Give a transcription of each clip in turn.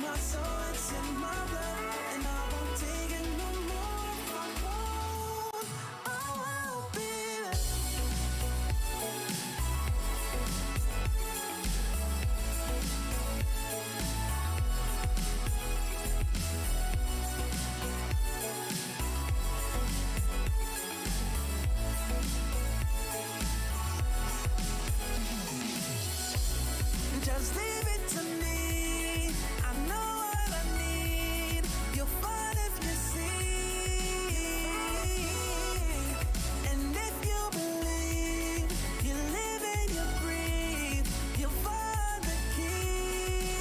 my soul, it's in my blood, and I won't take it no more. I won't, baby. Just leave it to me. I know what I need. You'll find if you see. And if you believe, you live and you breathe, you'll find the key.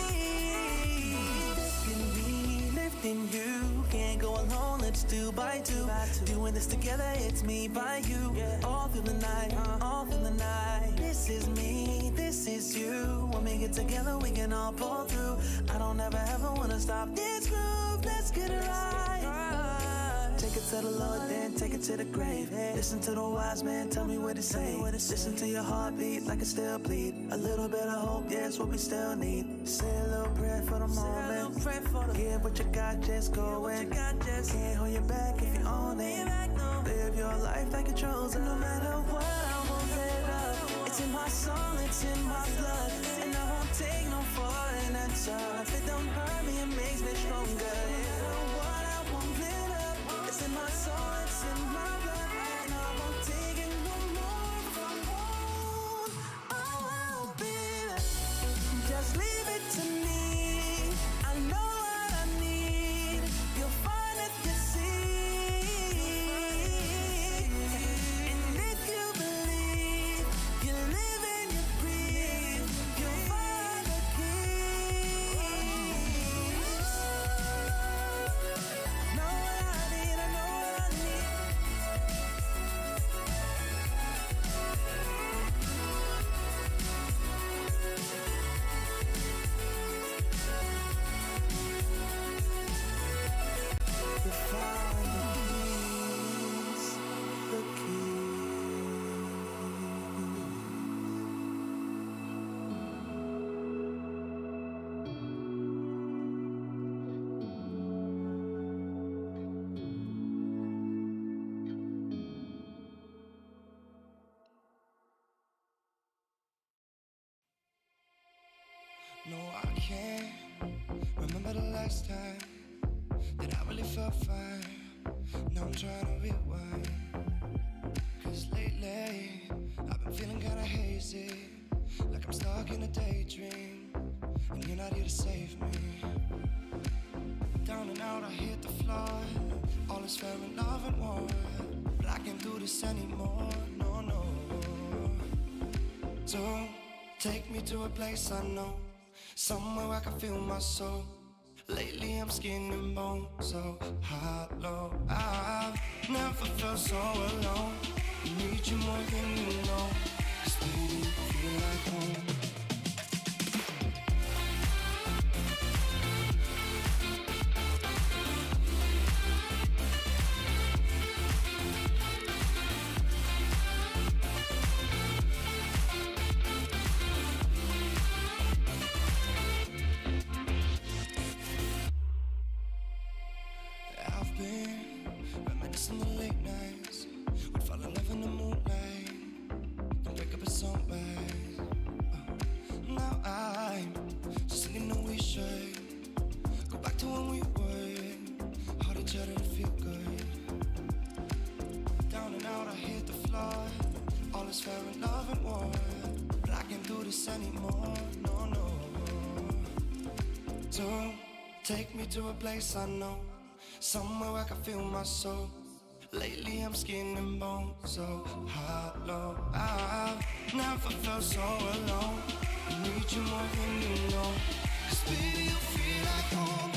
Lifting me, lifting you. Can't go alone, let's do by two. Doing this together, it's me by you. All through the night, all through the night. This is me, this is you. When we get together, we can all pull through. I don't ever ever wanna stop this groove. Let's get it right. Take it to the Lord, then take it to the grave. Listen to the wise man, tell me what it say. Listen to your heartbeat like it still bleed. A little bit of hope, yeah, it's what we still need. Say a little prayer for the moment. Give what you got, just go in. Can't hold you back if you own it. Live your life like you're chosen. No matter what, I won't let up. It's in my soul, it's in my blood, and I won't take no for an answer. If it don't hurt me, it makes me stronger. No matter what, I won't let up. It's in my soul, it's in my blood, and I won't take it no more. I won't, baby. Just leave it to me. I know what I need. You'll find if you see. And if you believe, you live and you breathe, you'll find the keys. Know what I need, I know what I need. You find the keys, the keys. No, I can't remember the last time that I really felt fine. Now I'm trying to rewind. Cause lately I've been feeling kinda hazy, like I'm stuck in a daydream, and you're not here to save me. Down and out, I hit the floor. All is fair in love and war, but I can't do this anymore, no, no. So take me to a place I know, somewhere I can feel my soul. Lately I'm skin and bone, so hollow. I've never felt so alone. I need you more than you know, 'cause baby, you feel like home. I've been reminiscing the late nights. We'd fall in love in the moonlight, then wake up at sunrise. Now I'm just thinking that we should go back to when we were, hold each other and feel good. Down and out, I hit the floor. All is fair in love and war, but I can't do this anymore, no, no. So take me to a place I know, somewhere I can feel my soul. Lately I'm skin and bone, so hollow. I've never felt so alone. I need you more than you know, 'cause baby, you feel like home.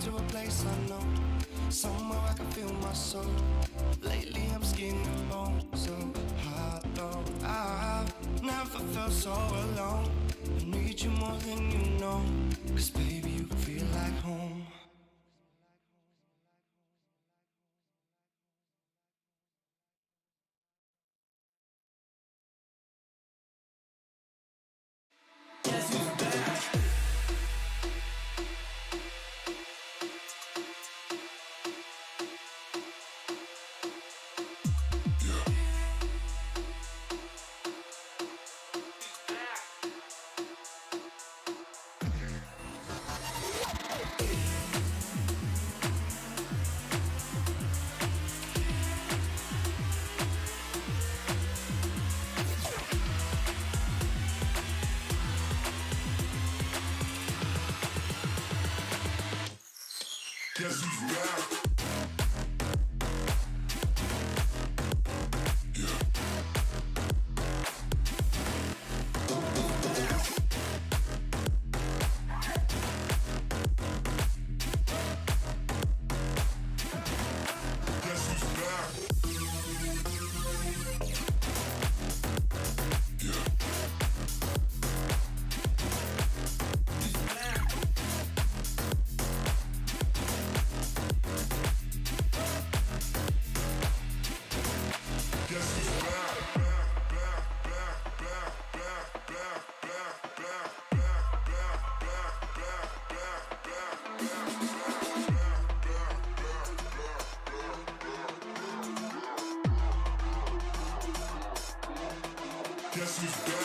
headed to a place unknown, somewhere I can feel my soul. Lately I'm skin and bone, so hollow. I've never felt so alone. I need you more than you know, 'cause baby you feel like home. Guess who's back? Guess who's back?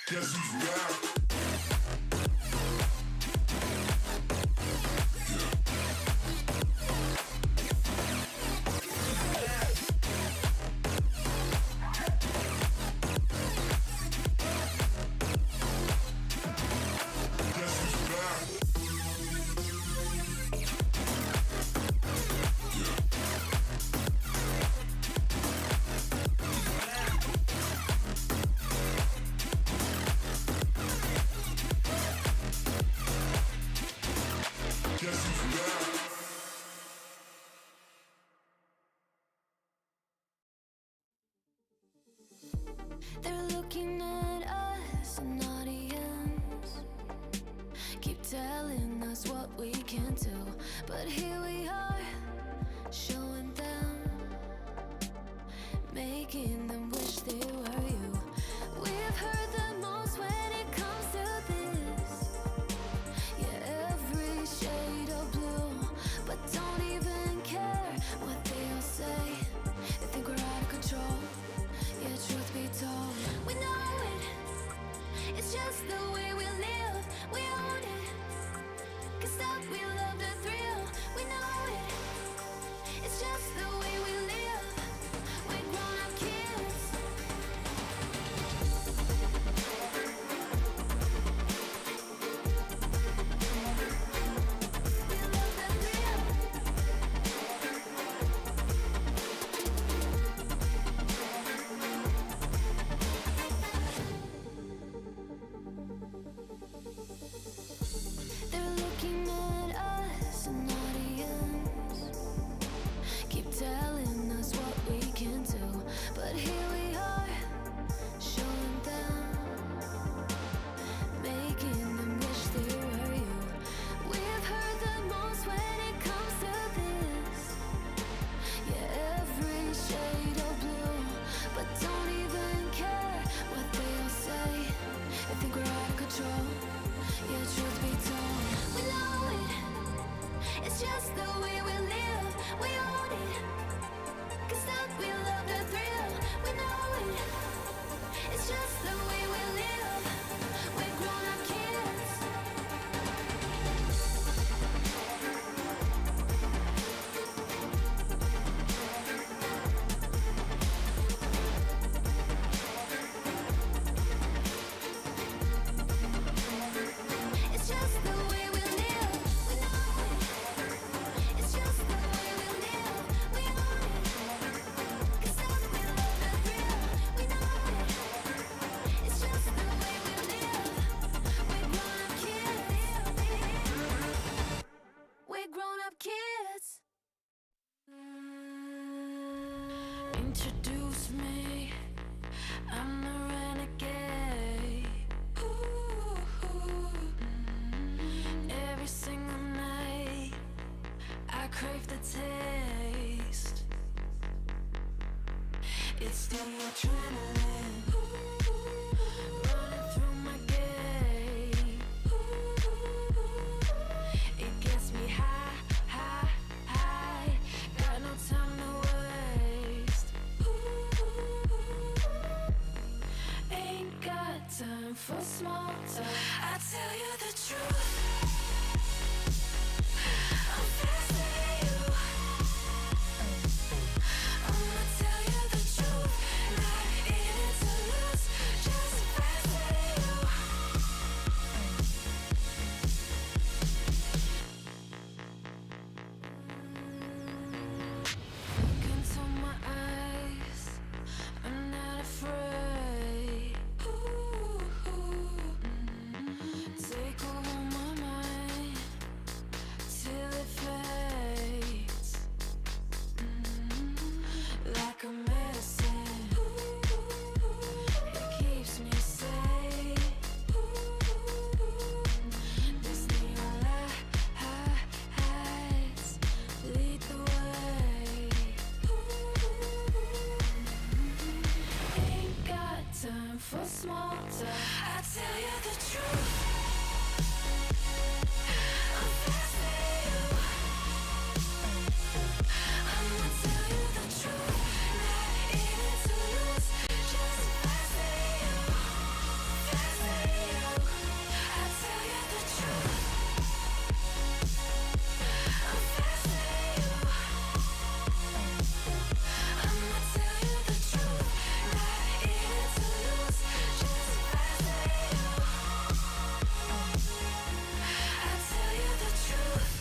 Guess who's back? They're looking at us, an audience. Keep telling us what we can do, but here we are, showing them, making them wish they were you. We've heard the most when it comes to this. Yeah, every shade of blue, but don't even care what they all say. They think we're out of control. Yeah, truth be told, we know it. It's just the way we live. We own it. Can't stop, we love the thrill. We know it. It's just the way we live. We're grown-up kids. We love the thrill. They're looking at control. Yeah, truth be told, we know it. It's just the way we live. We own it. 'Cause that we love the thrill. We know it. It's just the way we live. We're grown-up kids. It's just the way we live. We know it. It's just the way we live. We own it. 'Cause that we love the thrill. We know it. It's just the way we live. We're grown-up kids. We're grown-up kids. Introduce me. I'm the renegade. Every single night, I crave the taste. It's the adrenaline running through my gait. It gets me high, high, high. Got no time to waste. Ain't got time for small talk. I tell you the truth. I'm fascinating you. I'ma tell you the truth. Not in it to lose. Just fascinating you. Look into my eyes. I'm not afraid. Take over my mind till it fades. Like a medicine, it keeps me safe. This neon lights lead the way. Ain't got time for small talk. I tell you the truth. I'm fascinating you. I'ma tell you the truth. Not in it to lose. Just fascinating you. Fascinating you. I tell you the truth. I'm fascinating you. I'ma tell you the truth. Not in it to lose. Just fascinating you. I tell you the truth.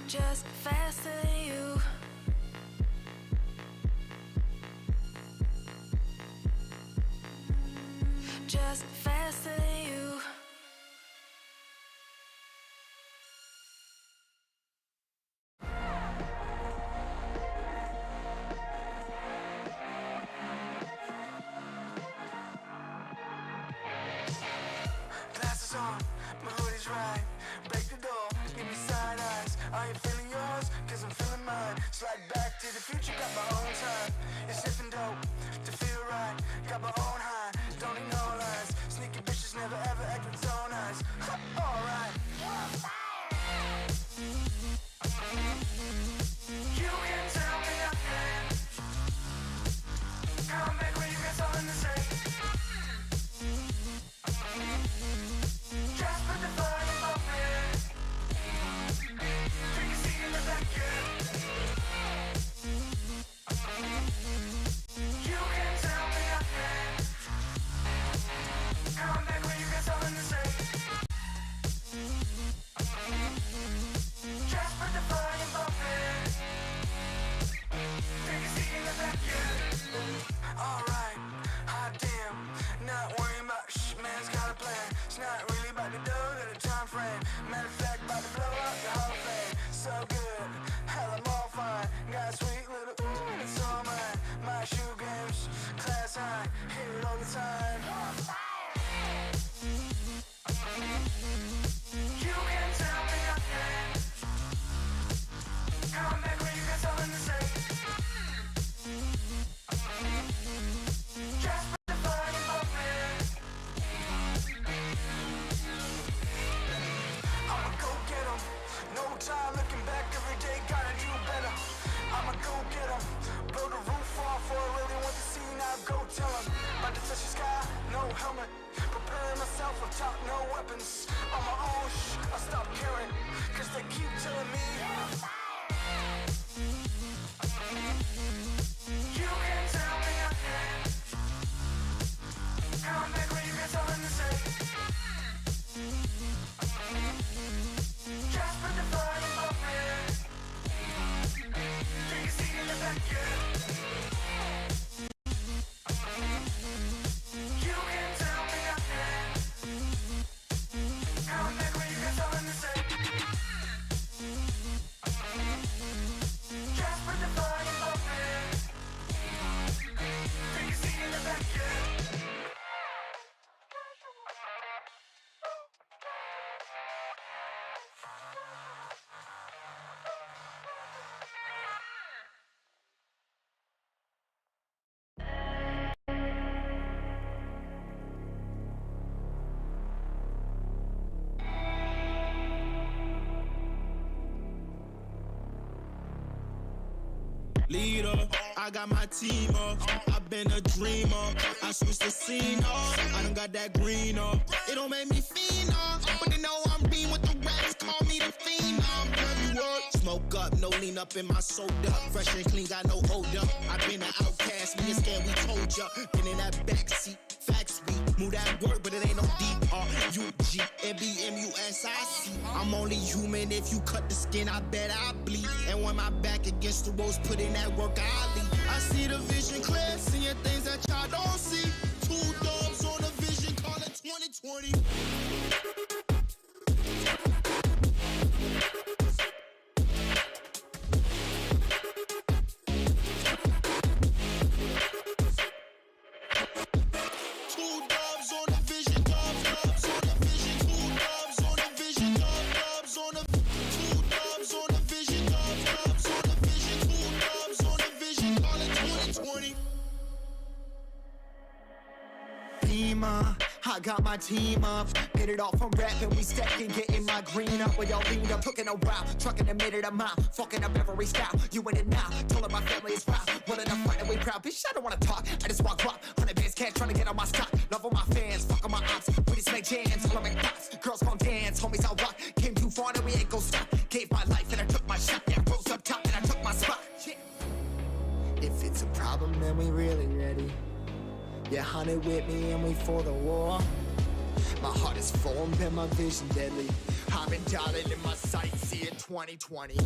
Just faster than you. Just faster than you. Glasses on, my hoodie's right. Break the door, give me side eyes. Are you feeling yours? 'Cause I'm feeling mine. Slide back to the future, got my own time. It's sniffing dope to feel right. Got my own high, don't need no lines. Sneaky bitches never ever act with so nice. Alright. You can tell me nothing. Come back when you got something to say. Just put the fire in my face. Take a seat in the back, yeah. You can tell me nothing. Come back when you got something to say. Just put the fire in my face. Take a seat in the back, yeah. Alright, hot damn. Not worrying about man's got a plan. It's not really about the dough, got a time frame. Matter of fact, about to blow up the whole thing. So good, hell I'm all fine. Got a sweet little ooh, and it's all mine. My shoe games, class high, hear it all the time. You can tell me nothing. Come back when you got something to say. Just put the fire in my face. happens on my own. I stop caring, cause they keep telling me you can tell me again. How I'm angry, it's all in the same. Just put the fire up there. Take a seat in the back, yeah. You can tell me again. How I'm angry, it's all in the same. Just put the fire up there. Take a seat in the back, yeah. Leader, I got my team up. I've been a dreamer. I switched the scene up. I done got that green up. It don't make me fiend up, but they know I'm being with the rats. Call me the fiend up. Every word, smoke up, no lean up in my soda. Fresh and clean, got no hold up. I've been an outcast, me and scared, we told ya. Been in that backseat, facts we move that word, but it ain't no D-R-U-G, M-B-M-U-S-I-C. I'm only human. If you cut the skin, I bet I bleed. And when my back against the walls, put in that work, I lead. I see the vision clear, seeing things that y'all don't see. Two dogs on a vision, call it 2020. I got my team up, hit it off from rapping, we stacking, getting my green up. We all leaned up, took it a while, trucking a minute a mile, fucking up every style. You in it now, told her my family is proud. Willing to fight and we proud, bitch, I don't wanna talk. I just walk up, 100 bands cash, trying to get on my stock. Love all my fans, fuck all my ops. We just make jams, all I make pops. Girls gon' dance, homies I'll rock. Came too far, and we ain't gon' stop. Gave my life and I took my shot. Yeah, rose up top and I took my spot. Yeah. If it's a problem, then we really ready. Yeah, 100 with me and we for the war. My heart is formed and my vision deadly. I've been dialing in my sights, see it 2020.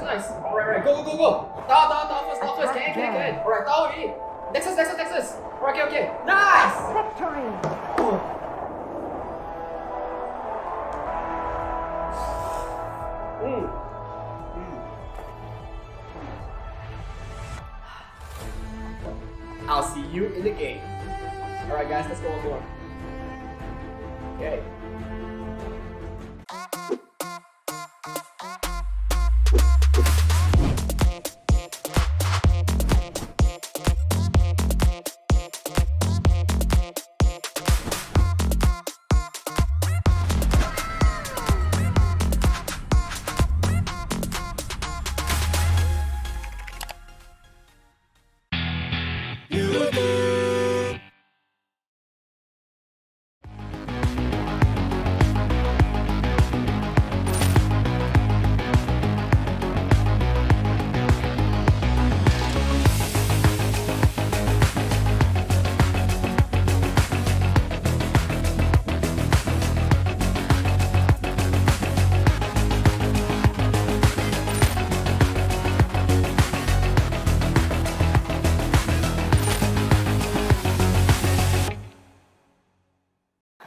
Nice. Alright, go. Down first. Can. Alright, down already. Nexus. Alright, okay. Nice! I'll see you in the game. Alright guys, let's go on board. Okay.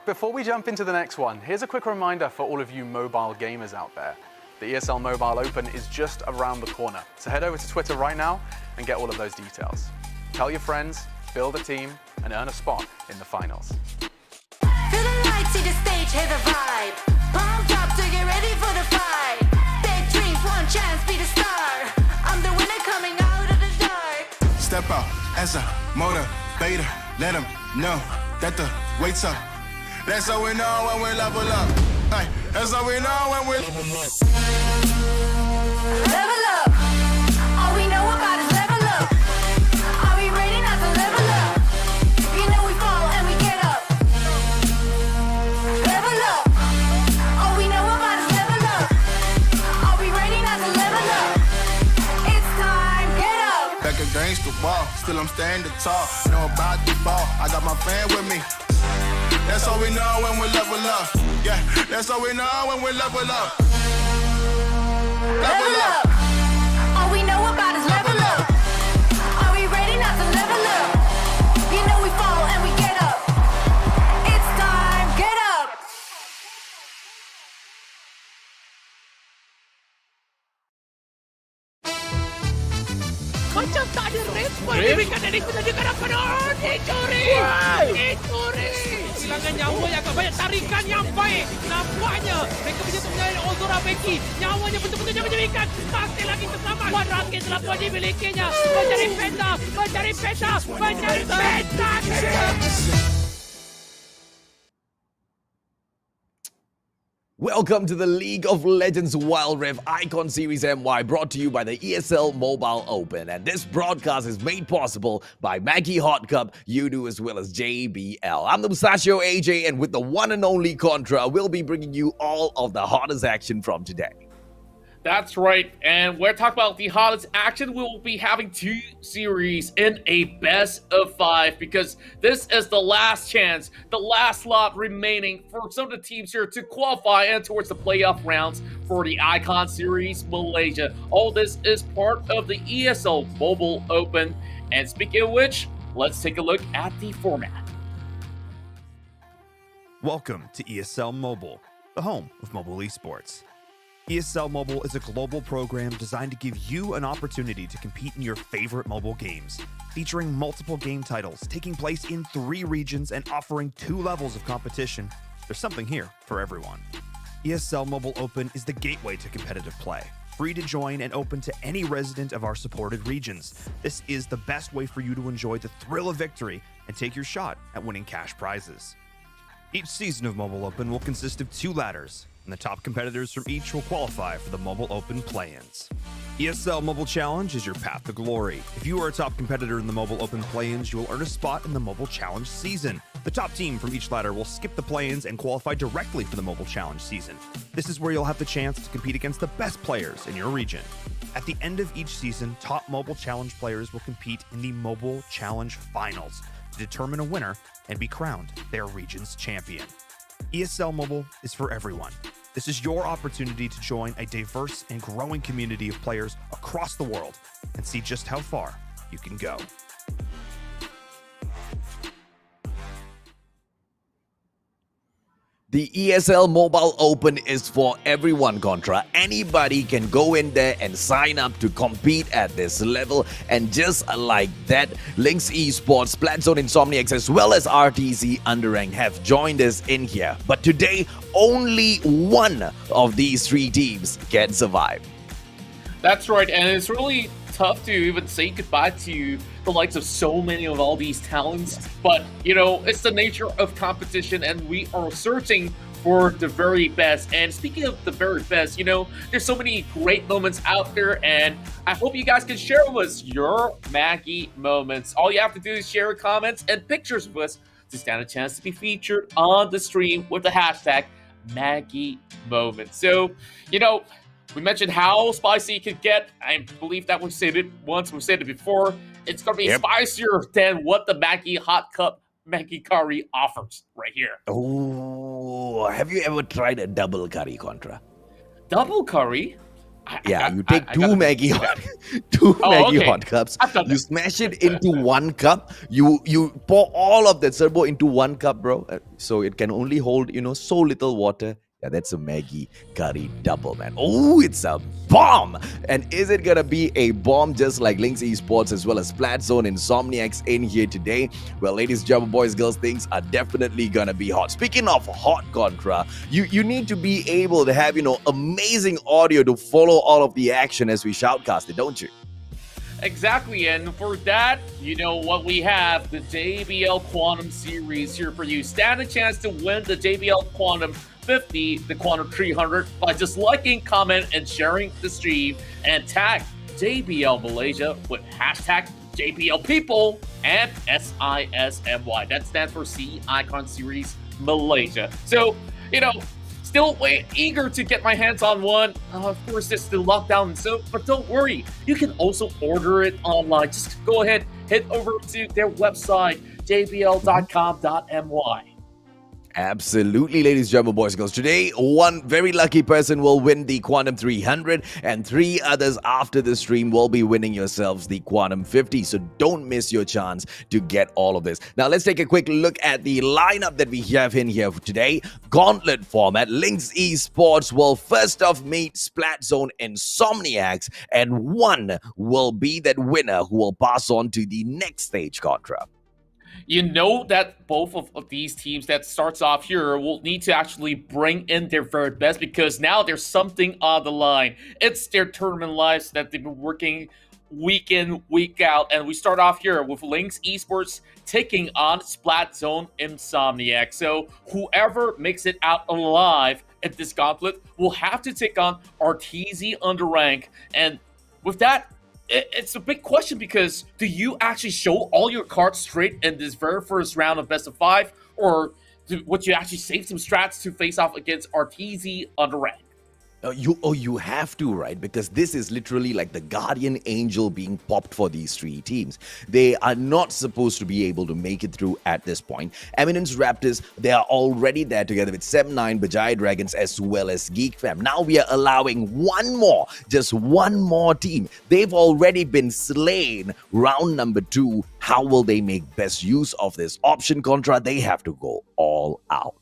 Before we jump into the next one, here's a quick reminder for all of you mobile gamers out there. The ESL Mobile Open is just around the corner, so head over to Twitter right now and get all of those details. Tell your friends, build a team, and earn a spot in the finals. Feel the lights, see the stage, hear the vibe. Pumped up to get ready for the fight. Big dreams, one chance, be the star. I'm the winner coming out of the dark. Step out as a motivator. Let them know that the wait's up. That's how we know when we level up. Hey, that's how we know when we level up. Level up. All we know about is level up. Are we ready not to level up? You know we fall and we get up. Level up. All we know about is level up. Are we ready not to level up? It's time, get up. Back against the wall, still I'm standing tall. Know about the ball, I got my fan with me. That's how we know when we level up. Yeah, that's how we know when we level up. Level up. All we know about is level up. Are we ready not to level up? You know we fall and we get up. It's time, get up. Macam tak ada respon diberikan dari penjaga penonton. Dicuri. Kehilangan nyawa yang agak banyak, tarikan yang baik. Nampaknya mereka bisa mengenai Ozora Becky. Nyawanya betul-betul jangan diberikan. Masih lagi terselamat. Wan rakit telah pun dimilikinya. Mencari peta. Welcome to the League of Legends Wild Rift Icon Series MY, brought to you by the ESL Mobile Open. And this broadcast is made possible by Maggie Hot Cup, Udo, as well as JBL. I'm the Mustachio AJ, and with the one and only Contra, we'll be bringing you all of the hottest action from today. That's right, and we're talking about the hottest action. We will be having 2 series in a best of 5 because this is the last chance, the last slot remaining for some of the teams here to qualify and towards the playoff rounds for the Icon Series Malaysia. All this is part of the ESL Mobile Open. And speaking of which, let's take a look at the format. Welcome to ESL Mobile, the home of mobile esports. ESL Mobile is a global program designed to give you an opportunity to compete in your favorite mobile games, featuring multiple game titles taking place in 3 regions and offering 2 levels of competition. There's something here for everyone. ESL Mobile Open is the gateway to competitive play, free to join and open to any resident of our supported regions. This is the best way for you to enjoy the thrill of victory and take your shot at winning cash prizes. Each season of Mobile Open will consist of 2 ladders, and the top competitors from each will qualify for the Mobile Open play-ins. ESL Mobile Challenge is your path to glory. If you are a top competitor in the Mobile Open play-ins, you will earn a spot in the Mobile Challenge season. The top team from each ladder will skip the play-ins and qualify directly for the Mobile Challenge season. This is where you'll have the chance to compete against the best players in your region. At the end of each season, top mobile challenge players will compete in the Mobile Challenge Finals to determine a winner and be crowned their region's champion. ESL Mobile is for everyone. This is your opportunity to join a diverse and growing community of players across the world and see just how far you can go. The ESL Mobile Open is for everyone, Contra. Anybody can go in there and sign up to compete at this level. And just like that, Linkx Esports, Splatzone Insomniax, as well as RTZ Underank have joined us in here. But today, only one of these three teams can survive. That's right, and it's really tough to even say goodbye to the likes of so many of all these talents. But, you know, it's the nature of competition, and we are searching for the very best. And speaking of the very best, you know, there's so many great moments out there, and I hope you guys can share with us your Maggie moments. All you have to do is share comments and pictures with us to stand a chance to be featured on the stream with the hashtag Maggie Moments. So, you know, we mentioned how spicy it could get. I believe that we've said it once, we've said it before. It's going to be spicier than what the Maggie Hot Cup Maggie Curry offers right here. Oh, have you ever tried a double curry, Contra? Double curry? Yeah, you take two Maggie hot cups, you smash it into one cup, you pour all of that servo into one cup, bro. So it can only hold, you know, so little water. Yeah, that's a Maggie curry double, man. Oh, it's a bomb! And is it gonna be a bomb just like Linkx Esports as well as Splatzone Insomniax in here today? Well, ladies, gentlemen, boys, girls, things are definitely gonna be hot. Speaking of hot, Contra, you need to be able to have, you know, amazing audio to follow all of the action as we shoutcast it, don't you? Exactly, and for that, you know what we have, the JBL Quantum Series here for you. Stand a chance to win the JBL Quantum 50, the Quantum 300, by just liking, comment, and sharing the stream, and tag JBL Malaysia with hashtag JBL People and SISMY. That stands for C Icon Series Malaysia. So, you know, still eager to get my hands on one. Of course, it's the lockdown, so but don't worry, you can also order it online. Just go ahead, head over to their website, jbl.com.my. Absolutely, ladies, gentlemen, boys and girls. Today, one very lucky person will win the Quantum 300, and three others after the stream will be winning yourselves the Quantum 50. So don't miss your chance to get all of this. Now, let's take a quick look at the lineup that we have in here for today. Gauntlet format. Linkx Esports will first off meet Splatzone Insomniax, and one will be that winner who will pass on to the next stage, Contra. You know that both of these teams that starts off here will need to actually bring in their very best, because now there's something on the line. It's their tournament lives that they've been working week in, week out. And we start off here with Linkx Esports taking on Splatzone Insomniax. So whoever makes it out alive at this gauntlet will have to take on RTZ Underank. And with that, it's a big question, because do you actually show all your cards straight in this very first round of best of 5, or would you actually save some strats to face off against RTZ Underank? You have to, right? Because this is literally like the guardian angel being popped for these three teams. They are not supposed to be able to make it through at this point. Eminence Raptors, they are already there together with 7-9, Bajai Dragons, as well as Geek Fam. Now we are allowing just one more team. They've already been slain. Round number 2. How will they make best use of this option, Contra? They have to go all out.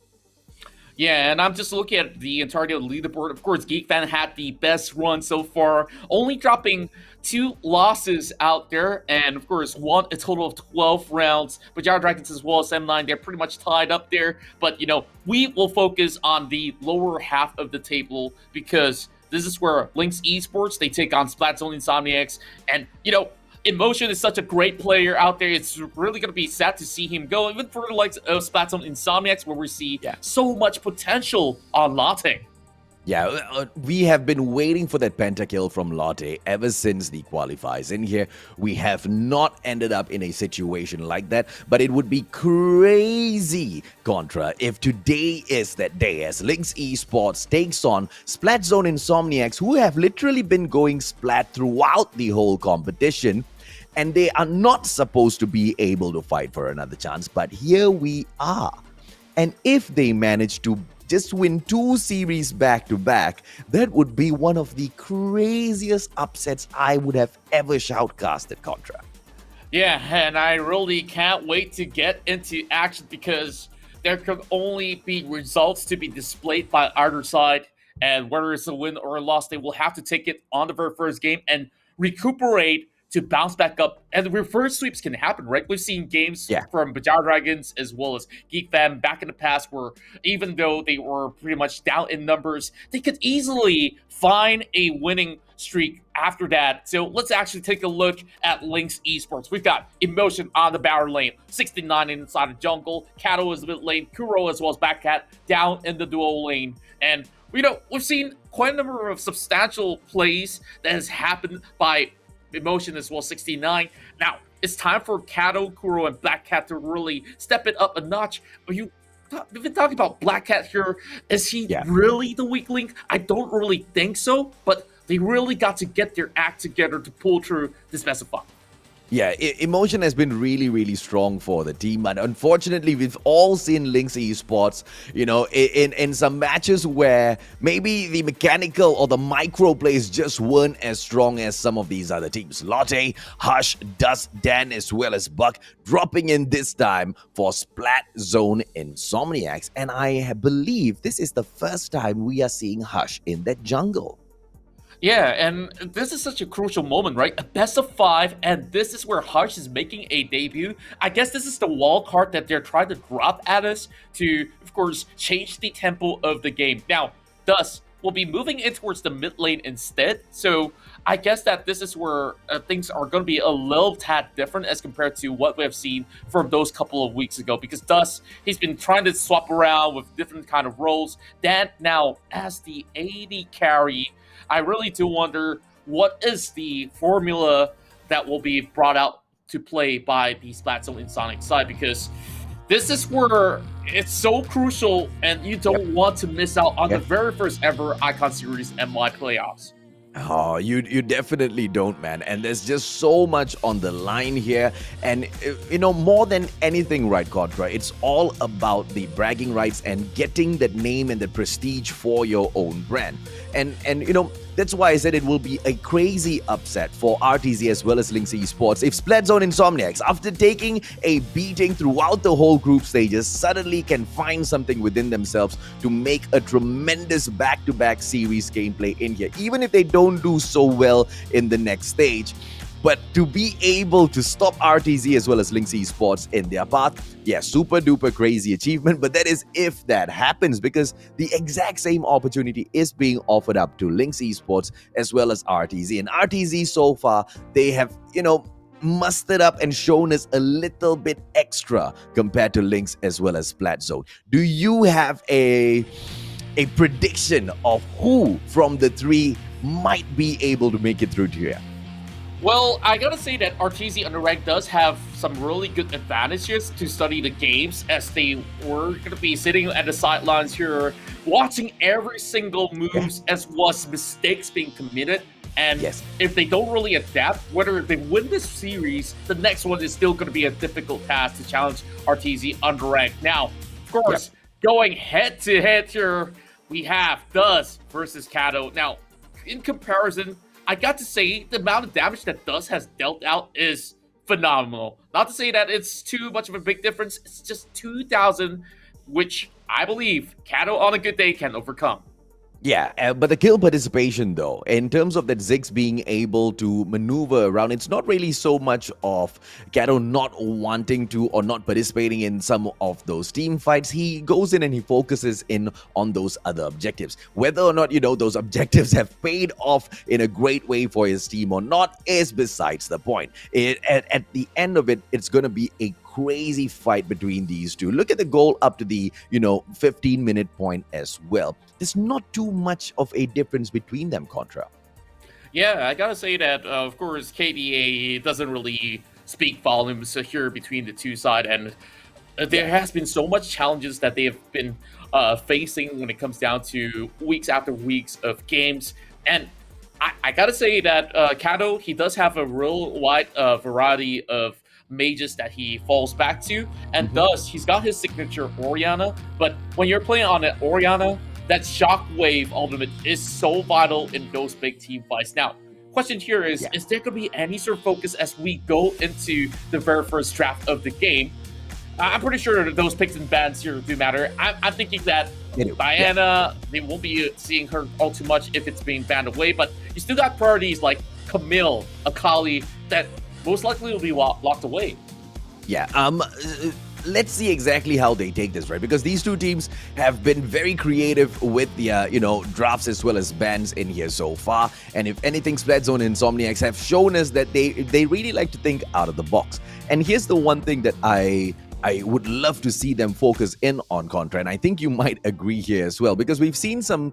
Yeah, and I'm just looking at the entirety of the leaderboard. Of course, Geek Fan had the best run so far, only dropping 2 losses out there, and of course, won a total of 12 rounds. But Bajai Dragons as well as M9, they're pretty much tied up there. But, you know, we will focus on the lower half of the table, because this is where Linkx Esports, they take on Splatzone Insomniax, and, you know, Emotion is such a great player out there. It's really going to be sad to see him go, even for the likes of Splatzone Insomniax, where we see so much potential unlocking. Yeah, we have been waiting for that pentakill from Lotte ever since the qualifiers. In here, we have not ended up in a situation like that, but it would be crazy, Contra, if today is that day as Linkx Esports takes on Splatzone Insomniax, who have literally been going splat throughout the whole competition, and they are not supposed to be able to fight for another chance, but here we are. And if they manage to just win 2 series back to back, that would be one of the craziest upsets I would have ever shoutcasted, Contra. Yeah, and I really can't wait to get into action because there could only be results to be displayed by either side, and whether it's a win or a loss, they will have to take it on the very first game and recuperate to bounce back up. And the reverse sweeps can happen, right? We've seen games from Bajar Dragons as well as Geek Fam back in the past where even though they were pretty much down in numbers, they could easily find a winning streak after that. So let's actually take a look at Linkx Esports. We've got Emotion on the Bower lane, 69 inside the jungle, Kato is the mid lane, Kuro as well as Backcat down in the duo lane. And we've seen quite a number of substantial plays that has happened by Emotion as well, 69. Now, it's time for Kato, Kuro, and Black Cat to really step it up a notch. We've been talking about Black Cat here. Is he really the weak link? I don't really think so, but they really got to get their act together to pull through this best of 5. Yeah, Emotion has been really, really strong for the team. And unfortunately, we've all seen Linkx Esports, in some matches where maybe the mechanical or the micro plays just weren't as strong as some of these other teams. Lotte, Hush, Dust, Dan, as well as Buck dropping in this time for Splatzone Insomniax. And I believe this is the first time we are seeing Hush in that jungle. Yeah, and this is such a crucial moment, right? A best of 5, and this is where Hush is making a debut. I guess this is the wall card that they're trying to drop at us to, of course, change the tempo of the game. Now, thus, we'll be moving in towards the mid lane instead, so I guess that this is where things are going to be a little tad different as compared to what we have seen from those couple of weeks ago, because thus, he's been trying to swap around with different kind of roles. That now, as the AD carry, I really do wonder what is the formula that will be brought out to play by the Splatzone Insomniax side, because this is where it's so crucial and you don't want to miss out on the very first ever Icon Series MY playoffs. Oh, you definitely don't, man. And there's just so much on the line here. And, more than anything, right, Contra, it's all about the bragging rights and getting that name and the prestige for your own brand. And that's why I said it will be a crazy upset for RTZ as well as Linkx Esports if Splatzone Insomniax, after taking a beating throughout the whole group stages, suddenly can find something within themselves to make a tremendous back-to-back series gameplay in here, even if they don't do so well in the next stage. But to be able to stop RTZ as well as Linkx Esports in their path, yeah, super duper crazy achievement. But that is if that happens, because the exact same opportunity is being offered up to Linkx Esports as well as RTZ. And RTZ so far, they have, mustered up and shown us a little bit extra compared to Linkx as well as Splatzone. Do you have a prediction of who from the 3 might be able to make it through to here? Well, I gotta say that RTZ Underank does have some really good advantages to study the games, as they were gonna be sitting at the sidelines here, watching every single moves as well as mistakes being committed. And if they don't really adapt, whether they win this series, the next one is still gonna be a difficult task to challenge RTZ Underank. Now, of course, going head to head here, we have Dust versus Kato. Now, in comparison, I got to say, the amount of damage that Dust has dealt out is phenomenal. Not to say that it's too much of a big difference. It's just 2,000, which I believe Kato on a good day can overcome. Yeah, but the kill participation though, in terms of that Ziggs being able to maneuver around, it's not really so much of Kato not wanting to or not participating in some of those team fights. He goes in and he focuses in on those other objectives. Whether or not, those objectives have paid off in a great way for his team or not is besides the point. At the end of it, it's going to be a crazy fight between these two. Look at the goal up to the 15-minute point as well. There's not too much of a difference between them, Contra. Yeah, I gotta say that, of course, KDA doesn't really speak volumes here between the two sides, and there has been so much challenges that they have been facing when it comes down to weeks after weeks of games. And I gotta say that Kato, he does have a real wide variety of mages that he falls back to, and thus he's got his signature Orianna. But when you're playing on an Orianna, that shockwave ultimate is so vital in those big team fights. Now, question here is there going to be any sort of focus as we go into the very first draft of the game? I'm pretty sure those picks and bans here do matter. I'm thinking that Diana, they won't be seeing her all too much if it's being banned away, but you still got priorities like Camille, Akali, that most likely will be locked away. Yeah, let's see exactly how they take this, right? Because these two teams have been very creative with the, drafts as well as bans in here so far. And if anything, Splatzone Insomniax have shown us that they really like to think out of the box. And here's the one thing that I would love to see them focus in on, Contra, and I think you might agree here as well, because we've seen some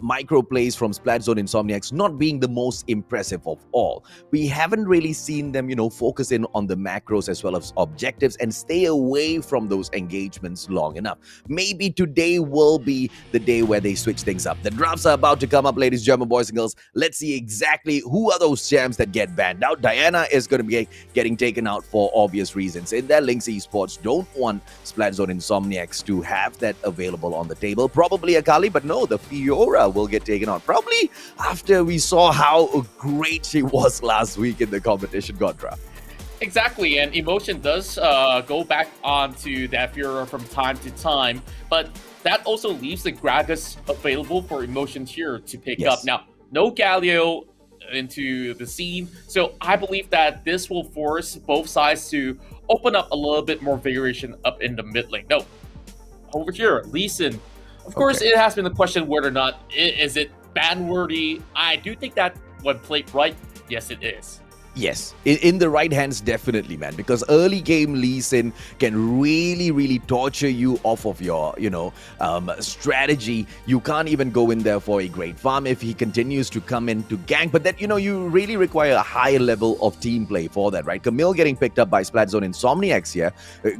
micro plays from Splatzone Insomniax not being the most impressive of all. We haven't really seen them, focus in on the macros as well as objectives and stay away from those engagements long enough. Maybe today will be the day where they switch things up. The drafts are about to come up, ladies and gentlemen, boys and girls. Let's see exactly who are those champs that get banned. Now, Diana is going to be getting taken out for obvious reasons. In their Linkx Esports, don't want Splatzone Insomniax to have that available on the table. Probably Akali, but no, the Fiora will get taken out. Probably after we saw how great she was last week in the competition, Contra. Exactly, and Emotion does go back onto that Fiora from time to time, but that also leaves the Gragas available for Emotion here to pick up. Now, no Galio into the scene, so I believe that this will force both sides to open up a little bit more variation up in the mid lane. No, over here, Lee Sin. Of course, it has been the question whether or not is it ban-worthy. I do think that when played right, yes, it is. Yes, in the right hands, definitely, man. Because early game Lee Sin can really torture you off of your, strategy. You can't even go in there for a great farm if he continues to come in to gank. But that, you really require a high level of team play for that, right? Camille getting picked up by Splatzone Insomniax here.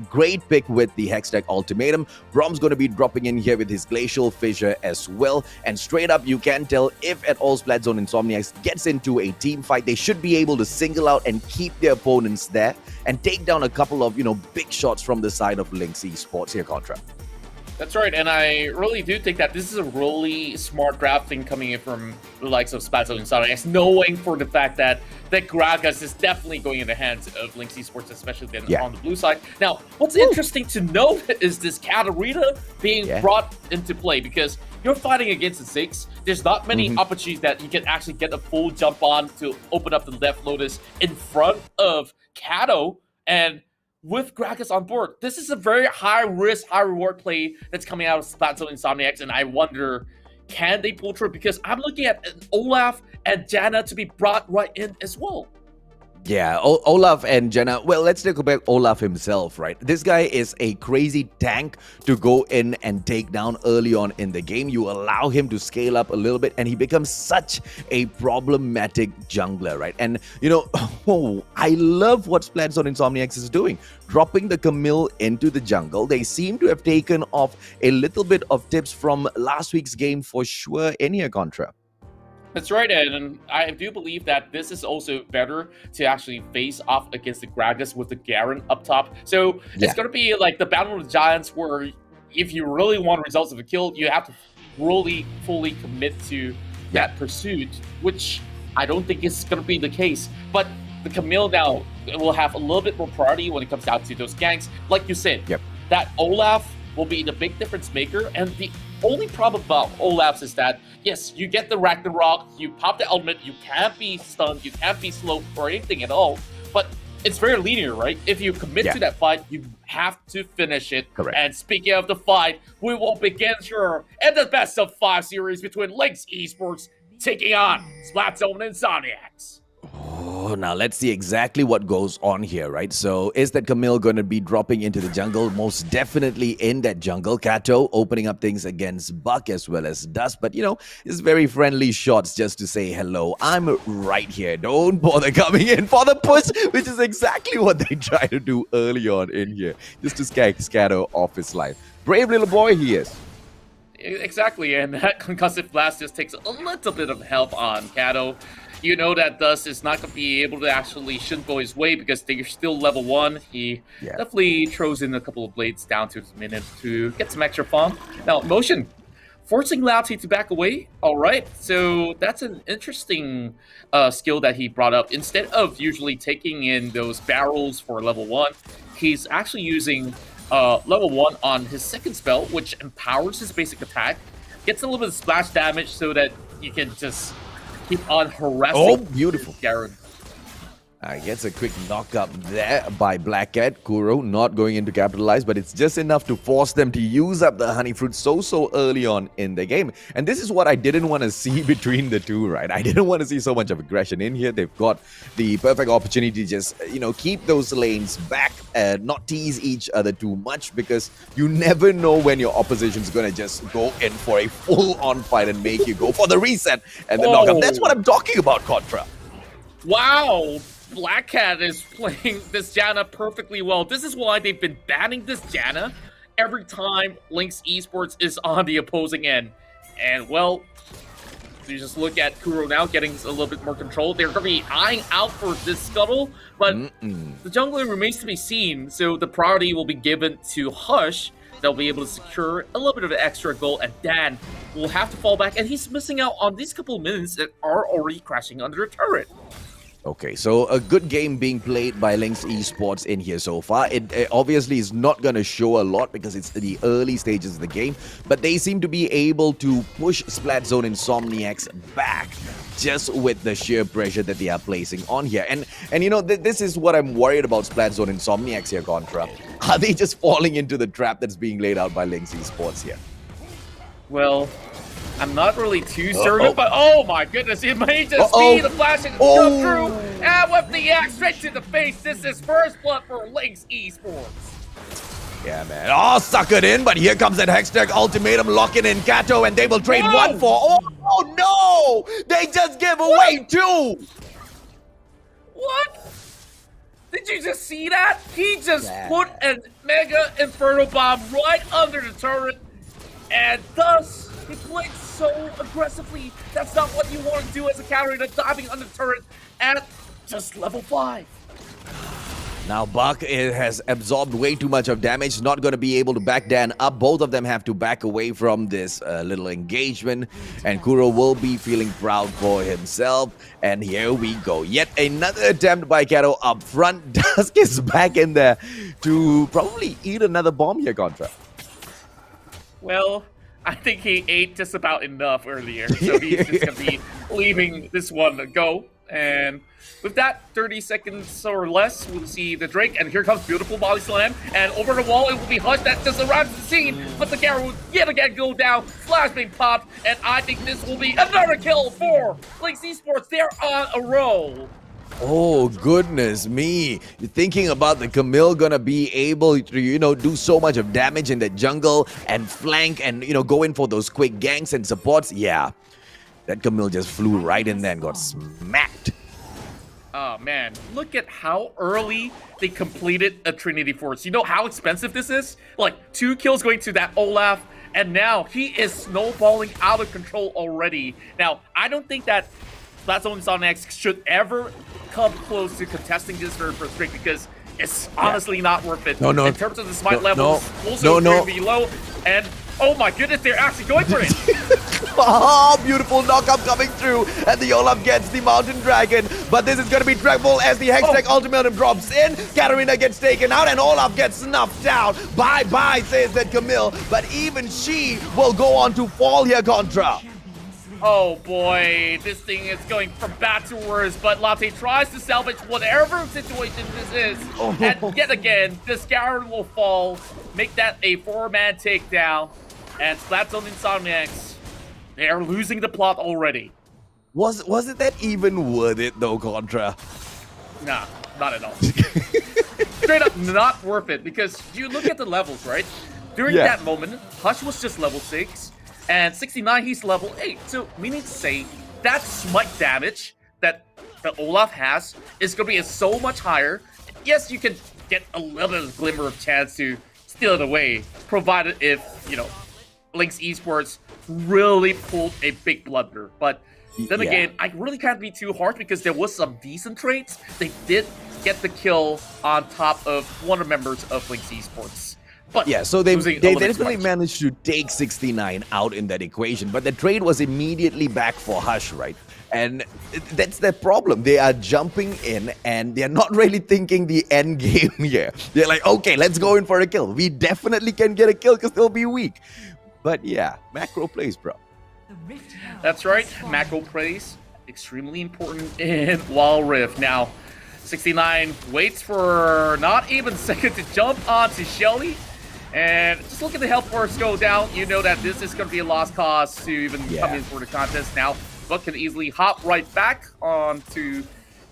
Great pick with the Hextech Ultimatum. Brom's going to be dropping in here with his Glacial Fissure as well. And straight up, you can tell if at all Splatzone Insomniax gets into a team fight, they should be able to single out and keep their opponents there and take down a couple of, big shots from the side of Linkx Esports here, Contra. That's right, and I really do think that this is a really smart drafting coming in from the likes of Splatzone and Insomniax, knowing for the fact that Gragas is definitely going in the hands of Linkx Esports, especially then on the blue side. Now, what's interesting to note is this Katarina being brought into play, because you're fighting against the Ziggs. There's not many opportunities that you can actually get a full jump on to open up the left Lotus in front of Kato. And with Gragas on board, this is a very high risk, high reward play that's coming out of Splatzone Insomniax. And I wonder, can they pull through? Because I'm looking at Olaf and Janna to be brought right in as well. Yeah, Olaf and Janna. Well, let's take a back Olaf himself, right? This guy is a crazy tank to go in and take down early on in the game. You allow him to scale up a little bit and he becomes such a problematic jungler, right? And, I love what Splatzone Insomniax is doing. Dropping the Camille into the jungle. They seem to have taken off a little bit of tips from last week's game for sure in here, Contra. That's right, and I do believe that this is also better to actually face off against the Gragas with the Garen up top. So it's going to be like the Battle of the Giants, where if you really want results of a kill, you have to really fully commit to that pursuit, which I don't think is going to be the case. But the Camille now will have a little bit more priority when it comes down to those ganks. Like you said, that Olaf will be the big difference maker, and the only problem about Olaf's is that, yes, you get the Ragnarok, you pop the ultimate, you can't be stunned, you can't be slowed or anything at all, but it's very linear, right? If you commit to that fight, you have to finish it. Correct. And speaking of the fight, we will begin here in the best of 5 series between Linkx Esports taking on Splatzone Insomniax. Oh, now let's see exactly what goes on here, right? So is that Camille going to be dropping into the jungle? Most definitely in that jungle. Kato opening up things against Buck as well as Dust. But, you know, it's very friendly shots just to say hello. I'm right here. Don't bother coming in for the push, which is exactly what they try to do early on in here. Just to scare Kato off his life. Brave little boy he is. Exactly, and that concussive blast just takes a little bit of help on Kato. You know that Dust is not going to be able to actually shouldn't go his way because they're still level 1. He definitely throws in a couple of blades down to the minute to get some extra fun. Now, motion. Forcing Lauti to back away. All right, so that's an interesting skill that he brought up. Instead of usually taking in those barrels for level 1, he's actually using level 1 on his second spell, which empowers his basic attack. Gets a little bit of splash damage so that you can just keep on harassing. Oh, beautiful. Garen. Gets a quick knock up there by Black Cat. Kuro not going in to capitalize, but it's just enough to force them to use up the honey fruit so early on in the game. And this is what I didn't want to see between the two, right? I didn't want to see so much of aggression in here. They've got the perfect opportunity to just, you know, keep those lanes back, not tease each other too much, because you never know when your opposition's going to just go in for a full-on fight and make you go for the reset and the knock up. That's what I'm talking about, Contra. Wow. Black Cat is playing this Janna perfectly well. This is why they've been banning this Janna every time Linkx Esports is on the opposing end. And, well, you just look at Kuro now getting a little bit more control. They're going to be eyeing out for this scuttle, but the jungler remains to be seen, so the priority will be given to Hush. They'll be able to secure a little bit of extra gold, and Dan will have to fall back, and he's missing out on these couple of minutes that are already crashing under a turret. Okay, so a good game being played by Linkx Esports in here so far. It obviously is not going to show a lot because it's the early stages of the game, but they seem to be able to push Splatzone Insomniax back just with the sheer pressure that they are placing on here. And you know, this is what I'm worried about Splatzone Insomniax here, Contra. Are they just falling into the trap that's being laid out by Linkx Esports here? Well, I'm not really too certain, but oh my goodness, it may just be the flashing come through, and with the axe straight to the face, this is first blood for Linkx Esports. Yeah, man. Oh, suckered in, but here comes that Hextech ultimatum locking in Kato, and they will trade 1 for... Oh, no! They just gave away 2! What? Did you just see that? He just put a Mega Inferno Bomb right under the turret, and thus... he played so aggressively. That's not what you want to do as a counter, diving under the turret at just level 5. Now Buck has absorbed way too much of damage, not going to be able to back Dan up. Both of them have to back away from this little engagement, and Kuro will be feeling proud for himself. And here we go. Yet another attempt by Kato up front. Dusk is back in there to probably eat another bomb here, Contra. Well, I think he ate just about enough earlier, so he's just going to be leaving this one to go. And with that, 30 seconds or less, we'll see the Drake, and here comes beautiful body slam, and over the wall, it will be Hush that just arrives at the scene, but the Garen will yet again go down, flash being popped, and I think this will be another kill for Linkx Esports. They're on a roll. Oh, goodness me. You're thinking about the Camille gonna be able to, you know, do so much of damage in the jungle and flank and, you know, go in for those quick ganks and supports. Yeah, that Camille just flew right in there and got smacked. Oh, man. Look at how early they completed a Trinity Force. You know how expensive this is? Like, 2 kills going to that Olaf, and now he is snowballing out of control already. Now, I don't think that Splatzone Insomniax should ever come close to contesting this for a streak because it's honestly not worth it. No. In terms of the smite levels, also going to be low, and oh my goodness, they're actually going for it. Oh, beautiful knockup coming through, and the Olaf gets the Mountain Dragon, but this is going to be dreadful as the Hextech ultimatum drops in. Katarina gets taken out, and Olaf gets snuffed down. Bye-bye, says that Camille, but even she will go on to fall here, Contra. Oh boy, this thing is going from bad to worse, but Latte tries to salvage whatever situation this is. And yet again, this Garen will fall, make that a 4-man takedown, and Splatzone Insomniax, they are losing the plot already. Was it that even worth it though, Contra? Nah, not at all. Straight up not worth it, because you look at the levels, right? During that moment, Hush was just level 6, and 69, he's level 8. So, meaning to say, that smite damage that the Olaf has is going to be so much higher. Yes, you can get a little bit of glimmer of chance to steal it away, provided if, you know, Linkx Esports really pulled a big blunder. But then again, I really can't be too harsh because there was some decent trades. They did get the kill on top of one of the members of Linkx Esports. But yeah, so they definitely much. managed to take 69 out in that equation, but the trade was immediately back for Hush, right? And that's the problem. They are jumping in and they're not really thinking the end game here. They're like, okay, let's go in for a kill. We definitely can get a kill because they'll be weak. But yeah, macro plays, bro. That's right, macro plays, extremely important in Wild Rift. Now, 69 waits for not even a second to jump onto Shelly. And just look at the health bars go down. You know that this is going to be a lost cause to even come in for the contest. Now, Buck can easily hop right back onto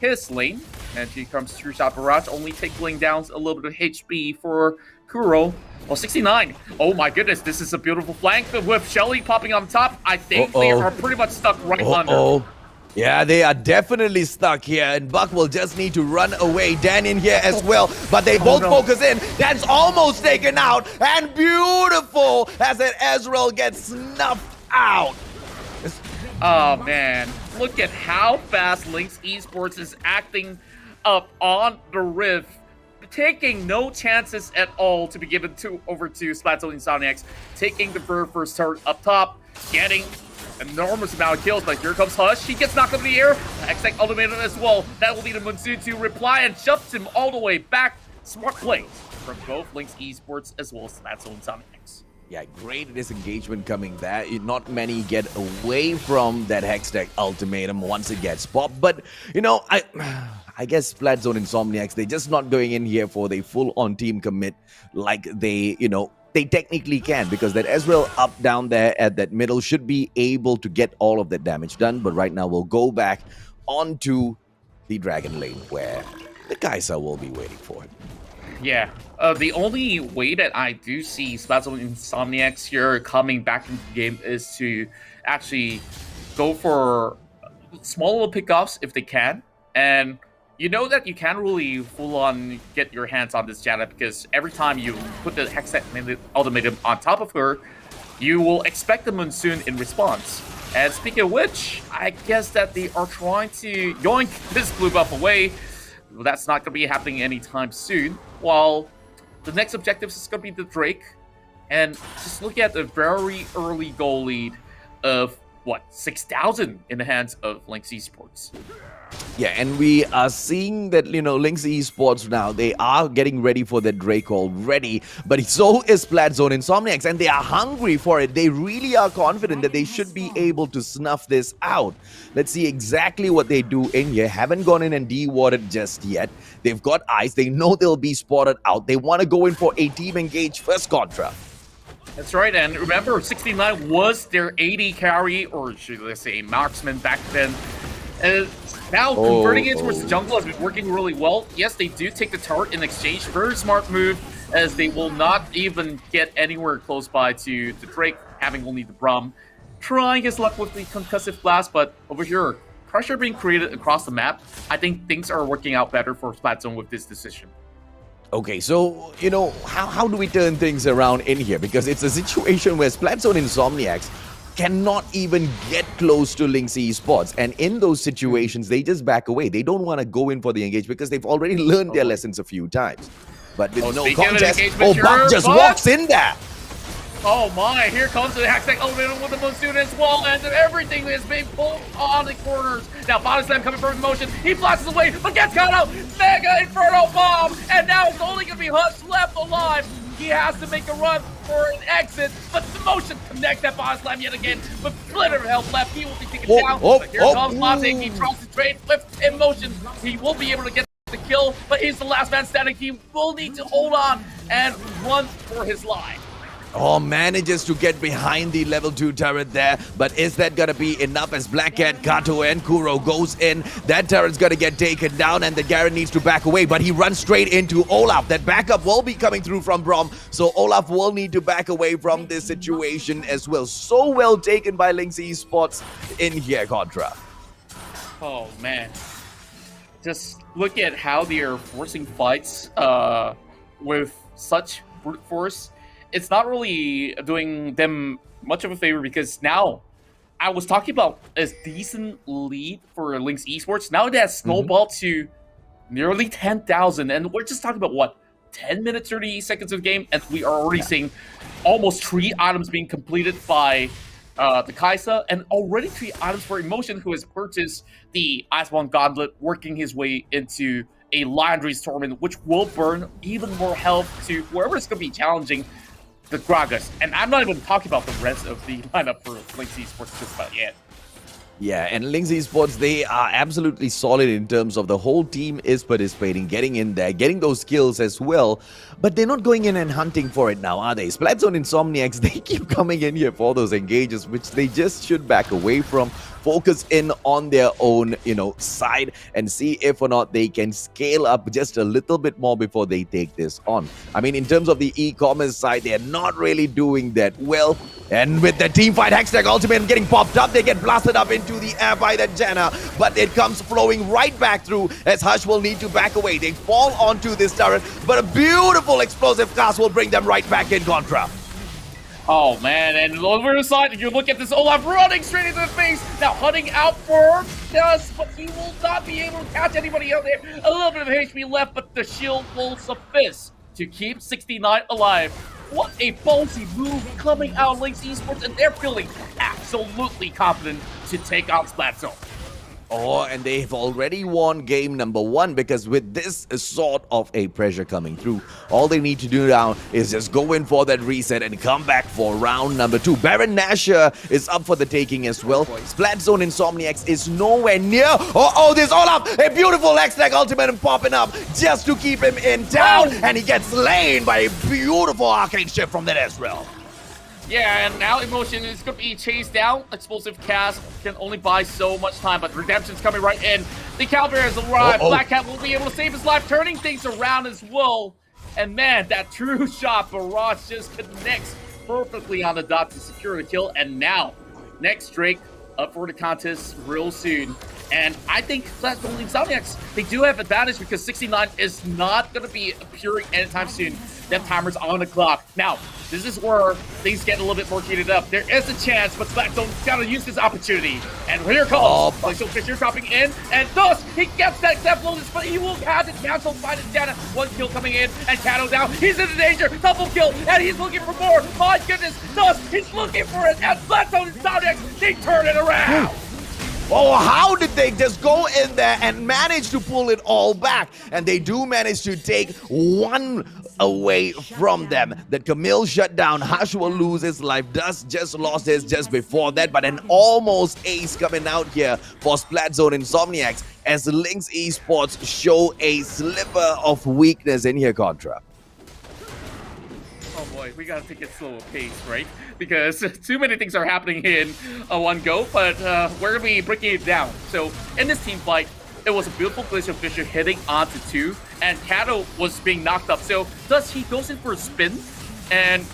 his lane. And she comes through shot barrage, only taking down a little bit of HP for Kuro. Well, 69. Oh my goodness, this is a beautiful flank with Shelly popping on top. I think they are pretty much stuck right under. Yeah, they are definitely stuck here, and Buck will just need to run away. Dan in here as well, but they both focus in. Dan's almost taken out, and beautiful as an Ezreal gets snuffed out. Oh man, look at how fast Linkx Esports is acting up on the Rift, taking no chances at all to be given over to Splatzone Insomniax, taking the very first turn up top, getting enormous amount of kills, but here comes Hush. He gets knocked up in the air. Hextech ultimated as well. That will be the Monsoon to reply and jumps him all the way back. Smart plays from both Linkx Esports as well as Splatzone Insomniax. Yeah, great disengagement coming there. Not many get away from that Hextech ultimatum once it gets popped. But, you know, I guess Splatzone Insomniax, they're just not going in here for the full-on team commit like they, you know, they technically can, because that Ezreal up down there at that middle should be able to get all of that damage done. But right now we'll go back onto the Dragon lane where the Kai'Sa will be waiting for it. Yeah, the only way that I do see Splatzone Insomniax here coming back into the game is to actually go for small little pickoffs if they can. And you know that you can't really full-on get your hands on this Janna, because every time you put the Hextech ultimatum on top of her, you will expect the Monsoon in response. And speaking of which, I guess that they are trying to yoink this blue buff away. Well, that's not going to be happening anytime soon. While the next objective is going to be the Drake. And just look at the very early goal lead of, what, 6,000 in the hands of Linkx Esports. Yeah, and we are seeing that, you know, Linkx Esports now, they are getting ready for the Drake already, but so is Splatzone Insomniax, and they are hungry for it. They really are confident that they should be able to snuff this out. Let's see exactly what they do in here. Haven't gone in and de-warded just yet. They've got eyes. They know they'll be spotted out. They want to go in for a team engage first Contra. That's right, and remember, 69 was their 80 carry, or should I say marksman back then. And now converting it towards the jungle has been working really well. Yes, they do take the turret in exchange. Very smart move, as they will not even get anywhere close by to Drake, having only the Brum. Trying his luck with the concussive blast, but over here, pressure being created across the map. I think things are working out better for Splatzone with this decision. Okay, so, you know, how do we turn things around in here? Because it's a situation where Splatzone Insomniax cannot even get close to Linkx Esports. And in those situations, they just back away. They don't want to go in for the engage because they've already learned their lessons a few times. But with no contest, Buck just walks in there. Oh my, here comes the Hextech Ultimatum with the Monsoon as well, and everything is being pulled on the corners. Now, Body Slam coming from motion. He flashes away, but gets caught out. Mega Inferno Bomb, and now it's only going to be Hush left alive. He has to make a run for an exit, but the motion connects that Body Slam yet again. With plenty of health left, he will be taken down. But here comes Latte. He tries to trade with in motion. He will be able to get the kill, but he's the last man standing. He will need to hold on and run for his life. Oh, manages to get behind the level 2 turret there, but is that gonna be enough as Black Cat, Kato, and Kuro goes in? That turret's gonna get taken down, and the Garen needs to back away, but he runs straight into Olaf. That backup will be coming through from Brom, so Olaf will need to back away from this situation as well. So well taken by Linkx Esports in here, Contra. Oh, man. Just look at how they are forcing fights with such brute force. It's not really doing them much of a favor because now I was talking about a decent lead for Linkx Esports. Now that snowballed to nearly 10,000, and we're just talking about what, 10 minutes, 30 seconds of the game, and we are already seeing almost 3 items being completed by the Kaisa, and already 3 items for Emotion, who has purchased the Splatzone Gauntlet, working his way into a Laundry's Torment, which will burn even more health to whoever is going to be challenging the Gragas. And I'm not even talking about the rest of the lineup for Linkx Esports just about yet. Yeah, and Linkx Esports, they are absolutely solid in terms of the whole team is participating, getting in there, getting those skills as well. But they're not going in and hunting for it now, are they? Splatzone Insomniax, they keep coming in here for those engages, which they just should back away from. Focus in on their own, side and see if or not they can scale up just a little bit more before they take this on. I mean, in terms of the e-commerce side, they're not really doing that well. And with the team fight, Hextech Ultimate getting popped up, they get blasted up into the air by the Janna, but it comes flowing right back through as Hush will need to back away. They fall onto this turret, but a beautiful explosive cast will bring them right back in Contra. Oh, man, and over the side, if you look at this, Olaf running straight into the face, now hunting out for Dust, but he will not be able to catch anybody out there. A little bit of HP left, but the shield will suffice to keep 69 alive. What a ballsy move coming out of Linkx Esports, and they're feeling absolutely confident to take on Splatzone. Oh, and they've already won game number 1 because with this sort of a pressure coming through, all they need to do now is just go in for that reset and come back for round number 2. Baron Nashor is up for the taking as well. Splatzone Insomniax is nowhere near. Oh, there's Olaf! A beautiful Hextech Ultimate popping up just to keep him in town, and he gets slain by a beautiful arcane shift from that Ezreal. Yeah, and now Emotion is going to be chased down. Explosive cast can only buy so much time, but Redemption's coming right in. The Calvary has arrived. Black Cat will be able to save his life, turning things around as well. And man, that true shot barrage just connects perfectly on the dot to secure the kill. And now, next Drake up for the contest real soon. And I think Splatzone Insomniax, they do have advantage because 69 is not going to be appearing anytime soon. Them timers on the clock. Now, this is where things get a little bit more heated up. There is a chance, but Splatzone got to use this opportunity. And here comes Glacial Fisher dropping in, and thus he gets that Zeph Lotus, but he will have it canceled by the Janna. 1 kill coming in, and Kato down. He's in danger, double kill, and he's looking for more. My goodness, thus he's looking for it, and Splatzone Insomniax, they turn it around. Oh, how did they just go in there and manage to pull it all back? And they do manage to take 1 away from them. The Camille shut down. Hush will lose his life. Dust just lost his just before that, but an almost ace coming out here for Splatzone Insomniax as Linkx Esports show a sliver of weakness in here, Contra. Oh boy, we gotta take it slow pace, right? Because too many things are happening in one go, but we're gonna be breaking it down. So in this team fight, it was a beautiful Glacial Fisher hitting onto 2, and Kato was being knocked up. So thus he goes in for a spin, and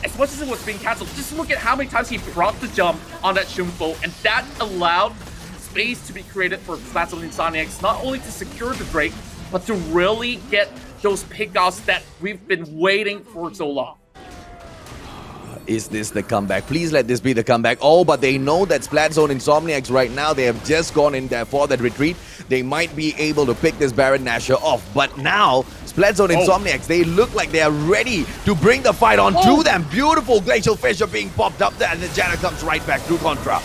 as much as it was being cancelled, just look at how many times he brought the jump on that Shumfo, and that allowed space to be created for Splatzone Insomniax, not only to secure the Drake, but to really get those pickoffs that we've been waiting for so long. Is this the comeback? Please let this be the comeback. Oh, but they know that Splatzone Insomniax right now, they have just gone in there for that retreat. They might be able to pick this Baron Nashor off. But now, Splatzone Insomniax, they look like they are ready to bring the fight on to them. Beautiful Glacial Fisher being popped up there, and the Janna comes right back through Contra.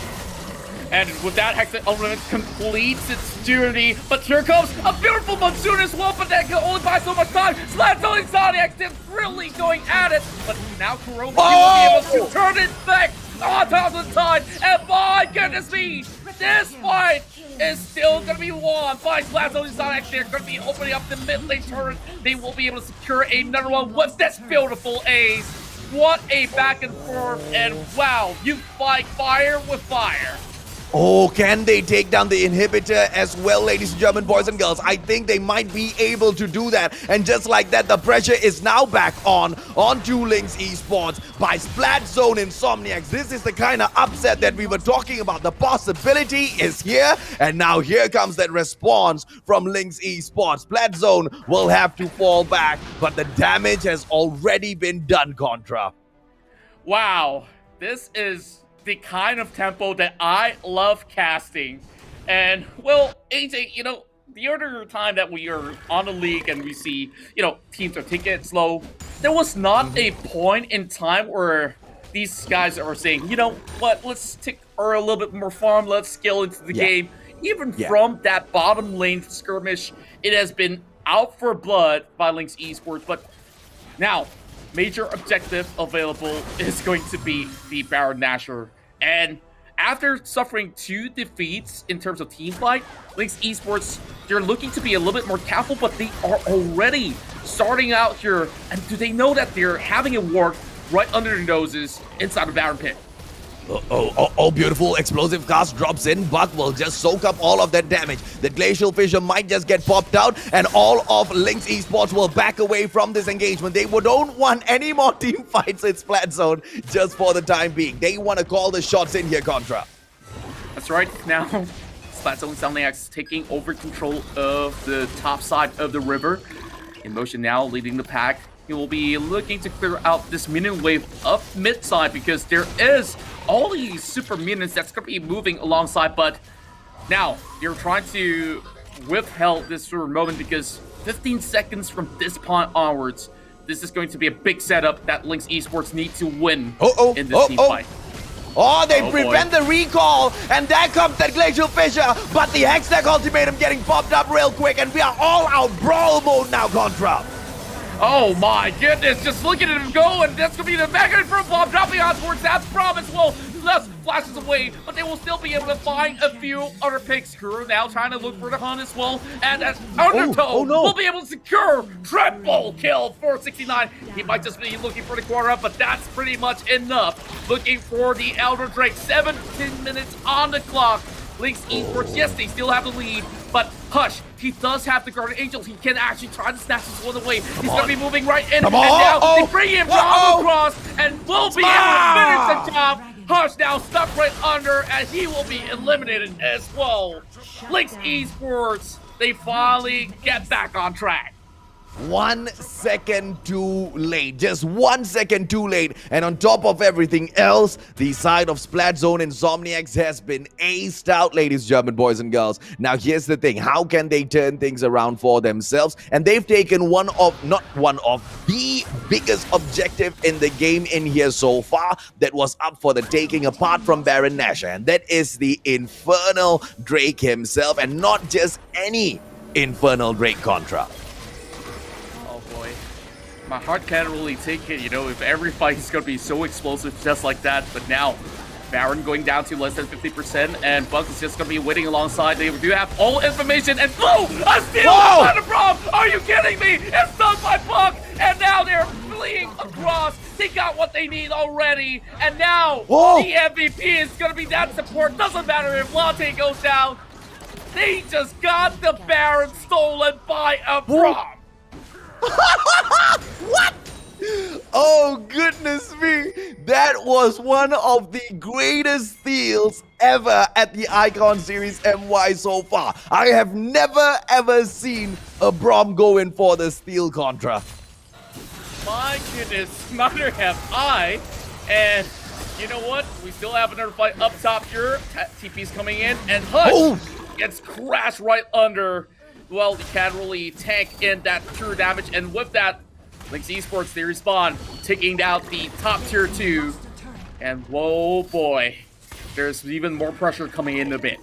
And with that, Hextech Ultimate completes its journey. But here comes a beautiful Monsoon as well, but that can only buy so much time. Splatzone Insomniax is really going at it. But now Kuroki will be able to turn it back on top of the time. And my goodness me, this fight is still going to be won by Splatzone Insomniax. They're going to be opening up the mid lane turret. They will be able to secure another one with this beautiful ace. What a back and forth, and wow, you fight fire with fire. Oh, can they take down the inhibitor as well, ladies and gentlemen, boys and girls? I think they might be able to do that. And just like that, the pressure is now back onto Linkx Esports by Splatzone Insomniax. This is the kind of upset that we were talking about. The possibility is here, and now here comes that response from Linkx Esports. Splatzone will have to fall back, but the damage has already been done, Contra. Wow, this is the kind of tempo that I love casting. And, well, AJ, you know, the other time that we are on the league and we see, you know, teams are taking it slow, there was not a point in time where these guys are saying, you know what, let's take a little bit more farm, let's scale into the game. Even from that bottom lane skirmish, it has been out for blood by Linkx Esports. But now, major objective available is going to be the Baron Nashor. And after suffering 2 defeats in terms of team fight, Linkx Esports, they're looking to be a little bit more careful, but they are already starting out here. And do they know that they're having a war right under their noses inside the Baron pit? Oh, beautiful explosive cast drops in. Buck will just soak up all of that damage. The Glacial Fissure might just get popped out, and all of Linkx Esports will back away from this engagement. They don't want any more team fights in Splatzone just for the time being. They want to call the shots in here, Contra. That's right. Now, Splatzone Insomniax taking over control of the top side of the river. In motion now, leading the pack. He will be looking to clear out this minion wave up mid side because there is all these super minions that's going to be moving alongside. But now you're trying to withhold this sort of moment because 15 seconds from this point onwards, this is going to be a big setup that Linkx Esports need to win in this team fight. Oh, they prevent the recall, and there comes that Glacial Fissure, but the Hextech Ultimatum getting popped up real quick, and we are all out brawl mode now, Contra. Oh my goodness, just looking at him go, and that's going to be the mega for a bomb dropping on towards that promise. Well, Les flashes away, but they will still be able to find a few other picks. Kuro now trying to look for the hunt as well, and as Undertow will be able to secure triple kill for 69. He might just be looking for the quarter up, but that's pretty much enough. Looking for the Elder Drake, 17 minutes on the clock. Linkx Esports, yes, they still have the lead, but Hush, he does have the Guardian Angels. He can actually try to snatch this one away. He's going to be moving right in, and now they bring him across, and will be able to finish the job. Hush now stuck right under, and he will be eliminated as well. Linkx Esports, they finally get back on track. 1 second too late, just 1 second too late, and on top of everything else, the side of Splatzone Insomniax has been aced out, ladies and gentlemen, boys and girls. Now here's the thing, how can they turn things around for themselves? And they've taken the biggest objective in the game in here so far that was up for the taking apart from Baron Nashor, and that is the Infernal Drake himself, and not just any Infernal Drake, Contra. My heart can't really take it, you know, if every fight is going to be so explosive just like that. But now, Baron going down to less than 50%, and Buck is just going to be waiting alongside. They do have all information, and boom! A steal by the Braum! Are you kidding me? It's done by Buck, and now they're fleeing across. They got what they need already, and now the MVP is going to be that support. Doesn't matter if Latte goes down. They just got the Baron stolen by a Braum. What? Oh, goodness me. That was one of the greatest steals ever at the Icon Series MY so far. I have never ever seen a Braum go in for the steal, Contra. My goodness, neither have I. And you know what? We still have another fight up top here. TP's coming in, and Hush gets crashed right under. Well, he can't really tank in that pure damage, and with that, Linkx Esports, they respawn, taking out the top tier 2, and whoa boy, there's even more pressure coming in a bit.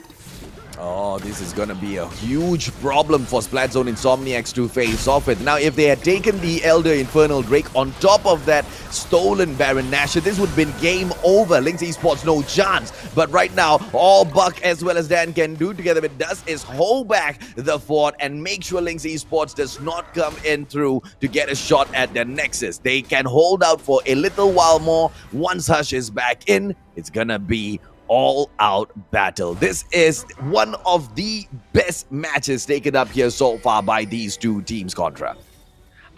Oh, this is gonna be a huge problem for Splatzone Insomniax to face off with. Now, if they had taken the Elder Infernal Drake on top of that stolen Baron Nashor, this would have been game over. Linkx Esports, no chance. But right now, all Buck as well as Dan can do together with Dust is hold back the fort and make sure Linkx Esports does not come in through to get a shot at the Nexus. They can hold out for a little while more. Once Hush is back in, it's gonna be all-out battle. This is one of the best matches taken up here so far by these two teams, Contra.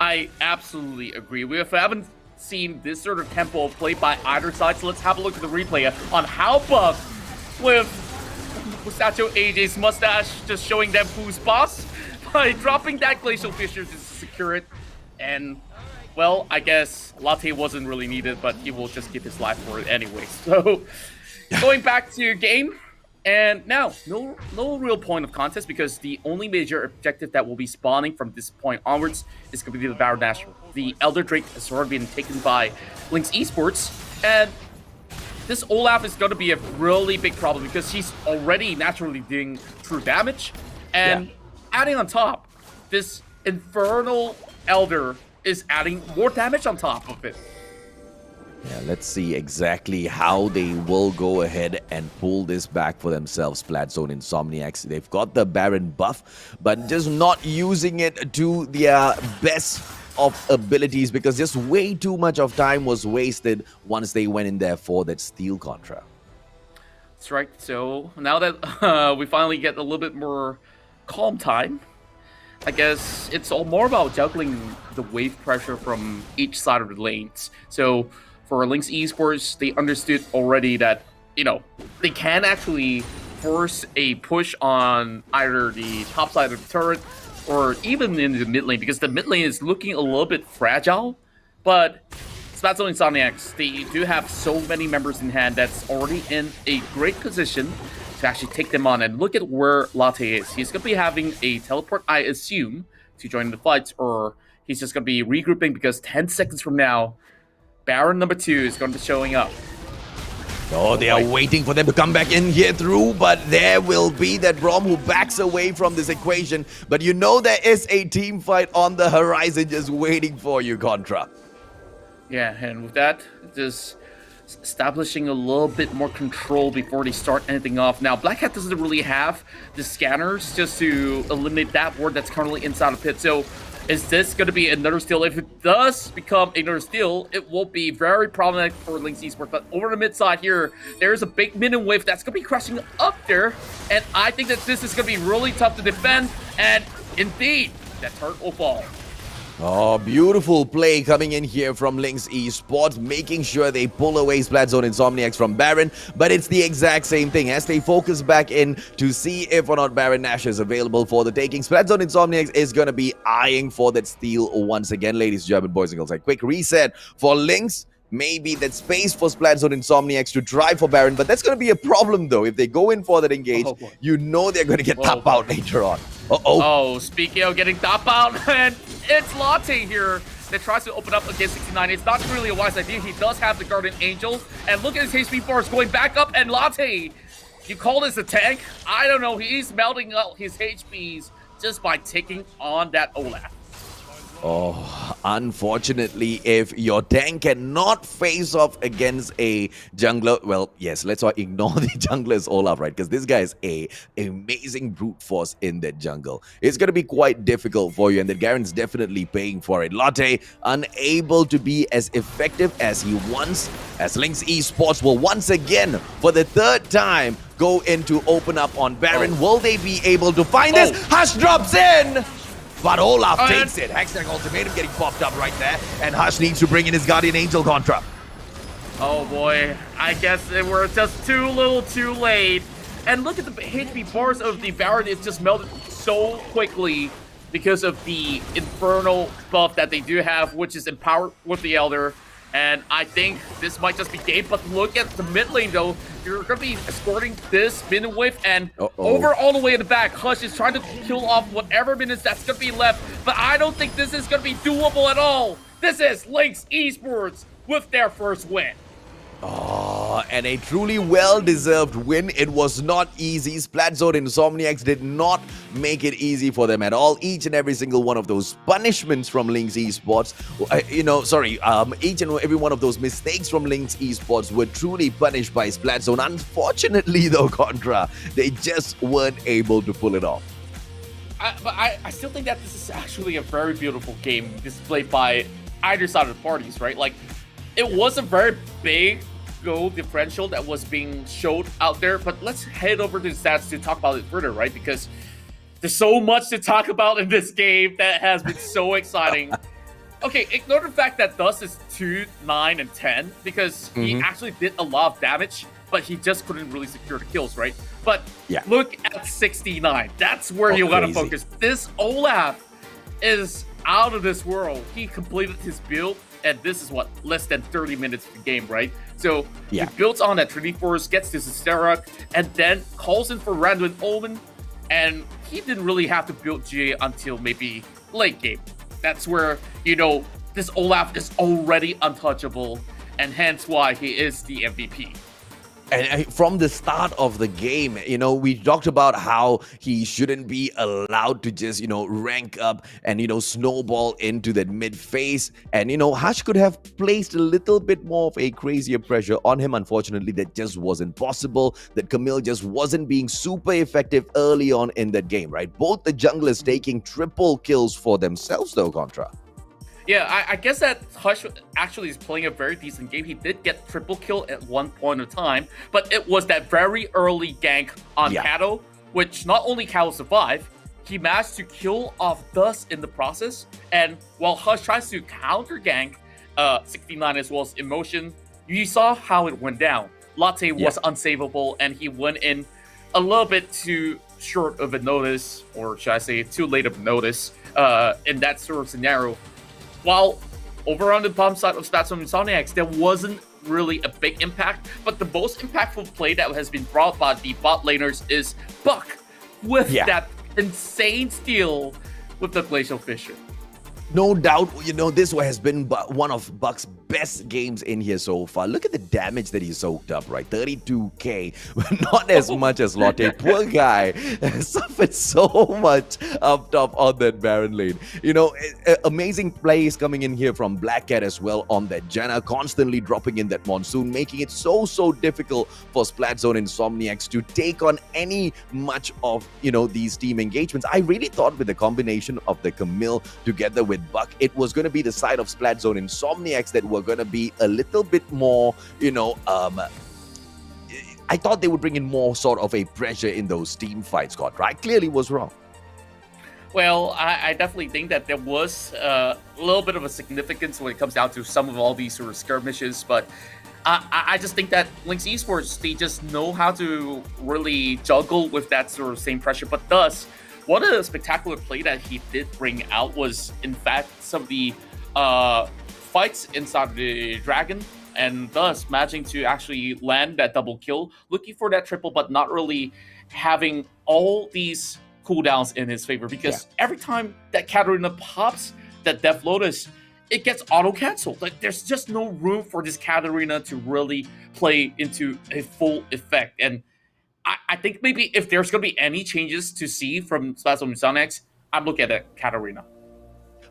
I absolutely agree. We haven't seen this sort of tempo played by either side, so let's have a look at the replay on how Buff with Mustacho AJ's mustache just showing them who's boss by dropping that Glacial Fissure to secure it. And, well, I guess Latte wasn't really needed, but he will just give his life for it anyway. So, going back to game, and now, no real point of contest because the only major objective that will be spawning from this point onwards is going to be the Baron Nashor. The Elder Drake has already been taken by Linkx Esports, and this Olaf is going to be a really big problem because he's already naturally doing true damage, and adding on top, this Infernal Elder is adding more damage on top of it. Yeah, let's see exactly how they will go ahead and pull this back for themselves, Splatzone Insomniax. They've got the Baron buff, but just not using it to their best of abilities because just way too much of time was wasted once they went in there for that steal Contra. That's right. So now that we finally get a little bit more calm time, I guess it's all more about juggling the wave pressure from each side of the lanes. So for Linkx Esports, they understood already that, you know, they can actually force a push on either the top side of the turret or even in the mid lane, because the mid lane is looking a little bit fragile. But Splatzone Insomniax, they do have so many members in hand that's already in a great position to actually take them on. And look at where Latte is. He's going to be having a teleport, I assume, to join the fights, or he's just going to be regrouping because 10 seconds from now, Baron number 2 is going to be showing up. Oh, they are waiting for them to come back in here through, but there will be that Brom who backs away from this equation. But you know there is a team fight on the horizon just waiting for you, Contra. Yeah, and with that, just establishing a little bit more control before they start anything off. Now, Black Hat doesn't really have the scanners just to eliminate that ward that's currently inside of pit. So is this going to be another steal? If it does become another steal, it will be very problematic for Linkx Esports. But over the mid side here, there's a big minion wave that's going to be crashing up there. And I think that this is going to be really tough to defend. And indeed, that turret will fall. Oh, beautiful play coming in here from Linkx Esports, making sure they pull away Splatzone Insomniax from Baron, but it's the exact same thing as they focus back in to see if or not Baron Nashor is available for the taking. Splatzone Insomniax is going to be eyeing for that steal once again, ladies and gentlemen, boys and girls. A quick reset for Linkx. Maybe that space for Splatzone Insomniax to try for Baron, but that's going to be a problem though. If they go in for that engage, you know they're going to get top out later on. Oh, speaking of getting top out, and it's Latte here that tries to open up against 69. It's not really a wise idea. He does have the Guardian Angel, and look at his HP bars going back up, and Latte, you call this a tank? I don't know. He's melting out his HPs just by taking on that Olaf. Oh, unfortunately, if your tank cannot face off against a jungler, well, yes, let's not ignore the jungler's Olaf, right? Because this guy is a amazing brute force in that jungle. It's going to be quite difficult for you, and the Garen's definitely paying for it. Latte unable to be as effective as he wants, as Linkx Esports will once again, for the third time, go in to open up on Baron. Will they be able to find this? Hush drops in! But Olaf takes it. Hextech Ultimatum getting popped up right there. And Hush needs to bring in his Guardian Angel Contra. Oh boy, I guess we're just too little too late. And look at the HP bars of the Baron. It's just melted so quickly because of the Infernal buff that they do have, which is empowered with the Elder. And I think this might just be game, but look at the mid lane though. You're going to be escorting this minion wave, and over all the way in the back, Hush is trying to kill off whatever minions that's going to be left. But I don't think this is going to be doable at all. This is Linkx Esports with their first win. Oh, and a truly well-deserved win. It was not easy. Splatzone Insomniax did not make it easy for them at all. Each and every single one of those punishments from Linkx Esports, each and every one of those mistakes from Linkx Esports were truly punished by Splatzone. Unfortunately, though, Contra, they just weren't able to pull it off. But I still think that this is actually a very beautiful game displayed by either side of the parties, right? Like, it was a very big goal differential that was being showed out there, but let's head over to the stats to talk about it further, right? Because there's so much to talk about in this game that has been so exciting. Okay, ignore the fact that Dust is 2, 9, and 10, because he actually did a lot of damage, but he just couldn't really secure the kills, right? But look at 69. That's where you gotta focus. This Olaf is out of this world. He completed his build, and this is what, less than 30 minutes of the game, right? So he builds on that Trinity Force, gets to Zesterak, and then calls in for Random Omen, and he didn't really have to build GA until maybe late game. That's where, you know, this Olaf is already untouchable, and hence why he is the MVP. And from the start of the game, you know, we talked about how he shouldn't be allowed to just, you know, rank up and, you know, snowball into that mid phase. And, you know, Hush could have placed a little bit more of a crazier pressure on him. Unfortunately, that just wasn't possible. That Camille just wasn't being super effective early on in that game, right? Both the junglers taking triple kills for themselves, though, Contra. Yeah, I guess that Hush actually is playing a very decent game. He did get triple kill at one point of time, but it was that very early gank on Kato, which not only Kato survived, he managed to kill off Dust in the process. And while Hush tries to counter gank 69 as well as Emotion, you saw how it went down. Latte was unsavable, and he went in a little bit too short of a notice, or should I say too late of a notice, in that sort of scenario. While over on the bottom side of Splatzone Insomniax, there wasn't really a big impact, but the most impactful play that has been brought by the bot laners is Buck with that insane steal with the Glacial Fissure. No doubt, you know, this has been one of Buck's best games in here so far. Look at the damage that he soaked up, right? 32k, not as much as Lotte. Poor guy suffered so much up top on that Baron lane. You know, amazing plays coming in here from Black Cat as well on that Janna, constantly dropping in that Monsoon, making it so difficult for Splatzone Insomniax to take on any much of, you know, these team engagements. I really thought with the combination of the Camille together with Buck, it was going to be the side of Splatzone Insomniax that were going to be a little bit more, you know, I thought they would bring in more sort of a pressure in those team fights, Scott. I clearly was wrong. Well, I definitely think that there was a little bit of a significance when it comes down to some of all these sort of skirmishes, but I just think that Linkx Esports, they just know how to really juggle with that sort of same pressure. But thus, one of the spectacular play that he did bring out was, in fact, some of the fights inside the Dragon, and thus managing to actually land that double kill, looking for that triple, but not really having all these cooldowns in his favor, because every time that Katarina pops that Death Lotus, it gets auto-canceled. Like, there's just no room for this Katarina to really play into a full effect. And I think maybe if there's going to be any changes to see from Splatzone Insomniax, I'm looking at Katarina.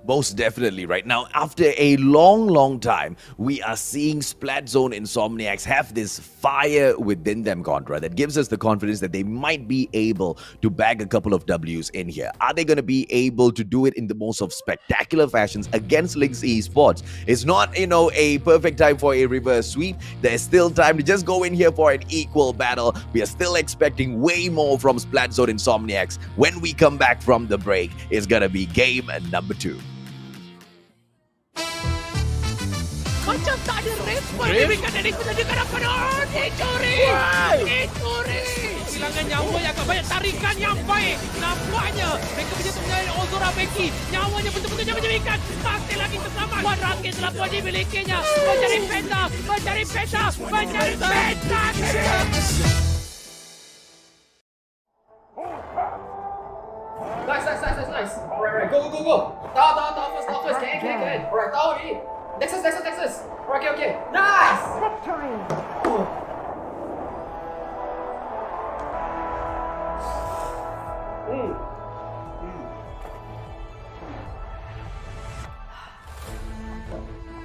Most definitely. Right now, after a long time, we are seeing Splatzone Insomniax have this fire within them, Contra, that gives us the confidence that they might be able to bag a couple of W's in here. Are they going to be able to do it in the most of spectacular fashions against Linkx Esports? It's not, you know, a perfect time for a reverse sweep. There's still time to just go in here for an equal battle. We are still expecting way more from Splatzone Insomniax. When we come back from the break, it's going to be game number 2. Macam tak ada respon diberikan dari negara penuh. Dicuri! Dicuri! Kehilangan nyawa yang agak banyak, tarikan yang baik. Nampaknya mereka punya pengendali Ozora Becky. Nyawanya betul-betul menyebabkan. Masih lagi terselamat. Wan Rakit telah pun dimilikinya. Mencari penta. Mencari penta. Mencari penta. Nice. Alright, go. Down first. Can. Alright, down already. Nexus. Okay. Nice.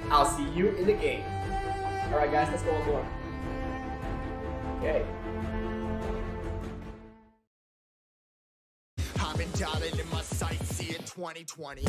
I'll see you in the game. Alright guys, let's go on board. Okay. I've been dialing in my sights, see it 2020.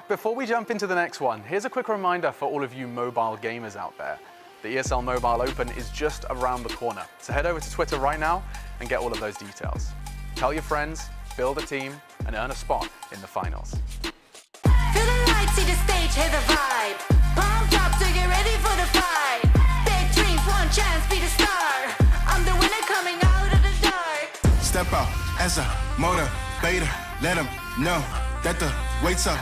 Before we jump into the next one, here's a quick reminder for all of you mobile gamers out there. The ESL Mobile Open is just around the corner, so head over to Twitter right now and get all of those details. Tell your friends, build a team, and earn a spot in the finals. Feel the lights, see the stage, hear the vibe. Pumped up to get ready for the fight. Big dreams, one chance, be the star. I'm the winner coming out of the dark. Step out as a motivator. Let them know that the wait's up.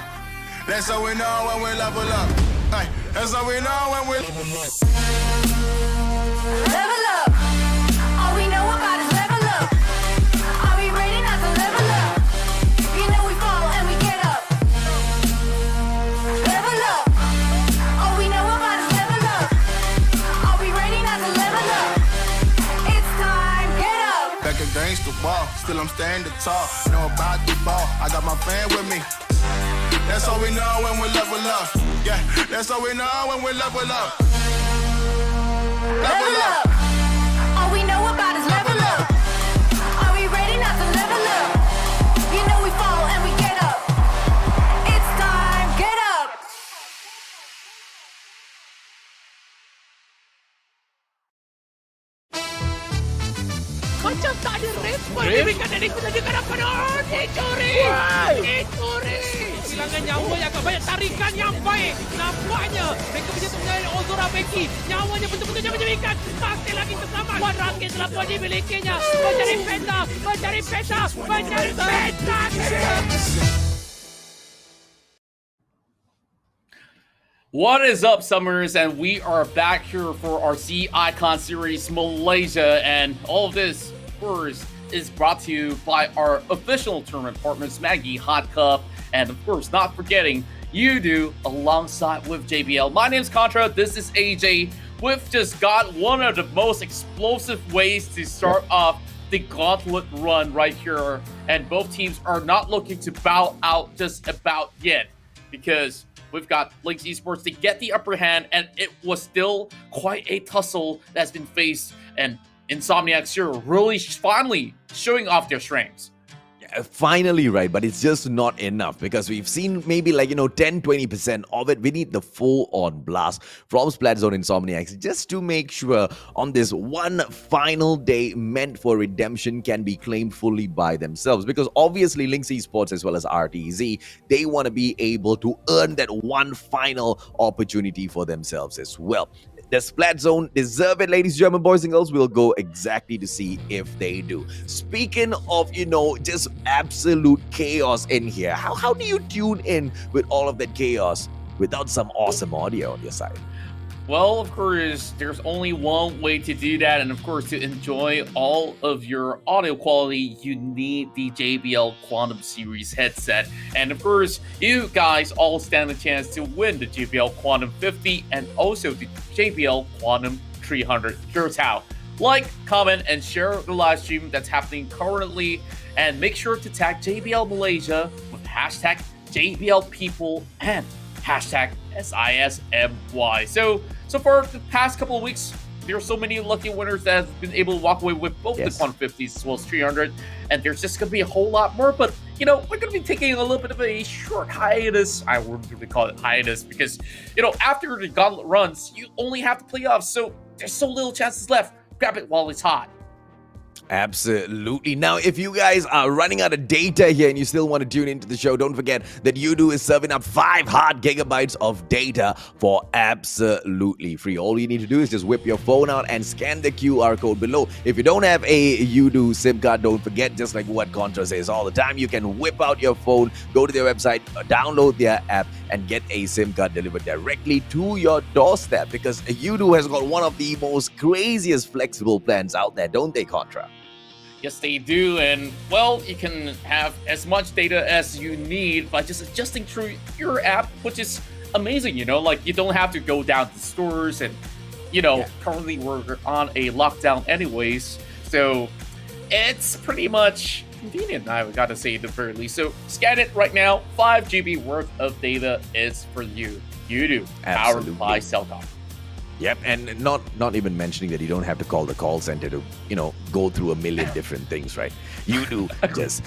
That's how we know when we level up. Ay, that's how we know when we level up. Level up. All we know about is level up. Are we ready not to level up? You know we fall and we get up. Level up. All we know about is level up. Are we ready not to level up? It's time, get up. Back against the wall, still I'm standing tall. Know about the ball, I got my fan with me. That's how we know when we level up. Yeah, that's how we know when we level up. Level up. All we know about is level up. Are we ready not to level up? You know we fall and we get up. It's time, get up. Macam tak ada respon diberikan dari penunjukan penonton. Dicuri. Kehilangan nyawa yang agak banyak, tarikan yang baik. Nampaknya mereka punya tunggal Ozora Becky. Nyawanya betul-betul menyebabkan. Masih lagi terselamat. Wan Rakit telah pun dimilikinya. Mencari penta. What is up, Summoners? And we are back here for our C Icon Series Malaysia. And all of this, of course, is brought to you by our official tournament partners, Maggie Hot Cup. And of course, not forgetting, you do alongside with JBL. My name's Contra. This is AJ. We've just got one of the most explosive ways to start off the gauntlet run right here. And both teams are not looking to bow out just about yet, because we've got Linkx Esports to get the upper hand, and it was still quite a tussle that's been faced. And Insomniax here really finally showing off their strengths. Finally, right, but it's just not enough, because we've seen maybe 10-20% of it. We need the full-on blast from Splatzone Insomniax just to make sure on this one final day meant for redemption can be claimed fully by themselves, because obviously Linkx Esports as well as RTZ, they want to be able to earn that one final opportunity for themselves as well. The Splatzone deserve it, ladies and gentlemen, boys and girls. We'll go exactly to see if they do. Speaking of, just absolute chaos in here, how do you tune in with all of that chaos without some awesome audio on your side? Well, of course, there's only one way to do that, and of course, to enjoy all of your audio quality, you need the JBL Quantum Series headset. And of course, you guys all stand a chance to win the JBL Quantum 50 and also the JBL Quantum 300. Here's how. Like, comment, and share the live stream that's happening currently, and make sure to tag JBL Malaysia with hashtag JBL People and hashtag SISMY. So for the past couple of weeks, there are so many lucky winners that have been able to walk away with both the Quantum 50s as well as 300, and there's just going to be a whole lot more, but we're going to be taking a little bit of a short hiatus. I wouldn't really call it hiatus because, after the gauntlet runs, you only have the playoffs, so there's so little chances left. Grab it while it's hot. Absolutely. Now, if you guys are running out of data here and you still want to tune into the show, don't forget that Udo is serving up 5 hard gigabytes of data for absolutely free. All you need to do is just whip your phone out and scan the QR code below. If you don't have a Udo SIM card, don't forget, just like what Contra says all the time, you can whip out your phone, go to their website, download their app, and get a SIM card delivered directly to your doorstep, because Udo has got one of the most craziest flexible plans out there, don't they, Contra? Yes, they do, and well, you can have as much data as you need by just adjusting through your app, which is amazing, like you don't have to go down to stores, and currently we're on a lockdown anyways, so it's pretty much convenient, I gotta say at the very least. So scan it right now. 5 GB worth of data is for you. Udo, powered by Cellcom. Yep, and not even mentioning that you don't have to call the call center to, go through a million different things, right? Udo just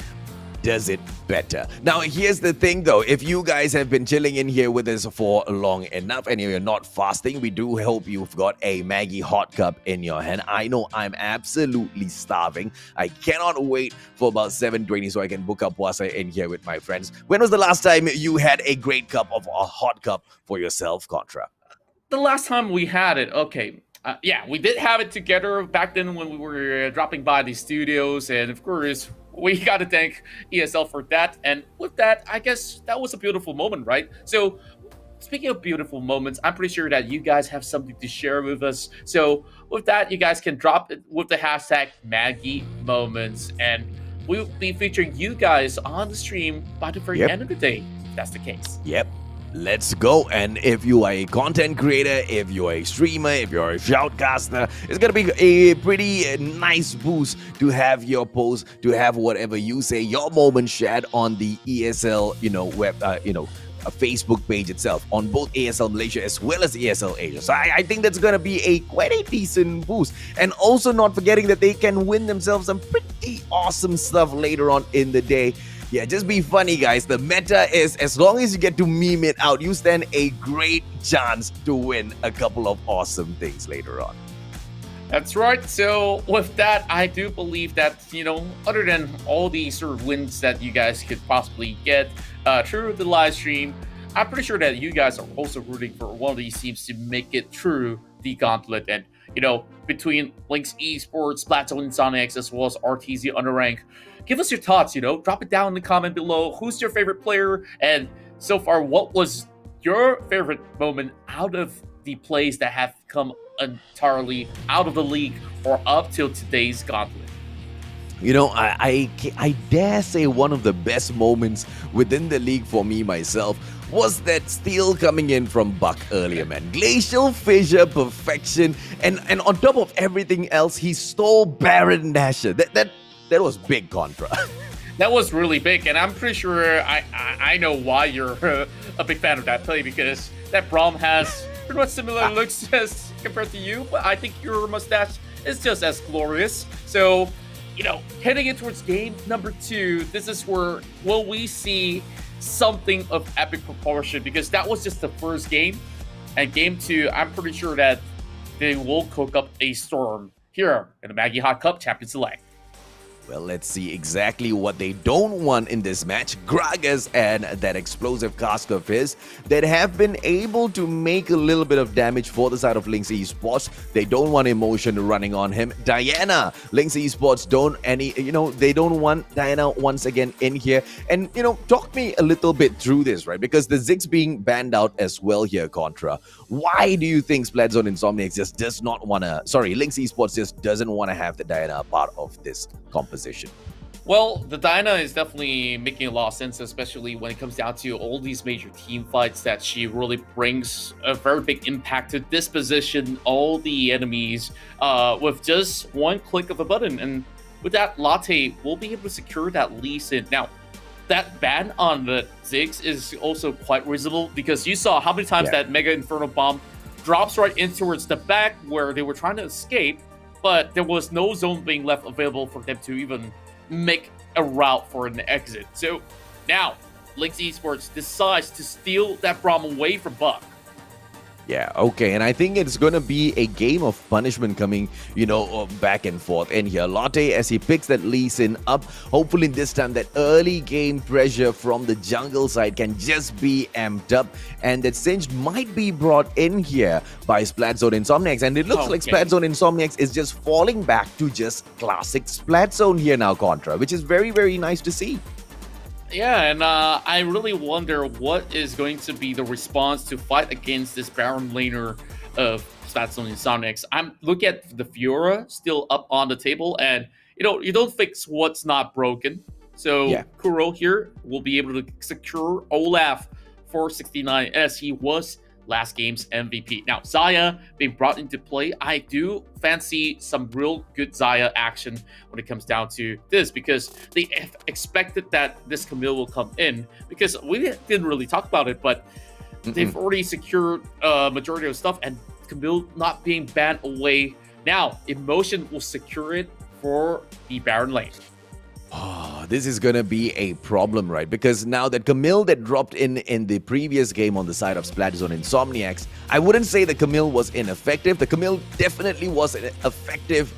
does it better. Now, here's the thing, though. If you guys have been chilling in here with us for long enough and you're not fasting, we do hope you've got a Maggie hot cup in your hand. I know I'm absolutely starving. I cannot wait for about 7:20 so I can book up Puasa in here with my friends. When was the last time you had a great cup of a hot cup for yourself, Contra? The last time we had it, okay. We did have it together back then when we were dropping by the studios, and of course, we got to thank ESL for that. And with that, I guess that was a beautiful moment, right? So, speaking of beautiful moments, I'm pretty sure that you guys have something to share with us. So, with that, you guys can drop it with the hashtag Maggie Moments, and we'll be featuring you guys on the stream by the very end of the day, if that's the case. Yep. Let's go. And if you are a content creator, if you're a streamer, if you're a shoutcaster, it's going to be a pretty nice boost to have your post, to have whatever you say, your moment shared on the ESL, web, a Facebook page itself on both ESL Malaysia as well as ESL Asia. So I think that's going to be quite a decent boost. And also not forgetting that they can win themselves some pretty awesome stuff later on in the day. Yeah, just be funny, guys. The meta is, as long as you get to meme it out, you stand a great chance to win a couple of awesome things later on. That's right. So with that, I do believe that, other than all these sort of wins that you guys could possibly get through the live stream, I'm pretty sure that you guys are also rooting for one of these teams to make it through the gauntlet. And, between Linkx Esports, Splatzone Insomniax, as well as RTZ Underank, give us your thoughts, drop it down in the comment below. Who's your favorite player? And so far, what was your favorite moment out of the plays that have come entirely out of the league or up till today's gauntlet? I dare say one of the best moments within the league for me myself was that steal coming in from Buck earlier, man. Glacial Fissure perfection, and on top of everything else, he stole Baron Nashor. That was big, Contra. That was really big, and I'm pretty sure I know why you're a big fan of that play, because that Braum has pretty much similar looks as compared to you, but I think your mustache is just as glorious. So, heading in towards game number 2, this is where will we see something of epic proportion, because that was just the first game, and game 2, I'm pretty sure that they will cook up a storm here in the Maggie Hot Cup Champion Select. Well, let's see exactly what they don't want in this match. Gragas and that explosive cask of his that have been able to make a little bit of damage for the side of Linkx Esports. They don't want emotion running on him. Diana, Linkx Esports they don't want Diana once again in here. And, talk me a little bit through this, right? Because the Ziggs being banned out as well here, Contra. Why do you think Splatzone Insomniax just does not want to... Sorry, Linkx Esports just doesn't want to have the Diana part of this composition? Well, the Diana is definitely making a lot of sense, especially when it comes down to all these major team fights that she really brings a very big impact to disposition all the enemies with just one click of a button. And with that, Latte will be able to secure that Lee Sin. Now, that ban on the Ziggs is also quite reasonable because you saw how many times that Mega Inferno Bomb drops right in towards the back where they were trying to escape, but there was no zone being left available for them to even make a route for an exit. So now, Linkx Esports decides to steal that Braum away from Buck. Yeah, okay, and I think it's going to be a game of punishment coming, back and forth in here. Latte, as he picks that Lee Sin up, hopefully this time that early game pressure from the jungle side can just be amped up, and that Singed might be brought in here by Splatzone Insomniax, and it looks like Splatzone Insomniax is just falling back to just classic Splatzone here now, Contra, which is very, very nice to see. Yeah, and I really wonder what is going to be the response to fight against this Baron laner of Splatzone Insomniax. I'm looking at the Fiora still up on the table, and you don't fix what's not broken. So Kuro here will be able to secure Olaf for 69 as he was last game's MVP. Now, Xayah being brought into play, I do fancy some real good Xayah action when it comes down to this, because they expected that this Camille will come in, because we didn't really talk about it, but they've already secured a majority of stuff, and Camille not being banned away. Now, Emotion will secure it for the Baron lane. Oh, this is going to be a problem, right? Because now that Camille that dropped in the previous game on the side of Splatzone Insomniax, I wouldn't say the Camille was ineffective. The Camille definitely was effective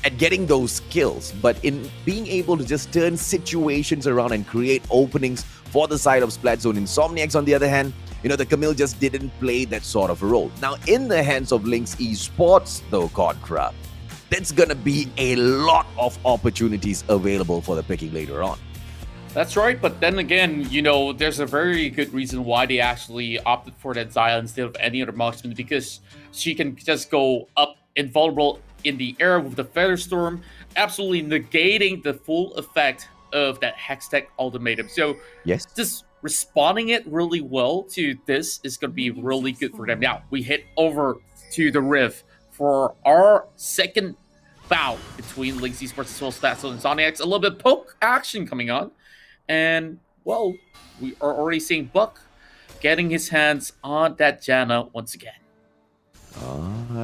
at getting those kills, but in being able to just turn situations around and create openings for the side of Splatzone Insomniax, on the other hand, the Camille just didn't play that sort of a role. Now, in the hands of Linkx Esports, though, Contra, that's gonna be a lot of opportunities available for the picking later on. That's right, but then again, there's a very good reason why they actually opted for that Xayah instead of any other marksman, because she can just go up invulnerable in the air with the Featherstorm, absolutely negating the full effect of that Hextech ultimatum. So just responding it really well to this is going to be really good for them. Now, we head over to the Rift for our second bout between Linkx Esports as well as Splatzone Insomniax. A little bit of poke action coming on. And, well, we are already seeing Buck getting his hands on that Janna once again.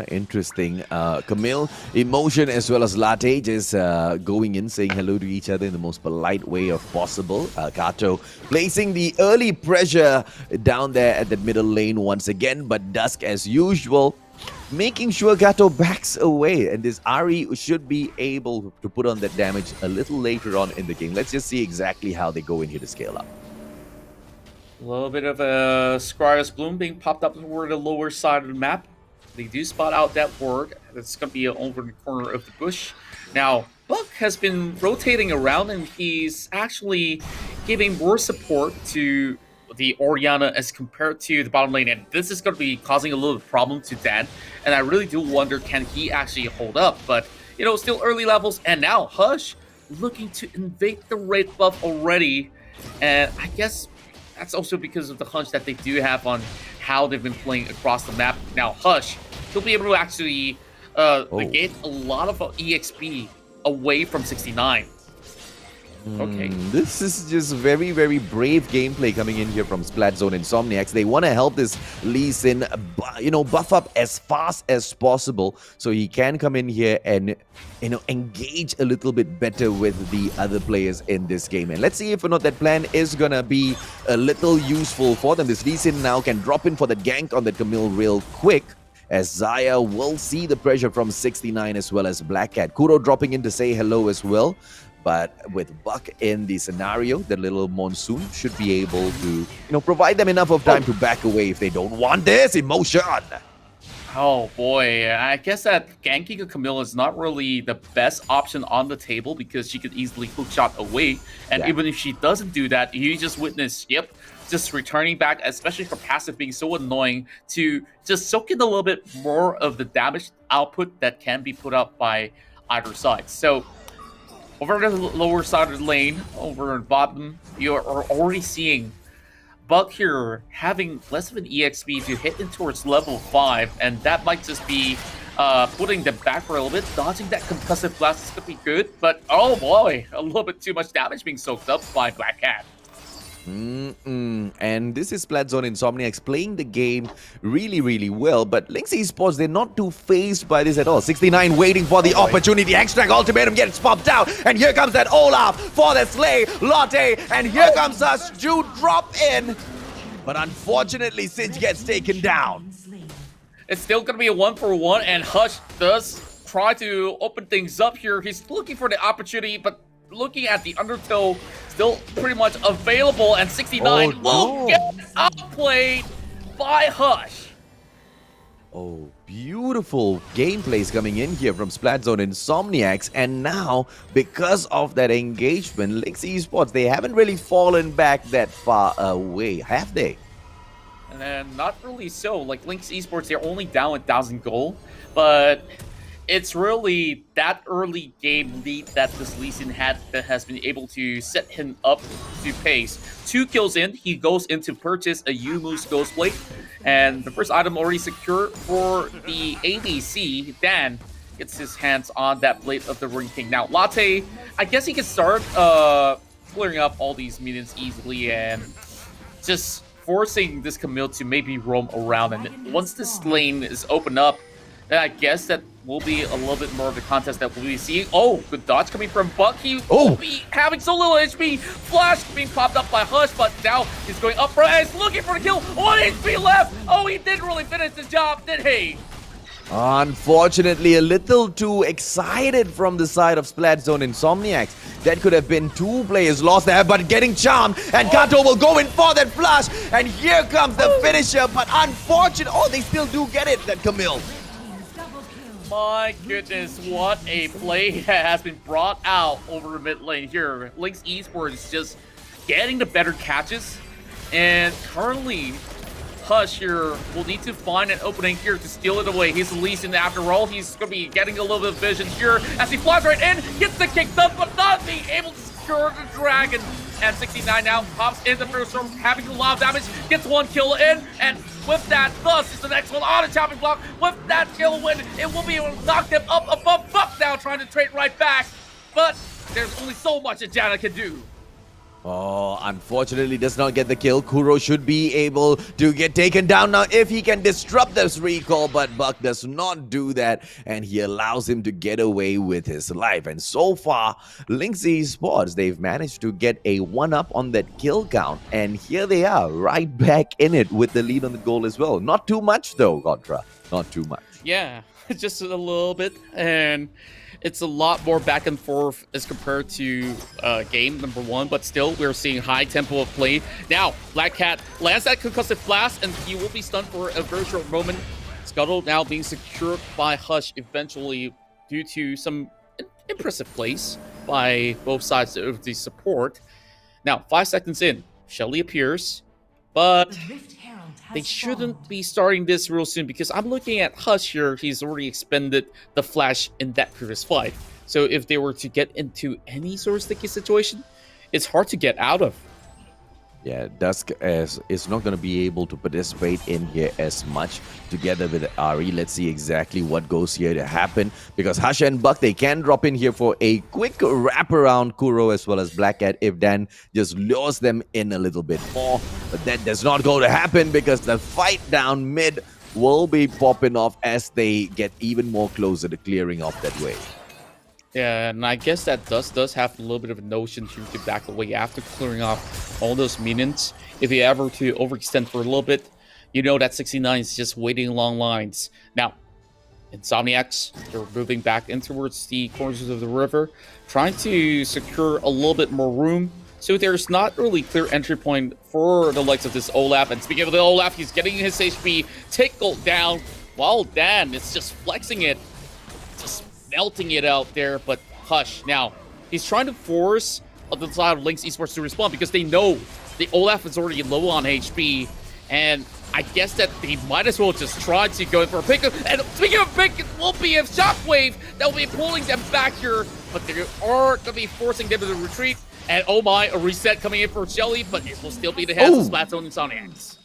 Interesting. Camille, Emotion, as well as Latte just going in, saying hello to each other in the most polite way of possible. Kato placing the early pressure down there at the middle lane once again, but Dusk, as usual, making sure Gato backs away, and this Ari should be able to put on that damage a little later on in the game. Let's just see exactly how they go in here to scale up. A little bit of a Scryos Bloom being popped up toward the lower side of the map. They do spot out that ward. That's going to be over in the corner of the bush. Now, Buck has been rotating around, and he's actually giving more support to the Orianna as compared to the bottom lane, and this is going to be causing a little problem to Dan, and I really do wonder, can he actually hold up? But, still early levels, and now Hush looking to invade the red buff already, and I guess that's also because of the hunch that they do have on how they've been playing across the map. Now, Hush, he'll be able to actually negate a lot of EXP away from 69. Okay. This is just very, very brave gameplay coming in here from Splatzone Insomniax. They want to help this Lee Sin, buff up as fast as possible so he can come in here and, engage a little bit better with the other players in this game. And let's see if or not that plan is going to be a little useful for them. This Lee Sin now can drop in for that gank on that Camille real quick, as Xayah will see the pressure from 69 as well as Black Cat. Kuro dropping in to say hello as well. But with Buck in the scenario, the little monsoon should be able to, provide them enough of time to back away if they don't want this emotion. Oh boy, I guess that ganking a Camille is not really the best option on the table because she could easily hookshot away. And even if she doesn't do that, you just witness, just returning back, especially her passive being so annoying, to just soak in a little bit more of the damage output that can be put up by either side. So over the lower side of the lane, over the bottom, you are already seeing Buck here having less of an EXP to hit in towards level 5, and that might just be putting them back for a little bit. Dodging that concussive blast is going to be good, but oh boy, a little bit too much damage being soaked up by Black Cat. And this is Splatzone Insomniax playing the game really, really well. But Linkx Esports, they're not too phased by this at all. 69 waiting for the opportunity. Extract ultimatum gets popped out. And here comes that Olaf for the slay. Lotte. And here comes us. Jude drop in. But unfortunately, Singe gets taken down. It's still going to be a 1-for-1. And Hush does try to open things up here. He's looking for the opportunity, but looking at the undertow, still pretty much available, and 69 will get outplayed by Hush. Oh, beautiful gameplays coming in here from Splatzone Insomniax. And now, because of that engagement, Linkx Esports, they haven't really fallen back that far away, have they? And then not really so. Like Linkx Esports, they're only down 1,000 gold, but it's really that early game lead that this Lee Sin had that has been able to set him up to pace. 2 kills in, he goes in to purchase a Yumu's Ghostblade, and the first item already secured for the ADC. Dan gets his hands on that Blade of the Ring King. Now, Latte, I guess he can start clearing up all these minions easily and just forcing this Camille to maybe roam around. And once this lane is opened up, then I guess that will be a little bit more of the contest that we'll be seeing. Oh, good dodge coming from Buck. He will be having so little HP. Flash being popped up by Hush, but now he's going up front and he's looking for the kill. 1 HP left. Oh, he didn't really finish the job, did he? Unfortunately, a little too excited from the side of Splatzone Insomniax. That could have been 2 players lost there, but getting charmed. And Kato will go in for that flash. And here comes the finisher, but unfortunate. Oh, they still do get it, that Camille. My goodness, what a play has been brought out over mid lane here. Linkx Esports is just getting the better catches, and currently Hush here will need to find an opening here to steal it away. He's the Lee Sin after all. He's going to be getting a little bit of vision here as he flies right in, gets the kick done, but not being able to secure the dragon. And 69 now pops in the first storm, having a lot of damage, gets 1 kill in, and with that, thus is the next one on a chopping block. With that kill win, it will be able to knock them up above Buck now, trying to trade right back. But there's only so much that Janna can do. Oh, unfortunately does not get the kill. Kuro should be able to get taken down now if he can disrupt this recall, but Buck does not do that, and he allows him to get away with his life. And so far, Linkx Esports, they've managed to get a 1-up on that kill count, and here they are, right back in it with the lead on the goal as well. Not too much though, Contra. Not too much. Yeah, just a little bit, and it's a lot more back and forth as compared to game number 1, but still we're seeing high tempo of play. Now, Black Cat lands that concussive blast, and he will be stunned for a very short moment. Scuttle now being secured by Hush eventually due to some impressive plays by both sides of the support. Now, 5 seconds in, Shelly appears, but they shouldn't be starting this real soon because I'm looking at Hush here. He's already expended the flash in that previous fight. So if they were to get into any sort of sticky situation, it's hard to get out of. Yeah, Dusk is not going to be able to participate in here as much together with Ari. Let's see exactly what goes here to happen, because Hush and Buck, they can drop in here for a quick wrap around Kuro as well as Black Cat if Dan just lures them in a little bit more. But that does not go to happen because the fight down mid will be popping off as they get even more closer to clearing off that wave. Yeah, and I guess that does have a little bit of a notion to back away after clearing off all those minions. If you ever to overextend for a little bit, you know that 69 is just waiting long lines. Now, Insomniax, they're moving back in towards the corners of the river, trying to secure a little bit more room. So there's not really clear entry point for the likes of this Olaf. And speaking of the Olaf, he's getting his HP tickled down, while Dan is just flexing it, just melting it out there. But Hush, now, he's trying to force the side of Linkx Esports to respond because they know the Olaf is already low on HP. And I guess that they might as well just try to go in for a pick. And speaking of pick, it will be a shockwave that will be pulling them back here. But they are going to be forcing them to retreat. And oh my, a reset coming in for Shelly, but it will still be the hands of Splatzone Insomniax.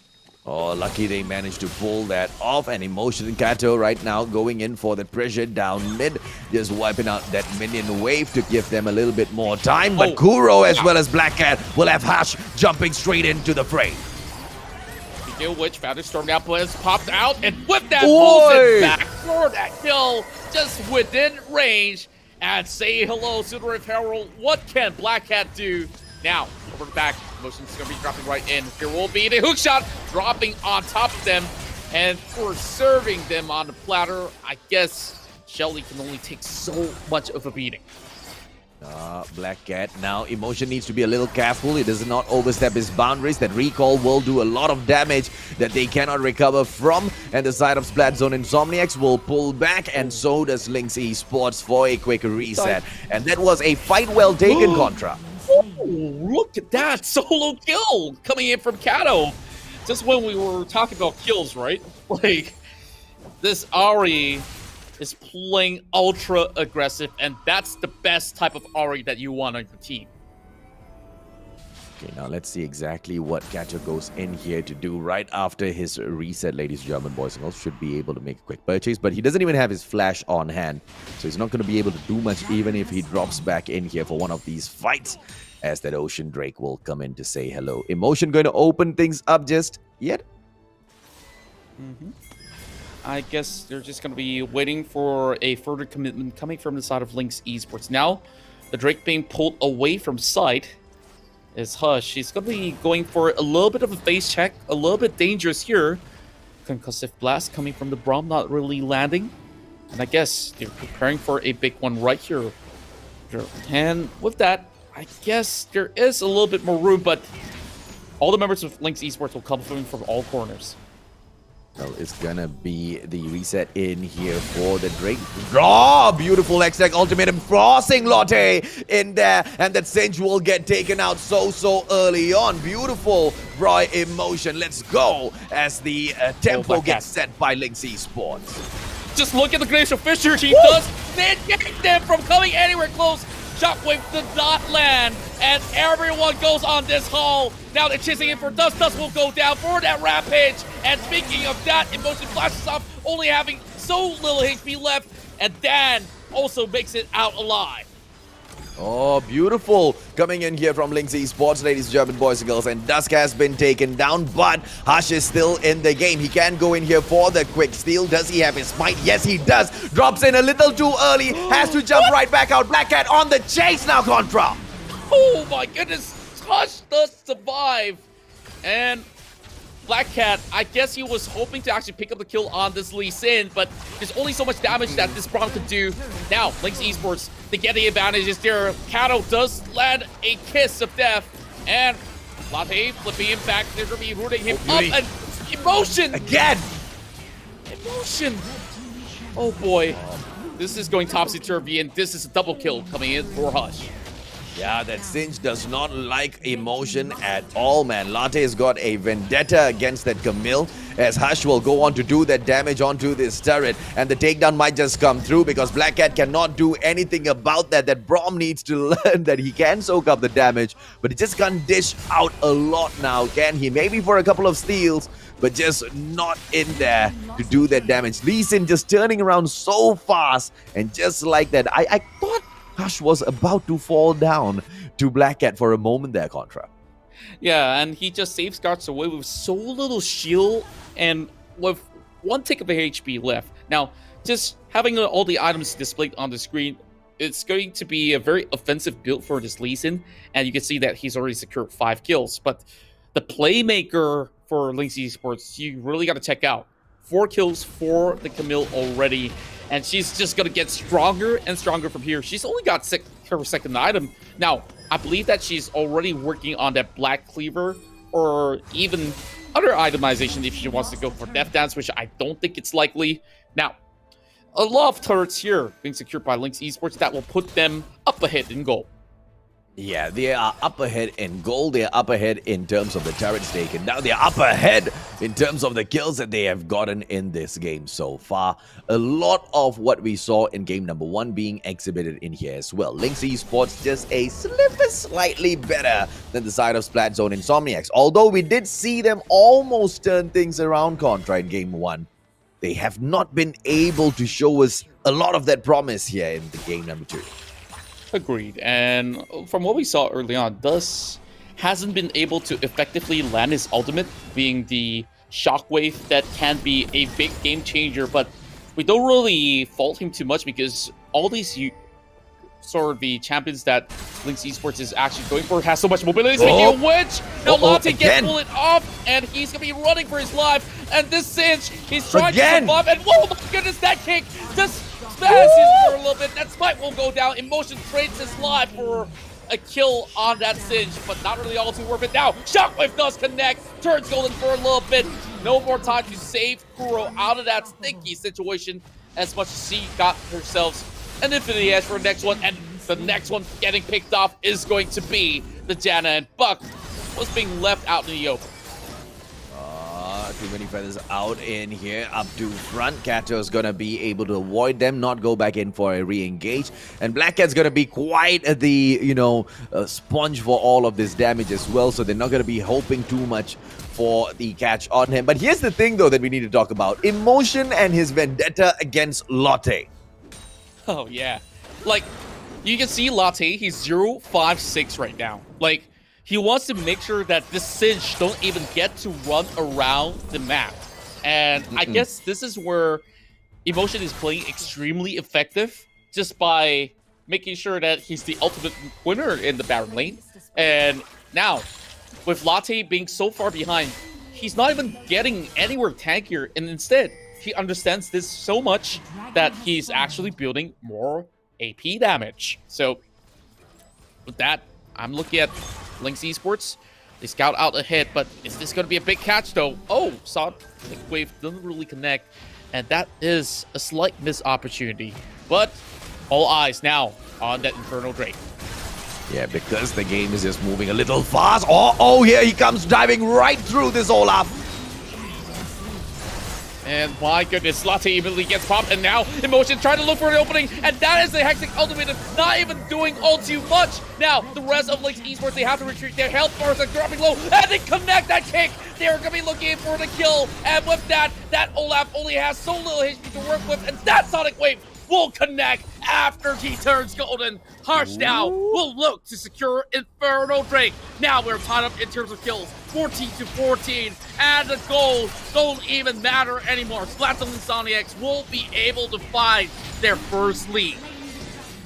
Oh, lucky they managed to pull that off. And Emotion Kato right now going in for the pressure down mid. Just wiping out that minion wave to give them a little bit more time. But Kuro as well as Black Cat will have Hush jumping straight into the fray. Speaking of which, Foundry Storm now has popped out and with that pulls it back for that kill just within range. And say hello, Sudorif Herald. What can Black Cat do? Now, over the back, Motion's going to be dropping right in. There will be the hook shot dropping on top of them. And for serving them on the platter, I guess Shelly can only take so much of a beating. Black Cat now, Emotion needs to be a little careful. He does not overstep his boundaries. That recall will do a lot of damage that they cannot recover from. And the side of Splatzone Insomniax will pull back, and so does Linkx Esports for a quick reset. And that was a fight well taken, Contra. Oh, look at that solo kill coming in from Kato. Just when we were talking about kills, right? Like, this Ahri is playing ultra aggressive, and that's the best type of Ahri that you want on your team. Okay, now let's see exactly what Kato goes in here to do right after his reset, ladies and gentlemen, boys and girls. Should be able to make a quick purchase, but he doesn't even have his flash on hand, so he's not going to be able to do much even if he drops back in here for one of these fights, as that Ocean Drake will come in to say hello. Emotion going to open things up just yet? I guess they're just going to be waiting for a further commitment coming from the side of Linkx Esports. Now, the Drake being pulled away from sight is Hush. He's going to be going for a little bit of a face check, a little bit dangerous here. Concussive Blast coming from the Braum, not really landing. And I guess they're preparing for a big one right here. And with that, I guess there is a little bit more room, but all the members of Linkx Esports will come from all corners. Well, it's gonna be the reset in here for the Drake. Draw! Beautiful X-Tech ultimatum forcing Lotte in there. And that Singe will get taken out so early on. Beautiful raw emotion. Let's go as the tempo gets set by Linkx Esports. Just look at the Glacial Fissure. He does negate them from coming anywhere close. Shockwave did not land, and everyone goes on this haul. Now they're chasing in for Dust. Dust will go down for that Rampage. And speaking of that, Emotion flashes off, only having so little HP left, and Dan also makes it out alive. Oh, beautiful. Coming in here from Linkx Esports, ladies and gentlemen, boys and girls. And Dusk has been taken down, but Hush is still in the game. He can go in here for the quick steal. Does he have his smite? Yes, he does. Drops in a little too early. Has to jump right back out. Black Cat on the chase now, Contra. Oh my goodness. Hush does survive. And Black Cat, I guess he was hoping to actually pick up the kill on this Lee Sin, but there's only so much damage that this Braum could do. Now, Linkx Esports, they get the advantages there. Kato does land a kiss of death, and Latte flipping him back. They're going to be rooting him up, and Emotion! Again! Emotion! Oh boy. This is going topsy-turvy, and this is a double kill coming in for Hush. Yeah, that Singe does not like Emotion at all, man. Latte's got a vendetta against that Camille, as Hush will go on to do that damage onto this turret. And the takedown might just come through because Black Cat cannot do anything about that. That Braum needs to learn that he can soak up the damage, but he just can't dish out a lot now, can he? Maybe for a couple of steals, but just not in there to do that damage. Lee Sin just turning around so fast, and just like that, I thought Hush was about to fall down to Black Cat for a moment there, Contra. Yeah, and he just safeguards away with so little shield and with one tick of HP left. Now, just having all the items displayed on the screen, it's going to be a very offensive build for this Lee Sin, and you can see that he's already secured 5 kills. But the playmaker for Linkx Esports, you really got to check out. 4 kills for the Camille already, and she's just gonna get stronger and stronger from here. She's only got her second item. Now, I believe that she's already working on that Black Cleaver, or even other itemization if she wants to go for Death Dance, which I don't think it's likely. Now, a lot of turrets here being secured by Linkx Esports that will put them up ahead in goal. Yeah, they are up ahead in gold. They are up ahead in terms of the turrets taken. Now they are up ahead in terms of the kills that they have gotten in this game so far. A lot of what we saw in game number 1 being exhibited in here as well. Linkx Esports just a slipper slightly better than the side of Splatzone Insomniax. Although we did see them almost turn things around Contra in game 1. They have not been able to show us a lot of that promise here in the game number 2. Agreed. And from what we saw early on, Dust hasn't been able to effectively land his ultimate, being the shockwave that can be a big game changer. But we don't really fault him too much because all these sort of the champions that Linkx Esports is actually going for has so much mobility. Speaking of which, now Latte gets bullet off, and he's going to be running for his life. And this cinch, he's trying to survive, and whoa, my goodness, that kick just spazes for a little bit. That spike will go down. Emotion trades his life for a kill on that cinch, but not really all too worth it. Now, Shockwave does connect, turns golden for a little bit. No more time to save Kuro out of that sticky situation as much as she got herself an Infinity Edge for the next one, and the next one getting picked off is going to be the Janna, and Buck was being left out in the open. Too many feathers out in here, up to front. Kato's gonna be able to avoid them, not go back in for a re-engage. And Black Cat's gonna be quite the, sponge for all of this damage as well, so they're not gonna be hoping too much for the catch on him. But here's the thing, though, that we need to talk about. Emotion and his vendetta against Lotte. Oh, yeah. Like, you can see Latte, he's 0-5-6 right now. Like, he wants to make sure that this Cinch don't even get to run around the map. And I guess this is where Emotion is playing extremely effective, just by making sure that he's the ultimate winner in the Baron lane. And now, with Latte being so far behind, he's not even getting anywhere tankier, and instead, he understands this so much that he's actually building more AP damage. So, with that, I'm looking at Linkx Esports. They scout out ahead, but is this going to be a big catch, though? Oh, Sonic Wave doesn't really connect, and that is a slight missed opportunity. But all eyes now on that Infernal Drake. Yeah, because the game is just moving a little fast. Oh, here he comes diving right through this Olaf. And my goodness, Latte immediately gets popped, and now Emotion trying to look for an opening, and that is the Hectic Ultimate, not even doing all too much. Now, the rest of Linkx Esports, they have to retreat. Their health bars are dropping low, and they connect that kick. They're going to be looking for the kill, and with that Olaf only has so little HP to work with, and that Sonic Wave will connect after he turns golden. Harsh now will look to secure Infernal Drake. Now we're tied up in terms of kills, 14-14, and the goals don't even matter anymore. Splatzone Insomniax will be able to find their first lead.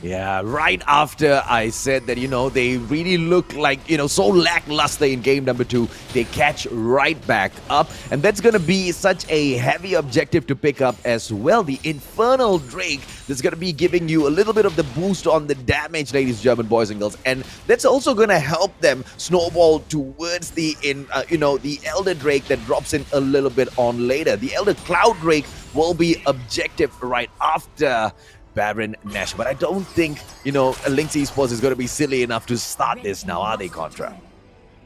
Yeah, right after I said that, they really look like, so lackluster in game number 2, they catch right back up. And that's going to be such a heavy objective to pick up as well. The Infernal Drake that's going to be giving you a little bit of the boost on the damage, ladies and gentlemen, boys and girls. And that's also going to help them snowball towards the, the Elder Drake that drops in a little bit on later. The Elder Cloud Drake will be objective right after Baron Nash. But I don't think, Linkx Esports is going to be silly enough to start this now, are they, Contra?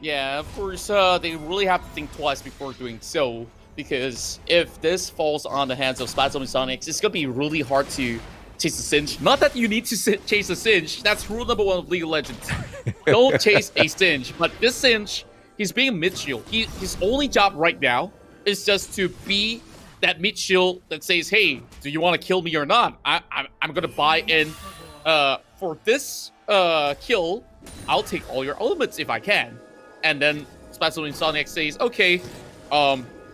Yeah, of course, they really have to think twice before doing so, because if this falls on the hands of Splatzone Insomniax, it's going to be really hard to chase a cinch. Not that you need to chase a cinch, that's rule number 1 of League of Legends. Don't chase a cinch, but this cinch, he's being a mid-shield. His only job right now is just to be that mid shield that says, hey, do you want to kill me or not? I'm gonna buy in for this kill. I'll take all your ultimates if I can. And then Splatzone Insomniax says, okay,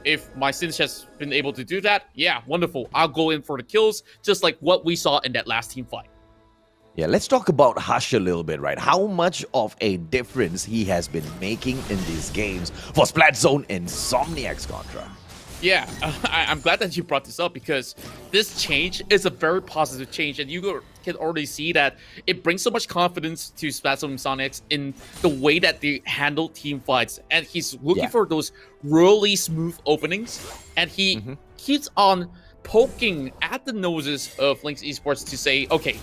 if my Cinch has been able to do that, yeah, wonderful. I'll go in for the kills, just like what we saw in that last team fight. Yeah, let's talk about Hush a little bit, right? How much of a difference he has been making in these games for Splatzone Insomniax, Contra. Yeah, I'm glad that you brought this up because this change is a very positive change, and you can already see that it brings so much confidence to Splatzone Insomniax in the way that they handle team fights, and he's looking for those really smooth openings, and he keeps on poking at the noses of Linkx Esports to say, okay,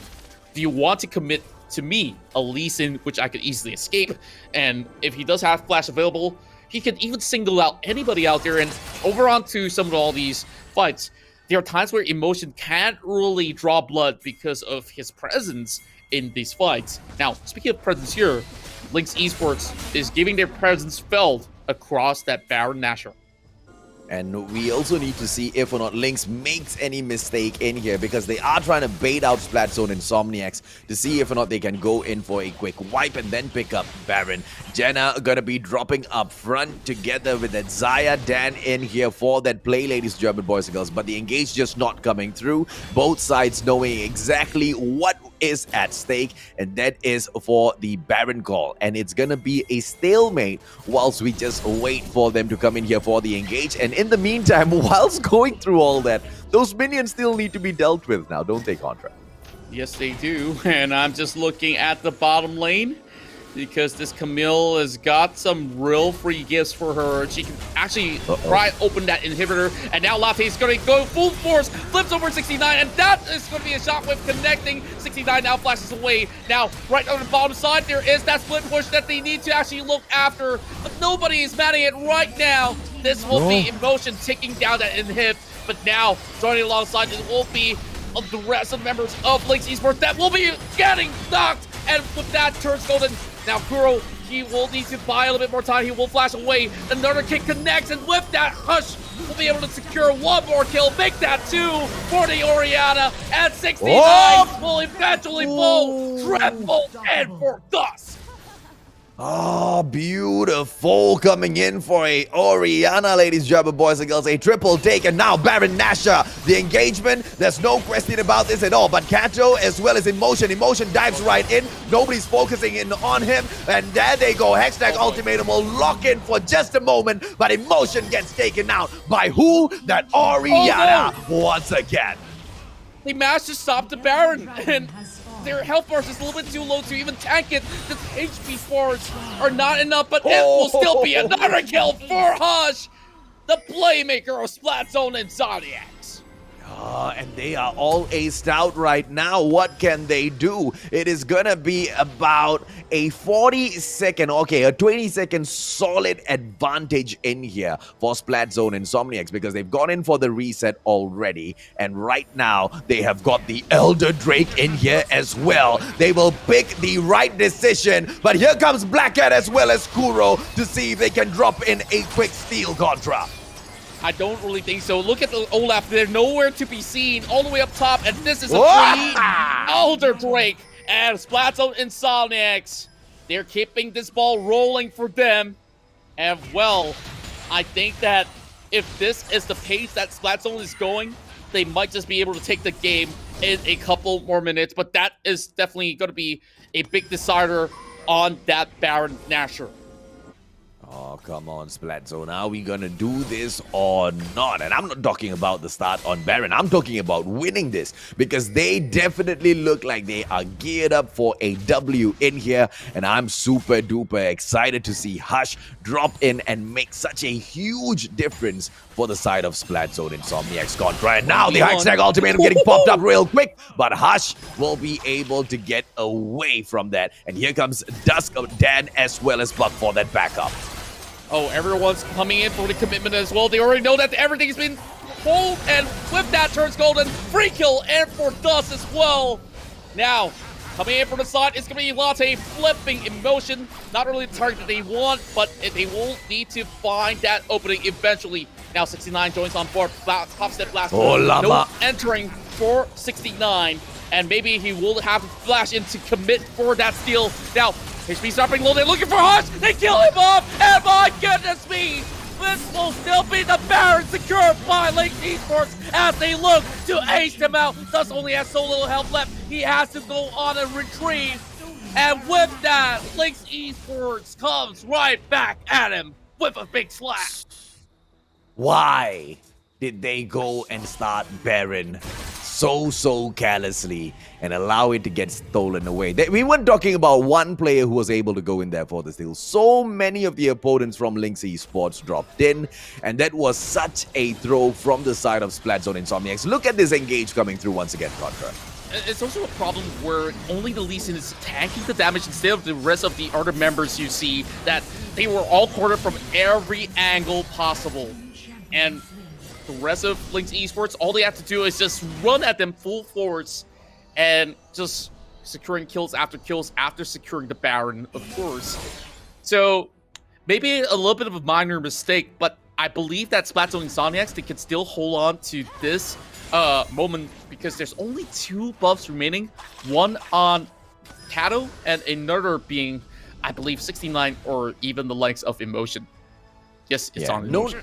do you want to commit to me, a Lee Sin, which I could easily escape, and if he does have Flash available, he can even single out anybody out there. And over onto some of all these fights, there are times where Emotion can't really draw blood because of his presence in these fights. Now, speaking of presence here, Linkx Esports is giving their presence felt across that Baron Nashor. And we also need to see if or not Linkx makes any mistake in here, because they are trying to bait out Splatzone Insomniax to see if or not they can go in for a quick wipe and then pick up Baron. Jenna gonna be dropping up front together with that Zaya Dan in here for that play, ladies, German boys and girls, but the engage just not coming through. Both sides knowing exactly what is at stake, and that is for the Baron call, and it's gonna be a stalemate whilst we just wait for them to come in here for the engage. And in the meantime, whilst going through all that, those minions still need to be dealt with now, don't they, Contra? Yes, they do. And I'm just looking at the bottom lane because this Camille has got some real free gifts for her. She can actually try open that inhibitor, and now Latte is going to go full force, flips over 69, and that is going to be a shockwave connecting. 69 now flashes away. Now, right on the bottom side, there is that split push that they need to actually look after, but nobody is manning it right now. This will be Emotion taking down that inhib, but now joining alongside it will be the rest of the members of Linkx Esports that will be getting knocked, and with that turns golden. Now Kuro, he will need to buy a little bit more time. He will flash away. Another kick connects, and with that, Hush will be able to secure one more kill, make that 2 for the Orianna, and 69 will eventually fall. Triple 10 for Gus. Oh, beautiful. Coming in for a Orianna, ladies, German boys and girls. A triple take, and now Baron Nashor. The engagement, there's no question about this at all. But Kato as well as Emotion. Emotion dives right in. Nobody's focusing in on him. And there they go. Hextech Ultimatum will lock in for just a moment. But Emotion gets taken out by who? That Orianna once again. They managed to stop the Baron, and their health bars is a little bit too low to even tank it. The HP bars are not enough, but it will still be another kill for Hush, the playmaker of Splatzone Insomniax. And they are all aced out right now. What can they do? It is gonna be about a 40-second, okay, a 20-second solid advantage in here for Splatzone Insomniax, because they've gone in for the reset already, and right now they have got the Elder Drake in here as well. They will pick the right decision, but here comes Black Cat as well as Kuro to see if they can drop in a quick steal Contra. I don't really think so. Look at the Olaf. They're nowhere to be seen all the way up top, and this is a free Elder Drake. And Splatzone Insomniax, they're keeping this ball rolling for them. And well, I think that if this is the pace that Splatzone is going, they might just be able to take the game in a couple more minutes. But that is definitely going to be a big decider on that Baron Nashor. Oh, come on, Splatzone. Are we gonna do this or not? And I'm not talking about the start on Baron. I'm talking about winning this, because they definitely look like they are geared up for a W in here. And I'm super duper excited to see Hush drop in and make such a huge difference for the side of Splatzone Insomniax Contra. And now the Hextech Ultimatum getting popped up real quick, but Hush will be able to get away from that. And here comes Dusk of Dan as well as Buck for that backup. Oh, everyone's coming in for the commitment as well. They already know that everything's been pulled, and with that turns golden. Free kill and for Dust as well. Now, coming in from the side is going to be Latte flipping Emotion. Not really the target that they want, but they will need to find that opening eventually. Now 69 joins on board. Top step last. No entering for 69, and maybe he will have to flash in to commit for that steal. Now, HP stopping low, they're looking for Hush, they kill him off, and my goodness me, this will still be the Baron secured by Linkx Esports as they look to ace him out. Thus only has so little health left, he has to go on a retreat, and with that, Linkx Esports comes right back at him with a big slap. Why did they go and start Baron so carelessly and allow it to get stolen away? We weren't talking about one player who was able to go in there for the steal. So many of the opponents from Linkx Esports dropped in, and that was such a throw from the side of Splatzone Insomniax. Look at this engage coming through once again, Contra. It's also a problem where only the Lee Sin is tanking the damage instead of the rest of the other members. You see that they were all cornered from every angle possible. And the rest of Linkx Esports, all they have to do is just run at them full force and just securing kills after securing the Baron, of course. So maybe a little bit of a minor mistake, but I believe that Splatzone Insomniax, they can still hold on to this moment because there's only 2 buffs remaining. One on Kato and another being, I believe, 69 or even the likes of Emotion. Yes, it's on Emotion.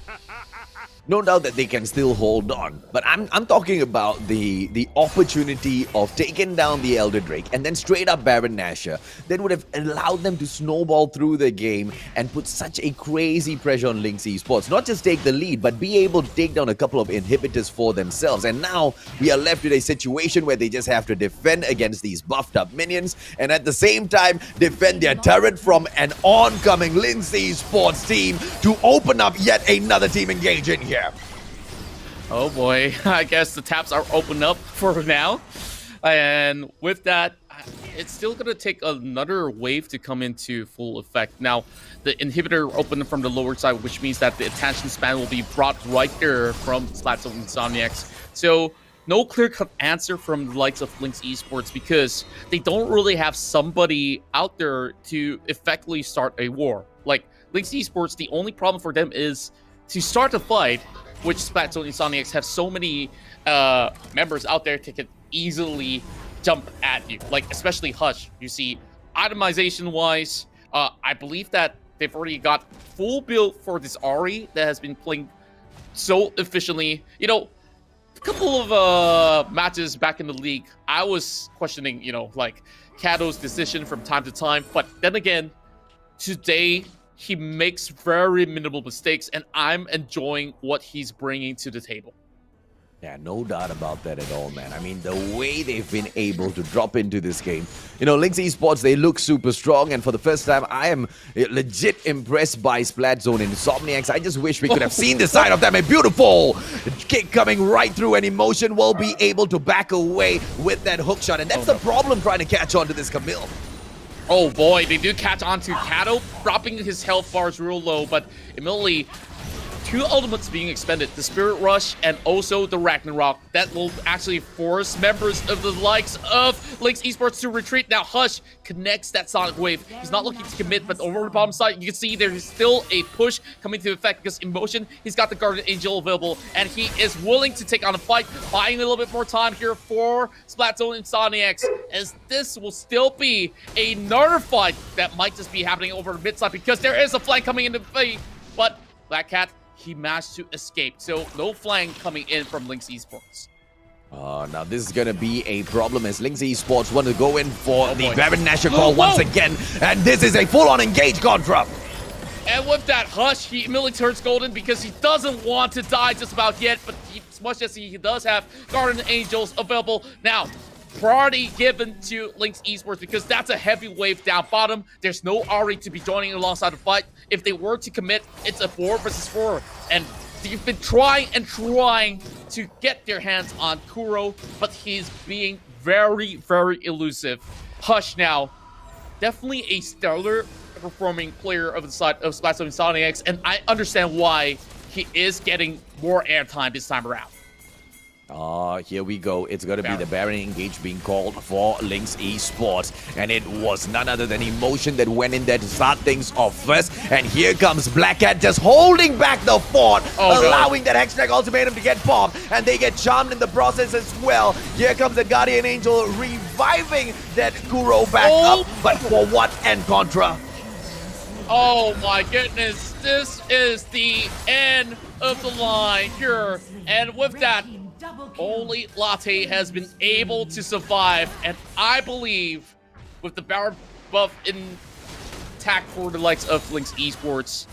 No doubt that they can still hold on, but I'm talking about the opportunity of taking down the Elder Drake and then straight up Baron Nashor that would have allowed them to snowball through the game and put such a crazy pressure on Linkx Esports. Not just take the lead, but be able to take down a couple of inhibitors for themselves. And now we are left with a situation where they just have to defend against these buffed up minions and at the same time defend their turret from an oncoming Linkx Esports team to open up yet another team engage in here. Oh boy, I guess the taps are open up for now. And with that, it's still going to take another wave to come into full effect. Now, the inhibitor opened from the lower side, which means that the attention span will be brought right there from Splatzone Insomniax. So, no clear-cut answer from the likes of Linkx Esports because they don't really have somebody out there to effectively start a war. Like, Linkx Esports, the only problem for them is to start a fight, which Splatzone Insomniax have so many members out there that can easily jump at you. Like, especially Hush. You see, itemization-wise, I believe that they've already got full build for this Ahri that has been playing so efficiently. You know, a couple of matches back in the league, I was questioning, you know, like, Kato's decision from time to time. But then again, today, he makes very minimal mistakes, and I'm enjoying what he's bringing to the table. Yeah, no doubt about that at all, man. I mean, the way they've been able to drop into this game. You know, Linkx Esports, they look super strong, and for the first time, I am legit impressed by Splatzone Insomniax. I just wish we could have seen the side of them. A beautiful kick coming right through, and Emotion will be able to back away with that hook shot, and that's the problem trying to catch on to this Camille. Oh boy, they do catch on to Kato, dropping his health bars real low, but immediately 2 ultimates being expended, the Spirit Rush and also the Ragnarok. That will actually force members of the likes of Linkx Esports to retreat. Now Hush connects that Sonic Wave. He's not looking to commit, but over the bottom side, you can see there's still a push coming to effect because Emotion, he's got the Guardian Angel available, and he is willing to take on a fight, buying a little bit more time here for Splatzone Insomniax, as this will still be another fight that might just be happening over the mid side because there is a flank coming into play, but Black Cat, he managed to escape. So no flank coming in from Linkx Esports. Now this is going to be a problem as Linkx Esports want to go in for the Baron Nashor call once again. And this is a full-on engage Contra. And with that Hush, he immediately turns golden because he doesn't want to die just about yet. But as much as he does have Guardian Angels available. Now, priority given to Linkx Esports because that's a heavy wave down bottom. There's no Ahri to be joining alongside the fight. If they were to commit, it's a 4 versus 4. And they've been trying to get their hands on Kuro, but he's being very, very elusive. Hush now, definitely a stellar performing player of the side of Splatzone Insomniax, and I understand why he is getting more airtime this time around. Here we go. It's going to be the Baron engage being called for Linkx Esports. And it was none other than Emotion that went in there to start things off first. And here comes Black Cat just holding back the fort, allowing that Hextech ultimatum to get popped. And they get charmed in the process as well. Here comes the Guardian Angel reviving that Kuro back up. But for what end, Contra? Oh my goodness. This is the end of the line here. And with that, only Latte has been able to survive, and I believe with the Baron buff intact for the likes of Linkx Esports,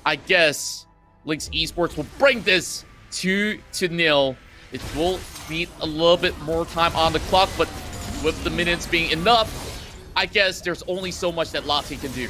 I guess Linkx Esports will bring this 2-0. It will need a little bit more time on the clock, but with the minutes being enough, I guess there's only so much that Latte can do.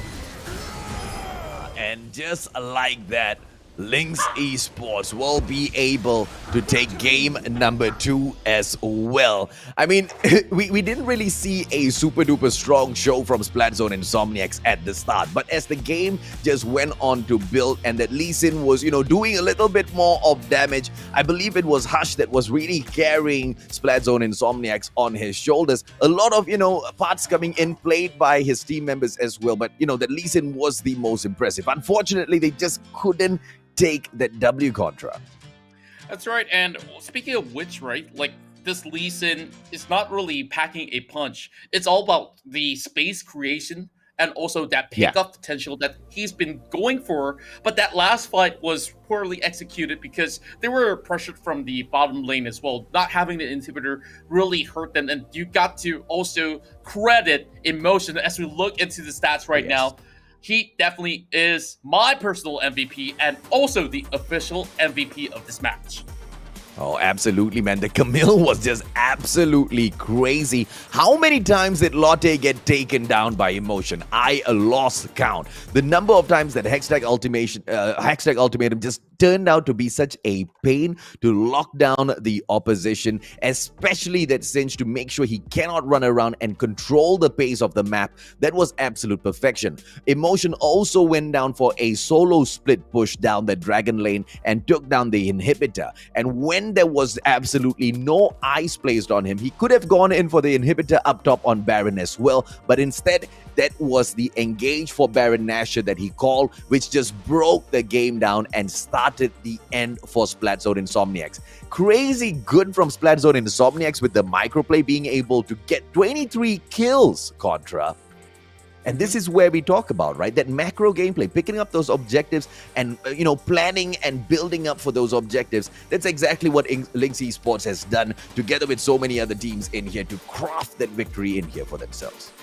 And just like that, Linkx Esports will be able to take game number 2 as well. I mean, we didn't really see a super duper strong show from Splatzone Insomniax at the start, but as the game just went on to build and that Lee Sin was, doing a little bit more of damage, I believe it was Hush that was really carrying Splatzone Insomniax on his shoulders. A lot of, parts coming in played by his team members as well, but, that Lee Sin was the most impressive. Unfortunately, they just couldn't take that W Contra. That's right, and speaking of which, right, like this Lee Sin is not really packing a punch. It's all about the space creation and also that pickup potential that he's been going for. But that last fight was poorly executed because they were pressured from the bottom lane as well. Not having the inhibitor really hurt them, and you got to also credit Emotion as we look into the stats right now. He definitely is my personal MVP and also the official MVP of this match. Oh, absolutely, man. The Camille was just absolutely crazy. How many times did Lotte get taken down by Emotion? I lost count. The number of times that Hextech Ultimatum just turned out to be such a pain to lock down the opposition, especially that cinch to make sure he cannot run around and control the pace of the map. That was absolute perfection. Emotion also went down for a solo split push down the Dragon lane and took down the inhibitor. And when there was absolutely no eyes placed on him, he could have gone in for the inhibitor up top on Baron as well, but instead that was the engage for Baron Nashor that he called, which just broke the game down and started the end for Splatzone Insomniax. Crazy good from Splatzone Insomniax with the microplay being able to get 23 kills, Contra. And this is where we talk about, right? That macro gameplay, picking up those objectives and, planning and building up for those objectives. That's exactly what Linkx Esports has done together with so many other teams in here to craft that victory in here for themselves.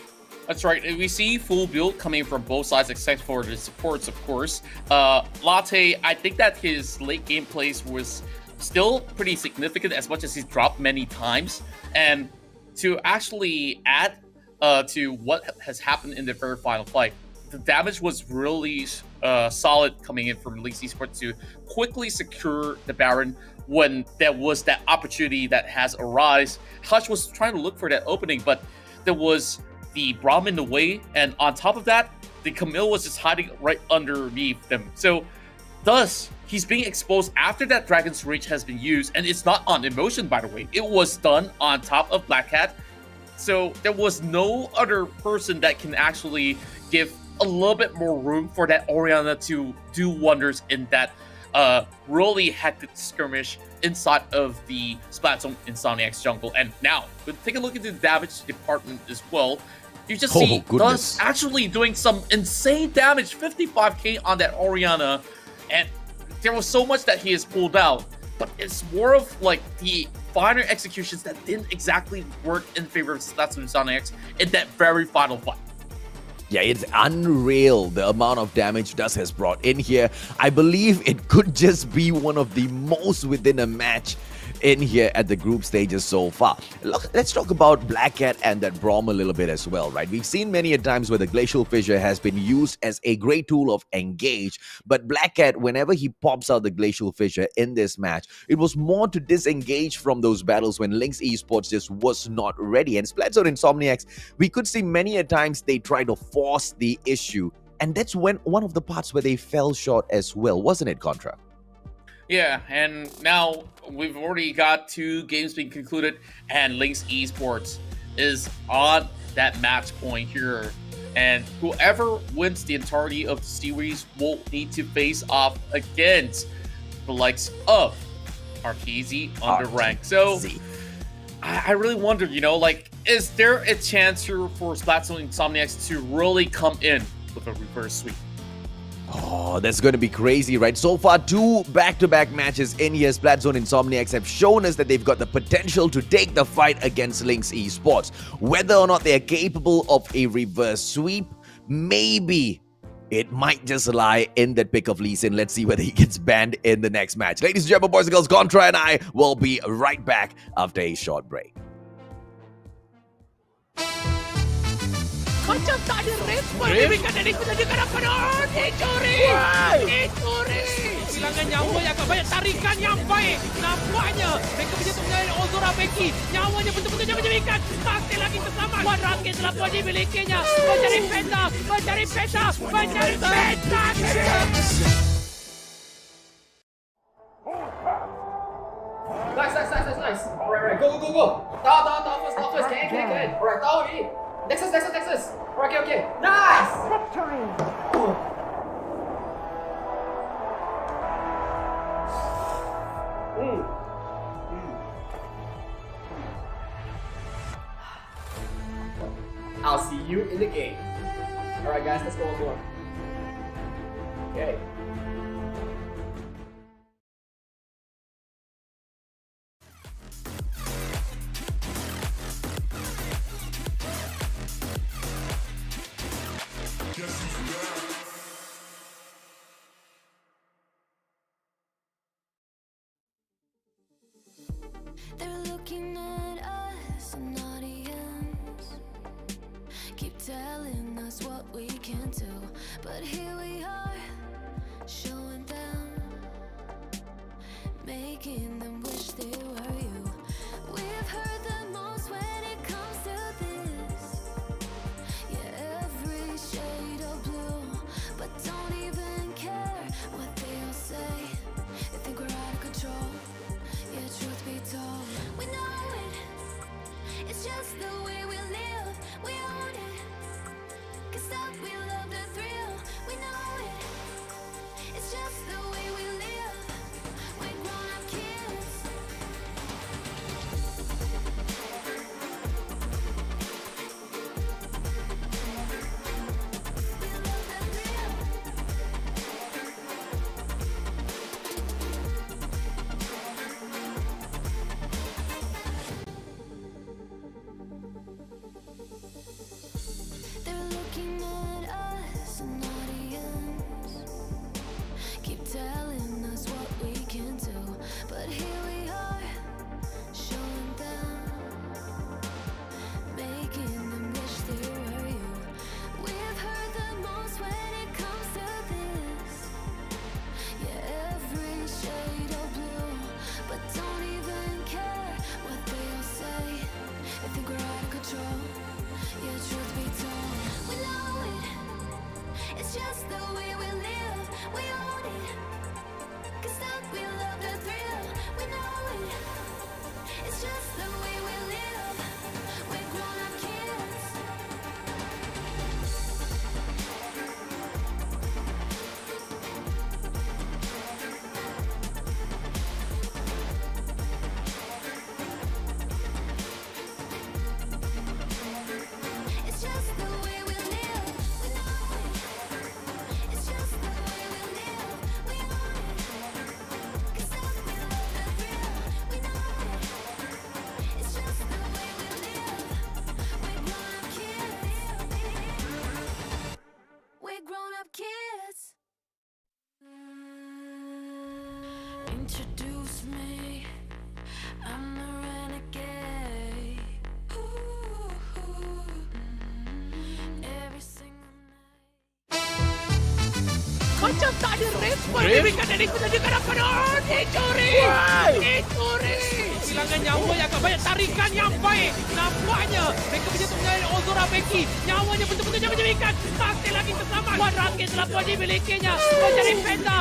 That's right. We see full build coming from both sides except for the supports, of course. Latte, I think that his late game plays was still pretty significant as much as he's dropped many times. And to actually add to what has happened in the very final fight, the damage was really solid coming in from Linkx Esports to quickly secure the Baron when there was that opportunity that has arisen. Hush was trying to look for that opening, but there was the Braum in the way, and on top of that, the Camille was just hiding right underneath them. So, thus, he's being exposed after that Dragon's Rage has been used, and it's not on Emotion, by the way. It was done on top of Black Cat. So there was no other person that can actually give a little bit more room for that Orianna to do wonders in that really hectic skirmish inside of the Splatzone Insomniax jungle. And now, take a look at the damage department as well. You just see Dust actually doing some insane damage, 55k on that Orianna. And there was so much that he has pulled out, but it's more of like the finer executions that didn't exactly work in favor of Splatzone Insomniax in that very final fight. Yeah, it's unreal the amount of damage Dust has brought in here. I believe it could just be one of the most within a match in here at the group stages so far. Look, let's talk about Black Cat and that Braum a little bit as well, right? We've seen many a times where the Glacial Fissure has been used as a great tool of engage, but Black Cat, whenever he pops out the Glacial Fissure in this match, it was more to disengage from those battles when Linkx Esports just was not ready. And Splatzone Insomniax, we could see many a times they try to force the issue, and that's when one of the parts where they fell short as well, wasn't it, Contra? Yeah, and now we've already got 2 games being concluded, and Linkx Esports is on that match point here. And whoever wins the entirety of the series will need to face off against the likes of Arteezy, Underank. So I really wondered, is there a chance here for Splatzone Insomniax to really come in with a reverse sweep? Oh, that's going to be crazy, right? So far, 2 back-to-back matches in here. Splatzone Insomniax have shown us that they've got the potential to take the fight against Linkx Esports. Whether or not they're capable of a reverse sweep, maybe it might just lie in that pick of Lee Sin. Let's see whether he gets banned in the next match. Ladies and gentlemen, boys and girls, Contra and I will be right back after a short break. Macam tak ada respon diberikan dari penjaga penonton. Dicuri! Dicuri! Kehilangan nyawa yang agak banyak, tarikan yang baik. Nampaknya mereka punya tunggal Ozora Becky. Nyawanya betul-betul jangan diberikan. Masih lagi terselamat. Wan Rakit telah puan dimilikinya. Mencari peta. Mencari peta. Mencari peta. Nice. Alright, go. Tahu first. Can. Alright, tahu ni. Nexus. Alright, okay. Nice! Victory! I'll see you in the game. Alright guys, let's go on board. Okay. They're looking at us, an audience. Keep telling us what we can do, but here we are, showing them, making them wish they were you. We've heard the most when it comes to this. Yeah, every shade of blue, but don't even care what they all say. They think we're out of control. Yeah, truth be told, we know it. It's just the way we live. We own it. 'Cause that we love the thrill. We know it. It's just the way we live. We're grown-up kids. They're looking at us, an audience. Keep telling us what we can do, but here we are, showing them, making them wish they were you. We've heard the most when it comes to this. Yeah, every shade of blue, but don't even care what they all say. They think we're out of control. Yeah, truth be told, we know it. It's just the way we live. We own it. 'Cause that we love the thrill. We know it. It's just the way we live. We're grown-up kids. It's just the way we live. We know it. It's just the way we live. We own it. 'Cause that we love the thrill. We know it. It's just the way we live. We're grown-up kids. We're grown-up kids. Introduce me. I'm the renegade. Every single Macam tak ada respon diberikan dari penjaga penonton. Dicuri! Kehilangan nyawa yang agak banyak, tarikan yang baik. Nampaknya mereka punya tunggal Ozora Becky. Nyawanya betul-betul jangan diberikan. Masih lagi terselamat. Wan Rakit telah puan dimilikinya. Mencari peta.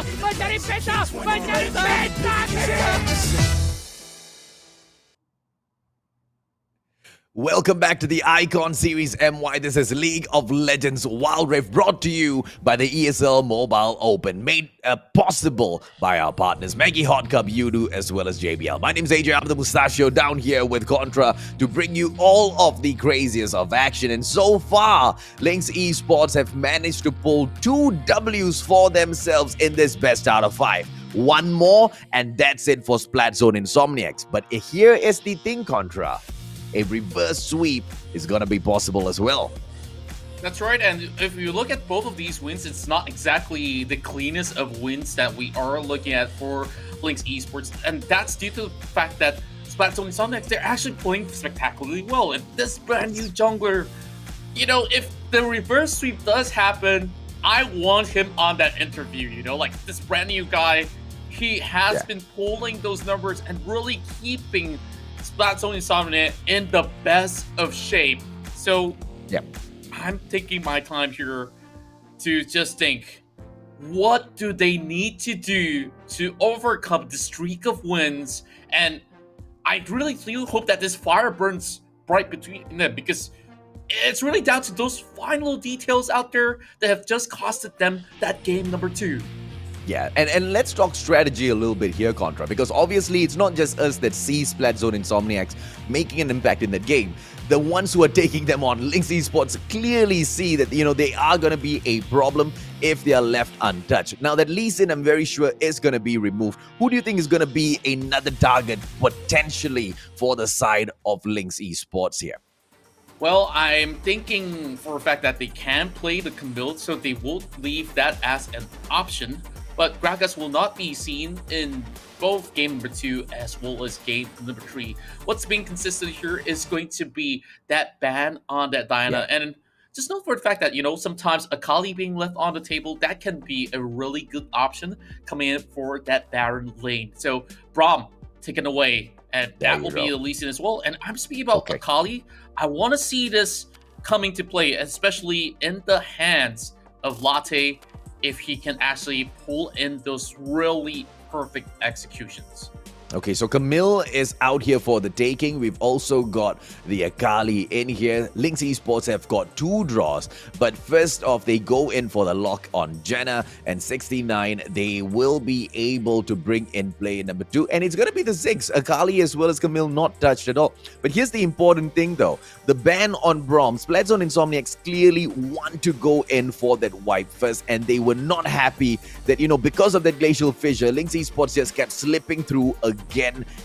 Welcome back to the Icon Series MY. This is League of Legends Wild Rift, brought to you by the ESL Mobile Open, made possible by our partners Maggie Hot Cup, Udo, as well as JBL. My name is AJ, I'm the Mustachio, down here with Contra to bring you all of the craziest of action. And so far, Linkx Esports have managed to pull 2 Ws for themselves in this best out of 5. One more, and that's it for Splatzone Insomniax. But here is the thing, Contra. A reverse sweep is gonna be possible as well. That's right, and if you look at both of these wins, it's not exactly the cleanest of wins that we are looking at for Linkx Esports, and that's due to the fact that Splatzone Insomniax, they're actually playing spectacularly well, and this brand new jungler, you know, if the reverse sweep does happen, I want him on that interview, you know, like this brand new guy, he has been pulling those numbers and really keeping Splatzone Insomniax in the best of shape. So I'm taking my time here to just think, what do they need to do to overcome the streak of wins? And I really do hope that this fire burns bright between them, because it's really down to those final details out there that have just costed them that game number 2. Yeah, and let's talk strategy a little bit here, Contra, because obviously it's not just us that see Splatzone Insomniax making an impact in that game. The ones who are taking them on, Linkx Esports, clearly see that, you know, they are going to be a problem if they are left untouched. Now that Lee Sin, I'm very sure, is going to be removed. Who do you think is going to be another target potentially for the side of Linkx Esports here? Well, I'm thinking for a fact that they can play the Camille, so they won't leave that as an option. But Gragas will not be seen in both game number 2 as well as game number 3. What's being consistent here is going to be that ban on that Diana. And just know for the fact that, you know, sometimes Akali being left on the table, that can be a really good option coming in for that Baron lane. So Braum taken away, and that will be the Lee Sin as well. And I'm speaking about Akali. I want to see this coming to play, especially in the hands of Latte, if he can actually pull in those really perfect executions. Okay, so Camille is out here for the taking. We've also got the Akali in here. Linkx Esports have got 2 draws. But first off, they go in for the lock on Jenna. And 69, they will be able to bring in play number 2. And it's going to be the Ziggs. Akali as well as Camille not touched at all. But here's the important thing though. The ban on Braum. Splatzone Insomniax clearly want to go in for that wipe first. And they were not happy that, you know, because of that glacial fissure, Linkx Esports just kept slipping through again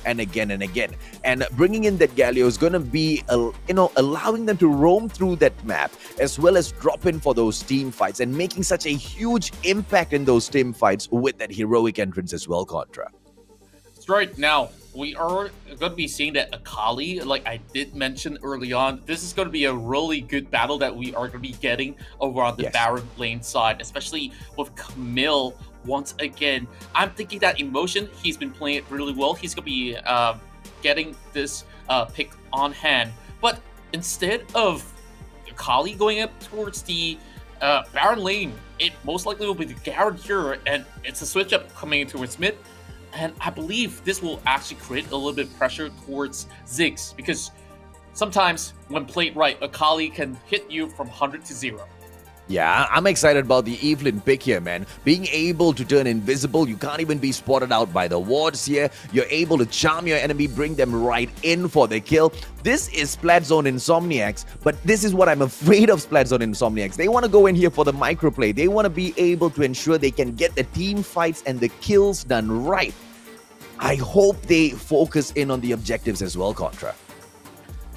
and again and again. And bringing in that Galio is going to be, allowing them to roam through that map as well as drop in for those team fights and making such a huge impact in those team fights with that heroic entrance as well, Contra. That's right. Now, we are going to be seeing that Akali, like I did mention early on, this is going to be a really good battle that we are going to be getting over on the Baron lane side, especially with Camille. Once again, I'm thinking that Emotion, he's been playing it really well. He's going to be getting this pick on hand. But instead of Akali going up towards the Baron lane, it most likely will be the Garen here, and it's a switch up coming towards mid. And I believe this will actually create a little bit of pressure towards Ziggs, because sometimes when played right, Akali can hit you from 100 to 0. Yeah, I'm excited about the Evelyn pick here, man. Being able to turn invisible, you can't even be spotted out by the wards here. You're able to charm your enemy, bring them right in for the kill. This is Splatzone Insomniax, but this is what I'm afraid of Splatzone Insomniax. They want to go in here for the microplay. They want to be able to ensure they can get the team fights and the kills done right. I hope they focus in on the objectives as well, Contra.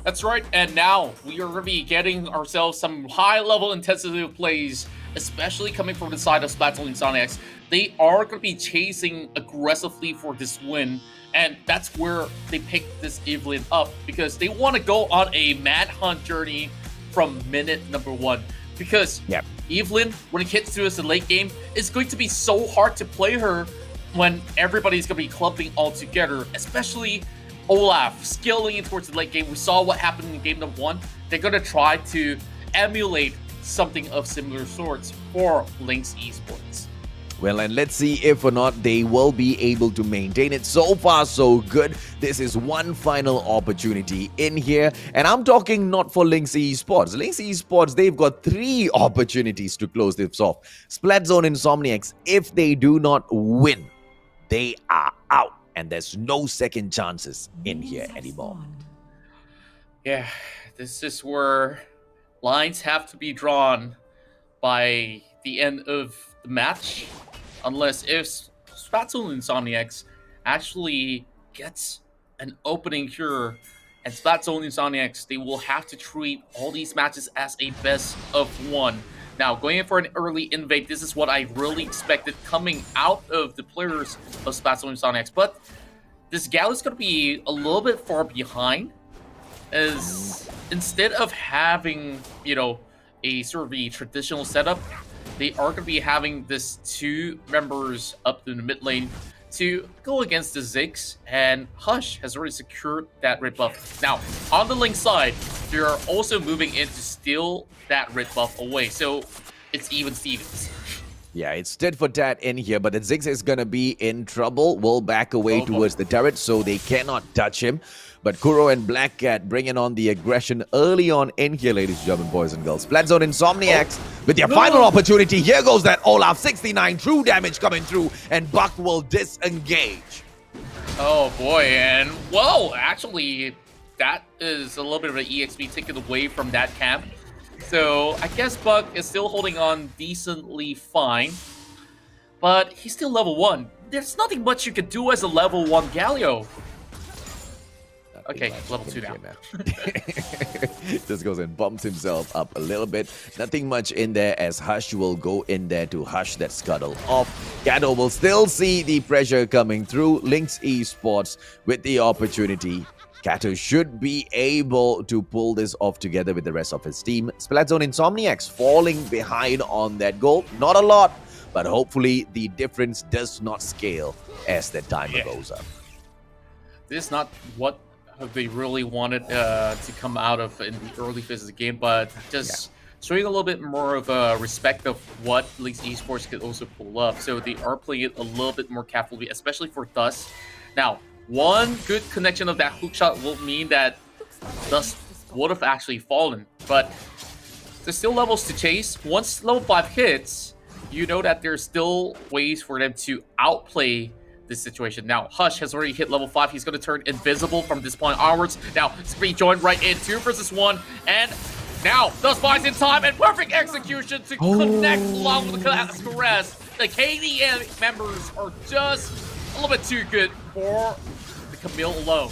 That's right, and now we are going to be getting ourselves some high-level intensity plays, especially coming from the side of Splatzone Insomniax. They are going to be chasing aggressively for this win, and that's where they pick this Evelyn up, because they want to go on a manhunt journey from minute number 1. Because Evelyn, when it hits to us in the late game, it's going to be so hard to play her when everybody's going to be clumping all together, especially Olaf scaling in towards the late game. We saw what happened in game number 1. They're going to try to emulate something of similar sorts for Linkx Esports. Well, and let's see if or not they will be able to maintain it. So far, so good. This is one final opportunity in here. And I'm talking not for Linkx Esports. Linkx Esports, they've got 3 opportunities to close this off. Splatzone Insomniax, if they do not win, they are out. And there's no second chances in here anymore. Yeah, this is where lines have to be drawn by the end of the match. Unless if Splatzone Insomniax actually gets an opening here And Splatzone Insomniax, they will have to treat all these matches as a best of one. Now, going in for an early invade, this is what I really expected coming out of the players of Splatzone Insomniax. But this Gauntlet's going to be a little bit far behind, as instead of having, you know, a sort of a traditional setup, they are going to be having this 2 members up in the mid lane to go against the Ziggs, and Hush has already secured that red buff. Now, on the Linkx side, they are also moving in to steal that red buff away, so it's even Stevens. Yeah, it's tit for tat in here, but the Ziggs is gonna be in trouble. Will back away towards the turret, so they cannot touch him. But Kuro and Black Cat bringing on the aggression early on in here, ladies and gentlemen, boys and girls. Splatzone Insomniax with their final opportunity. Here goes that Olaf, 69 true damage coming through, and Buck will disengage. Oh boy, and whoa, actually, that is a little bit of an EXP taken away from that camp. So I guess Buck is still holding on decently fine, but he's still level 1. There's nothing much you can do as a level 1 Galio. Okay, level 2 now. Just goes and bumps himself up a little bit. Nothing much in there, as Hush will go in there to hush that scuttle off. Gato will still see the pressure coming through. Linkx Esports with the opportunity. Kato should be able to pull this off together with the rest of his team. Splatzone Insomniax falling behind on that goal. Not a lot, but hopefully the difference does not scale as the timer goes up. This is not what they really wanted to come out of in the early phase of the game, but just showing a little bit more of a respect of what Linkx Esports could also pull up. So they are playing it a little bit more carefully, especially for Dust. Now, one good connection of that hook shot will mean that Dust would have actually fallen, but there's still levels to chase. Once level 5 hits, you know that there's still ways for them to outplay this situation. Now, Hush has already hit level 5. He's going to turn invisible from this point onwards. Now, Spree joined right in, 2 versus 1, and now Dust buys in time and perfect execution to connect along with the caress. The KDM members are just a little bit too good for the Camille alone.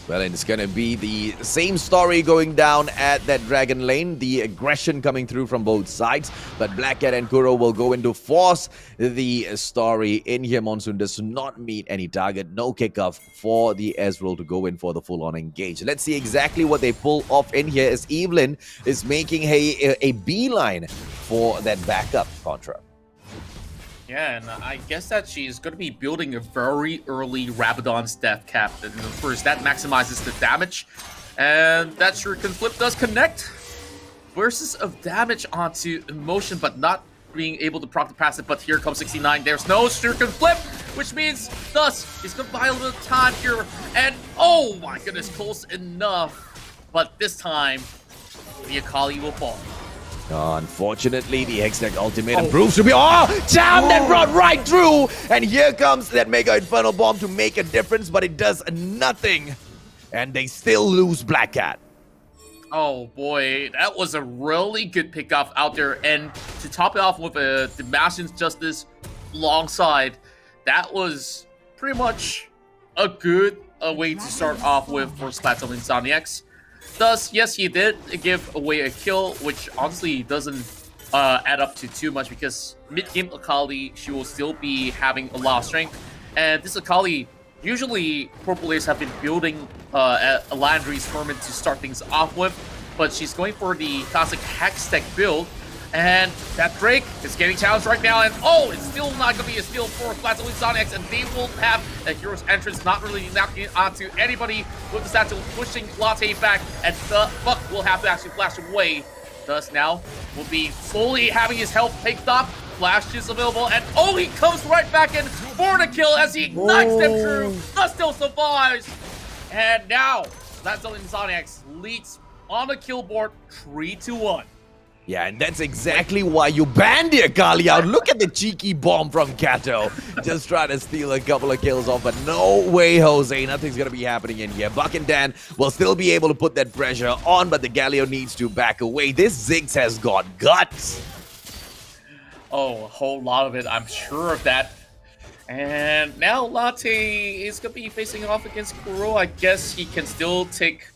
Well, and it's going to be the same story going down at that Dragon Lane. The aggression coming through from both sides. But Black Cat and Kuro will go in to force the story in here. Monsoon does not meet any target. No kickoff for the Ezreal to go in for the full-on engage. Let's see exactly what they pull off in here, as Evelyn is making a beeline for that backup Contra. Yeah, and I guess that she's going to be building a very early Rabadon's Death Cap. And of course, that maximizes the damage. And that Shuriken Flip does connect. Bursts of damage onto Emotion, but not being able to proc the passive. But here comes 69. There's no Shuriken Flip, which means thus he's going to buy a little time here. And oh my goodness, close enough. But this time, the Akali will fall. Unfortunately, the Hextech ultimatum proves to be jammed and brought right through. And here comes that Mega Infernal Bomb to make a difference, but it does nothing. And they still lose Black Cat. Oh boy, that was a really good pickoff out there. And to top it off with a Damascen's Justice alongside, that was pretty much a good way to start off with for Splatzone Insomniax. Thus, yes, he did give away a kill, which honestly doesn't add up to too much, because mid-game Akali, she will still be having a lot of strength. And this Akali, usually pro players have been building a Landry's Hermit to start things off with, but she's going for the classic Hextech build. And that Drake is getting challenged right now, and it's still not going to be a steal for Splatzone Insomniax, and they will have a hero's entrance, not really knocking onto anybody with the satchel, pushing Latte back, and the Buck will have to actually flash away. Thus now will be slowly having his health picked up. Flash is available, and he comes right back in for the kill as he ignites them through. Thus still survives, and now Splatzone Insomniax leads on the kill board 3-1. Yeah, and that's exactly why you banned the Akali out. Look at the cheeky bomb from Kato. Just trying to steal a couple of kills off, but no way, Jose. Nothing's going to be happening in here. Buck and Dan will still be able to put that pressure on, but the Galio needs to back away. This Ziggs has got guts. Oh, a whole lot of it. I'm sure of that. And now Latte is going to be facing off against Kuro. I guess he can still take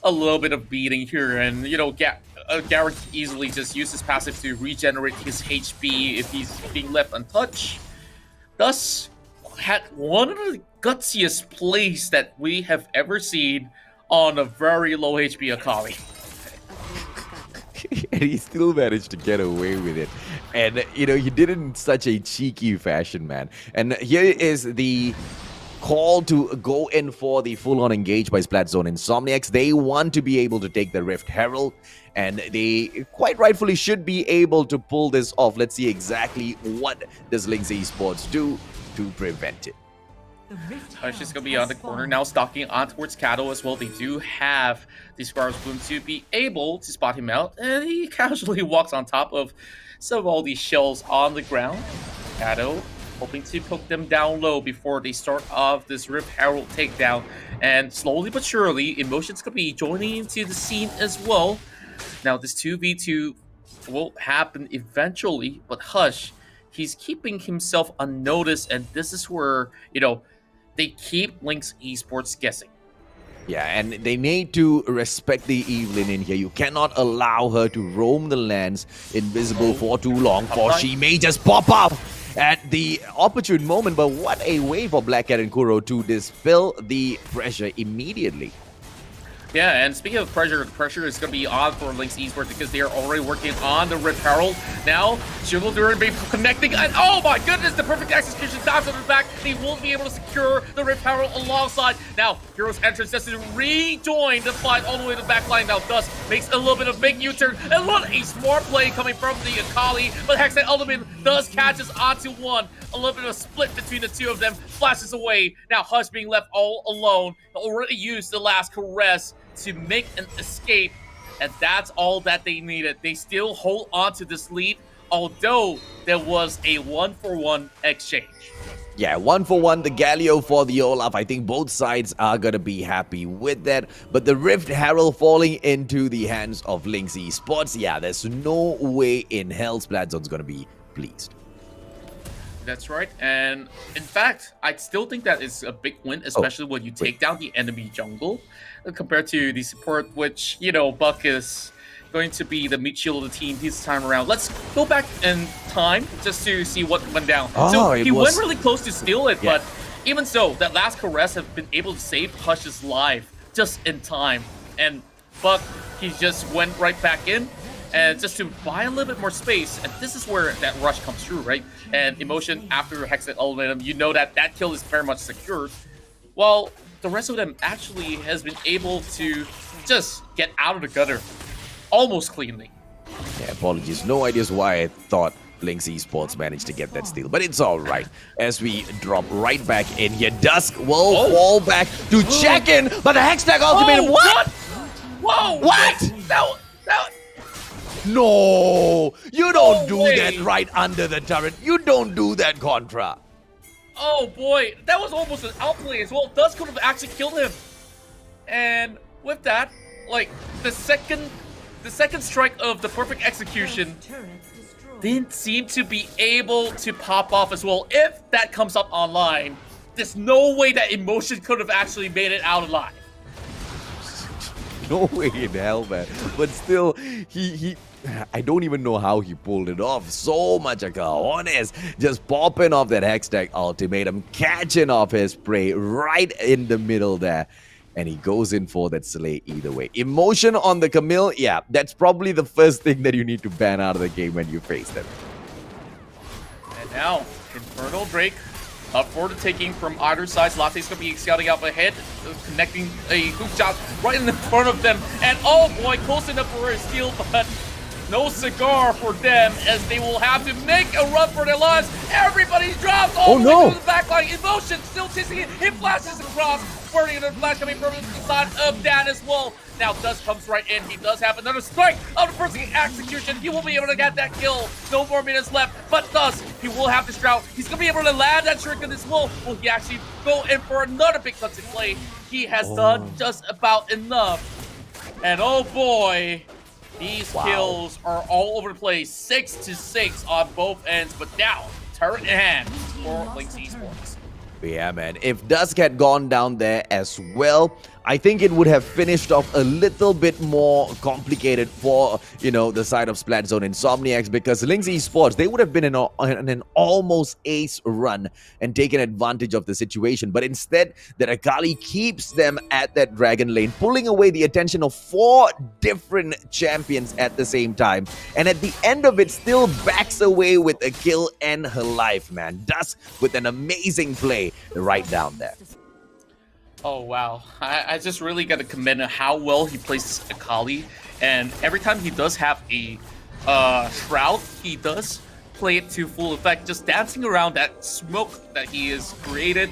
a little bit of beating here. And, you know, Garrett easily just use his passive to regenerate his HP if he's being left untouched. Thus, had one of the gutsiest plays that we have ever seen on a very low HP Akali. And he still managed to get away with it. And, you know, he did it in such a cheeky fashion, man. And here is the call to go in for the full-on engage by Splatzone Insomniax. They want to be able to take the Rift Herald, and they quite rightfully should be able to pull this off. Let's see exactly what does Linkx Esports do to prevent it. Hush is going to be on the corner now, stalking on towards Kato as well. They do have the Sparrows Boom to be able to spot him out, and he casually walks on top of some of all these shells on the ground. Kato hoping to poke them down low before they start off this Rift Herald takedown. And slowly but surely, Emotion's going to be joining into the scene as well. Now, this 2v2 will happen eventually, but Hush, he's keeping himself unnoticed, and this is where, you know, they keep Linkx Esports guessing. Yeah, and they need to respect the Evelyn in here. You cannot allow her to roam the lands invisible for too long, for she may just pop up at the opportune moment. But what a way for Black Cat and Kuro to dispel the pressure immediately. Yeah, and speaking of pressure, the pressure is going to be on for Linkx Esports because they are already working on the Rift Herald. Now, Shivaldur be connecting, and oh my goodness, the perfect execution dives on the back. They won't be able to secure the Rift Herald alongside. Now, Hero's entrance just to rejoin the fight all the way to the back line. Now, Dust makes a little bit of big U-turn, and what a smart play coming from the Akali, but Hextech Ultimate does catches onto one. A little bit of a split between the two of them, flashes away. Now, Hush being left all alone, already used the last caress to make an escape, and that's all that they needed. They still hold on to this lead, although there was a 1-for-1 exchange. Yeah, 1-for-1, the Galio for the Olaf. I think both sides are going to be happy with that. But the Rift Herald falling into the hands of Linkx Esports, yeah, there's no way in hell Splatzone's going to be pleased. That's right, and in fact, I still think that is a big win, especially when you take down the enemy jungle, compared to the support, which, you know, Buck is going to be the meat shield of the team this time around. Let's go back in time just to see what went down. So he went really close to steal it, but even so, that last caress have been able to save Hush's life just in time. And Buck, he just went right back in, and just to buy a little bit more space, and this is where that rush comes through, right? And Emotion, after Hextech Ultimatum, you know that that kill is very much secured. Well, the rest of them actually has been able to just get out of the gutter almost cleanly. Yeah, apologies. No ideas why I thought Linkx Esports managed to get that steal, but it's all right. As we drop right back in here, Dusk will fall back to check in, but the Hextech Ultimatum, what? Whoa! What? No, you don't do that right under the turret. You don't do that, Contra. Oh boy, that was almost an outplay as well. Dusk could have actually killed him. And with that, like the second strike of the perfect execution didn't seem to be able to pop off as well. If that comes up online, there's no way that Emotion could have actually made it out alive. No way in hell, man. But still, I don't even know how he pulled it off. So much cojones. Just popping off that Hextech Ultimatum, catching off his prey right in the middle there. And he goes in for that slay either way. Emotion on the Camille, yeah, that's probably the first thing that you need to ban out of the game when you face them. And now, Infernal Drake up for the taking from either side. Latte's going to be scouting up ahead, connecting a hook shot right in the front of them. And oh boy, close enough for a steal, but no cigar for them as they will have to make a run for their lives. Everybody drops all the way to the back line. Emotion still chasing it. He flashes across. Burning another flash coming from the side of Dan as well. Now Dust comes right in. He does have another strike of the first execution. He will be able to get that kill. No more minutes left. But Dust, he will have to Shroud. He's going to be able to land that shuriken as well. Will he actually go in for another big clutch play? He has done just about enough. And oh boy, these kills are all over the place. 6-6 on both ends. But now, turret in hand. for Linkx Esports. Yeah, man. If Dusk had gone down there as well, I think it would have finished off a little bit more complicated for, the side of Splatzone Insomniax, because Linkx Esports, they would have been in an almost ace run and taken advantage of the situation. But instead, the Akali keeps them at that Dragon Lane, pulling away the attention of 4 different champions at the same time. And at the end of it, still backs away with a kill and her life, man. Dusk with an amazing play right down there. Oh, wow. I just really got to commend on how well he plays Akali. And every time he does have a Shroud, he does play it to full effect, just dancing around that smoke that he has created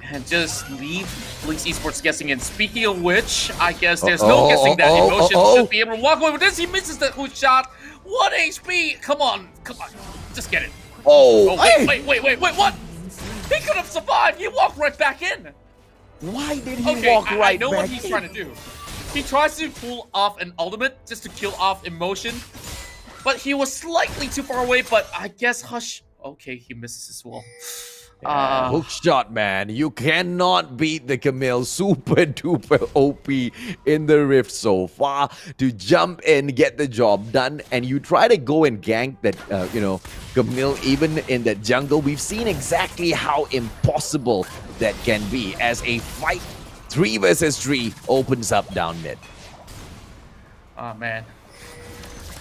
and just leave Linkx Esports guessing. And speaking of which, I guess there's no guessing that Emotion should be able to walk away with this. He misses the hook shot. 1 HP. Come on. Just get it. Wait, what? He could have survived. He walked right back in. Why did he walk right back in? I know what he's trying to do. He tries to pull off an ultimate just to kill off Emotion. But he was slightly too far away, but I guess Hush... Okay, he misses as well. Hook shot, man. You cannot beat the Camille. Super duper OP in the Rift so far to jump in, get the job done. And you try to go and gank that, Camille, even in the jungle. We've seen exactly how impossible that can be as a fight 3 versus 3 opens up down mid. Oh, man.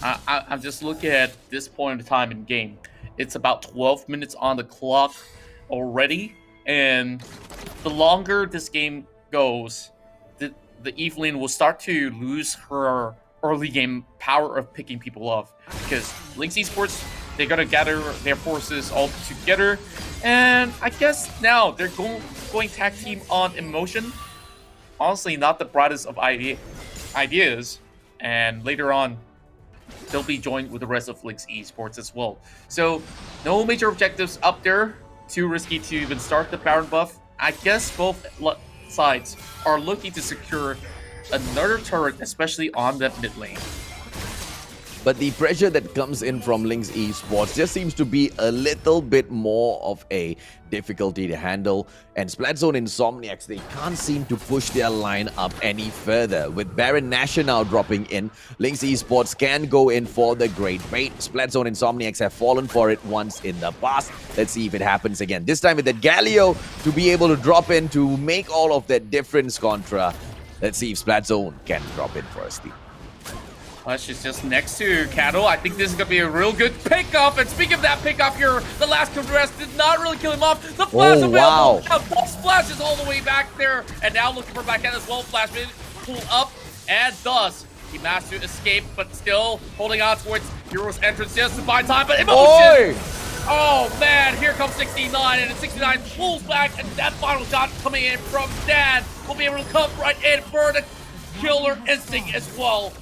I'm just looking at this point in time in game. It's about 12 minutes on the clock already, and the longer this game goes, the Evelyn will start to lose her early game power of picking people off, because Linkx Esports, they're gonna gather their forces all together, and I guess now they're going tag team on Emotion. Honestly, not the brightest of ideas, and later on they'll be joined with the rest of Linkx Esports as well. So no major objectives up there. Too risky to even start the Baron buff. I guess both sides are looking to secure another turret, especially on that mid lane. But the pressure that comes in from Linkx Esports just seems to be a little bit more of a difficulty to handle. And Splatzone Insomniax, they can't seem to push their line up any further. With Baron Nashor now dropping in, Linkx Esports can go in for the great bait. Splatzone Insomniax have fallen for it once in the past. Let's see if it happens again. This time with that Galio to be able to drop in to make all of that difference contra. Let's see if Splatzone can drop in for a steal. Hush is just next to Cattle. I think this is going to be a real good pickup. And speaking of that pickup here, the last Congress did not really kill him off. The flash available. Wow. Now, both splashes all the way back there. And now looking for backhand as well. Flash mid, pull up, and thus he managed to escape, but still holding on towards Hero's entrance just to buy time. But Emotion! Oh man, here comes 69, and 69 pulls back, and that final shot coming in from Dan will be able to come right in for the killer instinct as well.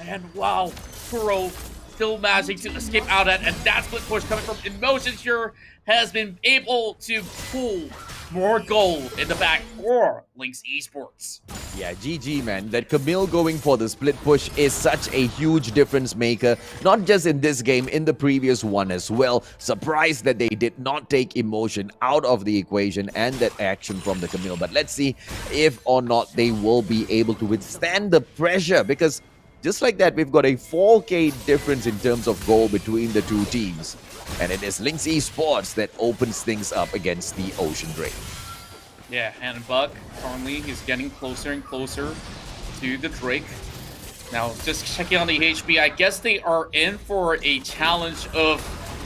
And wow, Kuro still managing to escape out at, and that split push coming from Emotion here has been able to pull more gold in the back for Linkx Esports. Yeah, GG, man. That Camille going for the split push is such a huge difference maker, not just in this game, in the previous one as well. Surprised that they did not take Emotion out of the equation and that action from the Camille. But let's see if or not they will be able to withstand the pressure, because just like that, we've got a 4K difference in terms of goal between the two teams. And it is Linkx Esports that opens things up against the Ocean Drake. Yeah, and Bug, currently, he's getting closer and closer to the Drake. Now, just checking on the HP, I guess they are in for a challenge of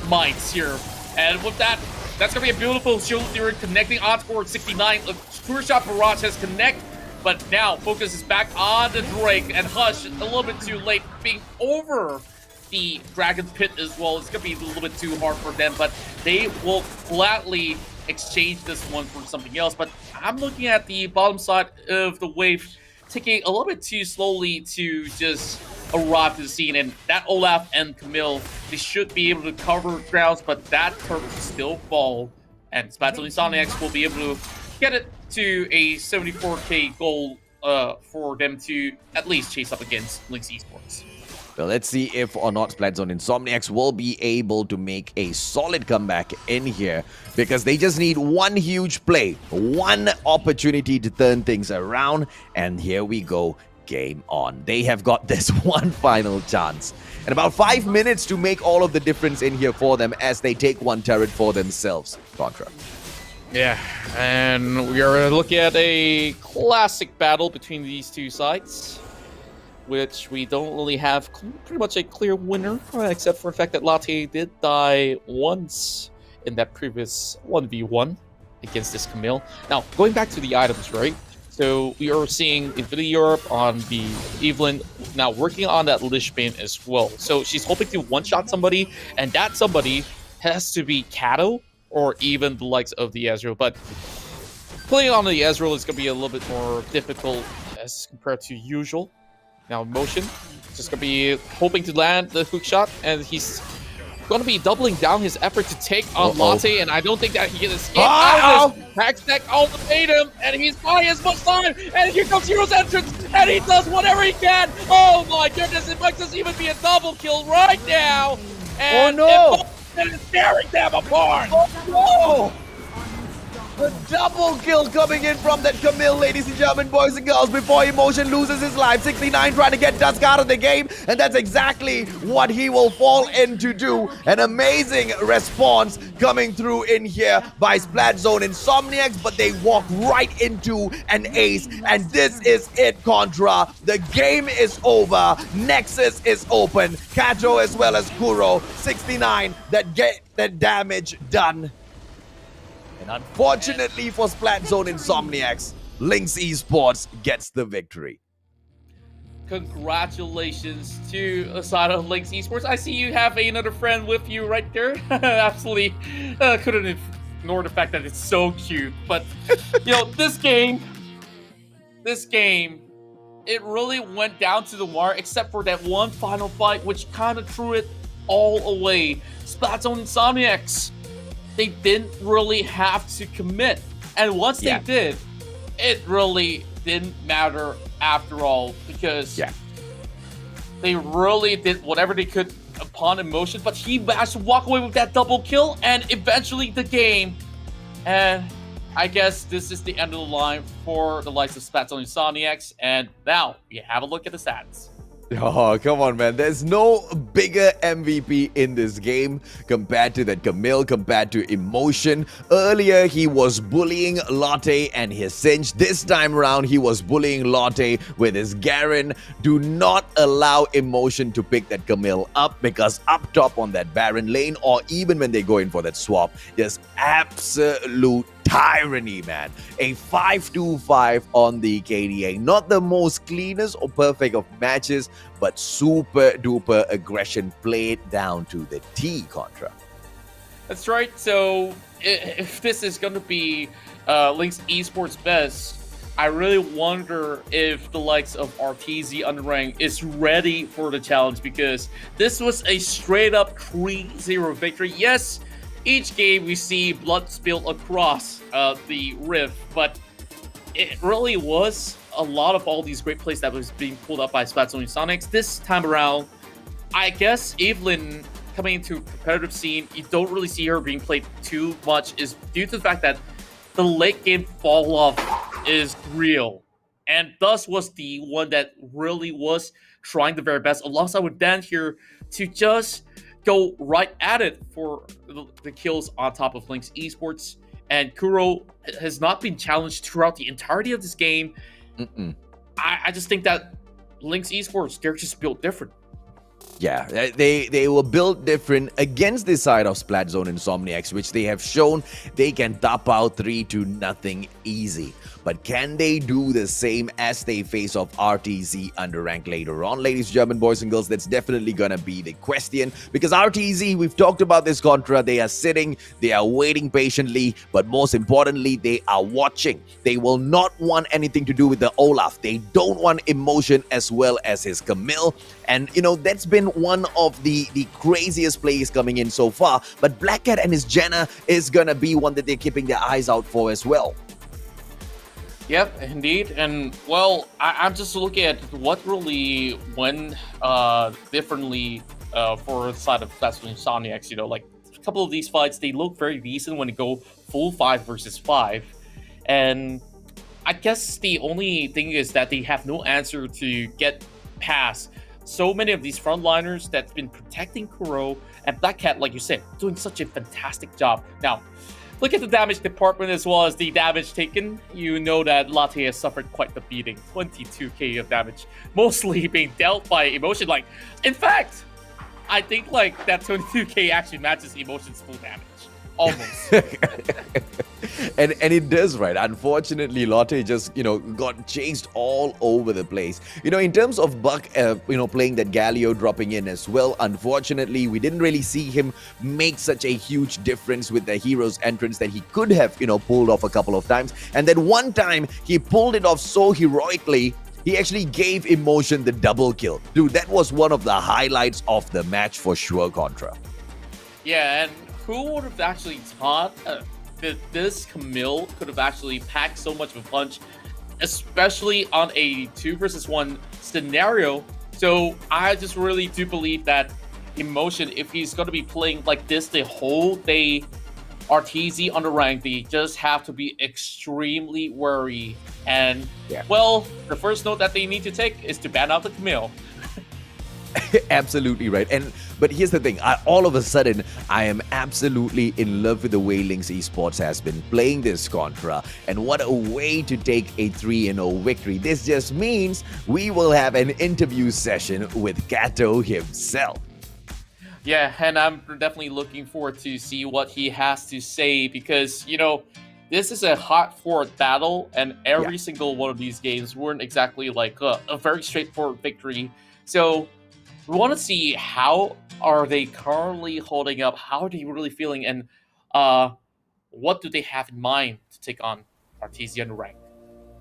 mites here. And with that, that's going to be a beautiful shield theory connecting on towards 69. A True Shot Barrage has connect. But now, focus is back on the Drake, and Hush, a little bit too late, being over the Dragon Pit as well. It's going to be a little bit too hard for them, but they will gladly exchange this one for something else. But I'm looking at the bottom side of the wave, taking a little bit too slowly to just arrive to the scene. And that Olaf and Camille, they should be able to cover grounds, but that turret will still fall. And Splatzone Insomniax will be able to get it to a 74k goal for them to at least chase up against Linkx Esports. Well, let's see if or not Splatzone Insomniax will be able to make a solid comeback in here, because they just need one huge play, one opportunity to turn things around, and here we go. Game on. They have got this one final chance. And about 5 minutes to make all of the difference in here for them as they take one turret for themselves. Contra. Yeah, and we are looking at a classic battle between these two sides, which we don't really have pretty much a clear winner, except for the fact that Latte did die once in that previous 1v1 against this Camille. Now, going back to the items, right? So we are seeing Infinity Europe on the Evelyn now working on that Lich Bane as well. So she's hoping to one-shot somebody, and that somebody has to be Kato or even the likes of the Ezreal. But playing on the Ezreal is going to be a little bit more difficult as compared to usual. Now motion, just going to be hoping to land the hook shot, and he's going to be doubling down his effort to take on Latte, and I don't think that he can escape out of this. Hextech ultimatum, and he's buying as much time, and here comes Hero's entrance, and he does whatever he can. Oh my goodness, it might just even be a double kill right now. And it's tearing them apart. Oh no! A double kill coming in from that Camille, ladies and gentlemen, boys and girls, before Emotion loses his life. 69 trying to get Dusk out of the game, and that's exactly what he will fall in to do. An amazing response coming through in here by Splatzone Insomniax, but they walk right into an ace, and this is it, Contra. The game is over. Nexus is open. Kato as well as Kuro. 69 that get the damage done. And unfortunately for Splatzone Insomniax, Linkx Esports gets the victory. Congratulations to the side of Linkx Esports. I see you have another friend with you right there. Absolutely couldn't ignore the fact that it's so cute. But, you know, this game, it really went down to the wire, except for that one final fight, which kind of threw it all away. Splatzone Insomniax, they didn't really have to commit. And once they did, it really didn't matter after all, because they really did whatever they could upon Emotion, but he managed to walk away with that double kill and eventually the game. And I guess this is the end of the line for the likes of Splatzone Insomniax. And now we have a look at the stats. Oh, come on, man. There's no bigger MVP in this game compared to that Camille, compared to Emotion. Earlier, he was bullying Latte and his Cinch. This time around, he was bullying Latte with his Garen. Do not allow Emotion to pick that Camille up, because up top on that Baron lane, or even when they go in for that swap, there's absolute tyranny, man. A 5-2-5 on the KDA. Not the most cleanest or perfect of matches, but super duper aggression played down to the T, Contra. That's right. So if this is going to be Linkx Esports best, I really wonder if the likes of RTZ Underank is ready for the challenge, because this was a straight up 3-0 victory. Yes, each game we see blood spilled across the rift, but it really was a lot of all these great plays that was being pulled up by Splatzone Insomniax. This time around, I guess Evelyn coming into competitive scene, you don't really see her being played too much, is due to the fact that the late game fall off is real. And thus was the one that really was trying the very best, alongside with Dan here, to just go right at it for the kills on top of Linkx Esports. And Kuro has not been challenged throughout the entirety of this game. I just think that Linkx Esports, they're just built different. Yeah, they were built different against the side of Splatzone Insomniax, which they have shown they can tap out 3-0 easy. But can they do the same as they face off RTZ Underank later on? Ladies and gentlemen, boys and girls, that's definitely going to be the question. Because RTZ, we've talked about this, Contra, they are sitting, they are waiting patiently, but most importantly, they are watching. They will not want anything to do with the Olaf. They don't want Emotion as well as his Camille. And, you know, that's been one of the craziest plays coming in so far. But Black Cat and his Jenna is going to be one that they're keeping their eyes out for as well. Yep, indeed. And well, I'm just looking at what really went differently for the side of Splatzone Insomniax. You know, like a couple of these fights, they look very decent when they go full 5 versus 5. And I guess the only thing is that they have no answer to get past so many of these frontliners that's been protecting Kuro and Black Cat, like you said, doing such a fantastic job. Now, look at the damage department as well as the damage taken. You know that Latte has suffered quite the beating. 22k of damage, mostly being dealt by Emotion. Like, in fact, I think like that 22k actually matches Emotion's full damage. Almost. and it does, right? Unfortunately, Lotte just, got chased all over the place. In terms of Buck, playing that Galio dropping in as well, unfortunately, we didn't really see him make such a huge difference with the hero's entrance that he could have, pulled off a couple of times. And then one time, he pulled it off so heroically, he actually gave Emotion the double kill. Dude, that was one of the highlights of the match for sure, Contra. Yeah, and who would have actually thought that this Camille could have actually packed so much of a punch, especially on a 2 versus 1 scenario? So I just really do believe that Emotion, if he's going to be playing like this the whole day, RTZ Underank, they just have to be extremely wary. And, well, the first note that they need to take is to ban out the Camille. Absolutely right. But here's the thing, all of a sudden I am absolutely in love with the way Linkx Esports has been playing this Contra, and what a way to take a 3-0 victory. This just means we will have an interview session with Kato himself. Yeah, and I'm definitely looking forward to see what he has to say, because this is a hard-fought battle, and every single one of these games weren't exactly like a very straightforward victory. So we want to see how are they currently holding up, how are they really feeling, and what do they have in mind to take on Artesian Rank.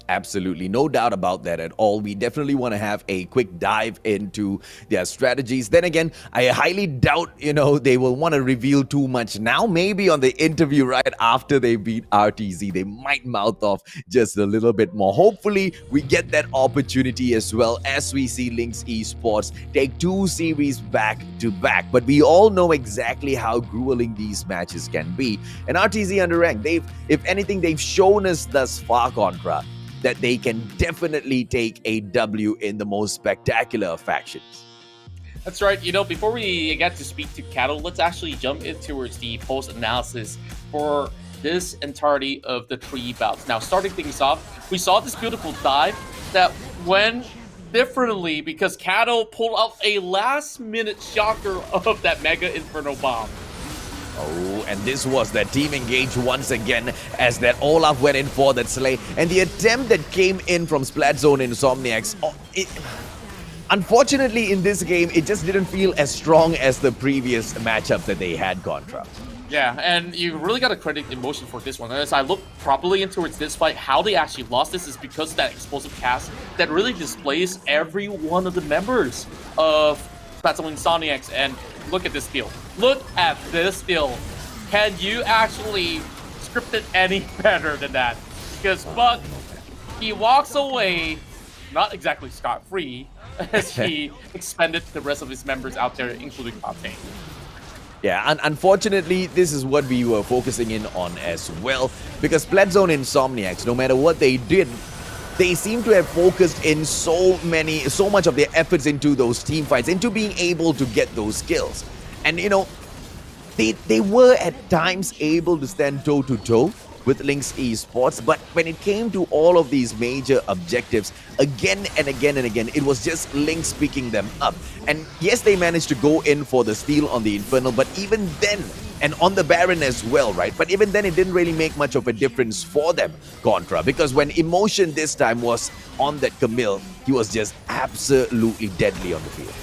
Absolutely, no doubt about that at all. We definitely want to have a quick dive into their strategies. Then again, I highly doubt, they will want to reveal too much now. Maybe on the interview right after they beat RTZ, they might mouth off just a little bit more. Hopefully, we get that opportunity as well as we see Linkx Esports take 2 series back to back. But we all know exactly how grueling these matches can be. And RTZ Underank, if anything, they've shown us thus far, Contra, that they can definitely take a W in the most spectacular of factions. That's right. Before we get to speak to Cattle, let's actually jump in towards the post-analysis for this entirety of the 3 bouts. Now, starting things off, we saw this beautiful dive that went differently because Cattle pulled out a last-minute shocker of that Mega Inferno Bomb. Oh, and this was that team engage once again as that Olaf went in for that slay. And the attempt that came in from Splatzone Insomniax, unfortunately in this game, it just didn't feel as strong as the previous matchup that they had, Contra. Yeah, and you really got to credit Emotion for this one. As I look properly in towards this fight, how they actually lost this is because of that explosive cast that really displays every one of the members of Splatzone Insomniax. And look at this deal. Look at this deal. Can you actually script it any better than that? Because Buck, he walks away, not exactly scot-free, as he expended the rest of his members out there, including Octane. Yeah, and unfortunately, this is what we were focusing in on as well. Because Splatzone Insomniax, no matter what they did, they seem to have focused in so much of their efforts into those team fights, into being able to get those kills. And they were at times able to stand toe-to-toe with Linkx Esports, but when it came to all of these major objectives, again and again and again, it was just Linkx picking them up. And yes, they managed to go in for the steal on the Infernal, but even then, and on the Baron as well, right? But even then, it didn't really make much of a difference for them, Contra, because when Emotion this time was on that Camille, he was just absolutely deadly on the field.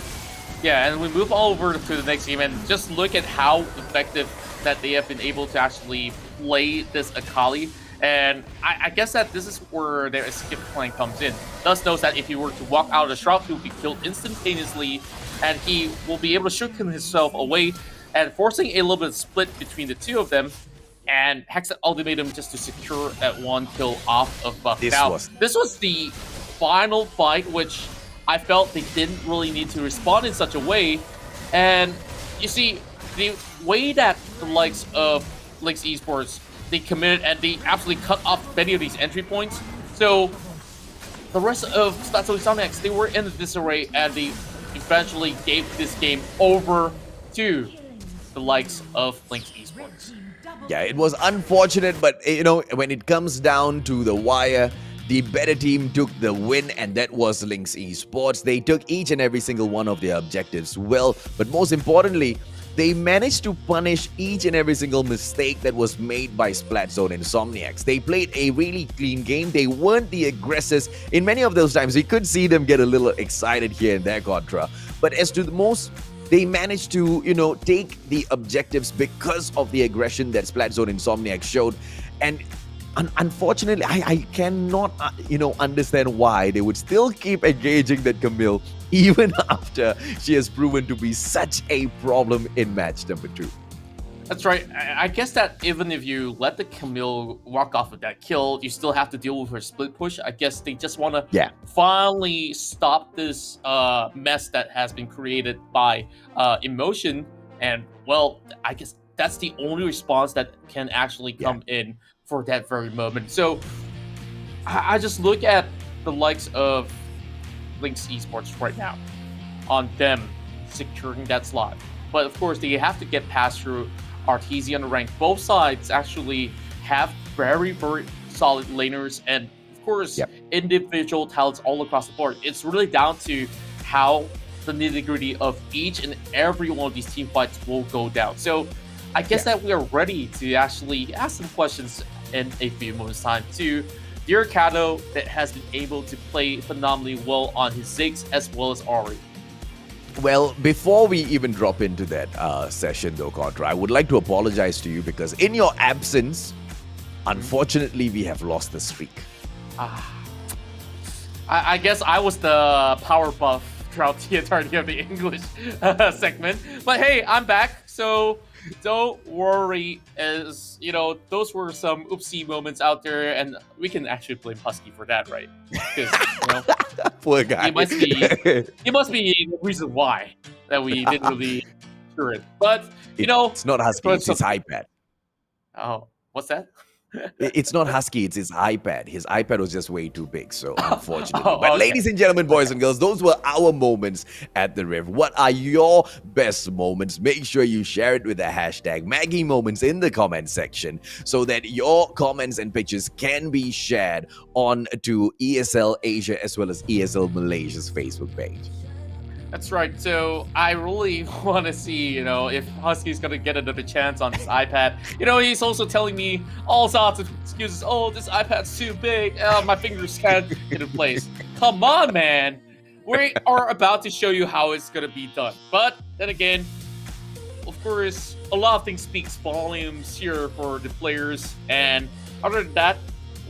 Yeah, and we move over to the next game, and just look at how effective that they have been able to actually play this Akali. And I guess that this is where their escape plan comes in. Thus knows that if he were to walk out of the shroud, he will be killed instantaneously, and he will be able to shoot himself away, and forcing a little bit of split between the two of them. and Hex Ultimatum just to secure that one kill off of Buck. This was the final fight, which I felt they didn't really need to respond in such a way. And you see, the way that the likes of Linkx Esports, they committed and they absolutely cut off many of these entry points. So the rest of Splatzone Insomniax, they were in the disarray and they eventually gave this game over to the likes of Linkx Esports. Yeah, it was unfortunate, but when it comes down to the wire, the better team took the win, and that was Linkx Esports. They took each and every single one of their objectives well, but most importantly, they managed to punish each and every single mistake that was made by Splatzone Insomniax. They played a really clean game. They weren't the aggressors. In many of those times, we could see them get a little excited here and there, Contra. But as to the most, they managed to, take the objectives because of the aggression that Splatzone Insomniax showed. And unfortunately, I cannot, understand why they would still keep engaging that Camille even after she has proven to be such a problem in match number 2. That's right. I guess that even if you let the Camille walk off of that kill, you still have to deal with her split push. I guess they just want to finally stop this mess that has been created by Emotion. And, well, I guess that's the only response that can actually come in for that very moment. So I just look at the likes of Linkx Esports right now on them securing that slot. But of course, they have to get past through Artesian rank. Both sides actually have very, very solid laners and, of course, individual talents all across the board. It's really down to how the nitty-gritty of each and every one of these team fights will go down. So I guess that we are ready to actually ask some questions in a few moments' time to Dear Kato, that has been able to play phenomenally well on his Ziggs as well as Ori. Well, before we even drop into that session though, Contra, I would like to apologize to you because in your absence, unfortunately, we have lost the streak. I guess I was the power buff throughout the entirety of the English segment. But hey, I'm back, so don't worry, as those were some oopsie moments out there, and we can actually blame Husky for that, right? Because poor guy. He must be the reason why that we didn't really cure it. But it's not Husky, it's his iPad. Oh, what's that? It's not Husky, it's his iPad. His iPad was just way too big, so unfortunately. But ladies and gentlemen, boys and girls, those were our moments at the Rift. What are your best moments? Make sure you share it with the hashtag Maggie Moments in the comment section so that your comments and pictures can be shared on to ESL Asia as well as ESL Malaysia's Facebook page. That's right. So I really want to see, if Husky's going to get another chance on his iPad. He's also telling me all sorts of excuses. Oh, this iPad's too big. My fingers can't get in place. Come on, man. We are about to show you how it's going to be done. But then again, of course, a lot of things speaks volumes here for the players. And other than that,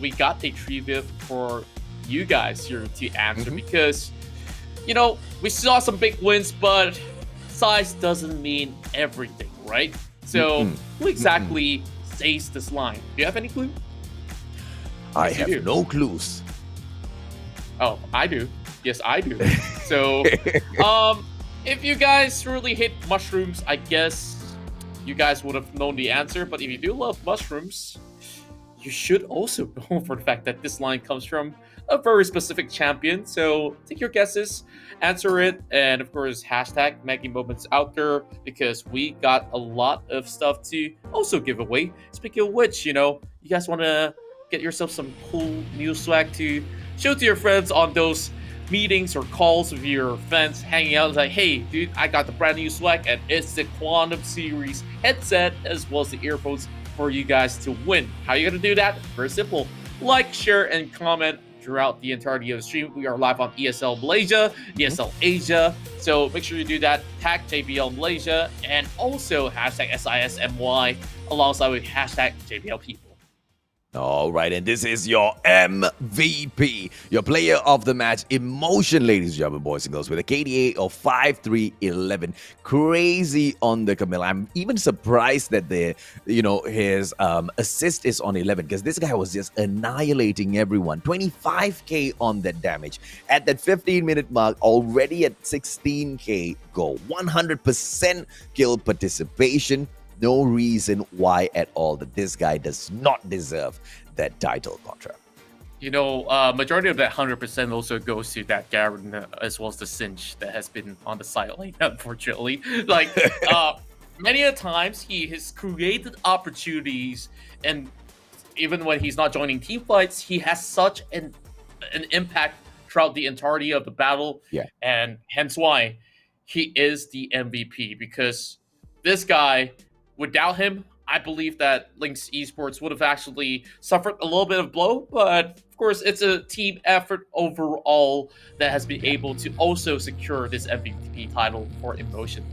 we got a trivia for you guys here to answer because we saw some big wins, but size doesn't mean everything, right? So, who exactly says this line? Do you have any clue? I have no clues. Oh, I do. Yes, I do. So, if you guys really hate mushrooms, I guess you guys would have known the answer. But if you do love mushrooms, you should also know for the fact that this line comes from a very specific champion. So take your guesses, answer it, and of course, hashtag Maggie Moments out there because we got a lot of stuff to also give away. Speaking of which, you guys want to get yourself some cool new swag to show to your friends on those meetings or calls with your friends, hanging out. It's like, hey, dude, I got the brand new swag, and it's the Quantum Series headset as well as the earphones for you guys to win. How are you going to do that? Very simple. Like, share, and comment throughout the entirety of the stream. We are live on ESL Malaysia, ESL Asia, so make sure you do that. Tag JBL Malaysia and also hashtag SISMY alongside with hashtag JBL People. All right, and this is your MVP, your player of the match, Emotion, ladies and gentlemen, boys and girls, with a KDA of 5-3-11. Crazy on the Camille. I'm even surprised that his assist is on 11, because this guy was just annihilating everyone. 25k on that damage. At that 15-minute mark, already at 16k goal. 100% kill participation. No reason why at all that this guy does not deserve that title contract. Majority of that 100% also goes to that Garen as well as the Cinch that has been on the sideline, unfortunately. Many a times he has created opportunities, and even when he's not joining team fights, he has such an impact throughout the entirety of the battle. Yeah. And hence why he is the MVP, because this guy, without him, I believe that Linkx Esports would have actually suffered a little bit of blow, but of course, it's a team effort overall that has been able to also secure this MVP title for Emotion.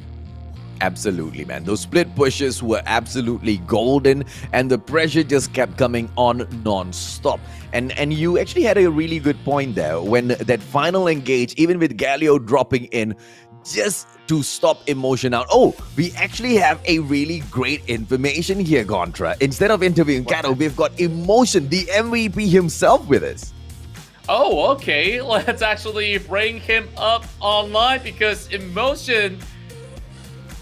Absolutely, man. Those split pushes were absolutely golden, and the pressure just kept coming on non-stop. And you actually had a really good point there when that final engage, even with Galio dropping in, just to stop Emotion out. Oh, we actually have a really great information here, Contra. Instead of interviewing Kato, we've got Emotion, the MVP himself, with us. Oh, okay. Let's actually bring him up online, because Emotion,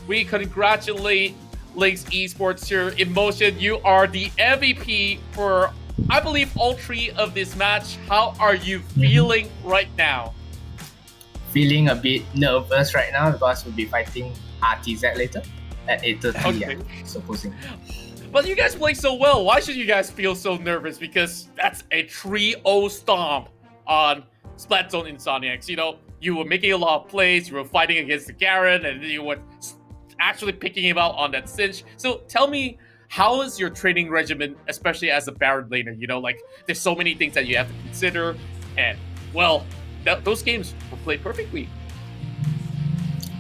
we congratulate Linkx Esports here. Emotion, you are the MVP for, I believe, all three of this match. How are you feeling right now? Feeling a bit nervous right now because we'll be fighting RTZ later at 8:30. Okay. Supposing. But you guys play so well. Why should you guys feel so nervous? Because that's a 3-0 stomp on Splatzone Insomniax. You were making a lot of plays, you were fighting against the Garen, and you were actually picking him out on that Cinch. So tell me, how is your training regimen, especially as a Baron laner? There's so many things that you have to consider, and, well, those games were played perfectly.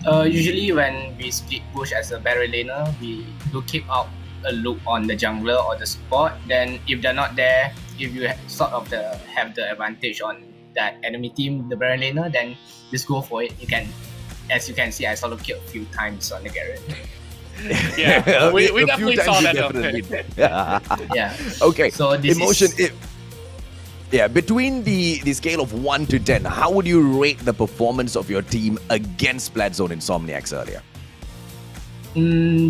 Usually when we split push as a Baron laner, we do keep out a look on the jungler or the support. Then if they're not there, if you have the advantage on that enemy team, the Baron laner, then just go for it. As you can see, I solo killed a few times on the Garen. Yeah, we definitely saw that. Yeah. Okay. So this Emotion. Between the scale of 1 to 10, how would you rate the performance of your team against Splatzone Insomniax earlier?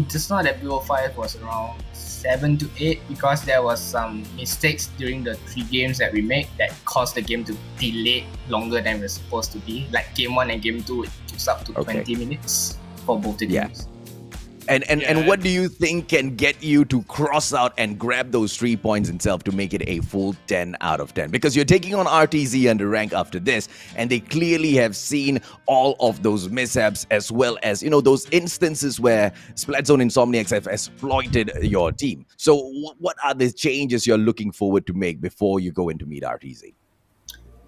Just now that BO5 was around 7 to 8 because there was some mistakes during the 3 games that we made that caused the game to delay longer than it was supposed to be. Like game 1 and game 2, it took up to 20 minutes for both the games. And what do you think can get you to cross out and grab those 3 points itself to make it a full 10 out of 10? Because you're taking on RTZ Underank after this, and they clearly have seen all of those mishaps as well as, those instances where Splatzone Insomniax have exploited your team. So what are the changes you're looking forward to make before you go in to meet RTZ?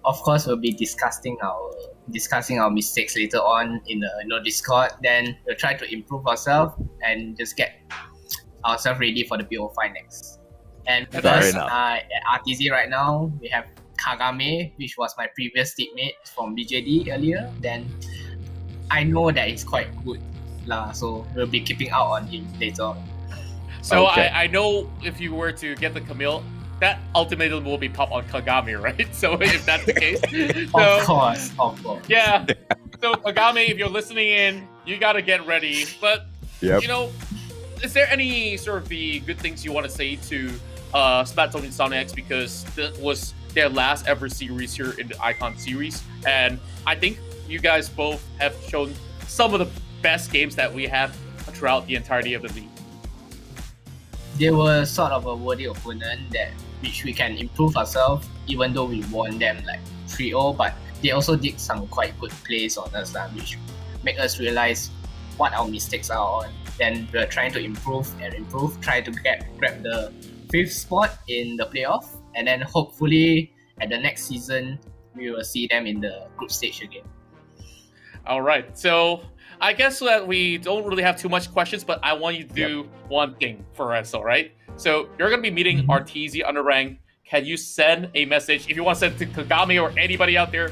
Of course, we'll be discussing our mistakes later on in the Discord. Then we'll try to improve ourselves and just get ourselves ready for the BO5 next. And because at RTZ right now, we have Kagame, which was my previous teammate from BJD earlier. Then I know that he's quite good, so we'll be keeping out on him later on. So I know if you were to get the Camille, that ultimately will be pop on Kagame, right? So if that's the case, of course. Yeah. So Kagame, if you're listening in, you gotta get ready. But is there any sort of the good things you want to say to Splatzone Insomniax, because that was their last ever series here in the Icon series, and I think you guys both have shown some of the best games that we have throughout the entirety of the league. They were sort of a worthy opponent which we can improve ourselves, even though we won them like 3-0, but they also did some quite good plays on us, which make us realize what our mistakes are on. Then we're trying to improve, try to grab the 5th spot in the playoff, and then hopefully at the next season, we will see them in the group stage again. All right, so I guess that we don't really have too much questions, but I want you to do one thing for us, all right? So you're gonna be meeting Arteezy Underank. Can you send a message if you want to send to Kagami or anybody out there?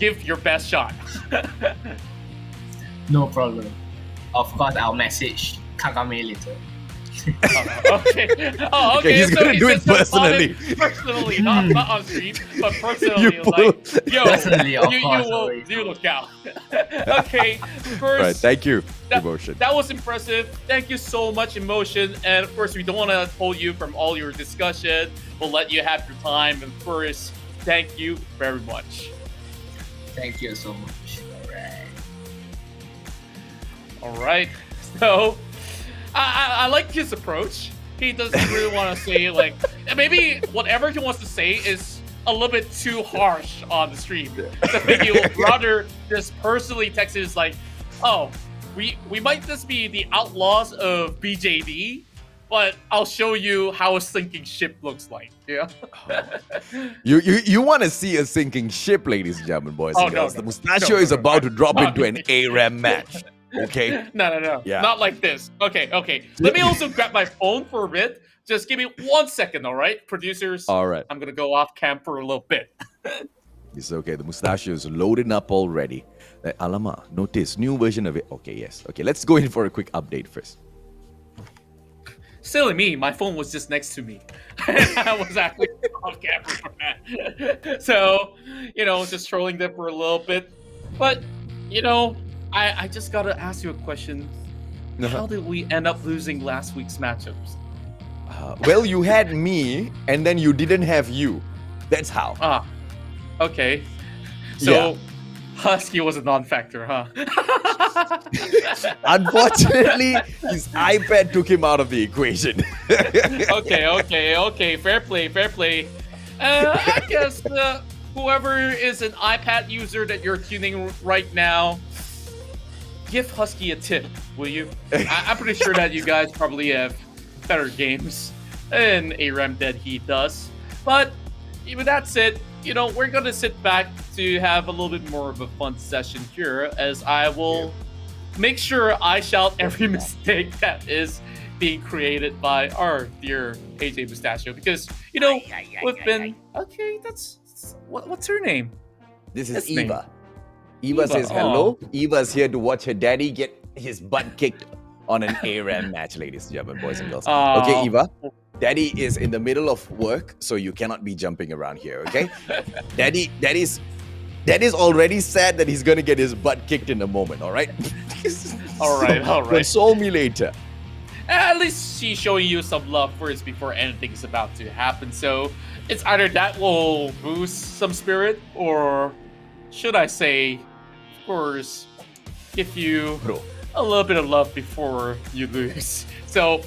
Give your best shot. No problem. Of course, I'll message Kagame later. Okay. Oh, okay. Okay, he's so gonna he do it just personally. Personally, not on stream, but personally. Like, yo, Personally, of course, you look out. Okay. First, Right, thank you, Emotion. that was impressive. Thank you so much, Emotion. And of course, we don't want to hold you from all your discussion. We'll let you have your time. And first, thank you very much. Thank you so much. All right. So, I like his approach. He doesn't really want to say, like, maybe whatever he wants to say is a little bit too harsh on the stream. So he would rather just personally text us like, oh, we might just be the outlaws of BJD, but I'll show you how a sinking ship looks like. Yeah. You want to see a sinking ship, ladies and gentlemen, boys and girls. The Mustachio is about to drop into an ARAM match. Okay. No. Yeah. Not like this. Okay. Let me also grab my phone for a bit. Just give me 1 second, all right? Producers. All right. I'm going to go off cam for a little bit. It's okay. The Mustachio is loading up already. Alamak, notice, new version of it. Okay, yes. Okay, let's go in for a quick update first. Silly me, my phone was just next to me. I was actually off camera for that. So, just trolling them for a little bit. But, I just gotta ask you a question. How did we end up losing last week's matchups? Well, you had me, and then you didn't have you. That's how. Okay. So, Husky was a non-factor, huh? Unfortunately, his iPad took him out of the equation. Okay. Fair play. I guess whoever is an iPad user that you're tuning right now, give Husky a tip, will you? I'm pretty sure that you guys probably have better games than ARAM that he does. But even that said, we're going to sit back to have a little bit more of a fun session here, as I will make sure I shout every mistake that is being created by our dear AJ Mustachio, because, we've been... Okay, that's... What's her name? This is Eva. Eva says hello. Eva's here to watch her daddy get his butt kicked on an ARAM match, ladies and gentlemen, boys and girls. Okay, Eva. Daddy is in the middle of work, so you cannot be jumping around here, okay? Daddy's already sad that he's gonna get his butt kicked in a moment, all right? All right. Console me later. At least she's showing you some love first before anything's about to happen. So it's either that will boost some spirit, or should I say, of course, give you a little bit of love before you lose. So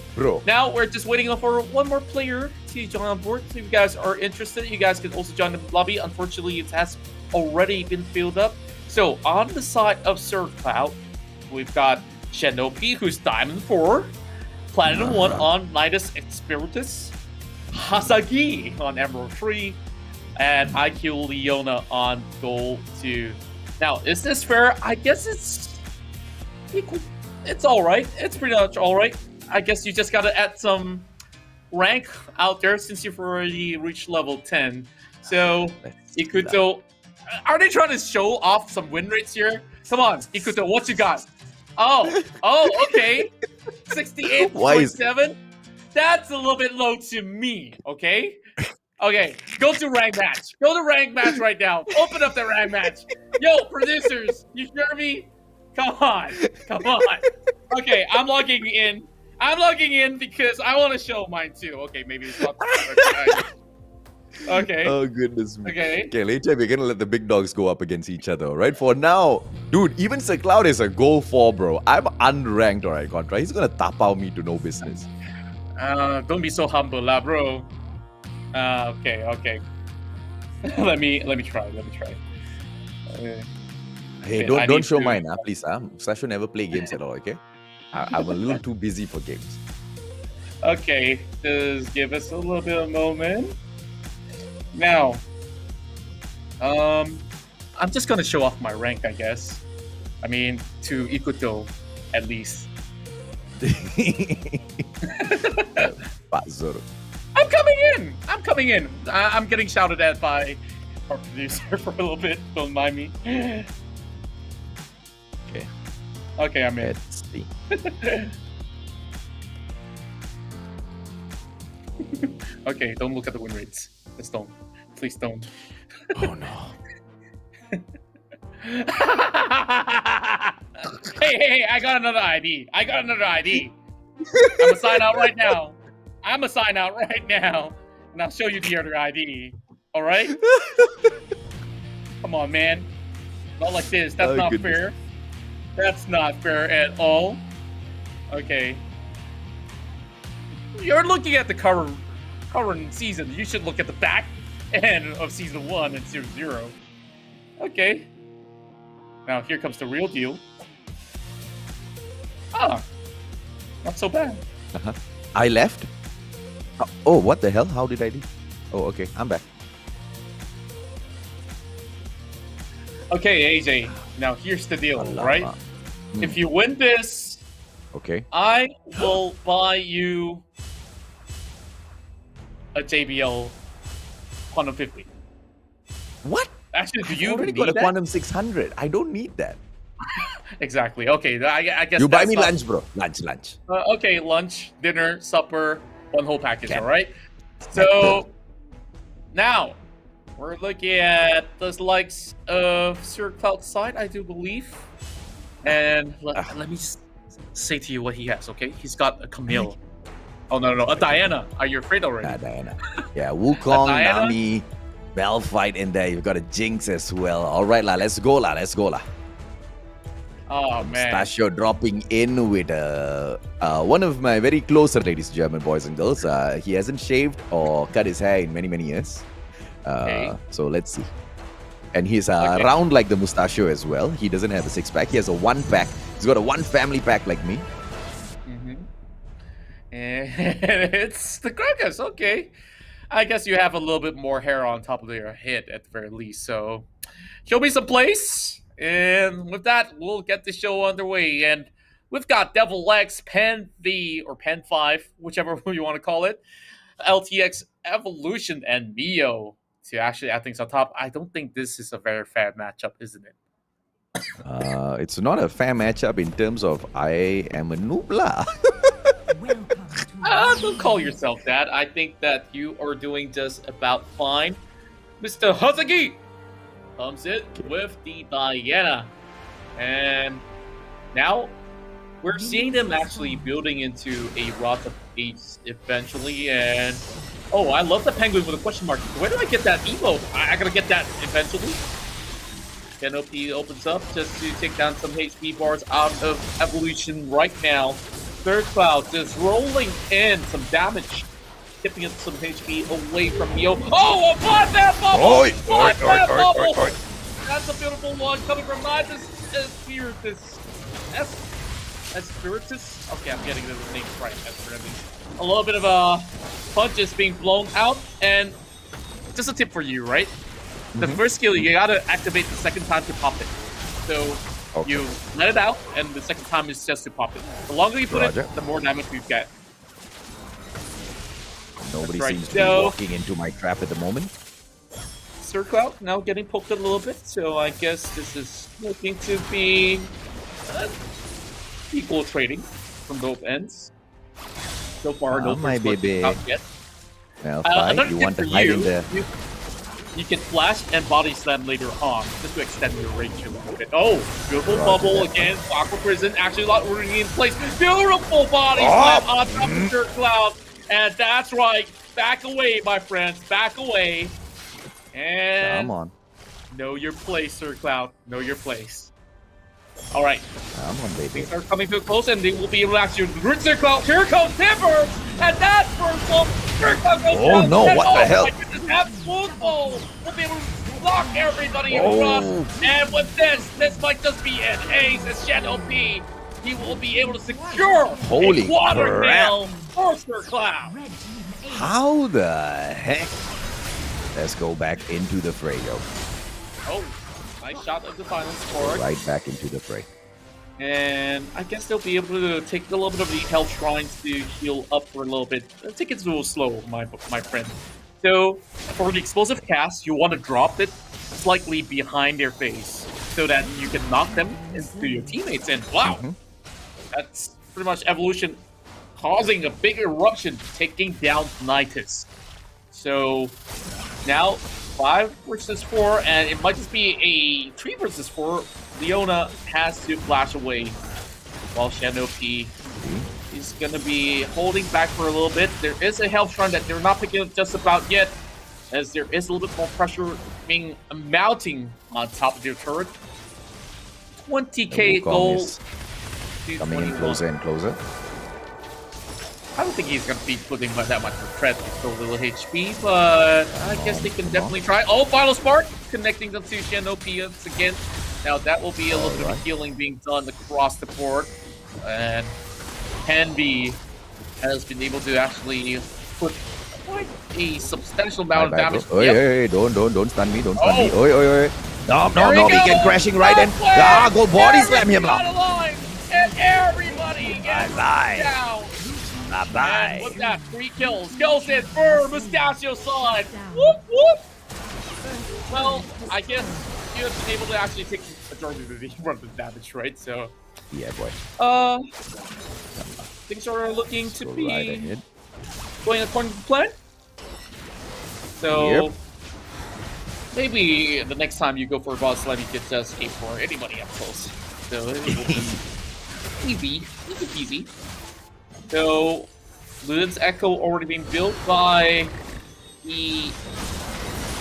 now we're just waiting for one more player to join on board. So if you guys are interested, you guys can also join the lobby. Unfortunately, it has already been filled up. So on the side of SurfCloud, we've got Shinobi, who's Diamond 4, Platinum 1 on Nidus Spiritus, Hasagi on Emerald 3, and IQ Leona on Gold 2. Now, is this fair? I guess it's equal. It's all right. It's pretty much all right. I guess you just gotta add some rank out there since you've already reached level 10. So, Ikuto, are they trying to show off some win rates here? Come on, Ikuto, what you got? Oh, okay. 68.7. That's a little bit low to me, okay? Okay, go to rank match. Go to rank match right now. Open up the rank match. Yo, producers, you hear me? Come on. Okay, I'm logging in. Because I want to show mine too. Okay, maybe it's not. Okay. Oh, goodness me. Okay, later we're gonna let the big dogs go up against each other, right? For now, dude, even Sir Cloud is a goal 4, bro. I'm unranked, alright, Contra. He's gonna tap out me to no business. Don't be so humble, lah, bro. Okay. let me try. Hey, don't show mine, please. Sasha never play games at all, okay? I'm a little too busy for games. Okay, just give us a little bit of a moment. Now, I'm just gonna show off my rank, I guess. I mean, to Ikuto, at least. Pak Zoro. I'm coming in. I'm getting shouted at by our producer for a little bit. Don't mind me. Okay. Okay, I'm in. Let's see. Okay, don't look at the win rates. Just don't. Please don't. Oh no. Hey, I got another ID. I'm gonna sign out right now. And I'll show you the other ID. Alright? Come on, man. Not like this. That's not fair. That's not fair at all. Okay. You're looking at the current season. You should look at the back end of season 1 and 0. Okay. Now here comes the real deal. Ah, not so bad. I left. Oh, what the hell? How did I leave? Oh, okay. I'm back. Okay, AJ. Now here's the deal, right? If you win this, okay, I will buy you a JBL Quantum 50. What? Actually, do you already need got a that? Quantum 600. I don't need that. Exactly. Okay, I guess You buy that's me not- lunch, bro. Lunch. Okay, lunch, dinner, supper, one whole package. All right. So now we're looking at the likes of Sir Cloud side, I do believe, and let me say to you what he has. Okay, he's got a Camille. Oh no, a Diana. Are you afraid already? Diana. Yeah, Wukong, Diana? Nami, Malphite in there. You've got a Jinx as well. All right, let's go, lah. Oh man. Mustachio dropping in with one of my very close ladies, German boys and girls. He hasn't shaved or cut his hair in many years. So let's see. And he's round like the Mustachio as well. He doesn't have a 6-pack. He has a 1-pack. He's got a 1 family pack like me. And it's the Gragas. Okay. I guess you have a little bit more hair on top of your head at the very least. So show me some plays. And with that, we'll get the show underway. And we've got Devil X, Pen V, or Pen 5, whichever you want to call it, LTX Evolution, and Mio to actually add things on top. I don't think this is a very fair matchup, isn't it? It's not a fair matchup in terms of I am a noob lah. Don't call yourself that. I think that you are doing just about fine. Mr. Hazagi comes in with the Diana. And now we're seeing them actually building into a Rot of Ace eventually. And oh, I love the penguin with a question mark. Where do I get that emote? I gotta get that eventually. Canopy opens up just to take down some HP bars out of Evolution right now. Third Cloud just rolling in some damage, tipping up some HP away from Mio. Oh, a bloodbath bubble! Oi, Bloodbath bubble! oi. That's a beautiful one coming from Nidus Spiritus. Spiritus? Okay, I'm getting the name right. A little bit of punches being blown out, and just a tip for you, right? The first skill, you gotta activate the second time to pop it. So you let it out, and the second time is just to pop it. The longer you put it, the more damage you get. Nobody That's right. seems to be walking into my trap at the moment. Sir Cloud now getting poked a little bit, so I guess this is looking to be equal trading from both ends. So far, no my first baby. out yet. Malphite, you want to hide in there? You can flash and body slam later on, just to extend your range a little bit. Oh, beautiful bubble again. Aqua Prison actually not running in place. Beautiful body slam on top of Sir Cloud. And that's right. Back away, my friends. Back away. And come on. Know your place, Sir Cloud. Know your place. All right. Come on, baby. Things are coming too close, and they will be able to actually root Sir Cloud. Here comes Timber, and that first one, Sir Cloud goes Oh down. no! And What the hell? My goodness, that football will be able to block everybody in Oh. front. And with this might just be an ace. As Shadow P, he will be able to secure Holy a water crap. nail for Sir Cloud. How the heck? Let's go back into the fray, yo. Oh, nice shot of the final score. Right back into the fray. And I guess they'll be able to take a little bit of the health shrines to heal up for a little bit. Take it a little slow, my friend. So for the explosive cast, you want to drop it slightly behind their face so that you can knock them into your teammates. And wow, that's pretty much Evolution causing a big eruption, taking down Nitus. So now 5 versus 4, and it might just be a 3 versus 4. Leona has to flash away while Shadow P is going to be holding back for a little bit. There is a health shrine that they're not picking up just about yet, as there is a little bit more pressure being mounting on top of their turret. 20k gold. Coming in closer and closer. I don't think he's going to be putting that much of a threat with so little HP, but I guess they can definitely try. Oh, Final Spark! Connecting them to Xenopians again. Now that will be a little bit of healing being done across the board. And Hanby has been able to actually put quite a substantial amount of damage. Hey, don't stun me, don't stun me. No, he get crashing right in. Go body slam him up. And everybody gets down. Bye-bye. And what's that? 3 kills. Kills it for Mustachio side. Whoop, whoop. Well, I guess you have been able to actually take the majority of the run of the damage, right? So, yeah, boy. Things are looking to be going according to plan. So, maybe the next time you go for a boss slam, you can just escape for anybody up close. So, it will be easy peasy. So, Luden's Echo already being built by the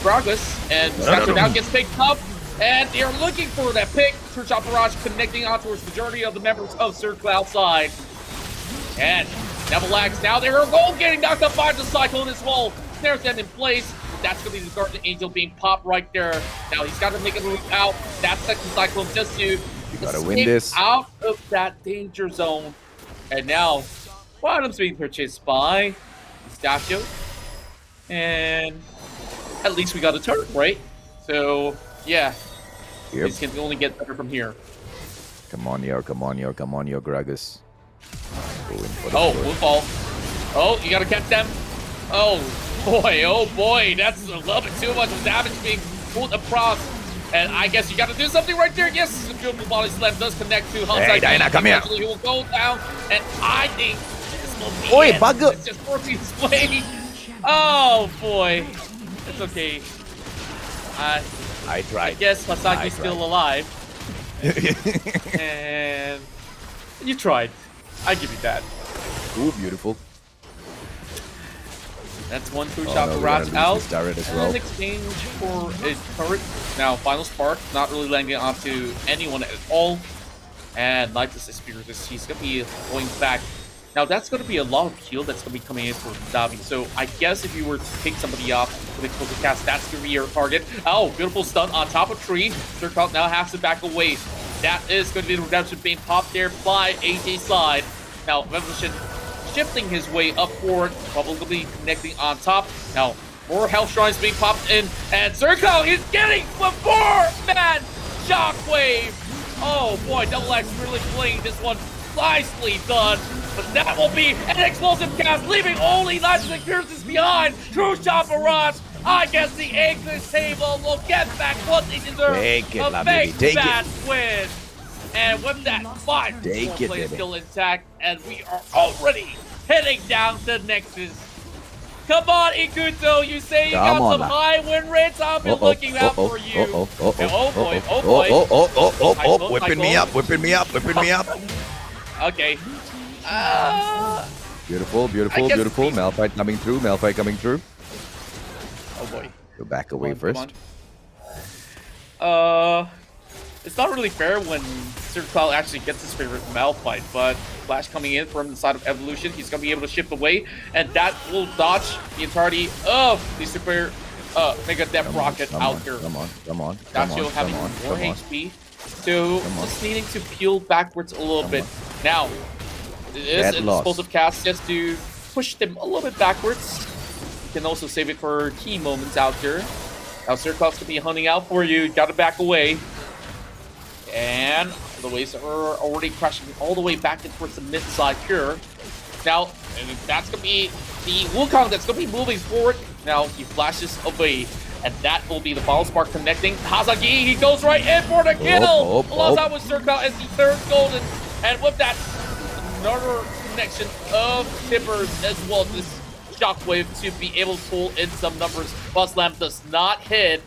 Gragas, and Mustachio now gets picked up, and they're looking for that pick. True Shot Barrage connecting on towards the majority of the members of Circle outside. And Devil Axe, now they're getting knocked up by the Cyclone as well. There's them in place. That's going to be the Guardian Angel being popped right there. Now he's got to make a move out. That second Cyclone just to escape out of that danger zone. And now, Bottom's being purchased by Mustachio. And at least we got a turret, right? So, yeah. This can only get better from here. Come on, Gragas. Moonfall. Oh, you gotta catch them. Oh boy, that's a little bit too much damage being pulled across. And I guess you gotta do something right there. Yes, the beautiful body slam does connect to Hansai. Hey, Diana, come here. He will go down, and I think this will be Oi, it. bugger. It's just forcing his way. Oh boy, it's okay. I tried. I guess Hasaki's still alive. And you tried. I give you that. Ooh, beautiful. That's one True Shot Barrage out. As well. In exchange for a turret. Now, Final Spark, not really landing onto anyone at all. And Nitus Espiritus, he's going to be going back. Now, that's going to be a lot of heal that's going to be coming in for Davi. So, I guess if you were to pick somebody off with a closer cast, that's going to be your target. Oh, beautiful stun on top of tree. Circle now has to back away. That is going to be the redemption being popped there by AJ side. Now, Revolution shifting his way up forward, probably connecting on top. Now, more health shrines being popped in, and Circle is getting the 4-man shockwave. Oh boy, Double X really playing this one nicely done. But that will be an explosive cast, leaving only Nitus and Pierces behind. True Shot Barrage. I guess the English table will get back what they deserve. Take it, a big bad win. And with that, 5 players still intact, and we are already heading down to Nexus. Come on, Ikuto, you say you got some high win rates. I'll be looking out for you. Oh boy. Whipping me up. Okay. Beautiful. Malphite coming through. Oh boy. Go back away first. It's not really fair when Circle actually gets his favorite Malphite, but Flash coming in from the side of Evolution, he's going to be able to shift away, and that will dodge the entirety of the Super Mega Depth Rocket out here. Come on. Dacio having more HP, so just needing to peel backwards a little bit. Now, it is an explosive cast just to push them a little bit backwards. You can also save it for key moments out here. Now Circle's going to be hunting out for you, got to back away. And The waves are already crashing all the way back towards the mid side here. Now, and that's going to be the Wukong that's going to be moving forward. Now, he flashes away, and that will be the Bottle Spark connecting. Hazagi, he goes right in for the kill! Alongside with Circle as the third golden. And with that, another connection of Tippers as well. This Shockwave to be able to pull in some numbers. Buzz Slam does not hit.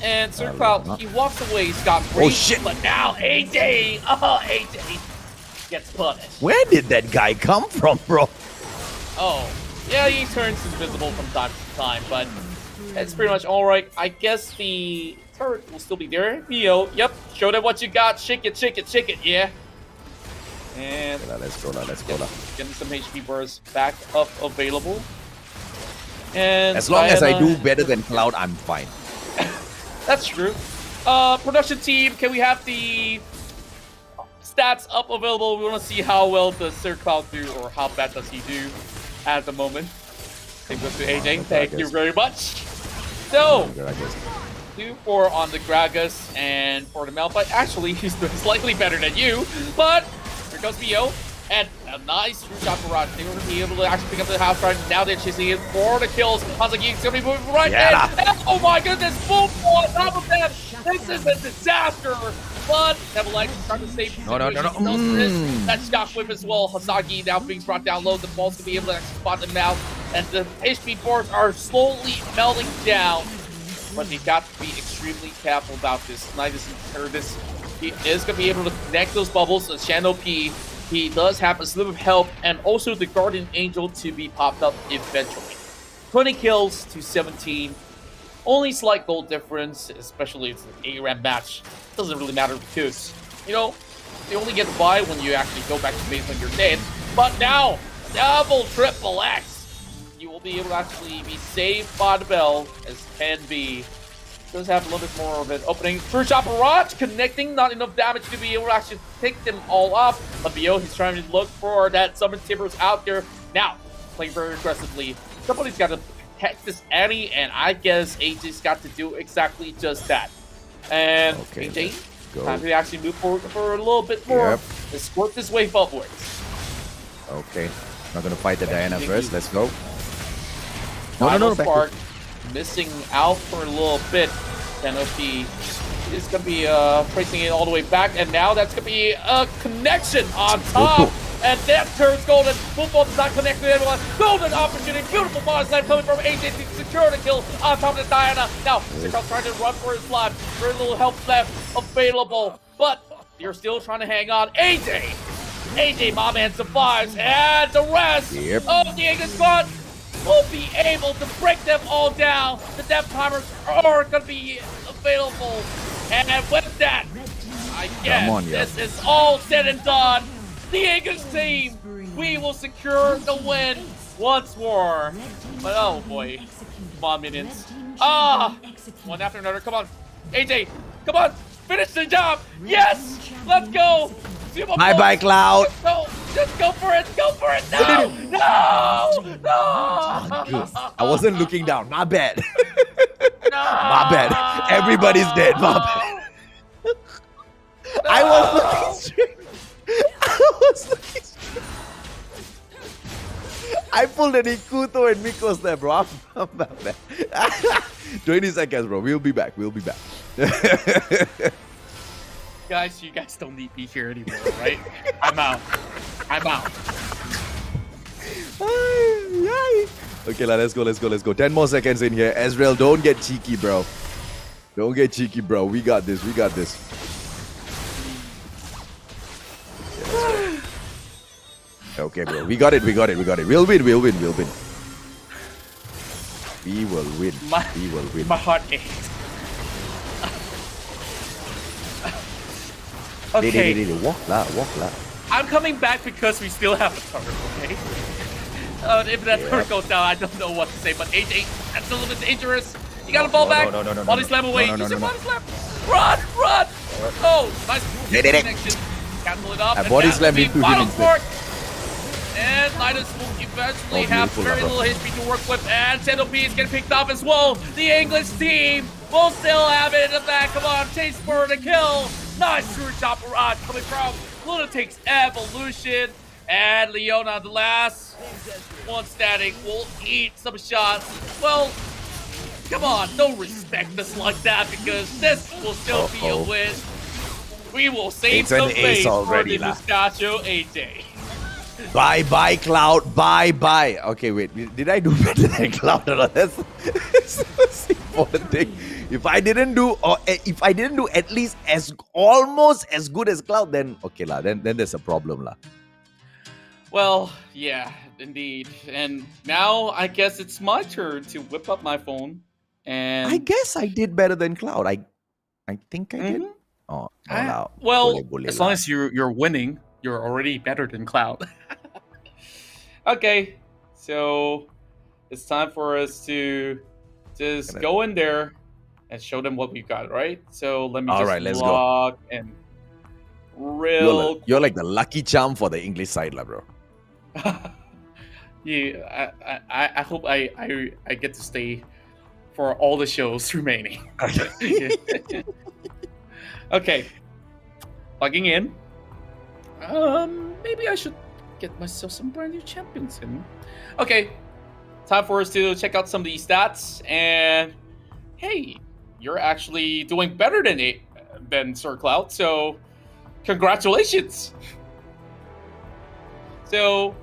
And Circle, he walks away scot-free. Oh, shit. But now AJ, AJ gets punished. Where did that guy come from, bro? Oh, yeah, he turns invisible from time to time, but it's pretty much all right. I guess the turret will still be there. Neo, yep, show them what you got. Shake it, shake it, shake it, yeah. And let's go, let's go. Getting some HP bursts back up available. And as long as I do better than Cloud, I'm fine. That's true. Production team, can we have the stats up available? We want to see how well does Sir Cloud do, or how bad does he do at the moment. Thank you to AJ. Thank you very much. So, 2-4 on the Gragas, and for the Malphite, actually, he's doing slightly better than you, but here goes Bio. And a nice true shot barrage. They were be able to actually pick up the house right now. They're chasing it for the kills. Hazaki's gonna be moving right in. And, oh my goodness, boom on top of them. This is a disaster. But Devil X is trying to save. No. That Shockwave as well. Hazaki now being brought down low. The ball's gonna be able to actually spot them out. And the HP bars are slowly melting down. But they got to be extremely careful about this. Nidus and Curtis, he is gonna be able to connect those bubbles. Shan OP. He does have a slip of help, and also the Guardian Angel to be popped up eventually. 20 kills to 17. Only slight goal difference, especially if it's an A-Ram match. Doesn't really matter because, you know, they only get by when you actually go back to base when you're dead. But now, double triple X. You will be able to actually be saved by the bell, as can be. Does have a little bit more of an opening. First shot barrage connecting, not enough damage to be able to actually pick them all off. Labio, he's trying to look for that summon Tibbers out there. Now, playing very aggressively. Somebody's got to protect this Annie, and I guess AJ's got to do exactly just that. And AJ, time to actually move forward for a little bit more. Let's work this way upwards. Okay, not gonna fight the Diana first. Let's go. No, Spark. Missing out for a little bit. Canopy is going to be tracing it all the way back, and now that's going to be a connection on top. And that turns golden. Football does not connect with anyone. Golden opportunity. Beautiful ball slam coming from AJ to secure the kill on top of the Diana. Now, Sirkle's trying to run for his life. Very little help left available, but you're still trying to hang on. AJ, my man, survives, and the rest of the English squad will be able to break them all down. The death timers are going to be available. And with that, I guess this is all said and done. The English team, we will secure the win once more. But oh boy, come on, minions. One after another. Come on, AJ, come on, finish the job. Yes, let's go. Bye, Cloud. Just go for it. Go for it. No. I wasn't looking down. My bad. My bad. Everybody's dead. My bad. I was looking straight. I pulled an Ikuto and Mikos there, bro. I'm bad. 20 seconds, bro. We'll be back. Guys, you guys don't need me here anymore, right? I'm out. Okay, let's go. 10 more seconds in here. Ezreal, don't get cheeky, bro. We got this. Okay, bro. We got it. We'll win. We will win. My heart aches. Okay. Walk la. I'm coming back because we still have a turret, okay? If that turret goes down, I don't know what to say, but AJ, that's a little bit dangerous. You gotta fall back. Body slam away. Use your body slam. Run! Oh, nice connection. Cancel it up. And body slam into him instead. And Nidus will eventually have very little HP to work with, and P is getting picked up as well. The English team will still have it in the back. Come on, chase for the kill. Nice true top barrage coming from Lunatic's Evolution. And Leona, the last one standing, will eat some shots. Well, come on, don't respect us like that because this will still be a win. We will save It's an some ace face already, for the lah. Mustachio AJ. Bye, Cloud. Bye. Okay, wait. Did I do better than Cloud? That's the important thing. If I didn't do at least almost as good as Cloud, then okay lah. Then there's a problem lah. Well, yeah, indeed. And now I guess it's my turn to whip up my phone. And I guess I did better than Cloud. I think I did. Oh, no. Well, as long as you're winning, you're already better than Cloud. Okay, so it's time for us to just go in there and show them what we've got, right? So let me let's go. log and You're like the lucky charm for the English side, lah, bro. Yeah, I hope I get to stay for all the shows remaining. Okay, logging in. Maybe I should get myself some brand new champions in. Okay, time for us to check out some of these stats. And hey, you're actually doing better than Sir Cloud. So congratulations. So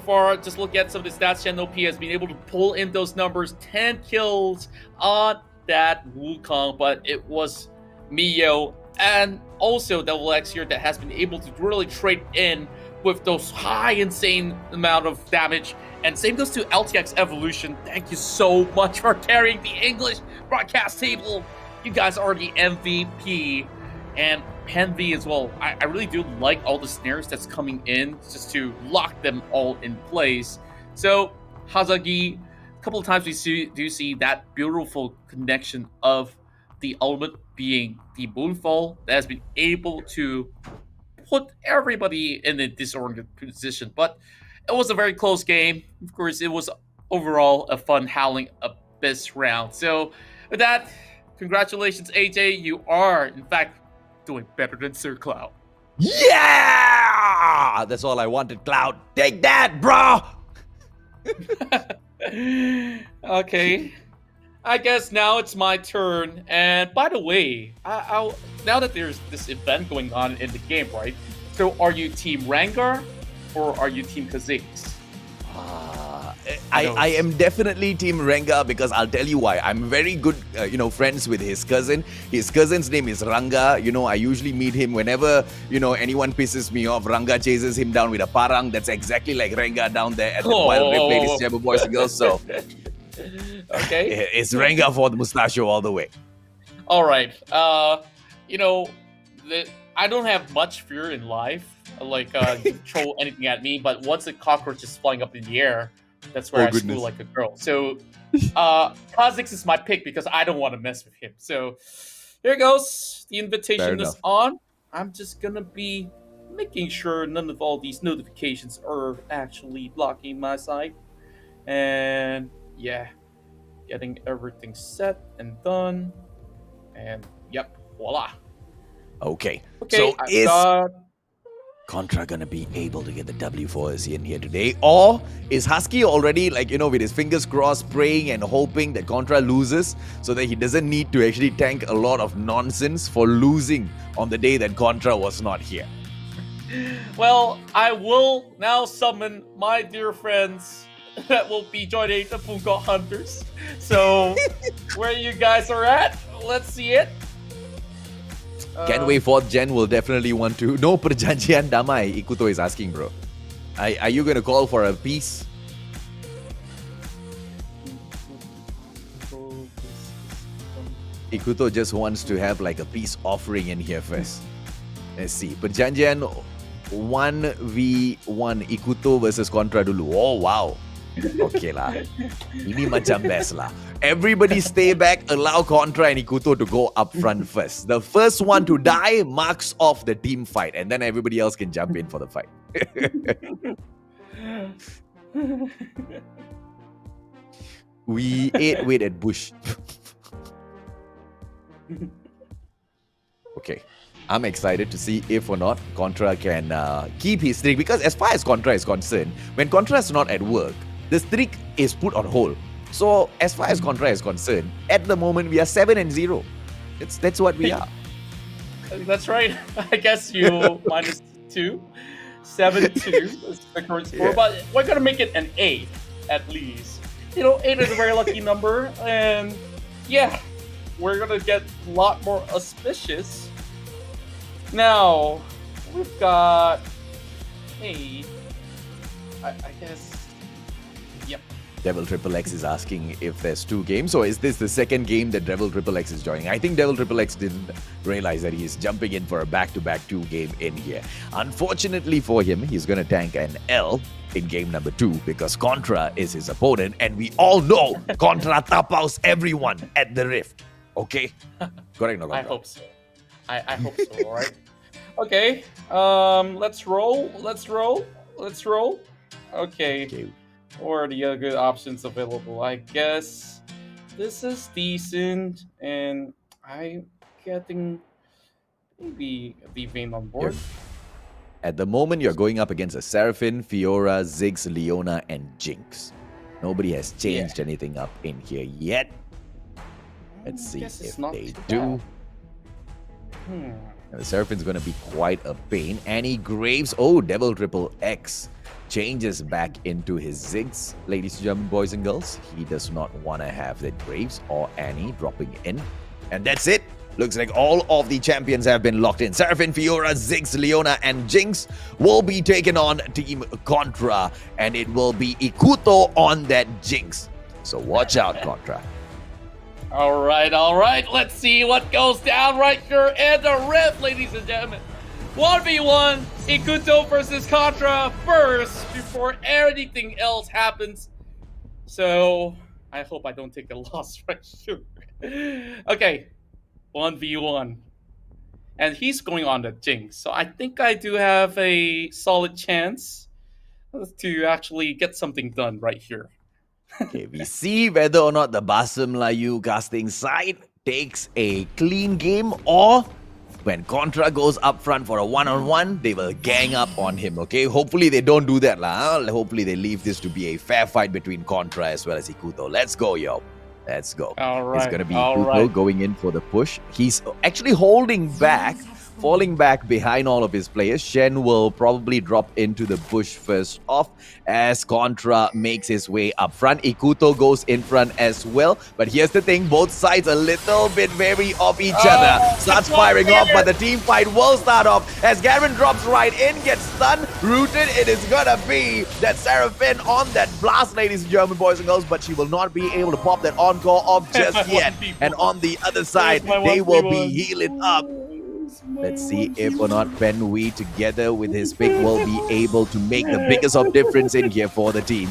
far, just look at some of the stats. Channel P has been able to pull in those numbers. 10 kills on that Wukong, but it was Mio and also Double X here that has been able to really trade in with those high, insane amount of damage. And same goes to LTX Evolution. Thank you so much for carrying the English broadcast table. You guys are the MVP. And Penv as well. I really do like all the snares that's coming in just to lock them all in place. So Hazagi, a couple of times we do see that beautiful connection of the ultimate being the Moonfall that has been able to put everybody in a disordered position. But it was a very close game. Of course, it was overall a fun howling abyss round. So with that, congratulations, AJ. You are, in fact, doing better than Sir Cloud. Yeah! That's all I wanted, Cloud. Take that, bro! Okay. I guess now it's my turn. And by the way, I'll now that there's this event going on in the game, right? So are you Team Rangar or are you Team Kha'Zix? I am definitely Team Rengar because I'll tell you why. I'm very good, friends with his cousin. His cousin's name is Ranga. I usually meet him whenever, anyone pisses me off. Ranga chases him down with a parang. That's exactly like Rengar down there at the Wild Rift, ladies and gentlemen, boys and girls. So, okay, it's Rengar for the Mustachio all the way. All right. I don't have much fear in life. Like, you throw anything at me, but once a cockroach is flying up in the air, that's where I school like a girl. So, Kha'Zix is my pick because I don't want to mess with him. So, here goes. The invitation is on. I'm just gonna be making sure none of all these notifications are actually blocking my side. And yeah, getting everything set and done. And yep, voila. Okay. So is Contra gonna be able to get the W for us in here today? Or is Husky already, with his fingers crossed, praying and hoping that Contra loses so that he doesn't need to actually tank a lot of nonsense for losing on the day that Contra was not here? Well, I will now summon my dear friends that will be joining the Punko Hunters. So, where you guys are at, let's see it. Can't wait. 4th Gen will definitely want to. No perjanjian damai, Ikuto is asking, bro. Are you going to call for a peace? Ikuto just wants to have like a peace offering in here first. Let's see. Perjanjian 1v1 Ikuto versus Contra dulu. Oh, wow. Okay lah. Ini macam best lah. Everybody stay back, allow Contra and Ikuto to go up front first. The first one to die marks off the team fight, and then everybody else can jump in for the fight. We ate weight at Bush. Okay. I'm excited to see if or not Contra can keep his streak, because as far as Contra is concerned, when Contra is not at work, the streak is put on hold. So as far as Contra is concerned, at the moment we are 7-0. That's what we are. That's right. I guess you -2. 7-2 is the current score, but we're gonna make it an 8 at least. 8 is a very lucky number, and yeah, we're gonna get a lot more auspicious. Now, we've got I guess, yep. Devil Triple X is asking if there's 2 games, or is this the second game that Devil Triple X is joining? I think Devil Triple X didn't realize that he's jumping in for a back-to-back 2 game in here. Unfortunately for him, he's going to tank an L in game number 2 because Contra is his opponent, and we all know Contra tapaus everyone at the Rift. Okay? Correct, no, I hope so. I hope so, alright? Okay, let's roll. Okay. What are the other good options available? I guess this is decent, and I'm getting maybe the Vayne on board. At the moment, you're going up against a Seraphine, Fiora, Ziggs, Leona, and Jinx. Nobody has changed anything up in here yet. Let's see if they do. The Seraphine's going to be quite a pain. Annie Graves. Oh, Devil Triple X changes back into his Ziggs. Ladies and gentlemen, boys and girls, he does not want to have that Graves or Annie dropping in. And that's it. Looks like all of the champions have been locked in. Seraphine, Fiora, Ziggs, Leona, and Jinx will be taken on Team Contra. And it will be Ikuto on that Jinx. So watch out, Contra. All right. Let's see what goes down right here in the Rift, ladies and gentlemen. 1v1, Ikuto versus Contra first before anything else happens. So, I hope I don't take a loss right here. Okay, 1v1. And he's going on the Jinx. So I think I do have a solid chance to actually get something done right here. Okay, we see whether or not the Basam Layu casting side takes a clean game, or when Contra goes up front for a one-on-one, they will gang up on him, okay? Hopefully they don't do that, lah. Hopefully they leave this to be a fair fight between Contra as well as Ikuto. Let's go, yo. Let's go. All right. It's going to be Ikuto going in for the push. He's actually holding back, falling back behind all of his players. Shen will probably drop into the bush first off as Contra makes his way up front. Ikuto goes in front as well. But here's the thing, both sides a little bit wary of each other. Starts firing off, but the team fight will start off as Garen drops right in, gets stunned, rooted. It is gonna be that Seraphine on that blast, ladies and gentlemen, boys and girls, but she will not be able to pop that encore off just yet. And on the other side, they will be healing up. Let's see if or not Ben Wee together with his pick will be able to make the biggest of difference in here for the team.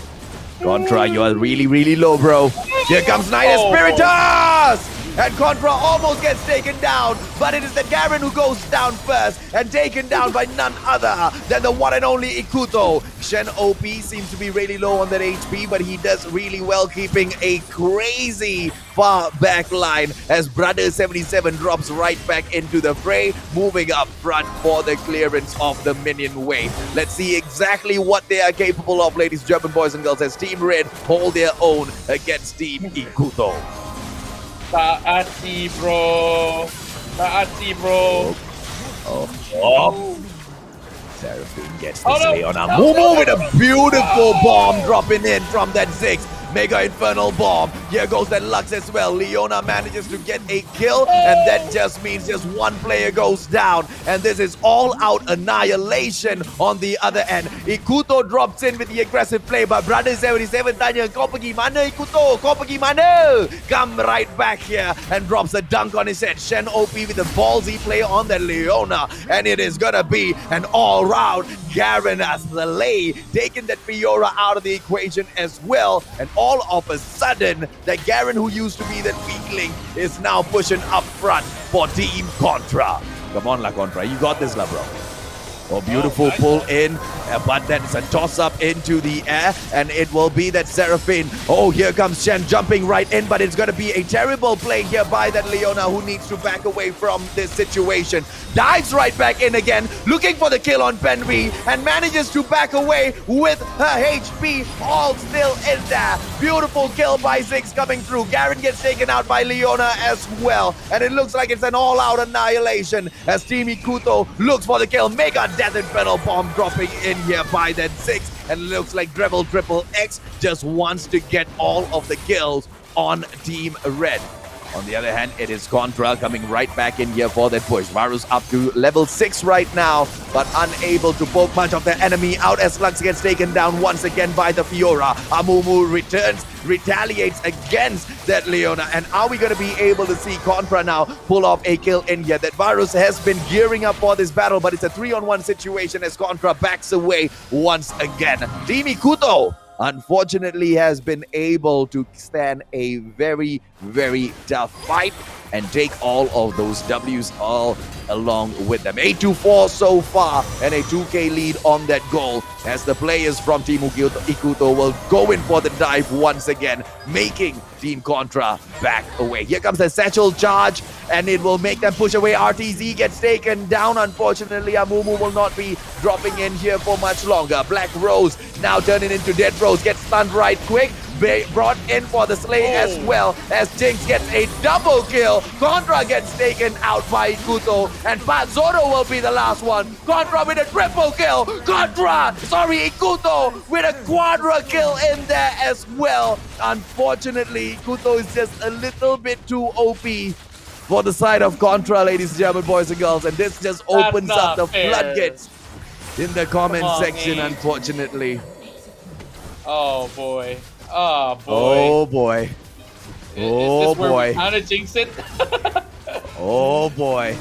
Contra, you are really, really low, bro. Here comes Knight Spiritus! And Contra almost gets taken down, but it is the Garen who goes down first and taken down by none other than the one and only Ikuto. Shen OP seems to be really low on that HP, but he does really well keeping a crazy far back line as Brother 77 drops right back into the fray, moving up front for the clearance of the minion wave. Let's see exactly what they are capable of, ladies and gentlemen, boys and girls, as Team Red hold their own against Team Ikuto. Taati, bro. Oh. Seraphine gets the slay on a Mumu with a beautiful bomb dropping in from that Ziggs. Mega Infernal Bomb. Here goes that Lux as well. Leona manages to get a kill, and that just means just one player goes down. And this is all-out annihilation on the other end. Ikuto drops in with the aggressive play, but Brother 77 tanya, kau pergi mana Ikuto? Kau pergi mana? Come right back here and drops a dunk on his head. Shen OP with a ballsy play on that Leona, and it is gonna be an all-round Garen as the lay, taking that Fiora out of the equation as well. And all of a sudden, the Garen who used to be that weakling is now pushing up front for Team Contra. Come on, La Contra. You got this, la, bro. Oh, beautiful pull in, but then it's a toss-up into the air, and it will be that Seraphine. Oh, here comes Shen jumping right in, but it's going to be a terrible play here by that Leona, who needs to back away from this situation. Dives right back in again, looking for the kill on Benri, and manages to back away with her HP all still in there. Beautiful kill by Ziggs coming through. Garen gets taken out by Leona as well, and it looks like it's an all-out annihilation as Team Ikuto looks for the kill. Mega Death Inferno Bomb dropping in here by that Ziggs, and it looks like Drevel Triple X just wants to get all of the kills on Team Red. On the other hand, it is Contra coming right back in here for that push. Varus up to level 6 right now, but unable to poke much of the enemy out as Lux gets taken down once again by the Fiora. Amumu returns, retaliates against that Leona. And are we going to be able to see Contra now pull off a kill in here? That Varus has been gearing up for this battle, but it's a 3-on-1 situation as Contra backs away once again. Team Ikuto, unfortunately, has been able to stand a very, very tough fight and take all of those W's all along with them. 8-4 so far, and a 2k lead on that goal as the players from Team Ikuto will go in for the dive once again, making Team Contra back away. Here comes the satchel charge, and it will make them push away. RTZ gets taken down. Unfortunately, Amumu will not be dropping in here for much longer. Black Rose now turning into Dead Rose, gets stunned right quick. Brought in for the slay as well as Jinx gets a double kill. Contra gets taken out by Ikuto, and Zoro will be the last one. Contra with a triple kill. Ikuto with a quadra kill in there as well. Unfortunately, Ikuto is just a little bit too OP for the side of Contra, ladies and gentlemen, boys and girls, and this just opens up the floodgates in the comment section, unfortunately. Oh boy. Oh boy. Oh boy. Oh Is this where boy. we kind of jinx it? Oh boy.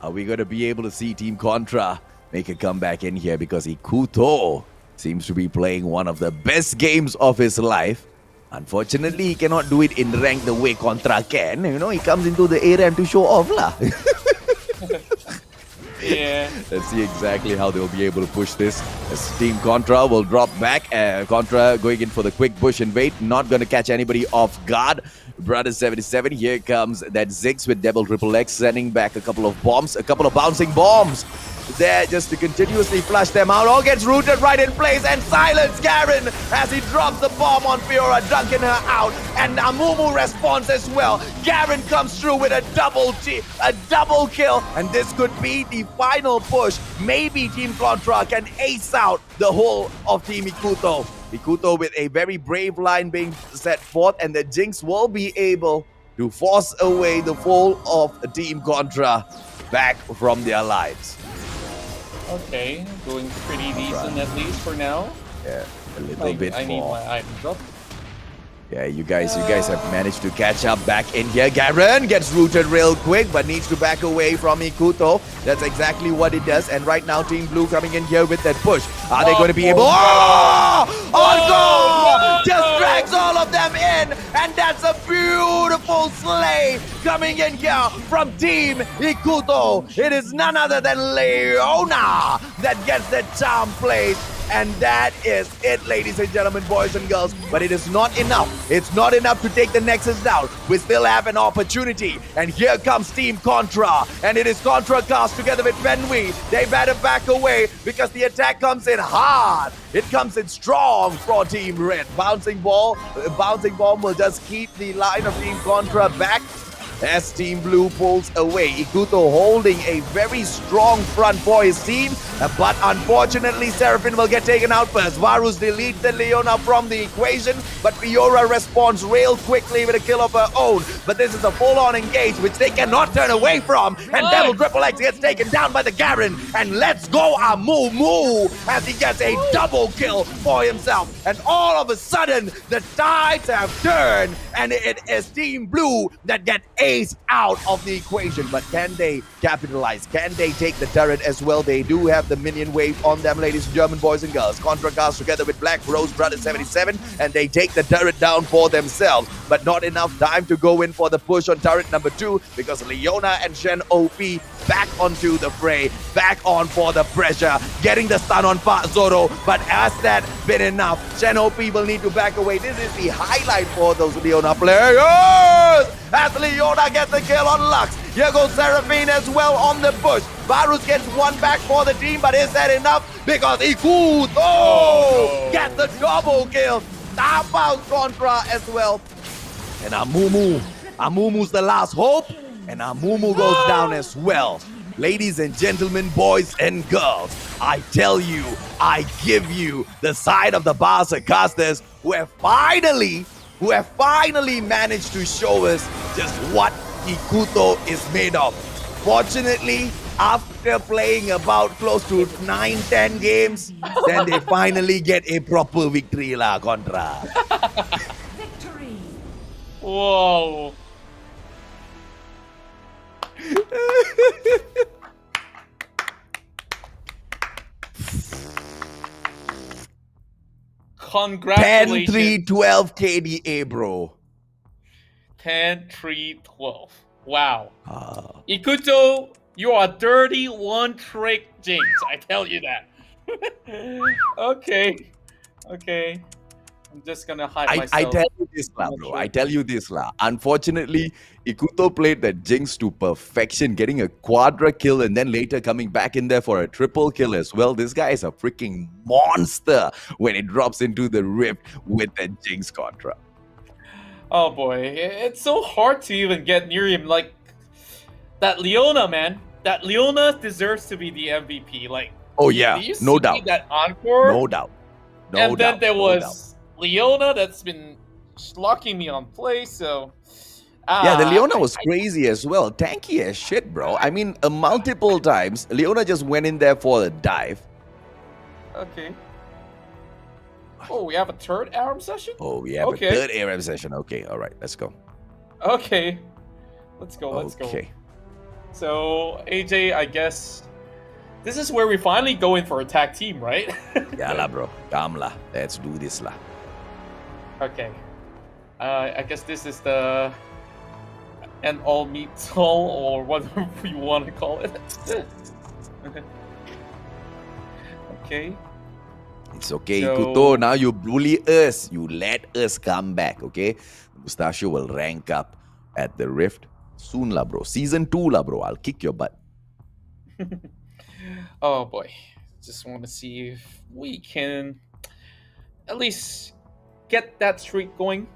Are we going to be able to see Team Contra make a comeback in here? Because Ikuto seems to be playing one of the best games of his life. Unfortunately, he cannot do it in rank the way Contra can. You know, he comes into the area and to show off lah. Yeah. Let's see exactly how they'll be able to push this. As Team Contra will drop back. Contra going in for the quick bush invade. Not going to catch anybody off guard. Brother 77, here comes that Ziggs with Devil Triple X, sending back a couple of bombs, a couple of bouncing bombs there just to continuously flush them out. All gets rooted right in place and silence Garen as he drops the bomb on Fiora, dunking her out. And Amumu responds as well. Garen comes through with a double kill, and this could be the final push. Maybe Team Contra can ace out the whole of Team Ikuto. Ikuto with a very brave line being set forth, and the Jinx will be able to force away the fall of Team Contra back from their lives. Okay, going pretty decent at least for now. Yeah, a little bit more. I need my item drop. Yeah, you guys have managed to catch up back in here. Garen gets rooted real quick, but needs to back away from Ikuto. That's exactly what it does. And right now, Team Blue coming in here with that push. Are they going to be able? Oh! On goal! Just drags all of them in, and that's a beautiful slay coming in here from Team Ikuto. It is none other than Leona that gets the charm plate. And that is it, ladies and gentlemen, boys and girls. But it is not enough. It's not enough to take the Nexus down. We still have an opportunity. And here comes Team Contra. And it is Contra cast together with Benwi. They better back away because the attack comes in hard. It comes in strong for Team Red. Bouncing bomb will just keep the line of Team Contra back as Team Blue pulls away. Ikuto holding a very strong front for his team, but unfortunately Seraphine will get taken out first. Varus deletes the Leona from the equation, but Fiora responds real quickly with a kill of her own. But this is a full-on engage which they cannot turn away from, and Devil Triple X gets taken down by the Garen, and let's go Amumu as he gets a double kill for himself. And all of a sudden the tides have turned, and it is Team Blue that get ace out of the equation. But can they capitalize? Can they take the turret as well? They do have the minion wave on them, ladies and gentlemen, boys and girls. Contra Cars together with Black Rose Brother 77, and they take the turret down for themselves. But not enough time to go in for the push on turret number 2, because Leona and Shen OP back onto the fray, back on for the pressure, getting the stun on Zoro. But has that been enough? Shen OP will need to back away. This is the highlight for those Leona players. As Leona gets the kill on Lux. Here goes Seraphine as well on the push. Varus gets one back for the team, but is that enough? Because Ikuto gets the double kill. Tap out Contra as well. And Amumu's the last hope, and Amumu goes down as well. Ladies and gentlemen, boys and girls, I tell you, I give you the side of the Barca casters who have finally managed to show us just what Ikuto is made of. Fortunately, after playing about close to 9-10 games, then they finally get a proper victory la Contra. Whoa. Congratulations. 10-3-12 KDA, bro. 10-3-12. Wow. Ikuto, you are dirty one-trick jinx. I tell you that. Okay. I'm just gonna hide myself. I tell you this, bro. I tell you this, la. Unfortunately, Ikuto played that Jinx to perfection, getting a quadra kill and then later coming back in there for a triple kill as well. This guy is a freaking monster when it drops into the rift with that Jinx Contra. Oh boy, it's so hard to even get near him. Like, that Leona, man. That Leona deserves to be the MVP. Like, oh yeah, no doubt. That encore? No doubt. And then there was Leona that's been locking me on play, so... yeah, the Leona was crazy as well. Tanky as shit, bro. I mean, multiple times, Leona just went in there for a dive. Okay. Oh, we have a third ARAM session? Oh, we have a third ARAM session. Okay, all right, let's go. Okay. Let's go. Okay. So, AJ, I guess... this is where we finally go in for a tag team, right? Yeah, la, bro. Come la. Let's do this, la. Okay. I guess this is the end all meet all, or whatever you want to call it. Okay. It's okay, Ikuto. Now you bully us. You let us come back, okay? Mustachio will rank up at the Rift soon, la, bro. Season 2, la, bro. I'll kick your butt. Oh boy, just want to see if we can at least get that streak going.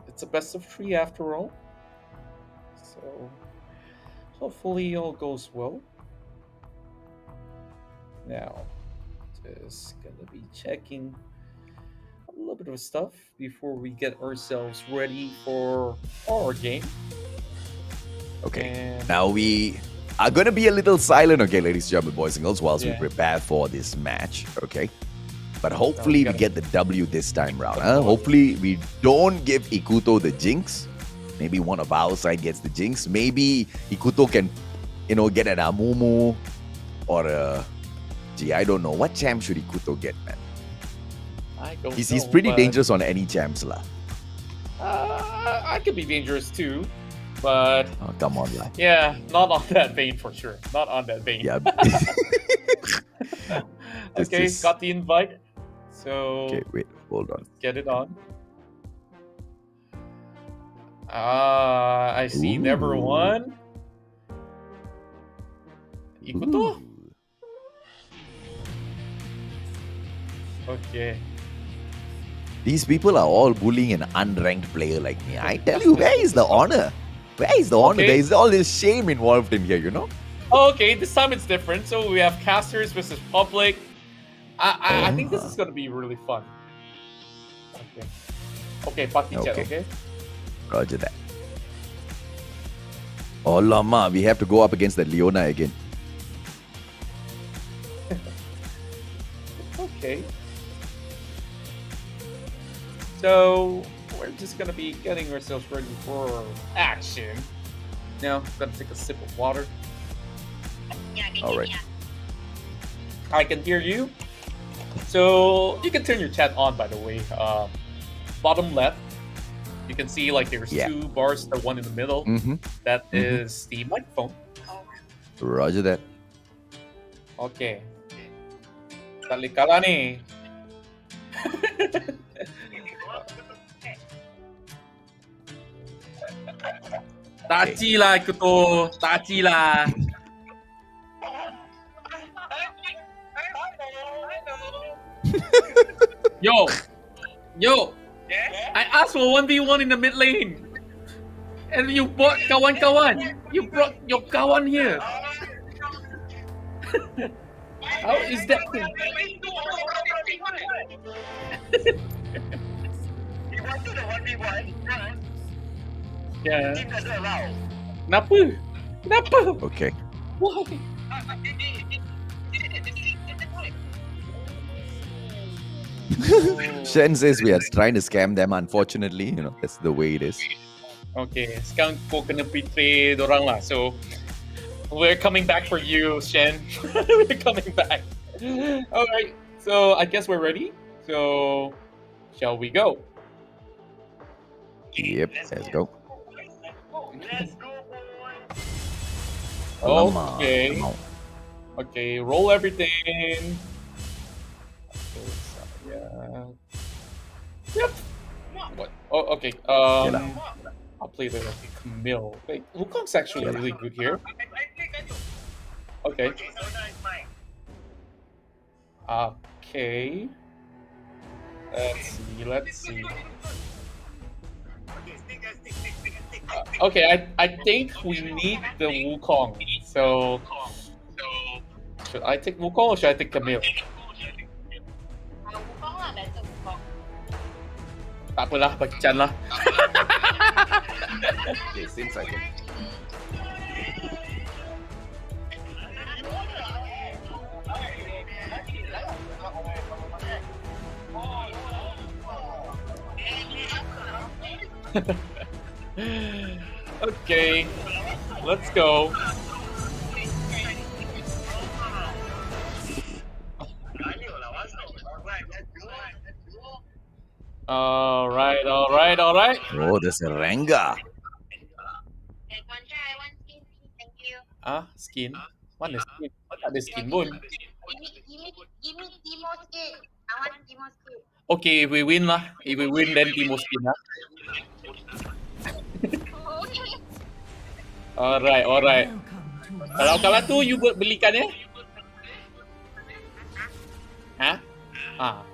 It's a best of 3 after all, so hopefully all goes well. Now, just gonna be checking a little bit of stuff before we get ourselves ready for our game. Okay, now we are going to be a little silent, okay, ladies and gentlemen, boys and girls, whilst we prepare for this match, okay? But hopefully we get the W this time round, huh? Hopefully we don't give Ikuto the jinx. Maybe one of our side gets the jinx. Maybe Ikuto can, get an Amumu or a... Gee, I don't know. What champ should Ikuto get, man? He's pretty dangerous on any champs, lah. I could be dangerous too. But oh, come on, la. Yeah, not on that vein for sure. Not on that vein. Yeah. Okay, got the invite. So okay, wait, hold on. Get it on. I see. Never won. Ikuto. Okay. These people are all bullying an unranked player like me. I tell you, where is the honor? Where is the honor? There is all this shame involved in here, Okay, this time it's different. So we have casters versus public. I think this is going to be really fun. Okay, party chat, okay? Roger that. Oh, Lama, we have to go up against the Leona again. Okay. So, where just gonna be getting ourselves ready for action. Now, gonna take a sip of water. All right. I can hear you. So you can turn your chat on, by the way. Bottom left, you can see like there's two bars, the one in the middle. That is the microphone. Roger that. Okay. Talikala ni. Tachi lah aku tu. Tachi lah. Yo. I asked for 1v1 in the mid lane. And you brought kawan-kawan. You brought your kawan here. How is that? Yeah. Kenapa? Okay. Why? Shen says we are trying to scam them. Unfortunately, you know, that's the way it is. Okay, sekarang kau kena betray dorang lah. So, we're coming back for you, Shen. We're coming back. Alright, so I guess we're ready. So, shall we go? Yep, let's go. Okay. Okay, roll everything. Yeah. Yep. What? Oh, okay. I'll play the Camille. Wait, Wukong's actually really good here. Okay. Okay. Let's see. Okay, I think we need the Wukong. So, should I take Wukong or should I take Camille? Tak apalah, bagi Chan lah. Okay, since I can. Okay, let's go. Alright. Oh, there's a Rengar. Ah, skin? Mana skin? Tak ada skin pun. Give me Timo skin. I want Timo skin. Okay, if we win lah. If we win, then Timo skin lah. Alright. Kalau tu you belikan ya? Hah? Ah.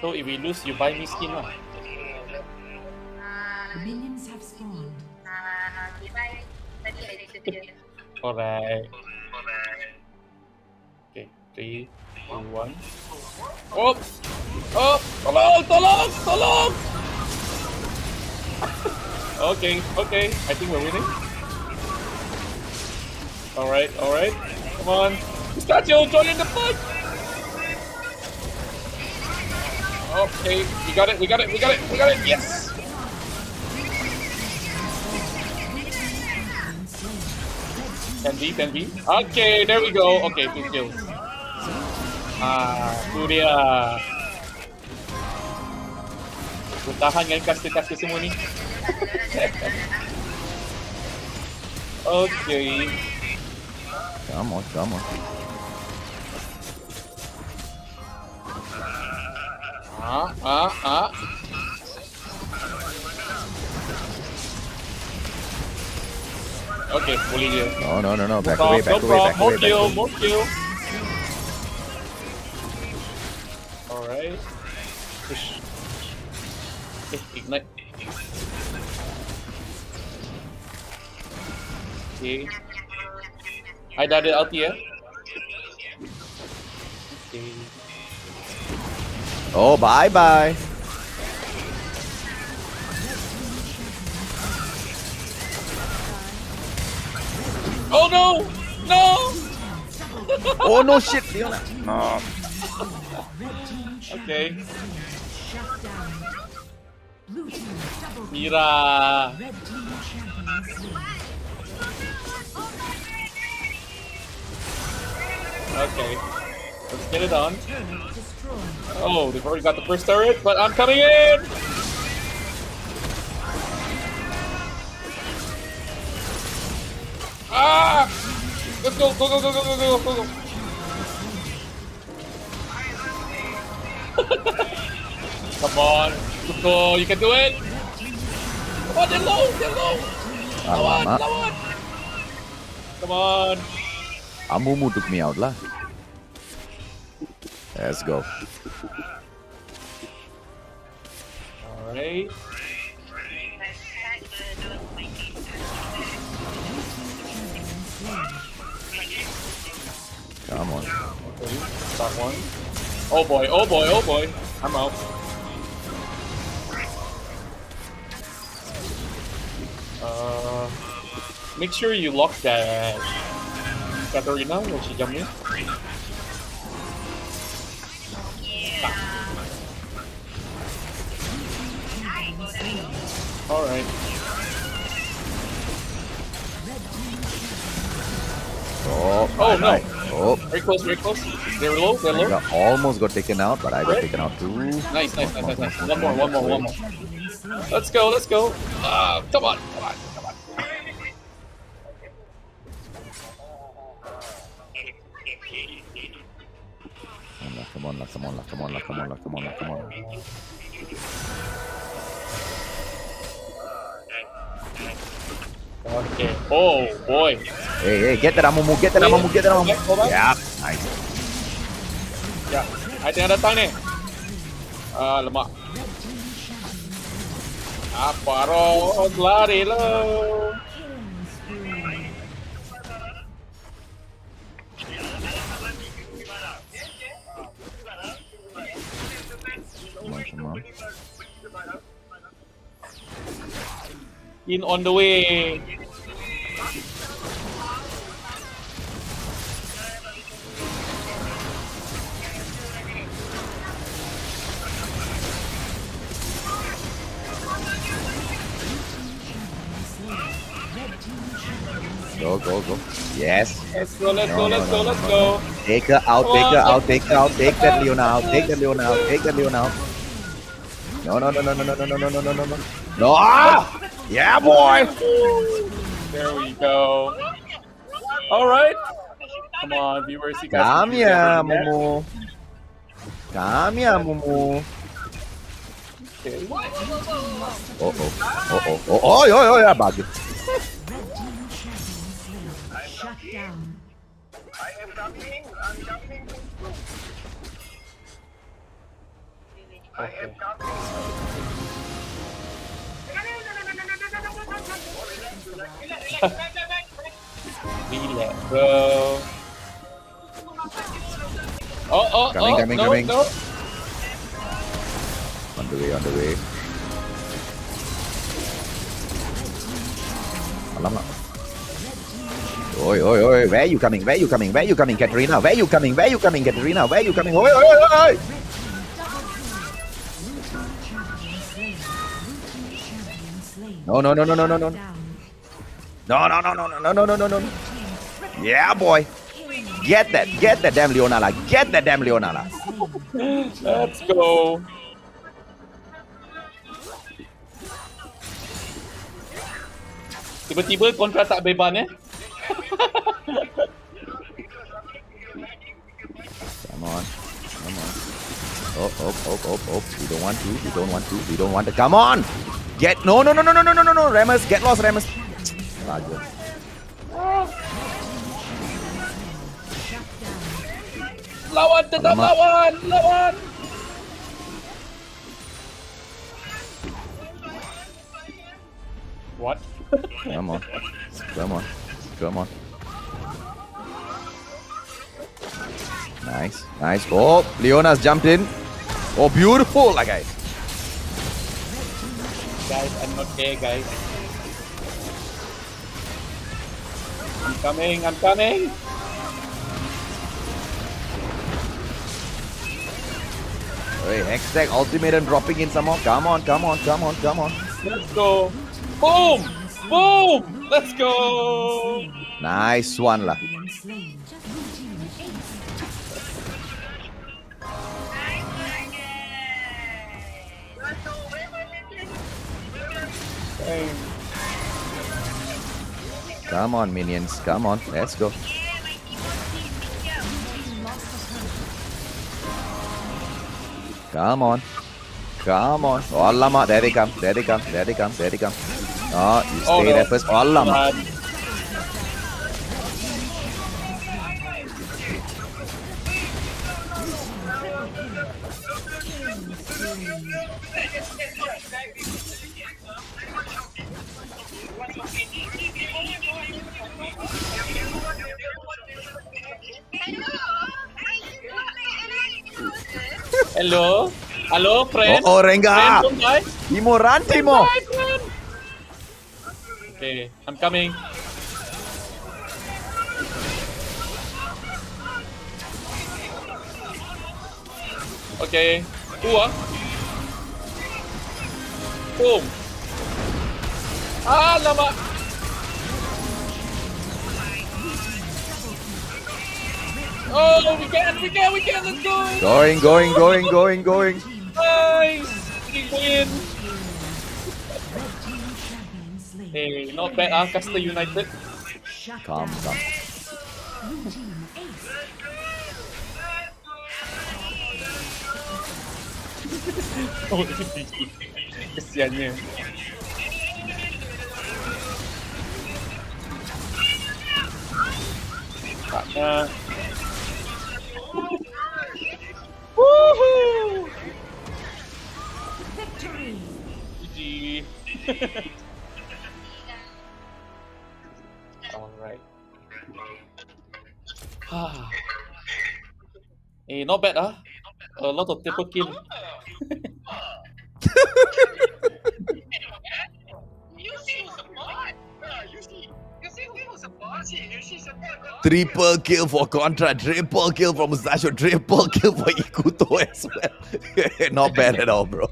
So if we lose, you buy me skin lah. Minions have spawned. Alright. Okay, 3, 2, 1. Oh! Tolong! Okay. I think we're winning. Alright. Come on. Pistachio, join in the fight! Okay, we got it. Yes! Can be. Okay, there we go. Okay, 2 kills. Tu dia. Aku tahan dengan caster semua ni. Okay. Come on. Okay, boleh dia. No. Back away. More kill. Alright. Push. Ignite. Okay. I dah ada ulti ya. Okay. Oh, bye. Oh no! Oh no, shit, Leona. No. Okay. Mira. Okay. Let's get it on. Oh, they've already got the first turret, but I'm coming in! Ah! Let's go, go, go, go, go, go, go, go, go. Come on, Tuko, you can do it! Come on, they're low, they're low! Come on, come on! Come on! Amumu took me out lah. Let's go. Alright. Come on. Okay, start one. Oh boy, oh boy, oh boy. I'm out. Make sure you lock that Katarina when she jumps in. Alright. Oh no! Oh. Very close, very close. They're low, they're low. I almost got taken out, but I got taken out too. Nice, nice, nice, nice, nice. One more, one more, one more. Let's go, let's go. Come on, come on, come on. Come on, come on, come on, come on, come on, come on. Okay. Oh boy. Hey, hey, get that Amumu, get that Amumu, get that Amumu. Yeah, nice. Ya, ada yang datang ni. Lemak. Apa Ros, lari lo. Come on. In on the way. Go, go, go. Yes. Let's go, let's go, let's go, let's go. Take her out, take her out, take her out, take that Leona out, take that Leona out, take that Leona out. No, no, no, no, no, no, no, no, no, no, no, no. No! Yeah, boy! There we go. Alright. Come on, viewers, you guys. Come here, Momo. Come here, Momo. Okay. Oh, oh, oh, oh, oh, oh, oh, yeah, bagit. Shut down. I am coming. I'm coming. I am coming. Relax, bro. Oh, Coming, coming, no, coming. No. On the way, on the way. Alamak. Oi, oi, oi, where you coming? Where you coming? Where you coming, Katarina? Where you coming? Where you coming, Katarina? Where you coming? Oi, oi, oi, oi! No, no, no, no, no, no, no. No, no, no, no, no, no, no, no, no, no. Yeah, boy. Get that damn Leona lah. Get that damn Leona lah. Let's go. Tiba-tiba kontra tak beban eh. Come on. Come on. Oh, oh, oh, oh, oh. We don't want to. We don't want to. We don't want to. Come on. Get. No, no, no, no, no, no, no, no, no. Remus. Get lost, Remus. Raja. Lawan, tetap lawan. Lawan. What? Come on. Come on. Come on. Nice. Nice. Oh, Leona's jumped in. Oh, beautiful. Like guys. Guys, I'm not there, guys. I'm coming, I'm coming. Hey, Hextech ultimate and dropping in some more. Come on. Let's go. Boom! Boom! Let's go! Nice one lah. Come on, minions. Come on. Let's go. Come on. Oh, alamak. There they come. Oh, you stay there first. Oh, alamak. Hello, friend. Oh, Renga. Friend, don't die. Timo, run, Timo. Don't die, friend. Okay, I'm coming. Okay. Boom. Ah, lama. Oh, we can. Let's go. Going. Nice. We win. Hey, not bad, Castle United. Calm. Oh, kesiannya. Woohoo! GG. Alright. Hey, not bad, A lot of triple kill. Triple kill for Contra, triple kill for Mustacho, triple kill for Ikuto as well. Not bad at all, bro.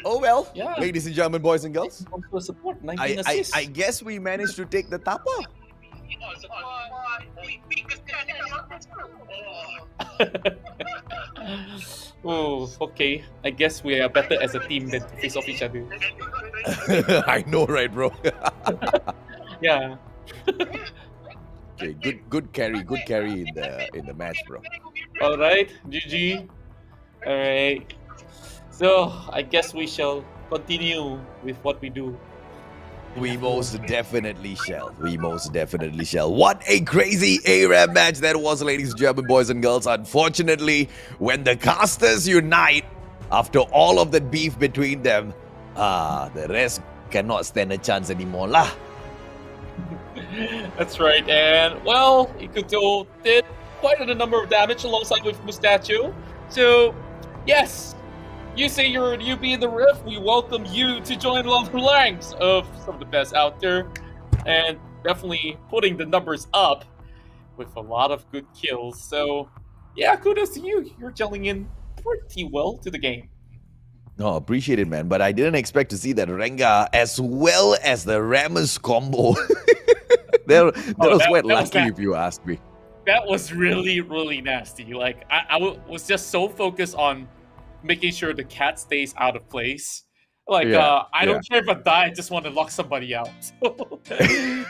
Oh well, yeah. Ladies and gentlemen, boys and girls. Support, 19 assists. I guess we managed to take the tapa. Oh, okay. I guess we are better as a team than to face off each other. I know, right, bro? Yeah. Okay, good carry in the match, bro. All right, GG. All right. So I guess we shall continue with what we do. We most definitely shall. What a crazy ARAM match that was, ladies and gentlemen, boys and girls. Unfortunately, when the casters unite, after all of that beef between them, the rest cannot stand a chance anymore lah. That's right, and well, Ikuto did quite a number of damage alongside with Mustacho. So, yes, you say you're a newbie in the Rift, we welcome you to join along the ranks of some of the best out there, and definitely putting the numbers up with a lot of good kills. So, yeah, kudos to you. You're gelling in pretty well to the game. No, appreciate it, man. But I didn't expect to see that Renga as well as the Ramos combo. that was quite lucky, if you ask me. That was really, really nasty. Like, I was just so focused on making sure the cat stays out of place. Like, I don't care if I die, I just want to lock somebody out.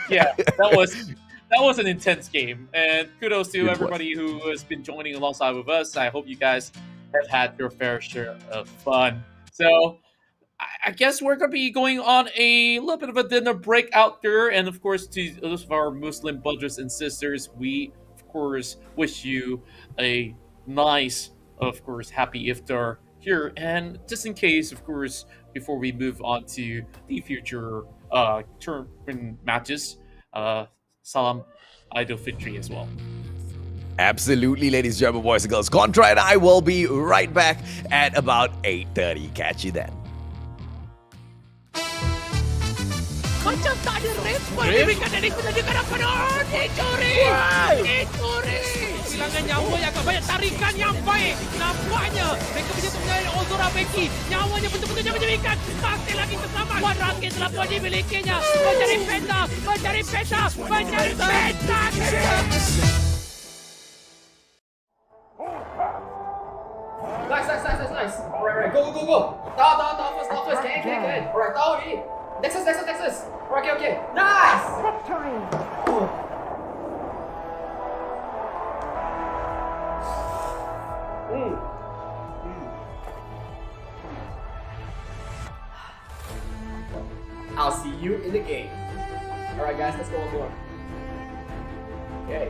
Yeah, that was an intense game. And kudos to everybody who has been joining alongside with us. I hope you guys have had your fair share of fun. So, I guess we're going to be going on a little bit of a dinner break out there. And of course, to those of our Muslim brothers and sisters, we, of course, wish you a nice, of course, happy iftar here. And just in case, of course, before we move on to the future tournament matches, Salam Idul Fitri as well. Absolutely, ladies and gentlemen, boys and girls. Contra and I will be right back at about 8:30. Catch you then. Macam tak ada respon diberikan dari penunjukan penonton. Dicuri! Dicuri! Kehilangan nyawa yang agak banyak. Tarikan yang baik. Nampaknya mereka punya tengah Ozora Becky. Nyawanya betul-betul menyebabkan. Masih lagi terselamat. Wan Rakit telah pun dimilikinya. Mencari penta. Mencari penta. Mencari penta. Nice. Alright, go. Down first. Can. Alright, down already. Nexus. Alright, okay. Nice! I'll see you in the game. Alright guys, let's go on board. Okay.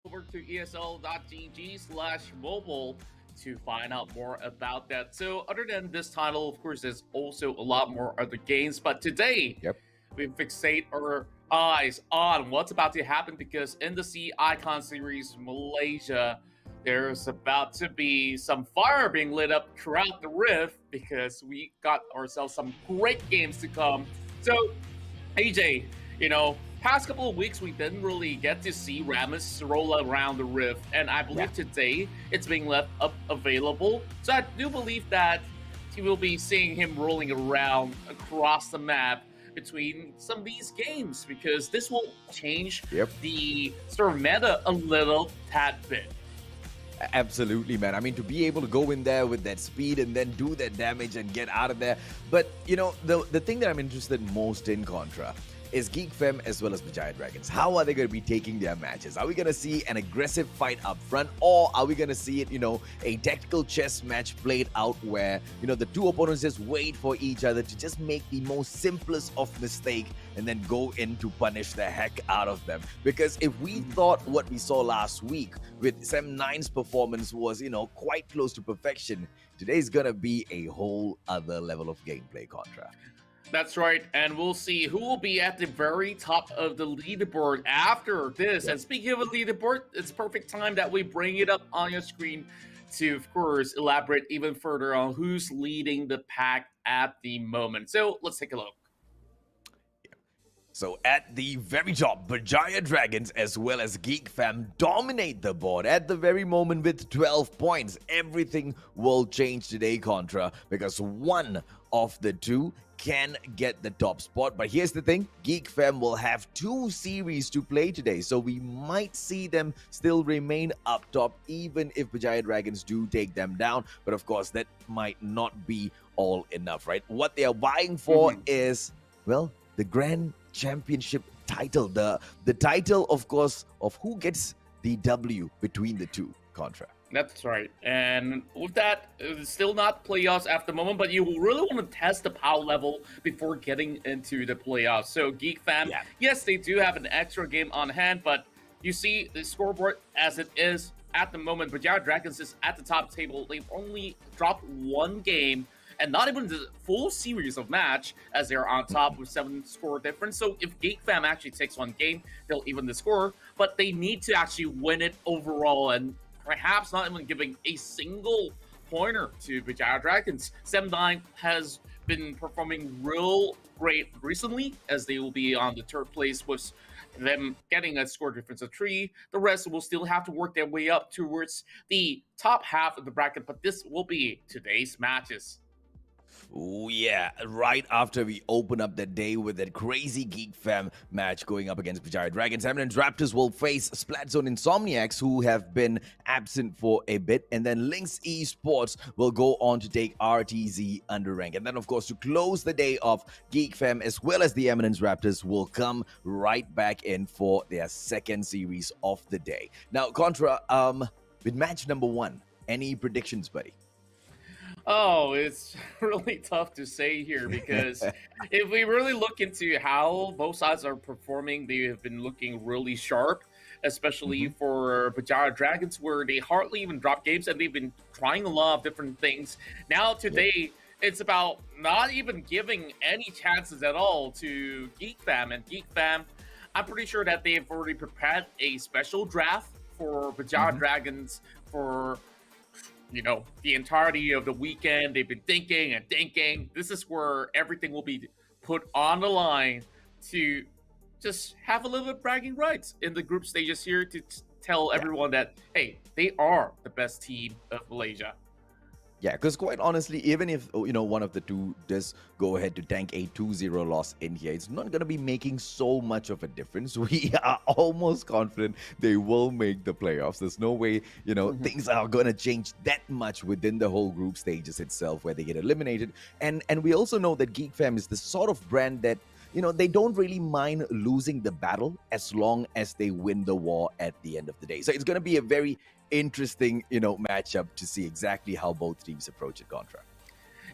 Over to esl.gg/mobile to find out more about that. So other than this title, of course, there's also a lot more other games. But today, we fixate our eyes on what's about to happen because in the C Icon Series Malaysia, there's about to be some fire being lit up throughout the Rift because we got ourselves some great games to come. So, AJ, past couple of weeks, we didn't really get to see Rammus roll around the Rift, and I believe today it's being left up available. So I do believe that you will be seeing him rolling around across the map between some of these games because this will change the sort of meta a little tad bit. Absolutely, man. I mean, to be able to go in there with that speed and then do that damage and get out of there. But, the thing that I'm interested most in Contra is Geek Fem as well as Vijaya Dragons. How are they going to be taking their matches? Are we going to see an aggressive fight up front, or are we going to see it, a tactical chess match played out where, the two opponents just wait for each other to just make the most simplest of mistake and then go in to punish the heck out of them? Because if we thought what we saw last week with Sem9's performance was, quite close to perfection, today's going to be a whole other level of gameplay, Contra. That's right, and we'll see who will be at the very top of the leaderboard after this. And speaking of a leaderboard, it's perfect time that we bring it up on your screen to, of course, elaborate even further on who's leading the pack at the moment. So let's take a look. So at the very top, Vijaya Dragons as well as Geek Fam dominate the board at the very moment with 12 points. Everything will change today, Contra, because one of the two can get the top spot. But here's the thing, Geek Fam will have 2 series to play today, so we might see them still remain up top even if Vijaya Dragons do take them down. But of course, that might not be all enough, right? What they are vying for is, well, the Grand Championship title, the title, of course, of who gets the W between the two, Contra. That's right. And with that, it's still not playoffs at the moment, but you really want to test the power level before getting into the playoffs. So Geek Fam, yes, they do have an extra game on hand, but you see the scoreboard as it is at the moment. Vijaya Dragons is at the top table. They've only dropped 1 game and not even the full series of match as they're on top with 7 score difference. So if Geek Fam actually takes 1 game, they'll even the score, but they need to actually win it overall and perhaps not even giving a single pointer to Vijaya Dragons. Sem9 has been performing real great recently as they will be on the 3rd place with them getting a score difference of 3. The rest will still have to work their way up towards the top half of the bracket, but this will be today's matches. Oh yeah, right after we open up the day with that crazy Geek Fam match going up against Vijaya Dragons, Eminence Raptors will face Splatzone Insomniax, who have been absent for a bit, and then Linkx Esports will go on to take RTZ Underank. And then, of course, to close the day off, Geek Fam as well as the Eminence Raptors will come right back in for their second series of the day. Now, Contra, with match number 1, any predictions, buddy? Oh, it's really tough to say here because if we really look into how both sides are performing, they have been looking really sharp, especially for Vijaya Dragons, where they hardly even drop games and they've been trying a lot of different things. Now, today, it's about not even giving any chances at all to Geek Fam. And Geek Fam, I'm pretty sure that they've already prepared a special draft for Vijaya Dragons for the entirety of the weekend. They've been thinking and thinking. This is where everything will be put on the line to just have a little bit of bragging rights in the group stages here to tell everyone that, hey, they are the best team of Malaysia. Yeah, because quite honestly, even if, one of the two does go ahead to tank a 2-0 loss in here, it's not going to be making so much of a difference. We are almost confident they will make the playoffs. There's no way, things are going to change that much within the whole group stages itself where they get eliminated. And we also know that Geek Fam is the sort of brand that, they don't really mind losing the battle as long as they win the war at the end of the day. So it's going to be a very interesting, matchup to see exactly how both teams approach it, Contra.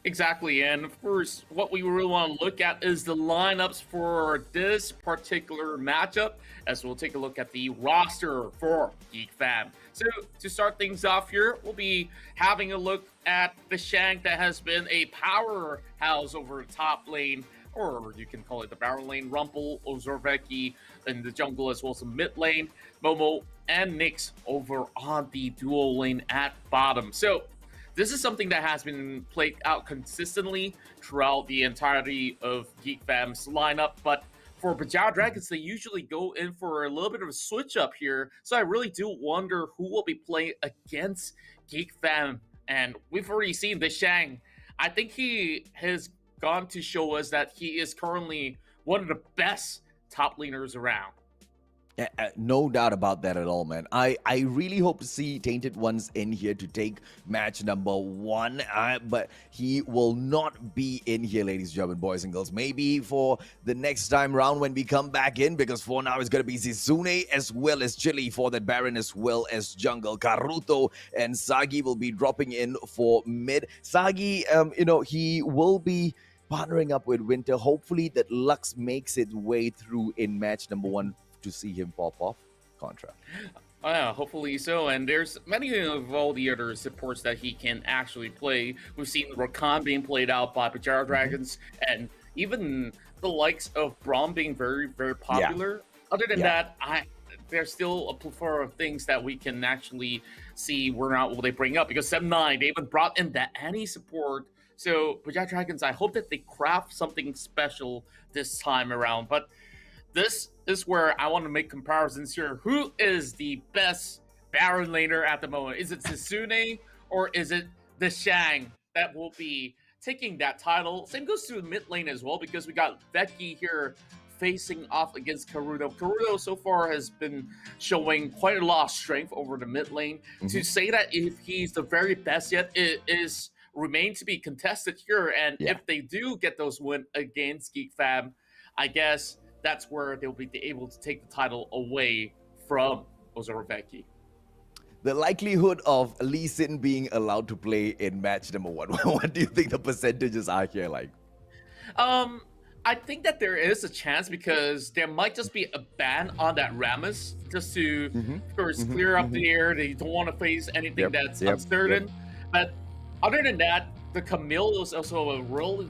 Exactly, and of course, what we really want to look at is the lineups for this particular matchup, as we'll take a look at the roster for Geek Fam. So, to start things off here, we'll be having a look at the Shank that has been a powerhouse over the top lane, or you can call it the barrel lane, Rumpel, Ozorveki in the jungle, as well as the mid lane, Momo, and Nyx over on the dual lane at bottom. So this is something that has been played out consistently throughout the entirety of Geek Fam's lineup, but for Vijaya Dragons, they usually go in for a little bit of a switch up here. So I really do wonder who will be playing against Geek Fam. And we've already seen the Shang. I think he has gone to show us that he is currently one of the best top laners around. No doubt about that at all, man. I really hope to see Tainted Ones in here to take match number 1, but he will not be in here, ladies and gentlemen, boys and girls. Maybe for the next time round when we come back in, because for now it's going to be Zizune as well as Chili for that Baron as well as jungle. Karuto and Sagi will be dropping in for mid. Sagi, he will be partnering up with Winter. Hopefully that Lux makes its way through in match number 1 to see him pop off, Contra. Yeah, hopefully so. And there's many of all the other supports that he can actually play. We've seen Rakan being played out by Vijaya Dragons, and even the likes of Braum being very, very popular. Other than that, there's still a plethora of things that we can actually see where not will they bring up, because 7-9, they even brought in that Annie support. So Vijaya Dragons, I hope that they craft something special this time around. But this is where I want to make comparisons here. Who is the best Baron laner at the moment? Is it Sasune or is it the Shang that will be taking that title? Same goes to the mid lane as well, because we got Veki here facing off against Karuto. Karuto so far has been showing quite a lot of strength over the mid lane. To say that if he's the very best yet, it is remain to be contested here. And if they do get those wins against Geek Fam, I guess that's where they'll be able to take the title away from Ozorveki. The likelihood of Lee Sin being allowed to play in match number 1, what do you think the percentages are here like? I think that there is a chance, because there might just be a ban on that Rammus just to, of course, clear up the air. They don't want to face anything that's uncertain. But other than that, the Camille is also a real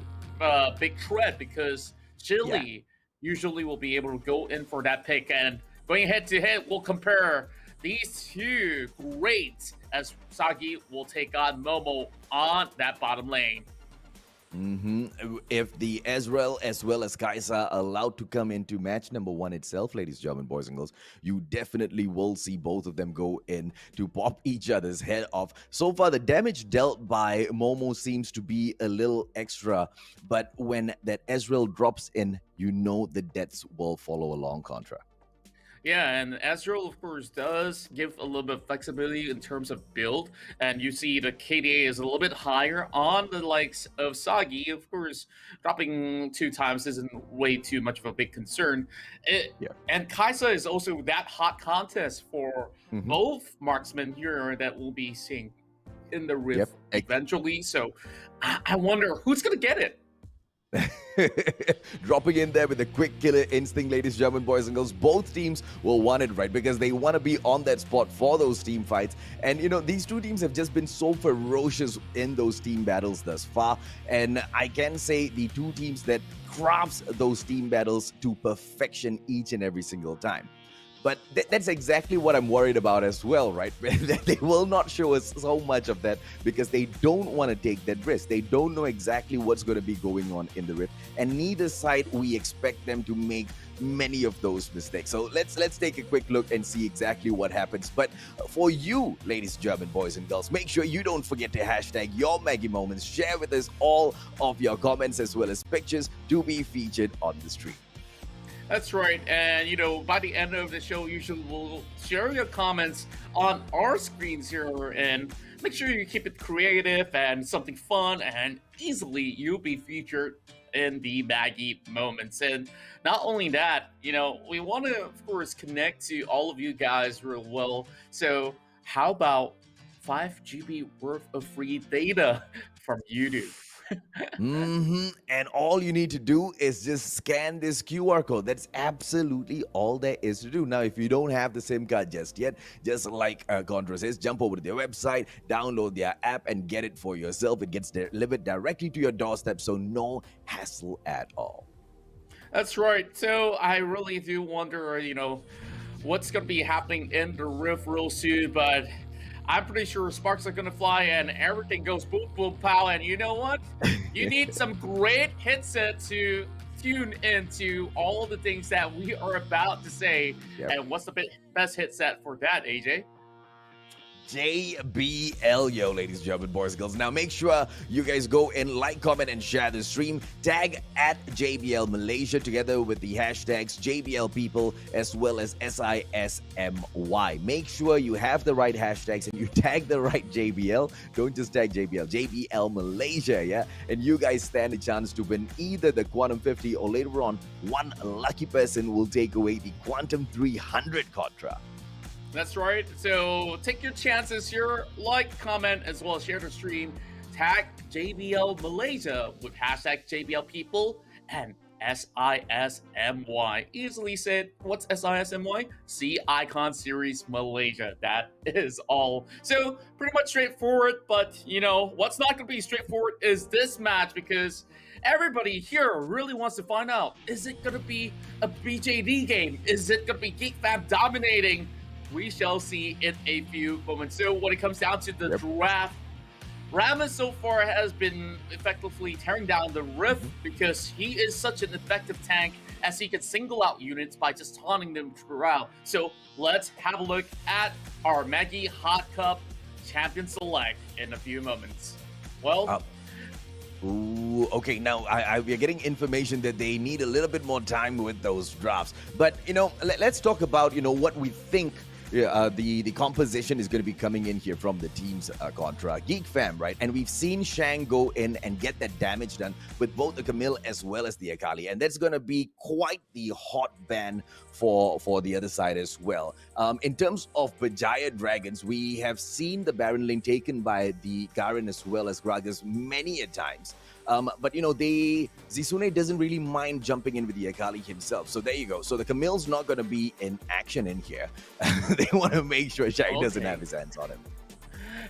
big threat, because Chili usually will be able to go in for that pick. And going head to head, we'll compare these two greats as Sagi will take on Momo on that bottom lane. If the Ezreal as well as Kaisa are allowed to come into match number 1 itself, ladies, gentlemen, boys and girls, you definitely will see both of them go in to pop each other's head off. So far, the damage dealt by Momo seems to be a little extra, but when that Ezreal drops in, you know the deaths will follow along, Contra. Yeah, and Ezreal, of course, does give a little bit of flexibility in terms of build, and you see the KDA is a little bit higher on the likes of Sagi. Of course, dropping 2 times isn't way too much of a big concern. And Kaisa is also that hot contest for both marksmen here that we'll be seeing in the Rift eventually. So I wonder who's going to get it. Dropping in there with a quick killer instinct, ladies, gentlemen, boys and girls. Both teams will want it, right? Because they want to be on that spot for those team fights. And, you know, these two teams have just been so ferocious in those team battles thus far. And I can say the two teams that crafts those team battles to perfection each and every single time. But that's exactly what I'm worried about as well, right? They will not show us so much of that because they don't want to take that risk. They don't know exactly what's going to be going on in the Rift. And neither side, we expect them to make many of those mistakes. So let's take a quick look and see exactly what happens. But for you, ladies and gentlemen, boys and girls, make sure you don't forget to hashtag your Maggie Moments. Share with us all of your comments as well as pictures to be featured on the stream. That's right, and you know, by the end of the show, usually we'll share your comments on our screens here, and make sure you keep it creative and something fun, and easily you'll be featured in the Maggie Moments. And not only that, you know, we want to, of course, connect to all of you guys real well. So how about 5 GB worth of free data from YouTube? And all you need to do is just scan this QR code. That's absolutely all there is to do. Now, if you don't have the SIM card just yet, just like Contra says, jump over to their website, download their app, and get it for yourself. It gets delivered directly to your doorstep, so no hassle at all. That's right. So I really do wonder, you know, what's going to be happening in the Rift real soon, but I'm pretty sure sparks are going to fly and everything goes boom, boom, pow. And you know what? You need some great headset to tune into all the things that we are about to say. And what's the best headset for that, AJ? JBL, yo, ladies and gentlemen, boys and girls. Now, make sure you guys go and like, comment, and share the stream. Tag at JBL Malaysia together with the hashtags JBL People as well as SISMY. Make sure you have the right hashtags and you tag the right JBL. Don't just tag JBL, JBL Malaysia, yeah? And you guys stand a chance to win either the Quantum 50 or later on, one lucky person will take away the Quantum 300 Contra. That's right. So take your chances here. Like, comment, as well as share the stream. Tag JBL Malaysia with hashtag JBL People and SISMY. Easily said. What's SISMY? See Icon Series Malaysia. That is all. So pretty much straightforward. But you know what's not going to be straightforward is this match, because everybody here really wants to find out: is it going to be a BJD game? Is it going to be Geek Fam dominating? We shall see in a few moments. So when it comes down to the draft, Ramus so far has been effectively tearing down the Rift because he is such an effective tank as he can single out units by just taunting them throughout. So let's have a look at our Maggie Hot Cup Champion Select in a few moments. Well... Ooh, okay, now we're getting information that they need a little bit more time with those drafts. But, you know, let's talk about, you know, what we think the composition is going to be coming in here from the team's Contra. Geek Fam, right? And we've seen Shang go in and get that damage done with both the Camille as well as the Akali. And that's going to be quite the hot ban for the other side as well. In terms of Bajaya Dragons, we have seen the Baron lane taken by the Garen as well as Gragas many a times. But, you know, Zisune doesn't really mind jumping in with the Akali himself. So there you go. So the Camille's not going to be in action in here. They want to make sure Shang doesn't have his hands on him.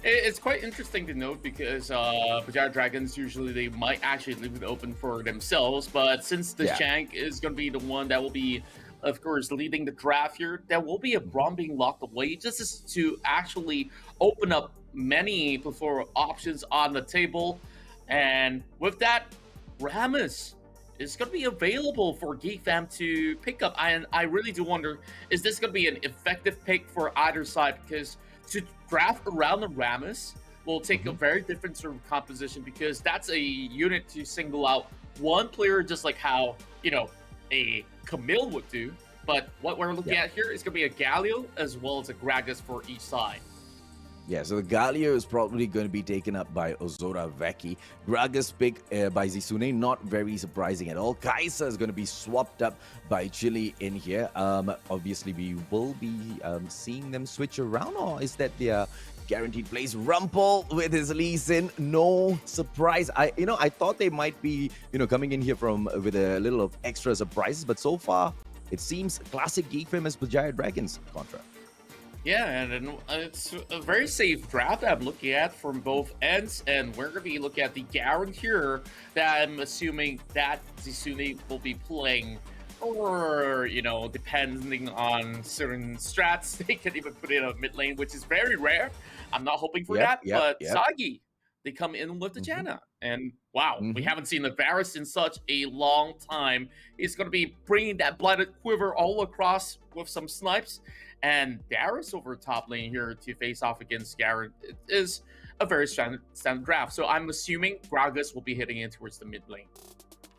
It's quite interesting to note because Bajaya Dragons, usually they might actually leave it open for themselves. But since the Shank is going to be the one that will be, of course, leading the draft here, there will be a Braum being locked away just to actually open up many plethora options on the table. And with that, Rammus is going to be available for Geek Fam to pick up. And I really do wonder, is this going to be an effective pick for either side? Because to draft around the Rammus will take a very different sort of composition, because that's a unit to single out one player, just like how, you know, a Camille would do. But what we're looking at here is going to be a Galio as well as a Gragas for each side. Yeah, so the Galio is probably going to be taken up by Ozora Veki. Gragas picked by Zisune, not very surprising at all. Kai'Sa is going to be swapped up by Chili in here. Obviously, we will be seeing them switch around, or is that their guaranteed place? Rumpel with his Lee Sin, no surprise. I thought they might be, coming in here with a little of extra surprises, but so far it seems classic Geek Famous Bajaya Dragons contra. Yeah, and it's a very safe draft I'm looking at from both ends, and we're going to be looking at the Garen here that I'm assuming that Zisune will be playing, or, depending on certain strats, they can even put in a mid lane, which is very rare. I'm not hoping for that, but Sagi, they come in with the Janna, and wow, we haven't seen the Varus in such a long time. He's going to be bringing that Blighted Quiver all across with some snipes, and Darius over top lane here to face off against Garen. It is a very standard draft, so I'm assuming Gragas will be hitting in towards the mid lane.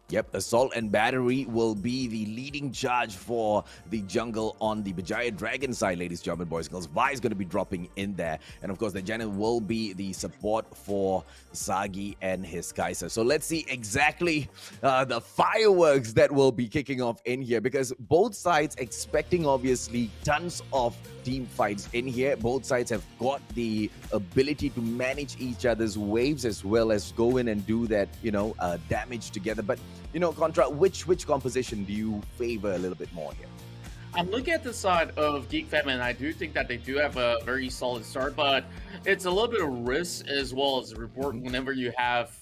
Yep, Assault and Battery will be the leading charge for the jungle on the Bajaya Dragon side, ladies, gentlemen, boys and girls. Vi is going to be dropping in there. And of course, the Janna will be the support for Sagi and his Kai'Sa. So let's see exactly the fireworks that will be kicking off in here, because both sides expecting, obviously, tons of team fights in here. Both sides have got the ability to manage each other's waves as well as go in and do that, damage together. But Contra, which composition do you favor a little bit more here? I'm looking at the side of Geek Fam, and I do think that they do have a very solid start, but it's a little bit of risk as well as reward whenever you have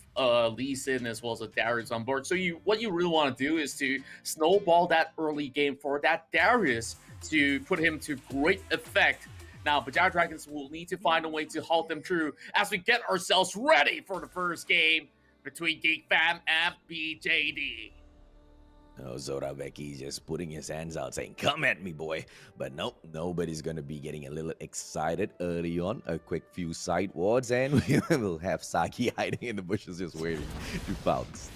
Lee Sin as well as a Darius on board. So what you really want to do is to snowball that early game for that Darius to put him to great effect. Now, Bajaya Dragons will need to find a way to halt them through as we get ourselves ready for the first game between Geek Fam and BJD. Oh, Zora Becky just putting his hands out saying, come at me, boy. But nope, nobody's going to be getting a little excited early on. A quick few side wards, and we will have Saki hiding in the bushes just waiting to pounce.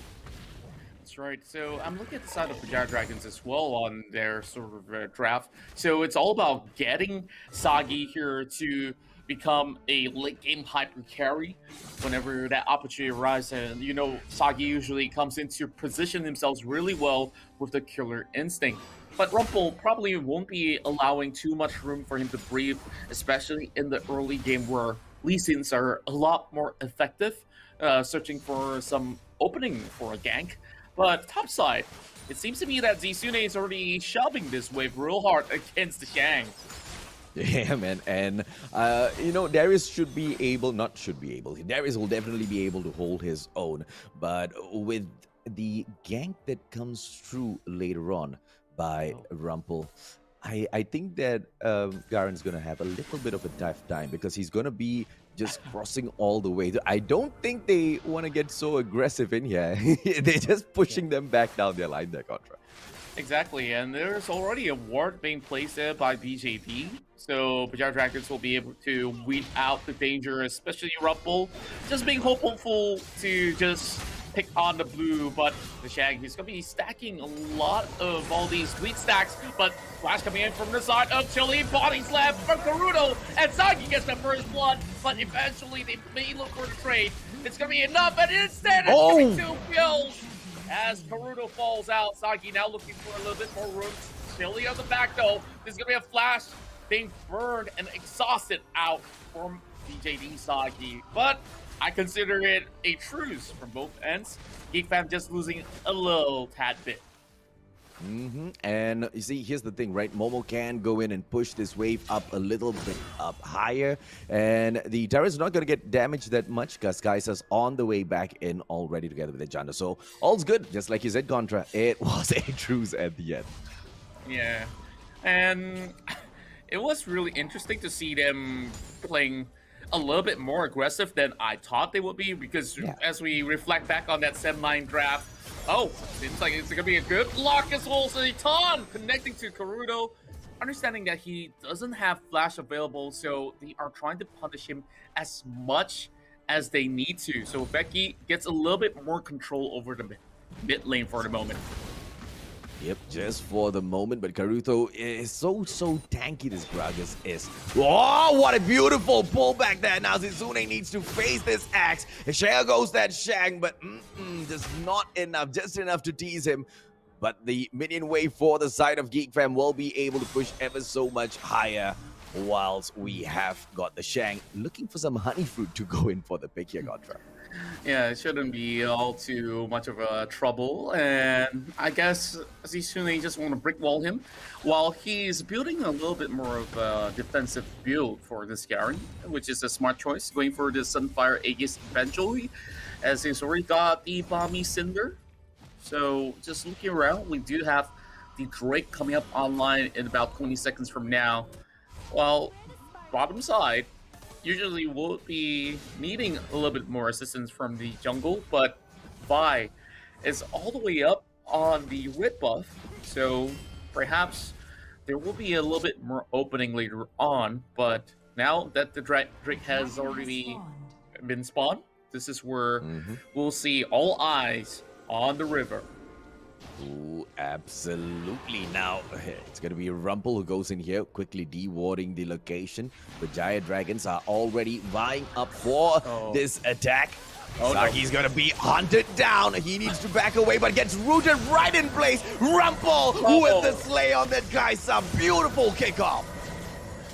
That's right. So I'm looking at the side of Bajaya Dragons as well on their sort of draft. So it's all about getting Sagi here to become a late game hyper carry whenever that opportunity arises. And Sagi usually comes in to position themselves really well with the killer instinct. But Rumpel probably won't be allowing too much room for him to breathe, especially in the early game where Lee Sins are a lot more effective, searching for some opening for a gank. But topside, it seems to me that Zisune is already shoving this wave real hard against the Shang. Yeah, man. And, Darius Darius will definitely be able to hold his own. But with the gank that comes through later on by Rumpel, I think that Garen's going to have a little bit of a tough time, because he's going to be just crossing all the way. I don't think they want to get so aggressive in here. They're just pushing them back down their line there, Contra. Exactly, and there's already a ward being placed there by BJP, so Bajaya Dragons will be able to weed out the danger, especially Rumpel. Just being hopeful to just pick on the blue, but the Shag, he's going to be stacking a lot of all these sweet stacks, but Flash coming in from the side of Chili, body slam from Karuto, and Sagi gets the first blood, but eventually they may look for the trade. It's going to be enough, and instead it's giving 2 kills. As Karuto falls out, Sagi now looking for a little bit more room. Chili on the back though. There's going to be a flash being burned and exhausted out from BJD Sagi. But I consider it a truce from both ends. Geek Fam just losing a little tad bit. And you see, here's the thing, right? Momo can go in and push this wave up a little bit up higher, and the Terra's not going to get damaged that much because Kai'Sa's on the way back in already together with the Janna. So all's good, just like you said, Contra. It was a truce at the end. Yeah, and it was really interesting to see them playing a little bit more aggressive than I thought they would be, because as we reflect back on that Sem9 draft, seems like it's gonna be a good lock as well. So Ton connecting to Karuto, understanding that he doesn't have flash available, so they are trying to punish him as much as they need to. So Becky gets a little bit more control over the mid lane for the moment. Yep, just for the moment, but Karuto is so tanky, this Gragas is. Oh, what a beautiful pullback there. Now Zizune needs to face this axe. Share goes that Shang, but just not enough, just enough to tease him. But the minion wave for the side of Geek Fam will be able to push ever so much higher, whilst we have got the Shang looking for some honey fruit to go in for the pick here, Contra. Yeah, it shouldn't be all too much of a trouble, and I guess Zizune just want to brick wall him while he's building a little bit more of a defensive build for this Garen, which is a smart choice, going for the Sunfire Aegis eventually, as he's already got the Balmy Cinder. So just looking around, we do have the Drake coming up online in about 20 seconds from now, while bottom side usually will be needing a little bit more assistance from the jungle, but Vi is all the way up on the red buff, so perhaps there will be a little bit more opening later on. But now that the Drake has already been spawned, this is where we'll see all eyes on the river. Ooh, absolutely. Now, it's going to be Rumple who goes in here, quickly dewarding the location. The Giant Dragons are already vying up for this attack. Saki's going to be hunted down. He needs to back away, but gets rooted right in place. Rumple with the slay on that guy. Some beautiful kickoff.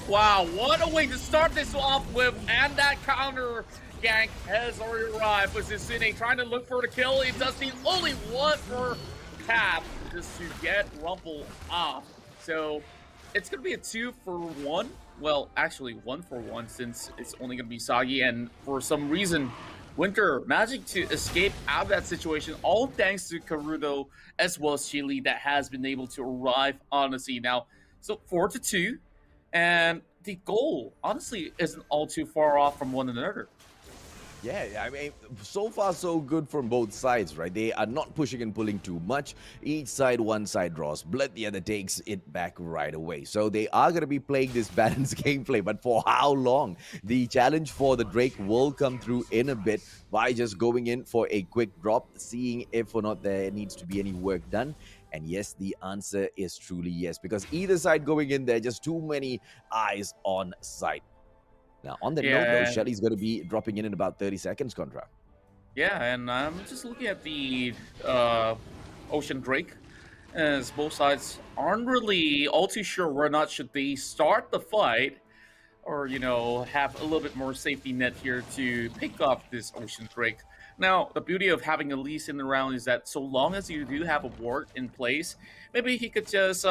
Wow, what a way to start this off with, and that counter gank has already arrived. Was Zizune trying to look for the kill? He does need only one for Cap just to get Rumple off. So it's going to be a 2-for-1. Well, actually 1-for-1, since it's only going to be Sagi, and for some reason Winter managing to escape out of that situation, all thanks to Karuto as well as Chile that has been able to arrive on the scene now. So 4-2, and the goal honestly isn't all too far off from one another. Yeah, I mean, so far so good from both sides, right? They are not pushing and pulling too much. Each side, one side draws blood, the other takes it back right away. So they are going to be playing this balanced gameplay, but for how long? The challenge for the Drake will come through in a bit by just going in for a quick drop, seeing if or not there needs to be any work done. And yes, the answer is truly yes, because either side going in there, just too many eyes on site. Now, on that note, though, Shelly's going to be dropping in about 30 seconds, Contra. Yeah, and I'm just looking at the Ocean Drake, as both sides aren't really all too sure whether or not should they start the fight or, you know, have a little bit more safety net here to pick off this Ocean Drake. Now, the beauty of having Elise in the round is that so long as you do have a ward in place, maybe he could just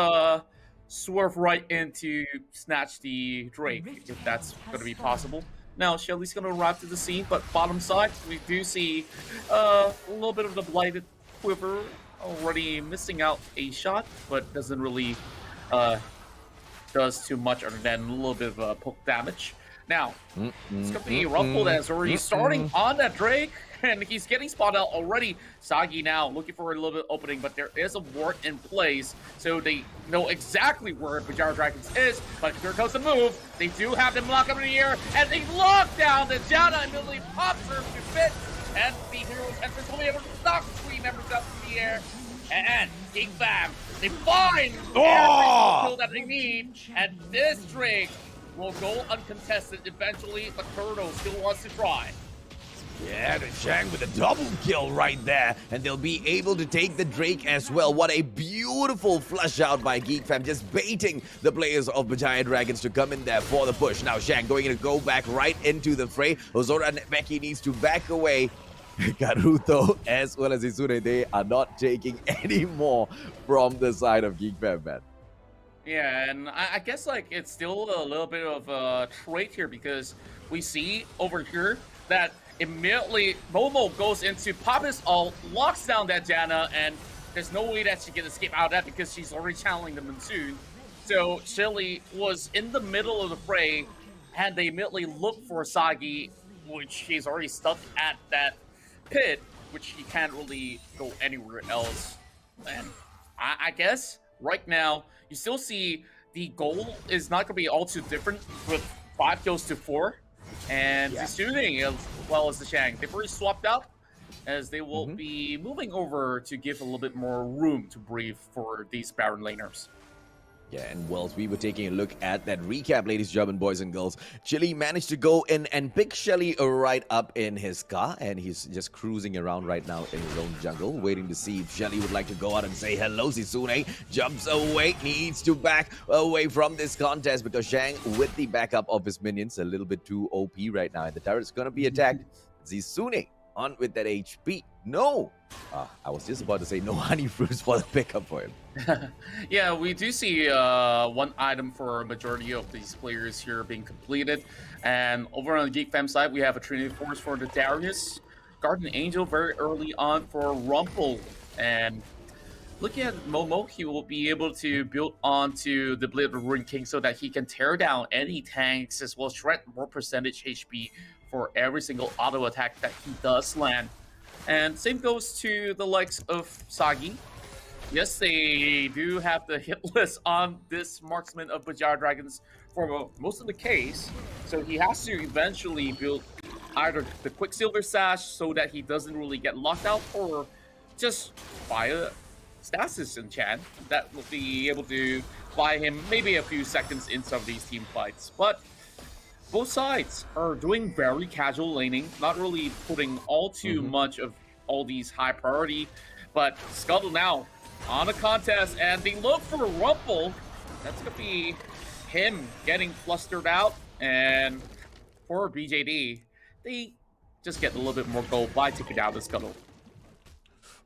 swerve right in to snatch the Drake, if that's going to be possible. Now, Shelly's going to arrive to the scene, but bottom side, we do see a little bit of the Blighted Quiver already missing out a shot, but doesn't really does too much other than a little bit of poke damage. Now, it's going to be Rumple that's already starting on that Drake, and he's getting spotted out already. Sagi now looking for a little bit opening, but there is a ward in place, so they know exactly where Bajara Dragons is, but here comes the move. They do have them locked up in the air, and they lock down the Jana immediately pops her to fit, and the Heroes Entrance will be able to knock 3 members up in the air, and King Fam, they find every kill that they need, and this Drake will go uncontested eventually, but Kurdo still wants to try. Yeah, the Shang with a double kill right there, and they'll be able to take the Drake as well. What a beautiful flush out by Geek Fam, just baiting the players of Bajaya Dragons to come in there for the push. Now Shang going to go back right into the fray. Ozora and Becky needs to back away. Karuto as well as Izune, they are not taking any more from the side of Geek Fam, man. Yeah, and I guess like it's still a little bit of a trait here, because we see over here that immediately Momo goes into Papa's ult, locks down that Jana, and there's no way that she can escape out of that because she's already channeling the Monsoon. So Chili was in the middle of the fray, and they immediately look for Sagi, which he's already stuck at that pit, which he can't really go anywhere else. And I guess right now, you still see the goal is not going to be all too different with 5 kills to 4. And Zisune, as well as the Shang, they've already swapped out, as they will be moving over to give a little bit more room to breathe for these Baron laners. Yeah, and whilst we were taking a look at that recap, ladies, German boys and girls, Chili managed to go in and pick Shelly right up in his car, and he's just cruising around right now in his own jungle, waiting to see if Shelly would like to go out and say hello. Zisune jumps away, needs to back away from this contest because Shang, with the backup of his minions, a little bit too OP right now, and the turret's gonna be attacked. Zisune on with that HP. No! I was just about to say no honey fruits for the pickup for him. Yeah, we do see one item for a majority of these players here being completed. And over on the Geek Fam side, we have a Trinity Force for the Darius, Guardian Angel very early on for Rumple. And looking at Momo, he will be able to build onto the Blade of the Ruin King so that he can tear down any tanks as well as shred more percentage HP for every single auto attack that he does land. And same goes to the likes of Sagi. Yes, they do have the hit list on this marksman of Bajar Dragons for most of the case. So he has to eventually build either the Quicksilver Sash so that he doesn't really get locked out, or just buy a Stasis enchant that will be able to buy him maybe a few seconds in some of these team fights. But both sides are doing very casual laning, not really putting all too much of all these high priority. But Scuttle now on a contest, and they look for Rumple. That's going to be him getting flustered out. And for BJD, they just get a little bit more gold by taking down the Scuttle.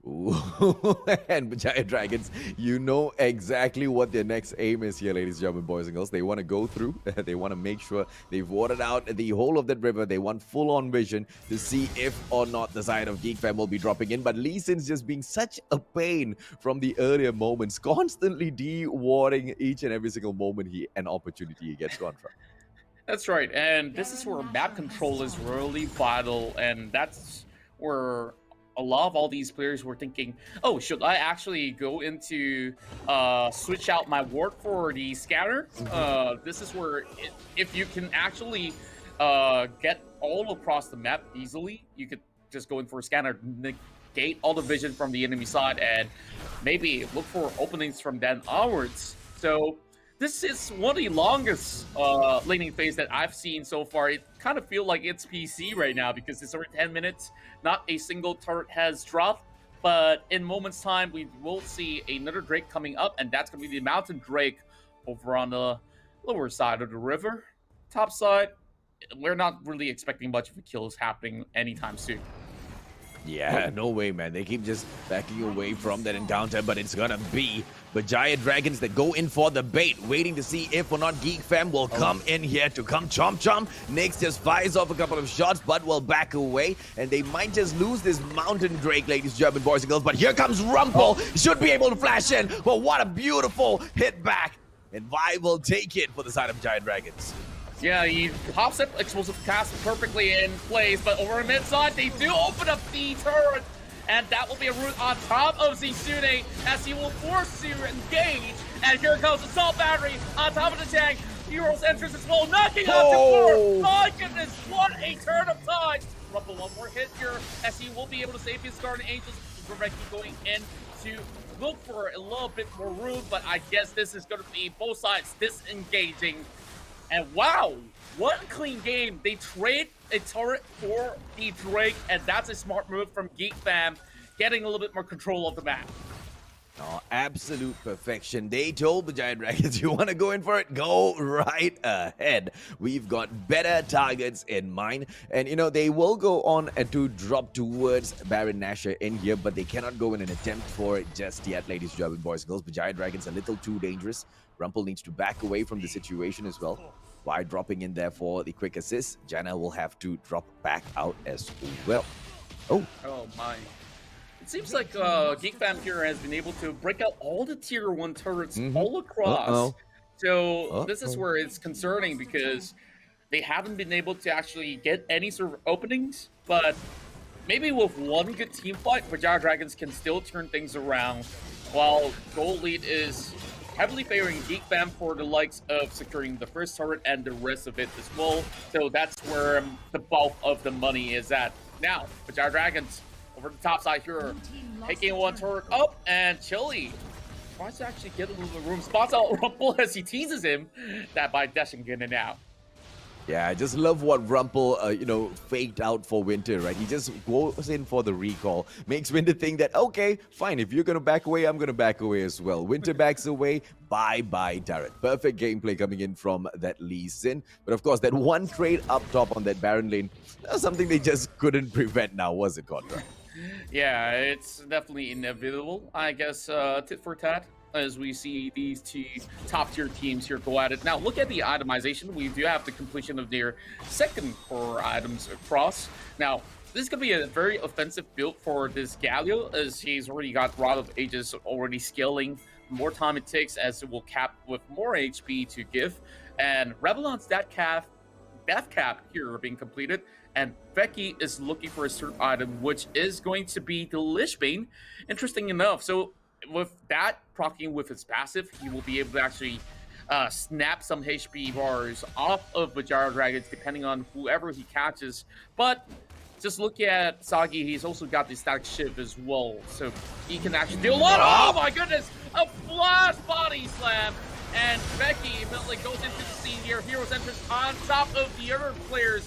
Ooh. And Giant Dragons, you know exactly what their next aim is here, ladies and gentlemen, boys and girls. They want to go through. They want to make sure they've watered out the whole of that river. They want full-on vision to see if or not the side of Geek Fam will be dropping in. But Lee Sin's just being such a pain from the earlier moments, constantly de-watering each and every single moment an opportunity he gets gone from. That's right, and this is where map control is really vital, and that's where a lot of all these players were thinking, oh, should I actually go into switch out my ward for the scatter? This is where if you can actually get all across the map easily, you could just go in for a scanner, negate all the vision from the enemy side, and maybe look for openings from then onwards. So this is one of the longest laning phase that I've seen so far. It kind of feels like it's PC right now because it's already 10 minutes. Not a single turret has dropped. But in moments time, we will see another Drake coming up. And that's going to be the Mountain Drake over on the lower side of the river. Top side, we're not really expecting much of a kills happening anytime soon. Yeah, no way, man. They keep just backing away from that encounter, but it's gonna be the Giant Dragons that go in for the bait, waiting to see if or not Geek Fam will come in here to come chomp. Nyx just fires off a couple of shots, but will back away, and they might just lose this Mountain Drake, ladies, German boys and girls. But here comes Rumple, should be able to flash in, but what a beautiful hit back, and Vi will take it for the side of Giant Dragons. Yeah, he pops up explosive cast perfectly in place, but over mid side, they do open up the turret, and that will be a root on top of Zisune as he will force to engage. And here comes the Assault Battery on top of the tank. Hero's entrance as well, knocking off the 4. My goodness, what a turn of time. Rumble one more hit here as he will be able to save his Guardian Angels. Rebecca going in to look for a little bit more room, but I guess this is going to be both sides disengaging. And wow, what a clean game. They trade a turret for the Drake, and that's a smart move from Geek Fam, getting a little bit more control of the map. Oh, absolute perfection. They told the Giant Dragons, you want to go in for it? Go right ahead. We've got better targets in mind. And, you know, they will go on to drop towards Baron Nashor in here, but they cannot go in an attempt for it just yet, ladies, German boys and girls. The Giant Dragons a little too dangerous. Rumple needs to back away from the situation as well. By dropping in there for the quick assist, Janna will have to drop back out as well. Oh my. It seems like Geek Fam here has been able to break out all the tier 1 turrets all across. So this is where it's concerning because they haven't been able to actually get any sort of openings, but maybe with one good team fight, Vajara Dragons can still turn things around, while Gold Lead is heavily favoring Geek Fam for the likes of securing the first turret and the rest of it as well. So that's where the bulk of the money is at. Now, Vajara Dragons over the top side here, taking one turret up, and Chili tries to actually get a little bit of room. Spots out Rumble as he teases him that by dashing in and out. Yeah, I just love what Rumple, faked out for Winter, right? He just goes in for the recall, makes Winter think that, okay, fine, if you're going to back away, I'm going to back away as well. Winter backs away, bye-bye turret. Perfect gameplay coming in from that Lee Sin. But of course, that one trade up top on that Baron lane, that's something they just couldn't prevent now, was it, Contra? Yeah, it's definitely inevitable, I guess, tit for tat, as we see these two top-tier teams here go at it. Now, look at the itemization. We do have the completion of their second core items across. Now, this is going to be a very offensive build for this Galio, as he's already got Rod of Ages already scaling. The more time it takes, as it will cap with more HP to give. And Rebelon's death cap here being completed. And Becky is looking for a certain item, which is going to be the Lishbane. Interesting enough. So with that proccing with his passive, he will be able to actually snap some HP bars off of Vajara Dragons, depending on whoever he catches. But just look at Sagi, he's also got the static shiv as well. So he can actually do a lot. Oh my goodness! A flash body slam! And Becky immediately goes into the scene here. Hero's entrance on top of the other players.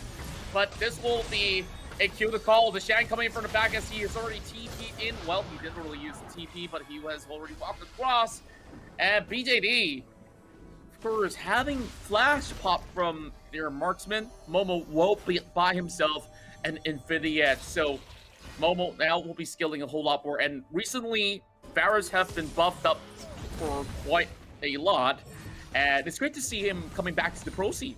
But this will be a cue to call. The Shang coming in from the back as he is already TP'd in. Well, he didn't really use the TP, but he has already walked across. And BJD, of course, having flash pop from their marksman, Momo won't be by himself and Infinity Edge. So Momo now will be skilling a whole lot more. And recently, Varus have been buffed up for quite a lot. And it's great to see him coming back to the pro scene.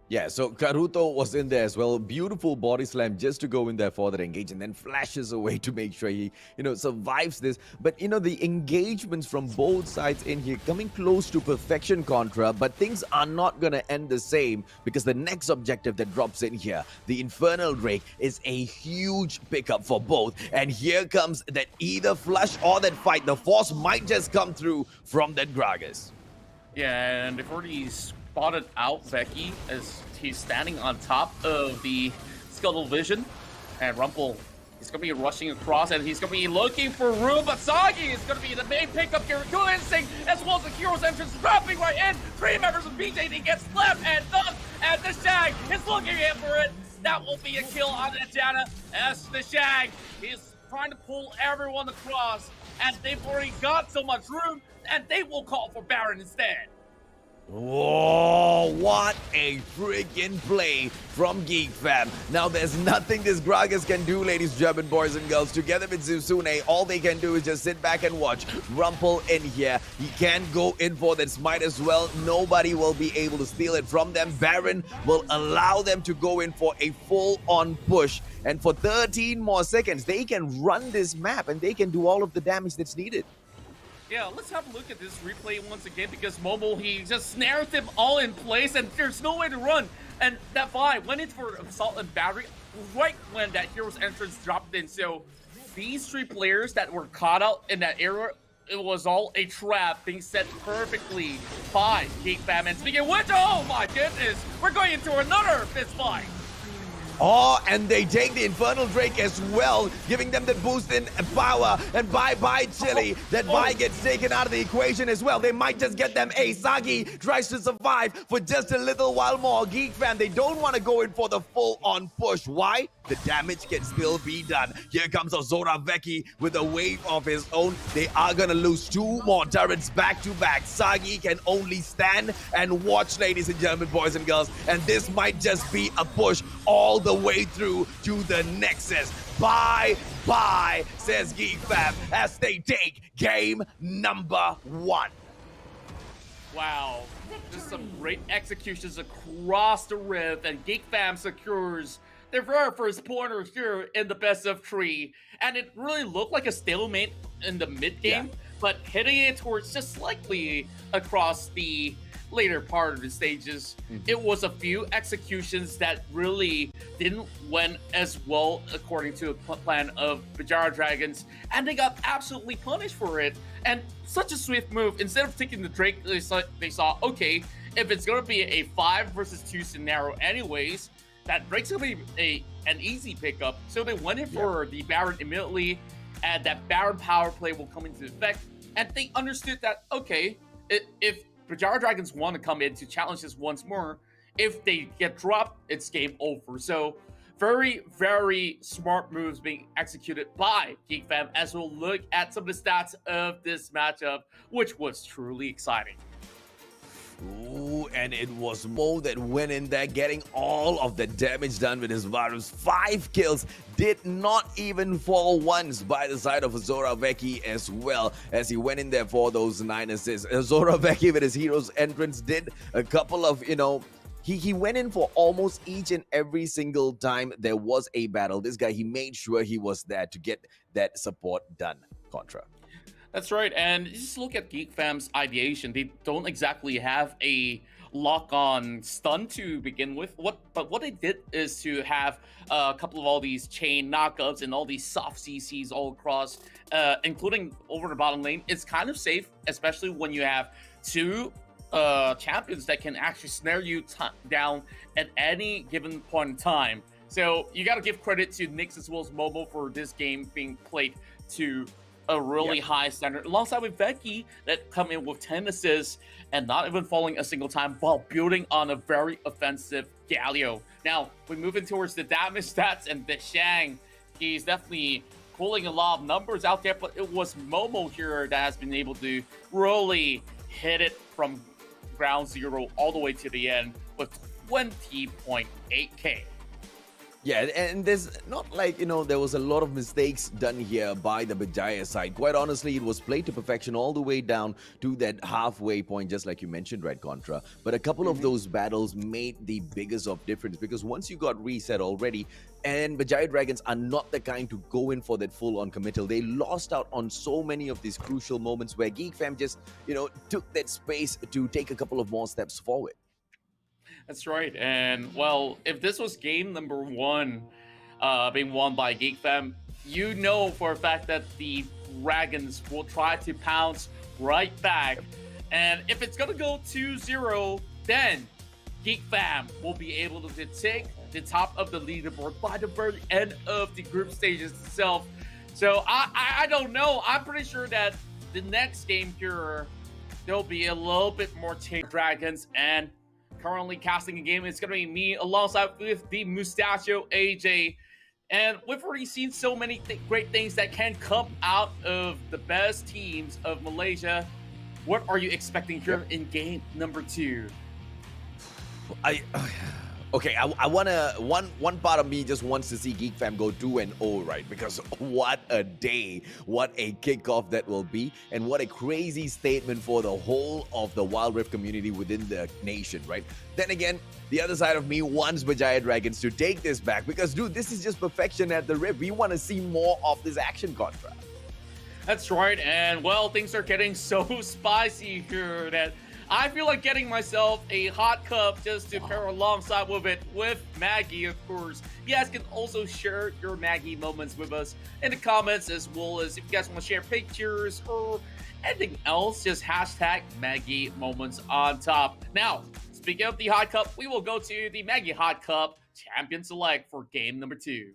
Yeah, so Karuto was in there as well. Beautiful body slam just to go in there for that engage, and then flashes away to make sure he, survives this. But, the engagements from both sides in here coming close to perfection, Contra, but things are not going to end the same, because the next objective that drops in here, the Infernal Drake, is a huge pickup for both. And here comes that either flush or that fight. The force might just come through from that Gragas. Yeah, and before he's spotted out Becky as he's standing on top of the Scuttle Vision, and Rumple is going to be rushing across, and he's going to be looking for room, but Sagi is going to be the main pickup here. Kill Instinct as well as the Hero's Entrance dropping right in. 3 members of BJD get slapped and done, and the Shag is looking in for it. That will be a kill on Ajana as the Shag is trying to pull everyone across, and they've already got so much room, and they will call for Baron instead. Whoa, what a freaking play from Geek Fam. Now, there's nothing this Gragas can do, ladies and gentlemen, boys and girls. Together with Zusune, all they can do is just sit back and watch. Rumple in here. He can go in for that smite as well. Nobody will be able to steal it from them. Baron will allow them to go in for a full-on push. And for 13 more seconds, they can run this map and they can do all of the damage that's needed. Yeah, let's have a look at this replay once again, because Momo, he just snares them all in place and there's no way to run. And that Vi went in for assault and battery right when that Hero's Entrance dropped in. So these 3 players that were caught out in that era, it was all a trap being set perfectly by Geek Fam. And speaking of which, oh my goodness, we're going into another fist fight. Oh, and they take the Infernal Drake as well, giving them the boost in power. And bye-bye, Chili. That Vi gets taken out of the equation as well. They might just get them. Sagi tries to survive for just a little while more. Geek Fam, they don't want to go in for the full-on push. Why? The damage can still be done. Here comes Ozora Veki with a wave of his own. They are going to lose 2 more turrets back-to-back. Sagi can only stand and watch, ladies and gentlemen, boys and girls. And this might just be a push all the way through to the Nexus. Bye-bye, says Geek Fam, as they take game number 1. Wow, just some great executions across the Rift, and Geek Fam secures their very first pointer here in the best of 3. And it really looked like a stalemate in the mid game, but hitting it towards just slightly across the later part of the stages, it was a few executions that really didn't went as well according to a plan of Bajara Dragons, and they got absolutely punished for it. And such a swift move. Instead of taking the Drake, they saw, okay, if it's going to be a 5 versus 2 scenario anyways, that Drake's going to be an easy pickup. So they went in for the Baron immediately, and that Baron power play will come into effect. And they understood that, okay, if Bajara Dragons want to come in to challenge this once more, if they get dropped, it's game over. So very, very smart moves being executed by GeekFam as we'll look at some of the stats of this matchup, which was truly exciting. Ooh, and it was Mo that went in there getting all of the damage done with his virus. 5 kills, did not even fall once by the side of Zoravecki as well, as he went in there for those 9 assists. Zoravecki with his hero's entrance did a couple of, he went in for almost each and every single time there was a battle. This guy, he made sure he was there to get that support done. Contra. That's right, and just look at GeekFam's ideation. They don't exactly have a lock-on stun to begin with. But what they did is to have a couple of all these chain knockups and all these soft CCs all across, including over the bottom lane. It's kind of safe, especially when you have 2 champions that can actually snare you down at any given point in time. So you got to give credit to Linkx as well as Momo for this game being played to a really high standard, alongside with Becky that come in with 10 assists and not even falling a single time while building on a very offensive Galio. Now, we move in towards the damage stats, and the Shang, he's definitely pulling a lot of numbers out there, but it was Momo here that has been able to really hit it from ground zero all the way to the end with 20.8k. Yeah, and there's not like, there was a lot of mistakes done here by the Bajaya side. Quite honestly, it was played to perfection all the way down to that halfway point, just like you mentioned, right, Contra. But a couple of those battles made the biggest of difference, because once you got reset already, and Bajaya Dragons are not the kind to go in for that full-on committal. They lost out on so many of these crucial moments where GeekFam just, took that space to take a couple of more steps forward. That's right, and well, if this was game number 1 being won by GeekFam, you know for a fact that the Dragons will try to pounce right back, and if it's gonna go 2-0, then GeekFam will be able to take the top of the leaderboard by the very end of the group stages itself. So I don't know, I'm pretty sure that the next game here, there'll be a little bit more Dragons, and currently casting a game, it's going to be me alongside with the Mustachio AJ. And we've already seen so many great things that can come out of the best teams of Malaysia. What are you expecting here in game number 2? Okay, I wanna one part of me just wants to see GeekFam go 2-0, right? Because what a day, what a kickoff that will be, and what a crazy statement for the whole of the Wild Rift community within the nation, right? Then again, the other side of me wants Bajaya Dragons to take this back, because dude, this is just perfection at the Rift. We want to see more of this action, Contra. That's right, and well, things are getting so spicy here that I feel like getting myself a hot cup just to pair alongside with it with Maggie, of course. You guys can also share your Maggie moments with us in the comments, as well as if you guys want to share pictures or anything else, just hashtag Maggie moments on top. Now, speaking of the hot cup, we will go to the Maggie Hot Cup Champion Select for game number 2.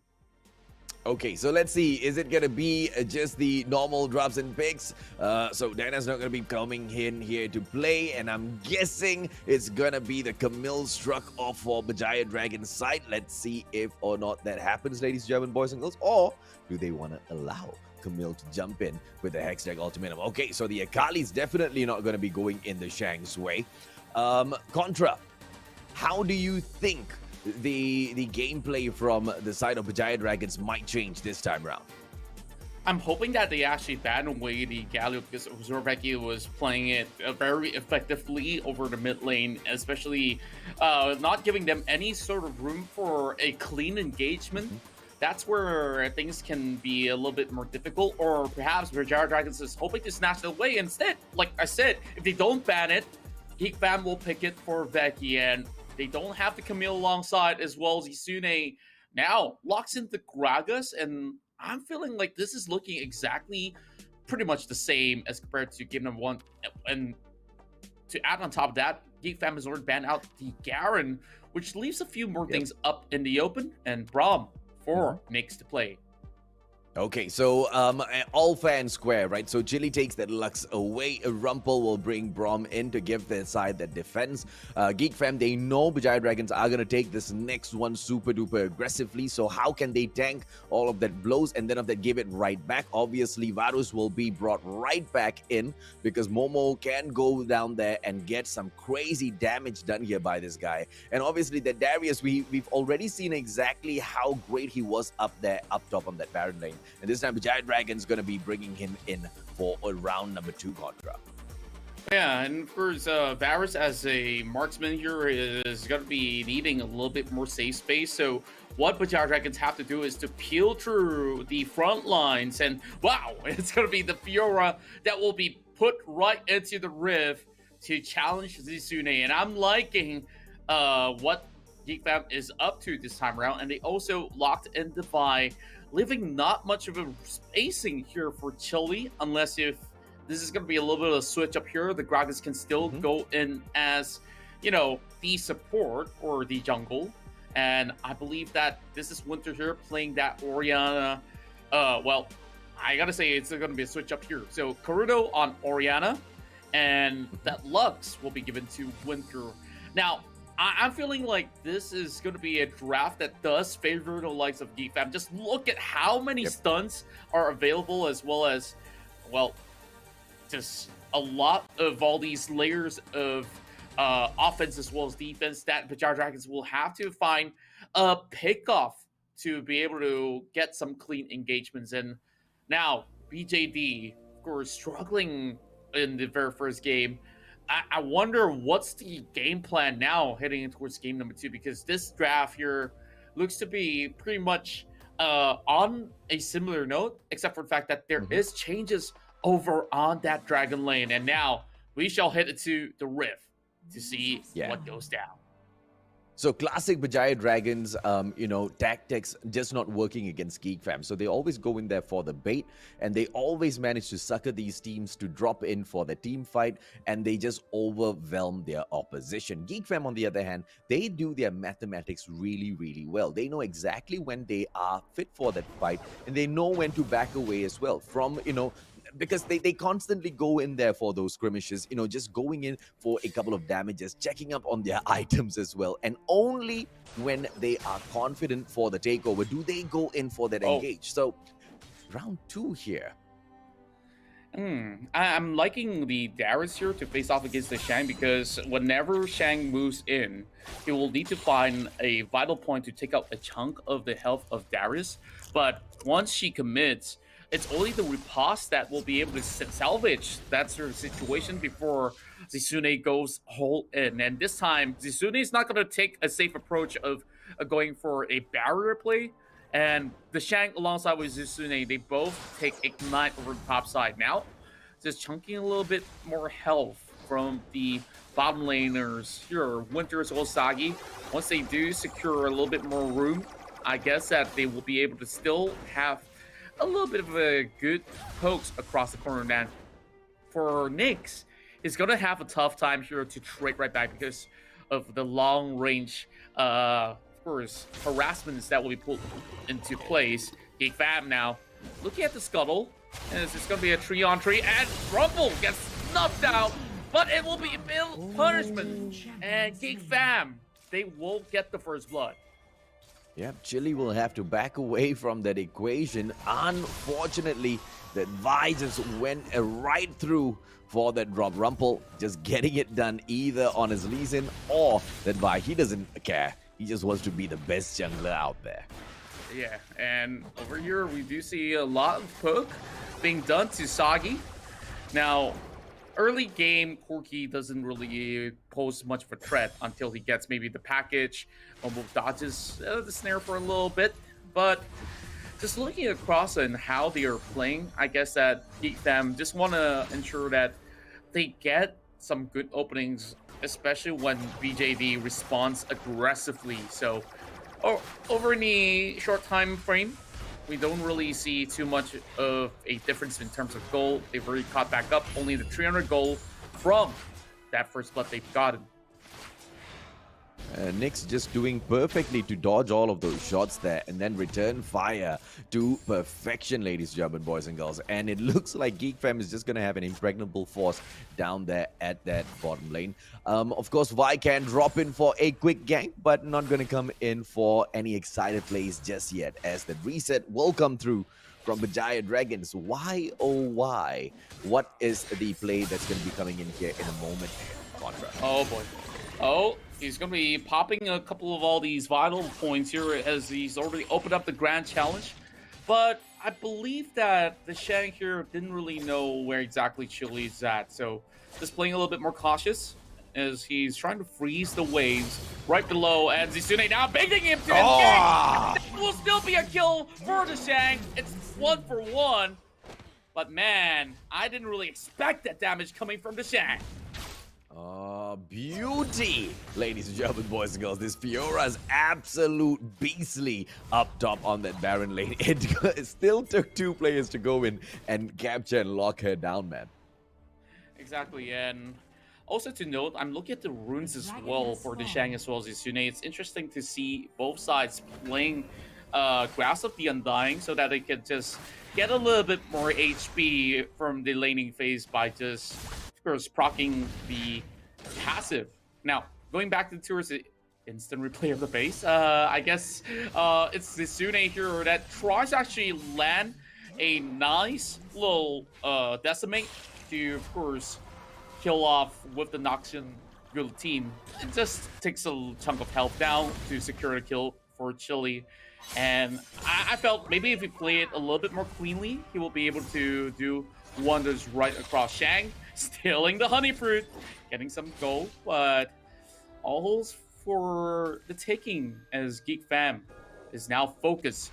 Okay, so let's see. Is it going to be just the normal drops and picks? So Dana's not going to be coming in here to play, and I'm guessing it's going to be the Camille struck off for Bajaya Dragon's side. Let's see if or not that happens, ladies and gentlemen, boys and girls, or do they want to allow Camille to jump in with the Hextech Ultimatum? Okay, so the Akali's definitely not going to be going in the Shang's way. Contra, how do you think the gameplay from the side of Bajaya Dragons might change this time around? I'm hoping that they actually ban away the Galio, because Zoravecki was playing it very effectively over the mid lane, especially not giving them any sort of room for a clean engagement. That's where things can be a little bit more difficult, or perhaps Bajaya Dragons is hoping to snatch it away instead. Like I said, if they don't ban it, Geek Fam will pick it for Veki, and they don't have the Camille alongside as well as Isune. Now locks into Gragas, and I'm feeling like this is looking exactly pretty much the same as compared to game number 1. And to add on top of that, Geek Fam has already banned out the Garen, which leaves a few more things up in the open, and Braum for Nyx to play. Okay, so all fair and square, right? So Chili takes that Lux away. Rumpel will bring Braum in to give their side that defense. Geek Fam, they know Vijay Dragons are going to take this next one super duper aggressively. So how can they tank all of that blows and then of that give it right back? Obviously, Varus will be brought right back in because Momo can go down there and get some crazy damage done here by this guy. And obviously, that Darius, we've already seen exactly how great he was up there, up top on that Baron lane. And this time, the Giant Dragon's going to be bringing him in for a round number 2 contra. Yeah, and of course, Varus as a marksman here is going to be needing a little bit more safe space. So what Bajaj Dragons have to do is to peel through the front lines. And wow, it's going to be the Fiora that will be put right into the Rift to challenge Zisune. And I'm liking what Geek Fam is up to this time around. And they also locked in Defy, leaving not much of a spacing here for Chili, unless if this is going to be a little bit of a switch up here. The Gragas can still go in as, you know, the support or the jungle. And I believe that this is Winter here playing that Orianna. Well, I got to say it's going to be a switch up here. So Karuto on Orianna, and that Lux will be given to Winter. Now, I'm feeling like this is going to be a draft that does favor the likes of Geek Fam. Just look at how many stuns are available, as well as, well, just a lot of all these layers of offense as well as defense that Bajaj Dragons will have to find a pickoff to be able to get some clean engagements in. Now, BJD, of course, struggling in the very first game. I wonder what's the game plan now heading in towards game number 2, because this draft here looks to be pretty much on a similar note, except for the fact that there is changes over on that Dragon lane. And now we shall head into the Rift to see what goes down. So classic Bajaya Dragons, you know, tactics just not working against Geek Fam. So they always go in there for the bait, and they always manage to sucker these teams to drop in for the team fight, and they just overwhelm their opposition. Geek Fam, on the other hand, they do their mathematics really, really well. They know exactly when they are fit for that fight, and they know when to back away as well from, you know, because they constantly go in there for those skirmishes, you know, just going in for a couple of damages, checking up on their items as well. And only when they are confident for the takeover do they go in for that engage. So round 2 here. I'm liking the Darius here to face off against the Shang, because whenever Shang moves in, he will need to find a vital point to take out a chunk of the health of Darius. But once she commits, it's only the riposte that will be able to salvage that sort of situation before Zisune goes whole in. And this time, Zisune is not going to take a safe approach of going for a barrier play. And the Shang alongside with Zisune, they both take Ignite over the top side. Now, just chunking a little bit more health from the bottom laners here, Winter as well as Sagi. Once they do secure a little bit more room, I guess that they will be able to still have a little bit of a good pokes across the corner. Now, for Nyx, is going to have a tough time here to trade right back because of the long range, of course, harassments that will be put into place. Geek Fam now looking at the scuttle, and it's going to be a 3-on-3, and Rumble gets snuffed out, but it will be a punishment, and Geek Fam, they will get the first blood. Yep, Chili will have to back away from that equation. Unfortunately, that Vi just went right through for that drop. Rumpel just getting it done either on his Lee Sin or that Vi. He doesn't care. He just wants to be the best jungler out there. Yeah, and over here we do see a lot of poke being done to Sagi. Now, early game, Corki doesn't really pose much of a threat until he gets maybe the package, almost dodges the snare for a little bit. But just looking across and how they are playing, I guess that Geek Fam just want to ensure that they get some good openings especially when BJD responds aggressively. So over the short time frame, we don't really see too much of a difference in terms of gold. They've already caught back up. Only the 300 gold from that first blood they've gotten. Linkx just doing perfectly to dodge all of those shots there and then return fire to perfection, ladies and gentlemen, boys and girls. And it looks like GeekFam is just going to have an impregnable force down there at that bottom lane. Of course, Vi can drop in for a quick gank, but not going to come in for any excited plays just yet, as the reset will come through from Bajaya Dragons. Why, oh why? What is the play that's going to be coming in here in a moment? Contra. Oh boy. Oh, he's going to be popping a couple of all these vital points here as he's already opened up the Grand Challenge. But I believe that the Shang here didn't really know where exactly Chili is at. So just playing a little bit more cautious as he's trying to freeze the waves right below. And Zisune now baiting him to the gank. That will still be a kill for the Shang. It's 1-for-1. But man, I didn't really expect that damage coming from the Shang. Beauty, ladies and gentlemen, boys and girls. This Fiora's absolute beastly up top on that Baron lane. It still took 2 players to go in and capture and lock her down, man. Exactly, and also to note, I'm looking at the runes as well for the Shang as well as Isune. It's interesting to see both sides playing Grasp of the Undying so that they can just get a little bit more HP from the laning phase by just, of course, proccing the passive. Now, going back to the tours, instant replay of the base. I guess it's the Sune here that tries to actually land a nice little decimate to, of course, kill off with the Noxian team. It just takes a chunk of health down to secure a kill for Chili. And I felt maybe if he play it a little bit more cleanly, he will be able to do wonders right across. Shang stealing the honey fruit, getting some gold, but all holes for the taking as GeekFam is now focused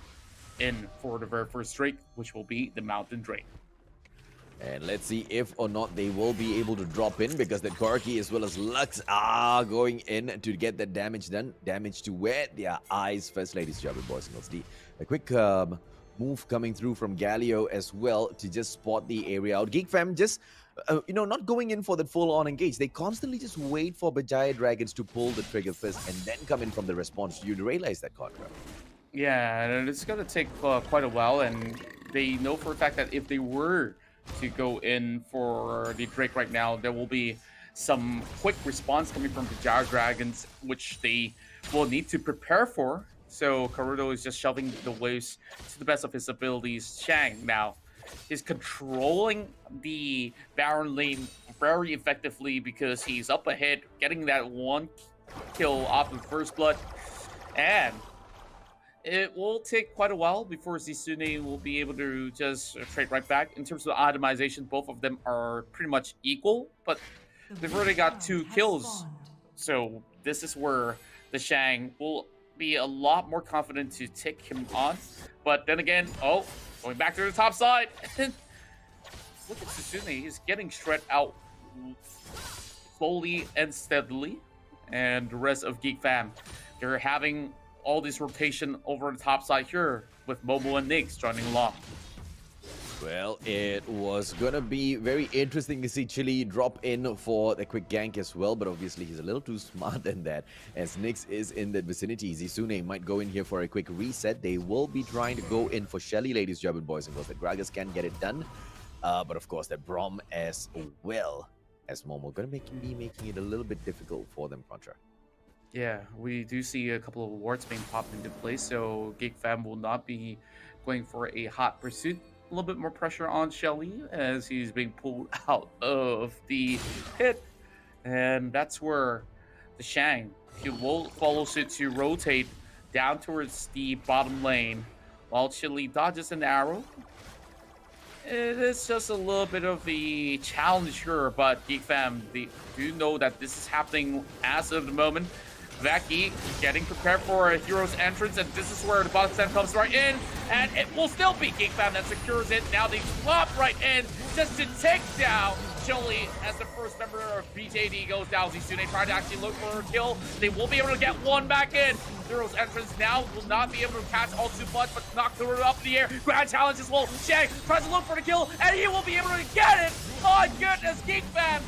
in for the very first Drake, which will be the Mountain Drake. And let's see if or not they will be able to drop in, because the Corki as well as Lux are going in to get that damage done. Damage to where their eyes first, ladies and gentlemen, boys and girls. A quick move coming through from Galio as well to just spot the area out. GeekFam just, not going in for that full-on engage. They constantly just wait for Bajaya Dragons to pull the trigger first and then come in from the response. You realize that, Contra? Yeah, and it's going to take quite a while, and they know for a fact that if they were to go in for the Drake right now, there will be some quick response coming from the Bajaya Dragons, which they will need to prepare for. So Karudo is just shoving the waves to the best of his abilities. Shang now is controlling the Baron lane very effectively because he's up ahead, getting that 1 kill off of First Blood. And it will take quite a while before Zisune will be able to just trade right back. In terms of itemization, both of them are pretty much equal, but they've already got 2 kills. So this is where the Shang will be a lot more confident to take him on. But then again, going back to the top side. Look at Zisune, he's getting shred out slowly and steadily. And the rest of GeekFam, they're having all this rotation over the top side here with Momo and Linkx joining along. Well, it was gonna be very interesting to see Chili drop in for the quick gank as well, but obviously he's a little too smart than that, as Linkx is in the vicinity. Zisune might go in here for a quick reset. They will be trying to go in for Shelly, ladies and gentlemen, boys and girls. The Gragas can get it done, but of course that Brom as well as Momo gonna be making it a little bit difficult for them, Contra. Yeah, we do see a couple of wards being popped into place, so GeekFam will not be going for a hot pursuit. A little bit more pressure on Shelly as he's being pulled out of the pit. And that's where the Shang, he will follow suit to rotate down towards the bottom lane while Chili dodges an arrow. It is just a little bit of a challenge here, but GeekFam, they do know that this is happening as of the moment. Vaki getting prepared for a hero's entrance, and this is where the bottom stand comes right in, and it will still be GeekFam that secures it. Now they swap right in just to take down Chili as the first member of BJD goes down. Zizune trying to actually look for a kill. They will be able to get one back in. Zero's entrance now will not be able to catch all too much, but knock through it up in the air. Grand challenge as well. Shang tries to look for the kill, and he will be able to get it. My goodness, Geek Fam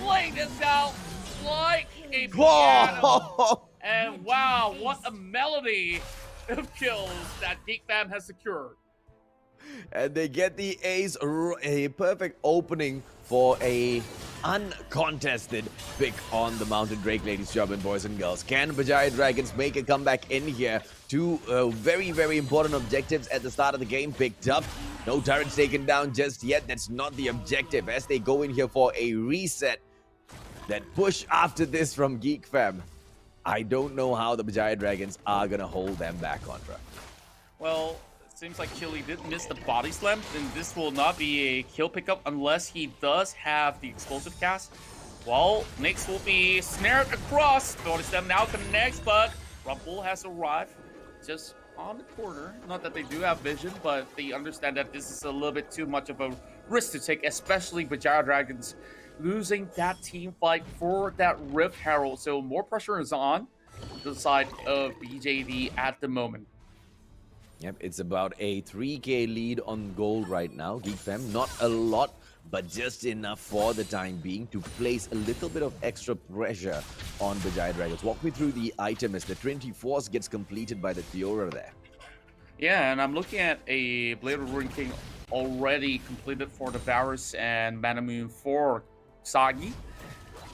playing this out like a piano. And wow, what a melody of kills that Geek Fam has secured. And they get the ace, a perfect opening for a uncontested pick on the Mountain Drake, ladies, gentlemen, boys and girls. Can Bajai Dragons make a comeback in here? Two very, very important objectives at the start of the game picked up. No turrets taken down just yet. That's not the objective as they go in here for a reset. That push after this from Geek Fam. I don't know how the Bajai Dragons are going to hold them back, Contra. Well, it seems like Chili did miss the body slam, and this will not be a kill pickup unless he does have the explosive cast. Well, Linkx will be snared across. Body slam now connects, but Rumble has arrived just on the corner. Not that they do have vision, but they understand that this is a little bit too much of a risk to take, especially Bajai Dragons losing that team fight for that Rift Herald. So more pressure is on the side of BJD at the moment. Yep, it's about a 3k lead on gold right now. Geek Fam, not a lot, but just enough for the time being to place a little bit of extra pressure on the Bajai Dragons. Walk me through the item as the Trinity Force gets completed by the Fiora there. Yeah, and I'm looking at a Blade of Ruin King already completed for the Varus and Manamoon for Sagi.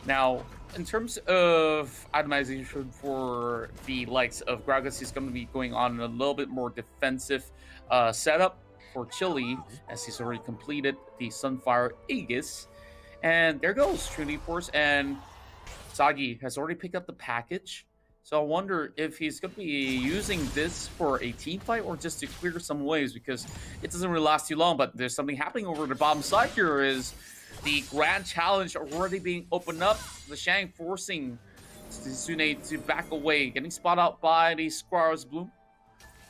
Now, in terms of itemization for the likes of Gragas, is going to be going on a little bit more defensive setup for Chili, as he's already completed the Sunfire Aegis. And there goes Trinity Force, and Sagi has already picked up the package. So I wonder if he's going to be using this for a team fight or just to clear some waves, because it doesn't really last too long. But there's something happening over the bottom side here. Is the Grand Challenge already being opened up. The Shang forcing Tsune to back away, getting spotted out by the Squirrel's Bloom.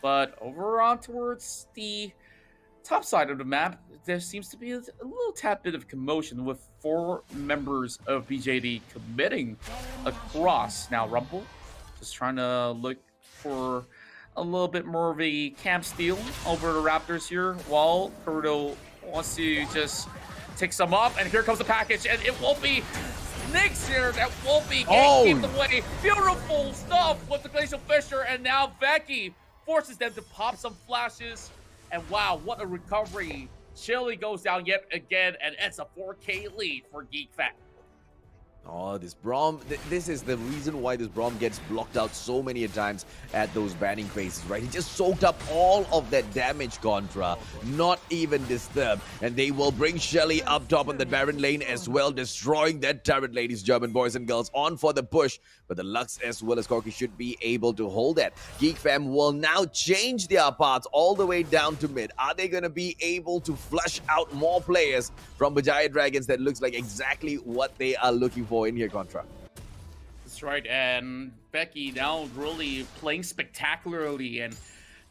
But over on towards the top side of the map, there seems to be a little tad bit of commotion with 4 members of BJD committing across. Now Rumble just trying to look for a little bit more of a camp steal over the Raptors here, while Kurudo wants to just take some up, and here comes the package, and it won't be Linkx here that won't be gatekeeped away. Beautiful stuff with the Glacial Fisher, and now Becky forces them to pop some flashes, and wow, what a recovery. Chili goes down yet again, and it's a 4K lead for Geek Fam. Oh, this Braum, this is the reason why this Braum gets blocked out so many times at those banning phases, right? He just soaked up all of that damage, Contra, not even disturbed. And they will bring Shelly up top on the Baron lane as well, destroying that turret, ladies, German boys and girls, on for the push. But the Lux as well as Corki should be able to hold that. Geek Fam will now change their paths all the way down to mid. Are they going to be able to flush out more players from Bajai Dragons? That looks like exactly what they are looking for in here, Contra. That's right, and Becky now really playing spectacularly, and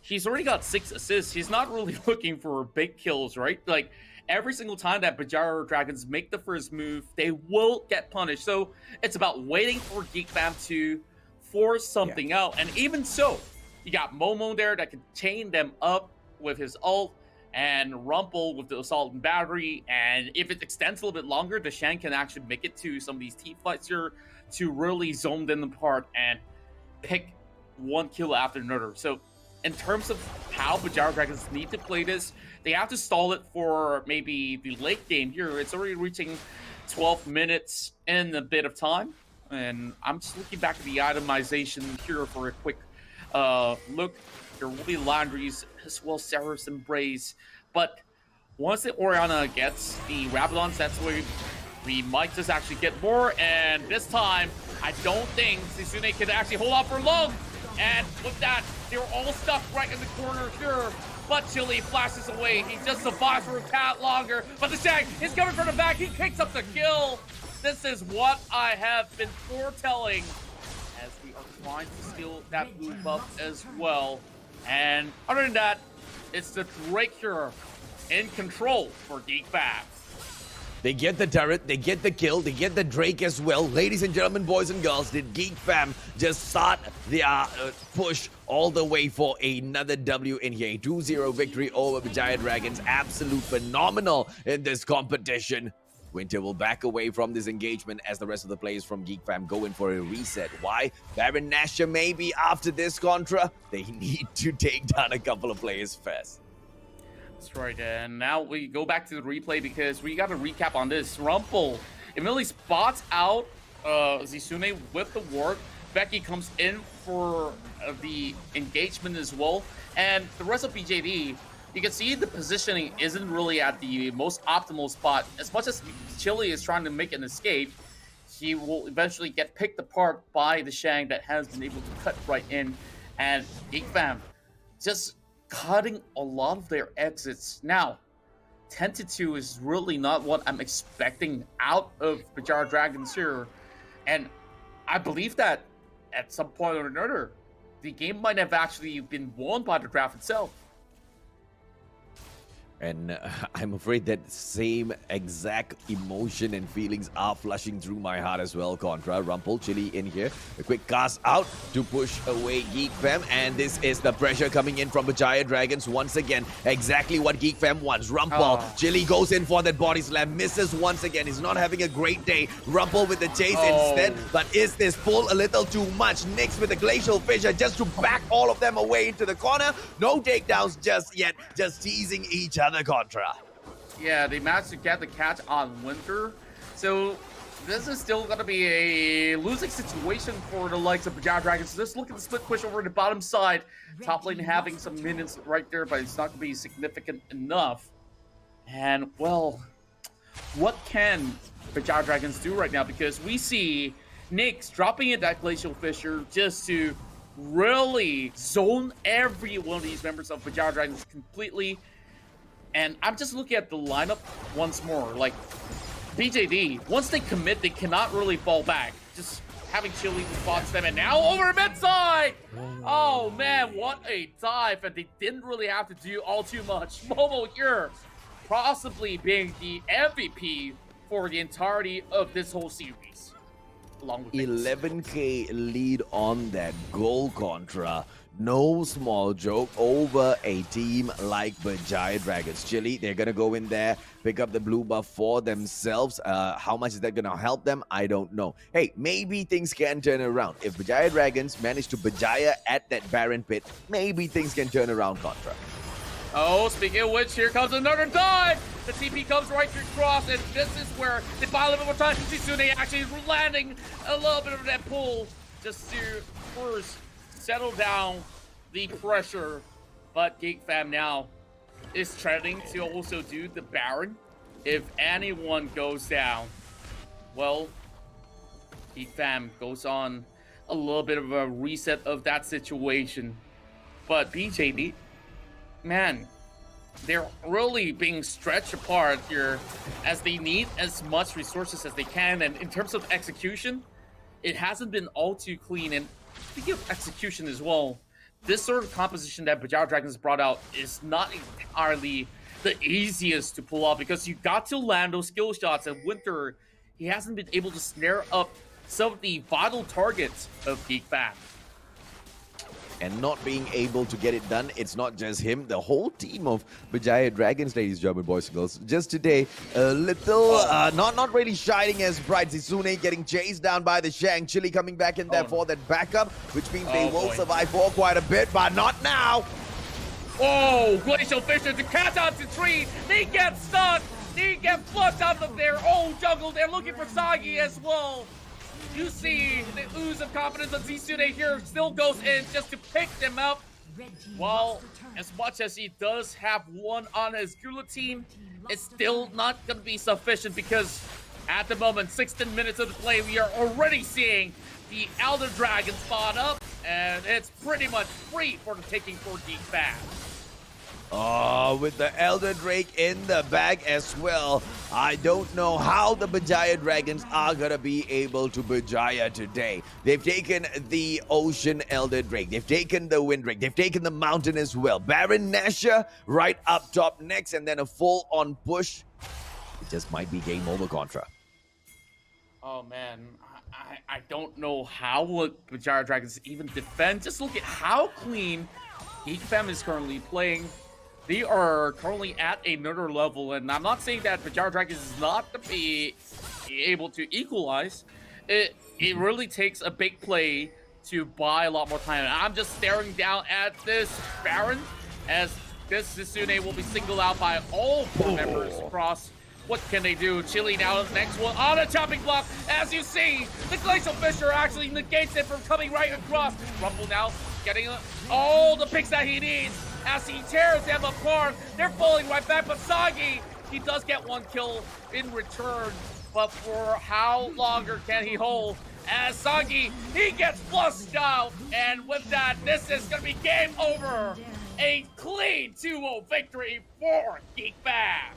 she's already got 6 assists. She's not really looking for big kills, right? Like, every single time that Bajai Dragons make the first move, they will get punished. So it's about waiting for Geek Fam to force something out. And even so, you got Momo there that can chain them up with his ult, and Rumble with the Assault and Battery. And if it extends a little bit longer, the Shan can actually make it to some of these team fights here to really zone them apart and pick one kill after another. So in terms of how Bajai Dragons need to play this, they have to stall it for maybe the late game here. It's already reaching 12 minutes in a bit of time. And I'm just looking back at the itemization here for a quick look. There will be Laundries as well as Seraph's Embrace. But once the Orianna gets the Rabadons, that's where we might just actually get more. And this time, I don't think Zizune can actually hold off for long. And with that, they were all stuck right in the corner here. But Chili flashes away. He just survives for a tad longer. But the Shang is coming from the back. He picks up the kill. This is what I have been foretelling as we are trying to steal that blue buff as well. And other than that, it's the Drake here in control for Geek Fam. They get the turret, they get the kill, they get the Drake as well. Ladies and gentlemen, boys and girls, did Geek Fam just start their push all the way for another W in here? A 2-0 victory over the Giant Dragons. Absolute phenomenal in this competition. Winter will back away from this engagement as the rest of the players from Geek Fam go in for a reset. Why? Baron Nashor maybe after this Contra, they need to take down a couple of players first. That's right, and now we go back to the replay because we got a recap on this. Rumple immediately spots out Zisune with the ward. Becky comes in for the engagement as well. And the rest of BJD, you can see the positioning isn't really at the most optimal spot. As much as Chili is trying to make an escape, he will eventually get picked apart by the Shang that has been able to cut right in. And Geek Fam just cutting a lot of their exits. Now, 10-2 is really not what I'm expecting out of Bajara Dragons here. And I believe that at some point or another, the game might have actually been won by the draft itself. And I'm afraid that same exact emotion and feelings are flushing through my heart as well, Contra. Rumple, Chili in here. A quick cast out to push away Geek Fam. And this is the pressure coming in from the Giant Dragons once again. Exactly what Geek Fam wants. Rumple, Chili goes in for that body slam. Misses once again. He's not having a great day. Rumple with the chase instead. But is this pull a little too much? Nyx with the Glacial Fissure just to back all of them away into the corner. No takedowns just yet. Just teasing each other. Contra. Yeah, they managed to get the catch on Winter. So this is still going to be a losing situation for the likes of Bajara Dragons. Just look at the split push over the bottom side. Top lane having some minions right there, but it's not going to be significant enough. And, well, what can Bajara Dragons do right now? Because we see Nyx dropping in that Glacial Fissure just to really zone every one of these members of Bajara Dragons completely. And I'm just looking at the lineup once more. Like, BJD, once they commit, they cannot really fall back. Just having Chili spots them, and now over mid side! Oh man, what a dive, and they didn't really have to do all too much. Momo here, possibly being the MVP for the entirety of this whole series. Along with 11k lead on that goal, Contra. No small joke over a team like the Giant Dragons. Chili, they're going to go in there, pick up the blue buff for themselves. How much is that going to help them? I don't know. Hey, maybe things can turn around. If the Giant Dragons manage to Bajaya at that Baron pit, maybe things can turn around, Contra. Oh, speaking of which, here comes another dive! The TP comes right through cross, and this is where they buy a little bit more time. Zisune actually landing a little bit of that pull just to first settle down the pressure. But Geek Fam now is trying to also do the Baron. If anyone goes down, well, Geek Fam goes on a little bit of a reset of that situation. But BJD, man, they're really being stretched apart here as they need as much resources as they can. And in terms of execution, it hasn't been all too clean. And speaking of execution as well, this sort of composition that Bajara Dragons brought out is not entirely the easiest to pull off, because you got to land those skill shots, and Winter, he hasn't been able to snare up some of the vital targets of Geek Fam. And not being able to get it done, it's not just him, the whole team of Bajaya Dragons, ladies and gentlemen, boys and girls. Just today, a little, not really shining as bright. Zisune getting chased down by the Shang. Chili coming back in there for that backup, which means they will survive for quite a bit, but not now. Oh, Glacial Fissure to catch on to tree. They get stuck. They get flushed out of their own jungle. They're looking for Sagi as well. You see the ooze of confidence of Zisune here still goes in just to pick them up. Well, as much as he does have one on his Gula team, it's still not going to be sufficient, because at the moment, 16 minutes of the play, we are already seeing the Elder Dragon spawn up, and it's pretty much free for the taking for Geek Fam. Oh, with the Elder Drake in the bag as well. I don't know how the Bajaya Dragons are gonna be able to Bajaya today. They've taken the Ocean Elder Drake. They've taken the Wind Drake. They've taken the Mountain as well. Baron Nashor right up top next, and then a full-on push it just might be game over, Contra. Oh man, I don't know how would Bajara Dragons even defend. Just look at how clean Geek Fam is currently playing. They are currently at another level, and I'm not saying that Bajara Dragons is not to be able to equalize. It really takes a big play to buy a lot more time. And I'm just staring down at this Baron as this Zisune will be singled out by all 4 members across. What can they do? Chili now the next one on a chopping block. As you see, the Glacial Fisher actually negates it from coming right across. Rumble now getting all the picks that he needs as he tears them apart. They're falling right back, but Sagi, he does get 1 kill in return. But for how longer can he hold? As Sagi, he gets flushed out. And with that, this is going to be game over. A clean 2-0 victory for Geek Fam.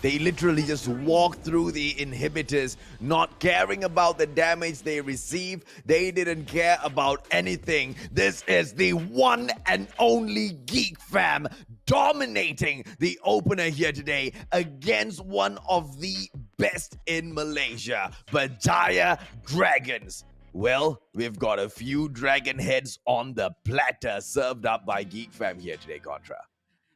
They literally just walked through the inhibitors, not caring about the damage they received. They didn't care about anything. This is the one and only Geek Fam dominating the opener here today against one of the best in Malaysia, Bajaya Dragons. Well, we've got a few dragon heads on the platter served up by Geek Fam here today, Contra.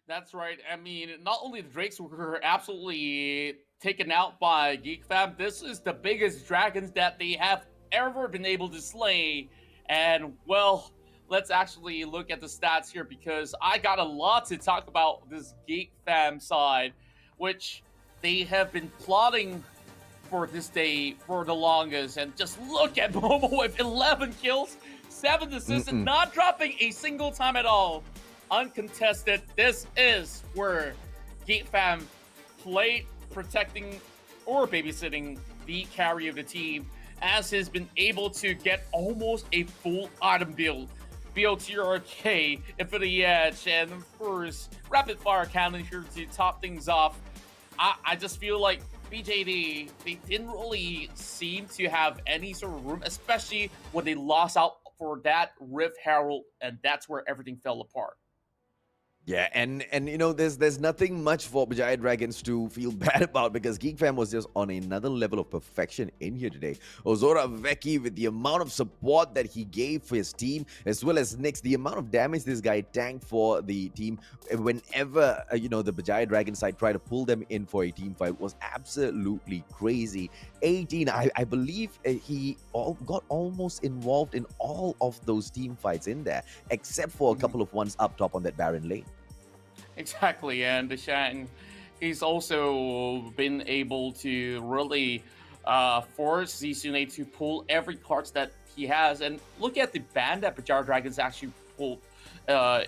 That's right. I mean, not only the Drakes were absolutely taken out by Geek Fam, this is the biggest dragons that they have ever been able to slay. And, well, let's actually look at the stats here because I got a lot to talk about this Geek Fam side, which they have been plotting for this day for the longest. And just look at Momo with 11 kills, 7 assists, and not dropping a single time at all. Uncontested. This is where Geek Fam played protecting or babysitting the carry of the team, as has been able to get almost a full item build. BOTRK, Infinity Edge, and of course, Rapid Fire Cannon here to top things off. I just feel like BJD, they didn't really seem to have any sort of room, especially when they lost out for that Rift Herald, and that's where everything fell apart. Yeah, and you know, there's nothing much for Bajaya Dragons to feel bad about because Geek Fam was just on another level of perfection in here today. Ozora Veki, with the amount of support that he gave for his team, as well as Linkx, the amount of damage this guy tanked for the team whenever, you know, the Bajaya Dragon side tried to pull them in for a team fight was absolutely crazy. 18, I believe he got almost involved in all of those team fights in there, except for a couple of ones up top on that Baron lane. Exactly, and the Shang, he's also been able to really force Zisune to pull every cards that he has. And look at the ban that Bajara Dragons actually pulled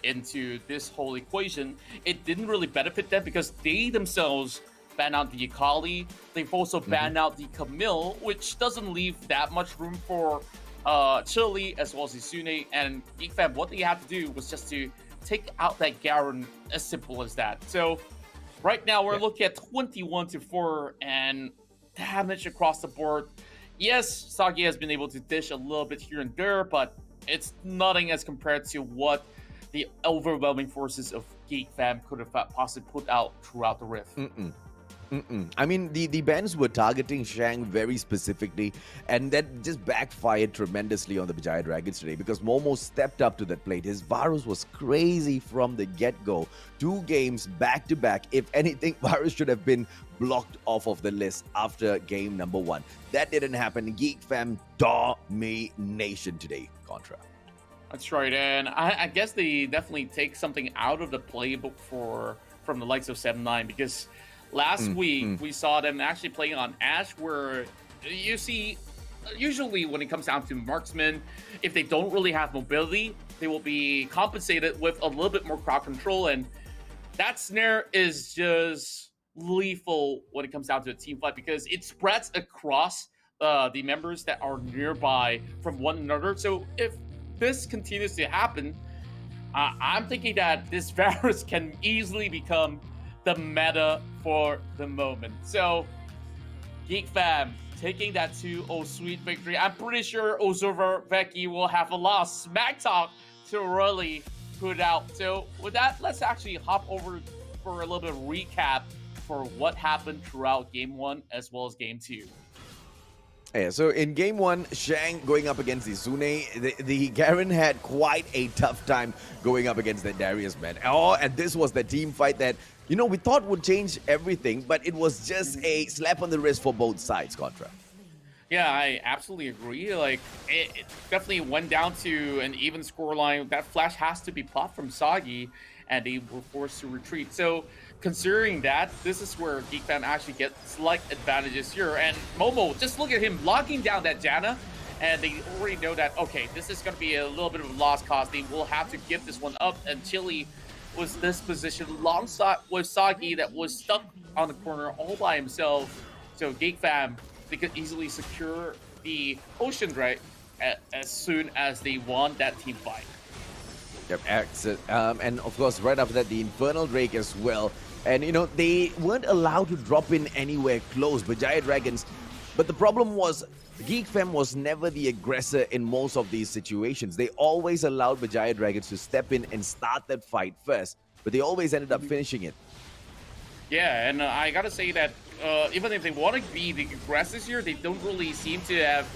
into this whole equation. It didn't really benefit them because they themselves banned out the Akali. They've also banned out the Camille, which doesn't leave that much room for Chili as well as Zisune. And Geek Fam, what they had to do was just to take out that Garen, as simple as that. So right now we're looking at 21-4 and damage across the board. Yes, Sagi has been able to dish a little bit here and there, but it's nothing as compared to what the overwhelming forces of Geek Fam could have possibly put out throughout the Rift. I mean, the bans were targeting Shang very specifically, and that just backfired tremendously on the Bajaya Dragons today because Momo stepped up to that plate. His Varus was crazy from the get-go. 2 games back-to-back. If anything, Varus should have been blocked off of the list after game number 1. That didn't happen. Geek Fam domination today, Contra. That's right, and I guess they definitely take something out of the playbook from the likes of 7-9 because last week, we saw them actually playing on Ashe, where you see, usually when it comes down to marksmen, if they don't really have mobility, they will be compensated with a little bit more crowd control, and that snare is just lethal when it comes down to a team fight because it spreads across the members that are nearby from one another. So if this continues to happen, I'm thinking that this Varus can easily become the meta for the moment. So, Geek Fam taking that 2-0 sweet victory. I'm pretty sure Ozora Veki will have a lot of smack talk to really put out. So, with that, let's actually hop over for a little bit of recap for what happened throughout Game 1 as well as Game 2. Yeah, so in game 1, Shang going up against the Zune, the Garen had quite a tough time going up against the Darius, man. Oh, and this was the team fight that, you know, we thought would change everything, but it was just a slap on the wrist for both sides, Contra. Yeah, I absolutely agree. Like, it definitely went down to an even scoreline. That flash has to be popped from Soggy, and they were forced to retreat. So, considering that, this is where GeekFam actually gets slight advantages here. And Momo, just look at him locking down that Janna, and they already know that, okay, this is going to be a little bit of a lost cause. They will have to give this one up, and Chili was this position alongside with Soggy that was stuck on the corner all by himself. So, GeekFam, they could easily secure the Ocean Drake as soon as they won that team fight. Yep, excellent. And of course, right after that, the Infernal Drake as well. And, you know, they weren't allowed to drop in anywhere close, Vijaya Dragons. But the problem was, GeekFam was never the aggressor in most of these situations. They always allowed Vijaya Dragons to step in and start that fight first, but they always ended up finishing it. Yeah, and I gotta say that even if they want to be the aggressors here, they don't really seem to have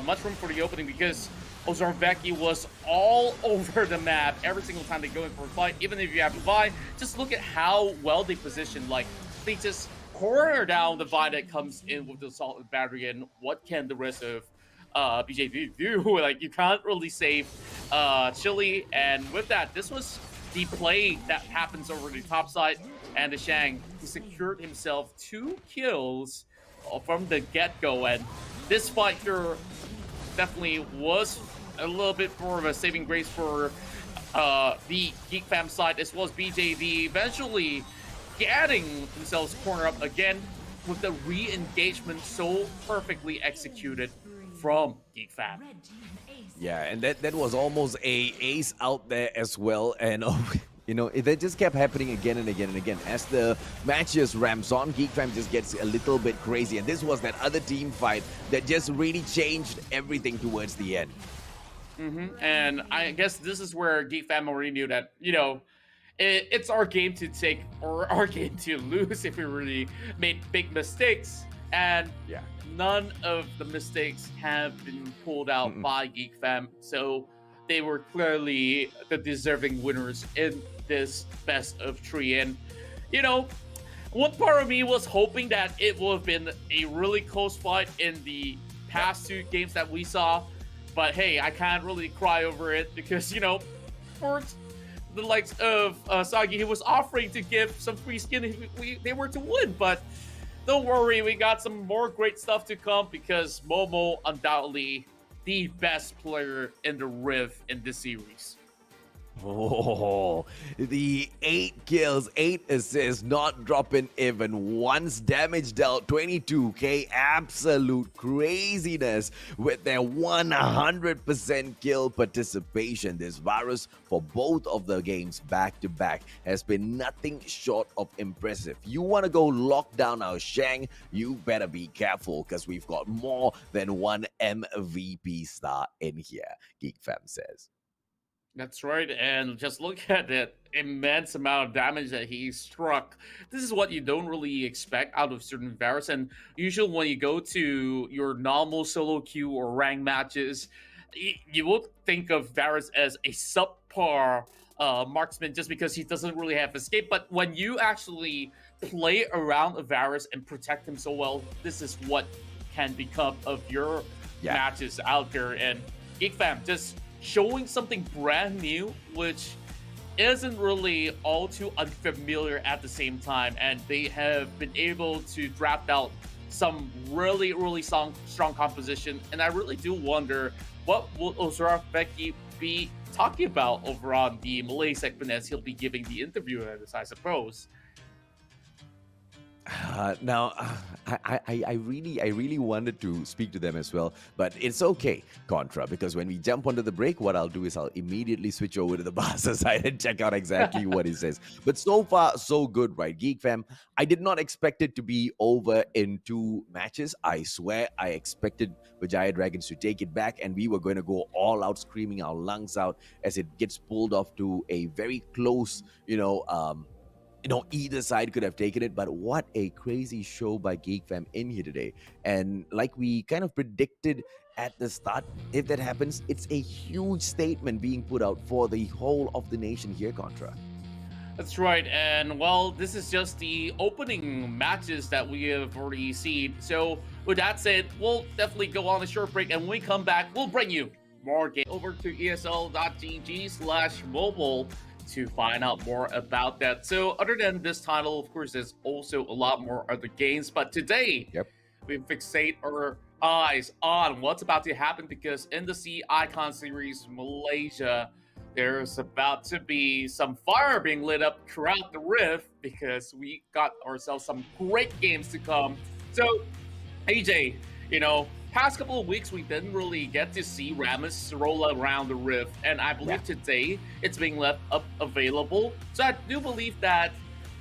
much room for the opening because Ozarveki was all over the map every single time they go in for a fight. Even if you have Vi, just look at how well they position. Like, they just corner down the Vi that comes in with the assault and battery, and what can the rest of BJV do? Like, you can't really save Chili, and with that, this was the play that happens over the top side, and the Shang, he secured himself 2 kills from the get-go, and this fight here definitely was a little bit more of a saving grace for the GeekFam side as well as BJV, eventually getting themselves cornered up again with the re-engagement so perfectly executed from GeekFam. Yeah, and that was almost a ace out there as well, and you know, that just kept happening again and again and again. As the matches ramps on, GeekFam just gets a little bit crazy, and this was that other team fight that just really changed everything towards the end. And I guess this is where GeekFam already knew that, you know, it's our game to take or our game to lose if we really made big mistakes. And yeah, none of the mistakes have been pulled out by GeekFam, so they were clearly the deserving winners in this best of 3. And, you know, one part of me was hoping that it would have been a really close fight in the past 2 games that we saw. But hey, I can't really cry over it because, you know, for the likes of Sagi, he was offering to give some free skin if they were to win. But don't worry, we got some more great stuff to come because Momo undoubtedly the best player in the Riv in this series. Oh, the 8 kills, 8 assists, not dropping even once. Damage dealt 22k, absolute craziness with their 100% kill participation. This virus for both of the games back to back has been nothing short of impressive. You want to go lock down our Shang, you better be careful because we've got more than one MVP star in here, GeekFam says. That's right, and just look at that immense amount of damage that he struck. This is what you don't really expect out of certain Varus, and usually when you go to your normal solo queue or rank matches, you will think of Varus as a subpar marksman just because he doesn't really have escape, but when you actually play around a Varus and protect him so well, this is what can become of your matches out there, and GeekFam just showing something brand new, which isn't really all too unfamiliar at the same time. And they have been able to draft out some really, really strong composition. And I really do wonder what will Ozarveki be talking about over on the Malay segment as he'll be giving the interview, I suppose. Now, I really wanted to speak to them as well, but it's okay, Contra, because when we jump onto the break, what I'll do is I'll immediately switch over to the Barca side and check out exactly what he says. But so far, so good, right? GeekFam, I did not expect it to be over in 2 matches. I swear I expected Vijaya Dragons to take it back, and we were going to go all out, screaming our lungs out as it gets pulled off to a very close, either side could have taken it, but what a crazy show by Geek Fam in here today. And like we kind of predicted at the start, if that happens, it's a huge statement being put out for the whole of the nation here, Contra. That's right, and well, this is just the opening matches that we have already seen. So with that said, we'll definitely go on a short break, and when we come back, we'll bring you more games. Over to esl.gg/mobile to find out more about that. So other than this title, of course, there's also a lot more other games, but today, we fixate our eyes on what's about to happen, because in the C Icon Series Malaysia, there's about to be some fire being lit up throughout the Rift, because we got ourselves some great games to come. So, AJ, past couple of weeks we didn't really get to see Rammus roll around the Rift, and I believe today it's being left up available. So I do believe that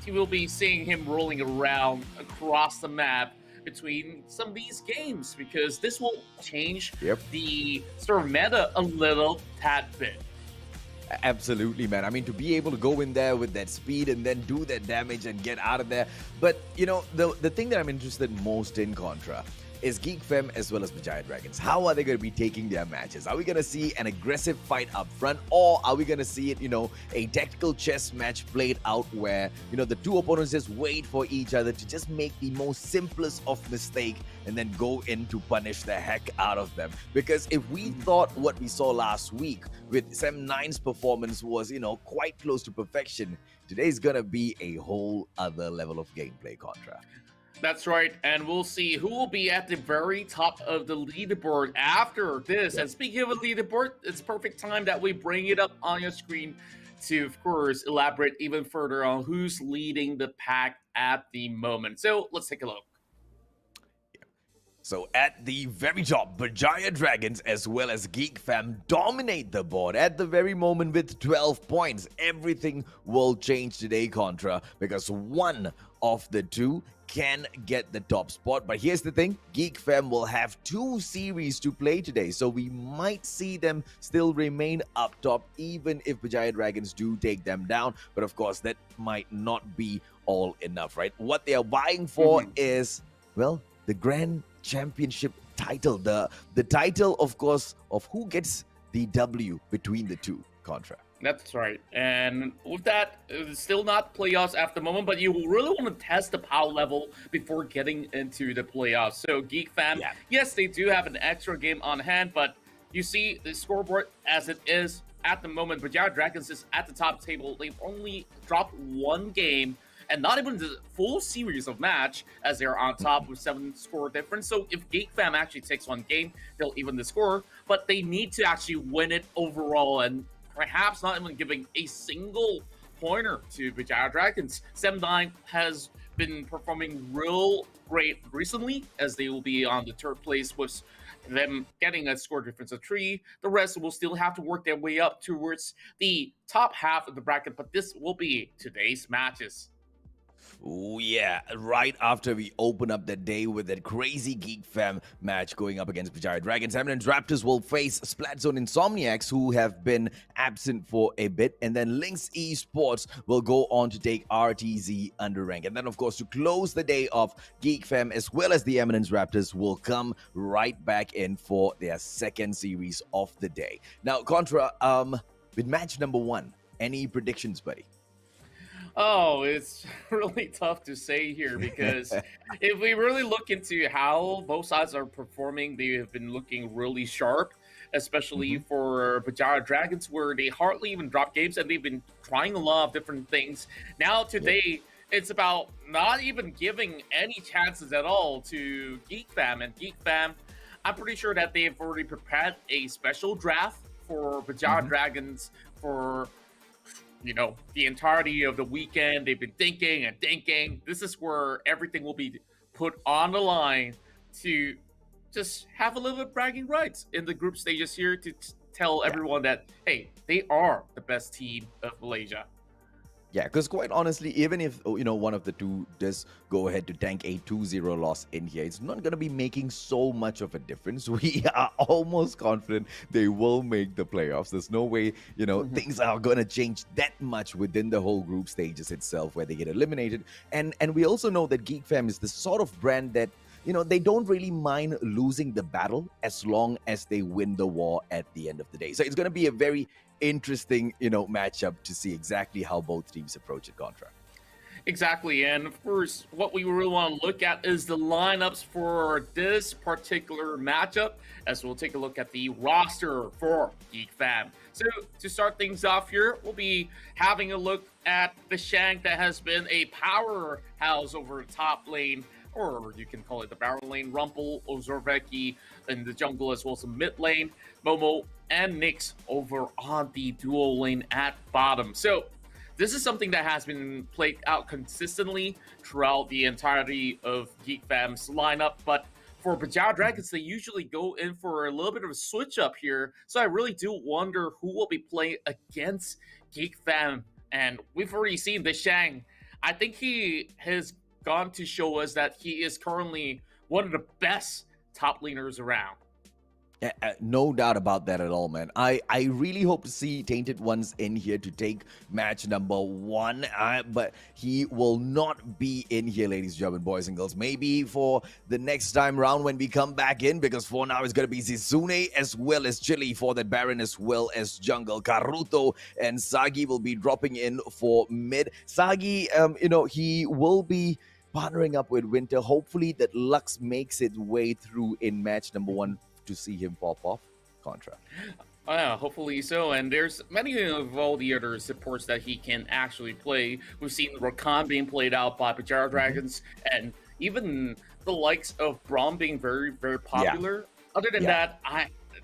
you will be seeing him rolling around across the map between some of these games, because this will change the sort of meta a little tad bit. Absolutely, man. I mean, to be able to go in there with that speed and then do that damage and get out of there. But, the thing that I'm interested most in, Contra, is Geek Fem as well as Vijaya Dragons. How are they going to be taking their matches? Are we going to see an aggressive fight up front, or are we going to see it, a tactical chess match played out where, the two opponents just wait for each other to just make the most simplest of mistake and then go in to punish the heck out of them? Because if we thought what we saw last week with Sem9's performance was, quite close to perfection, today's going to be a whole other level of gameplay, Contra. That's right, and we'll see who will be at the very top of the leaderboard after this. And speaking of a leaderboard, it's perfect time that we bring it up on your screen to, of course, elaborate even further on who's leading the pack at the moment. So let's take a look. So at the very top, Vijaya Dragons as well as Geek Fam dominate the board at the very moment with 12 points. Everything will change today, Contra, because one of the two can get the top spot. But here's the thing, Geek Fam will have 2 series to play today, so we might see them still remain up top even if Vijaya Dragons do take them down. But of course, that might not be all enough, right? What they are vying for is, well, the Grand Championship title, the title, of course, of who gets the W between the two, Contra. That's right. And with that, it's still not playoffs at the moment, but you really want to test the power level before getting into the playoffs. So Geek Fam, yes, they do have an extra game on hand, but you see the scoreboard as it is at the moment. Vijaya Dragons is at the top table. They've only dropped 1 game, and not even the full series of match, as they're on top with 7 score difference. So if Geek Fam actually takes 1 game, they'll even the score, but they need to actually win it overall, and perhaps not even giving a single pointer to Vijaya Dragons. Sem9 has been performing real great recently, as they will be on the 3rd place with them getting a score difference of 3. The rest will still have to work their way up towards the top half of the bracket, but this will be today's matches. Oh yeah, right after we open up the day with that crazy Geek Fam match going up against Vijaya Dragons, Eminence Raptors will face Splatzone Insomniax, who have been absent for a bit, and then Linkx Esports will go on to take RTZ Underank. And then, of course, to close the day off, Geek Fam as well as the Eminence Raptors will come right back in for their 2nd series of the day. Now, Contra, with match number 1, any predictions, buddy? Oh, it's really tough to say here, because if we really look into how both sides are performing, they have been looking really sharp, especially for Vijaya Dragons, where they hardly even drop games, and they've been trying a lot of different things. Now today, it's about not even giving any chances at all to Geek Fam. And Geek Fam, I'm pretty sure that they've already prepared a special draft for Vijaya Dragons for the entirety of the weekend. They've been thinking and thinking. This is where everything will be put on the line to just have a little bit of bragging rights in the group stages here to tell everyone that, hey, they are the best team of Malaysia. Yeah, because quite honestly, even if one of the two does go ahead to tank a 2-0 loss in here, it's not going to be making so much of a difference. We are almost confident they will make the playoffs. There's no way, things are going to change that much within the whole group stages itself where they get eliminated. And we also know that Geek Fam is the sort of brand that they don't really mind losing the battle as long as they win the war at the end of the day. So it's going to be a very interesting, matchup to see exactly how both teams approach it, Contra. Exactly, and of course, what we really want to look at is the lineups for this particular matchup, as we'll take a look at the roster for Geek Fam. So, to start things off here, we'll be having a look at the Shank that has been a powerhouse over the top lane, or you can call it the barrel lane. Rumple, Ozorveki in the jungle, as well as the mid lane, Momo and Linkx over on the dual lane at bottom. So this is something that has been played out consistently throughout the entirety of Geek Fam's lineup, but for Bajau Dragons, they usually go in for a little bit of a switch up here. So I really do wonder who will be playing against Geek Fam. And we've already seen the Shang. I think he has gone to show us that he is currently one of the best top laners around. No doubt about that at all, man. I really hope to see Tainted Ones in here to take match number 1, but he will not be in here, ladies and gentlemen, boys and girls. Maybe for the next time round when we come back in, because for now it's going to be Zizune as well as Chili for that Baron as well as jungle. Karuto and Sagi will be dropping in for mid. Sagi, he will be partnering up with Winter. Hopefully that Lux makes its way through in match number 1 to see him pop off. Contra. Yeah, hopefully so. And there's many of all the other supports that he can actually play. We've seen Rakan being played out by Bajau Dragons, and even the likes of Braum being very, very popular. Yeah. Other than that,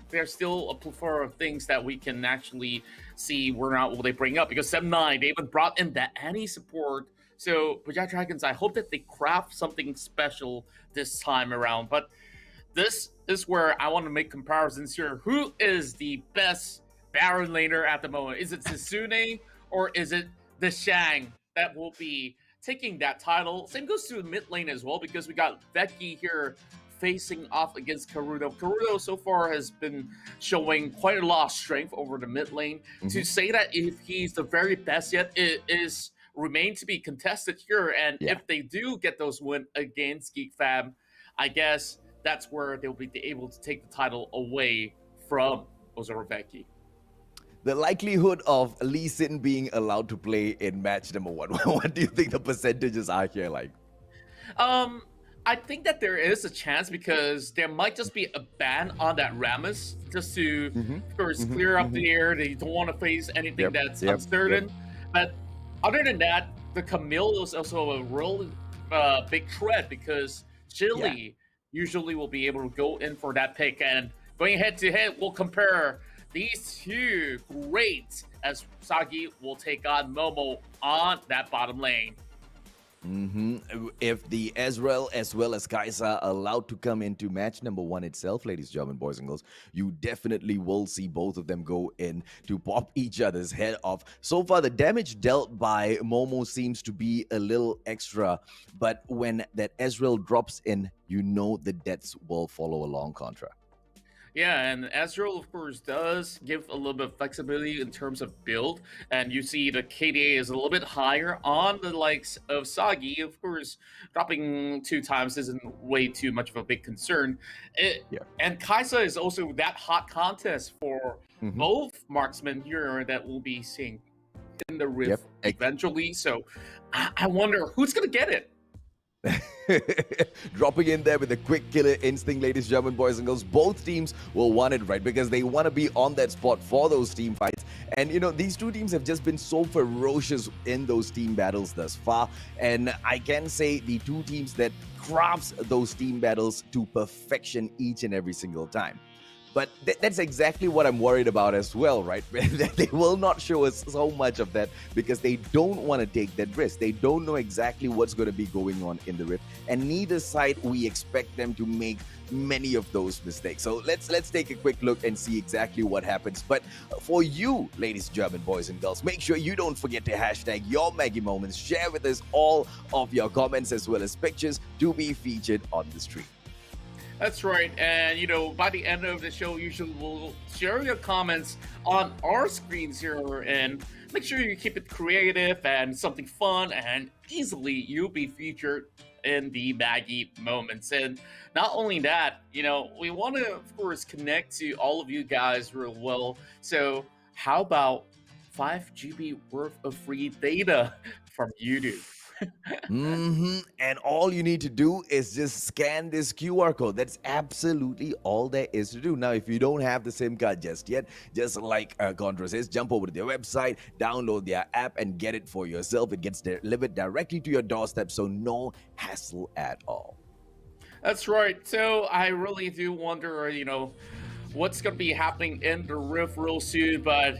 there's still a plethora of things that we can actually see where not will they bring up, because 7-9, they even brought in that Annie support. So Bajau Dragons, I hope that they craft something special this time around. But this is where I want to make comparisons here. Who is the best Baron laner at the moment? Is it Zizune or is it the Shang that will be taking that title? Same goes to the mid lane as well, because we got Veki here facing off against Karuto. Karuto so far has been showing quite a lot of strength over the mid lane. To say that if he's the very best yet, it is remain to be contested here. And if they do get those wins against Geek Fam, I guess that's where they'll be able to take the title away from Ozorveki. The likelihood of Lee Sin being allowed to play in match number 1, what do you think the percentages are here like? I think that there is a chance, because there might just be a ban on that Rammus just to, of course, clear up the air. They don't want to face anything that's uncertain. But other than that, the Camille is also a real big threat, because Chili usually will be able to go in for that pick. And going head to head, we'll compare these two greats, as Sagi will take on Momo on that bottom lane. If the Ezreal as well as Kai'Sa are allowed to come into match number 1 itself, ladies and gentlemen, boys and girls, you definitely will see both of them go in to pop each other's head off. So far, the damage dealt by Momo seems to be a little extra, but when that Ezreal drops in, you know the deaths will follow along, Contra. Yeah, and Ezreal, of course, does give a little bit of flexibility in terms of build. And you see the KDA is a little bit higher on the likes of Sagi. Of course, dropping 2 times isn't way too much of a big concern. And Kai'Sa is also that hot contest for both marksmen here that we'll be seeing in the Rift eventually. So I wonder who's going to get it. Dropping in there with a quick killer instinct, ladies and gentlemen, boys and girls. Both teams will want it, right? Because they want to be on that spot for those team fights. And, these two teams have just been so ferocious in those team battles thus far. And I can say the two teams that crafts those team battles to perfection each and every single time. But that's exactly what I'm worried about as well, right? They will not show us so much of that because they don't want to take that risk. They don't know exactly what's going to be going on in the Rift, and neither side we expect them to make many of those mistakes. So let's take a quick look and see exactly what happens. But for you, ladies and gentlemen, boys and girls, make sure you don't forget to hashtag your Maggie moments. Share with us all of your comments as well as pictures to be featured on the stream. That's right, and by the end of the show, usually we'll share your comments on our screens here, and make sure you keep it creative and something fun, and easily you'll be featured in the Maggie moments. And not only that, we want to, of course, connect to all of you guys real well. So how about 5 GB worth of free data from YouTube? And all you need to do is just scan this QR code. That's absolutely all there is to do. Now, if you don't have the SIM card just yet, just like Contra says, jump over to their website, download their app, and get it for yourself. It gets delivered directly to your doorstep, so no hassle at all. That's right. So I really do wonder, what's going to be happening in the Rift real soon, but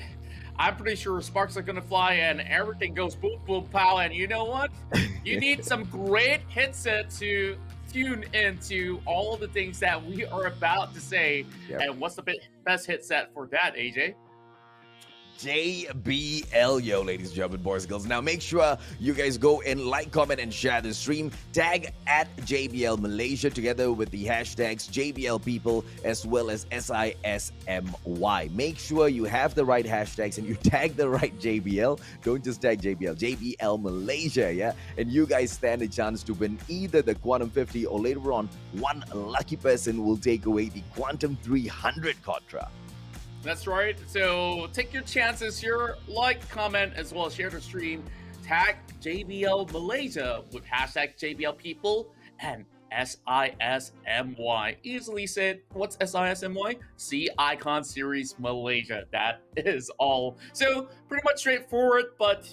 I'm pretty sure sparks are going to fly and everything goes boom, boom, pow. And you know what? You need some great headset to tune into all the things that we are about to say. Yep. And what's the best headset for that, AJ? JBL, yo, ladies and gentlemen, boys and girls. Now, make sure you guys go and like, comment, and share the stream. Tag at JBL Malaysia together with the hashtags JBL People as well as SISMY. Make sure you have the right hashtags and you tag the right JBL. Don't just tag JBL, JBL Malaysia, yeah? And you guys stand a chance to win either the Quantum 50 or later on, one lucky person will take away the Quantum 300 Contra. That's right. So take your chances here. Like, comment, as well as share the stream. Tag JBL Malaysia with hashtag JBL People and SISMY. Easily said. What's SISMY? See Icon Series Malaysia. That is all. So pretty much straightforward. But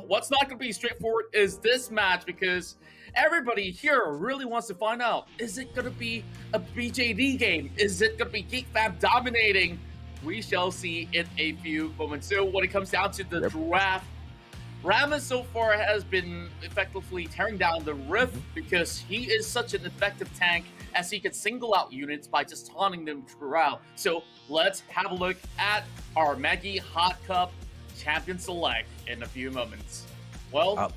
what's not going to be straightforward is this match, because everybody here really wants to find out: is it going to be a BJD game? Is it going to be Geek Fam dominating? We shall see in a few moments. So when it comes down to the draft, Rammus so far has been effectively tearing down the Rift because he is such an effective tank as he can single out units by just taunting them throughout. So let's have a look at our Maggie Hot Cup Champion Select in a few moments. Well...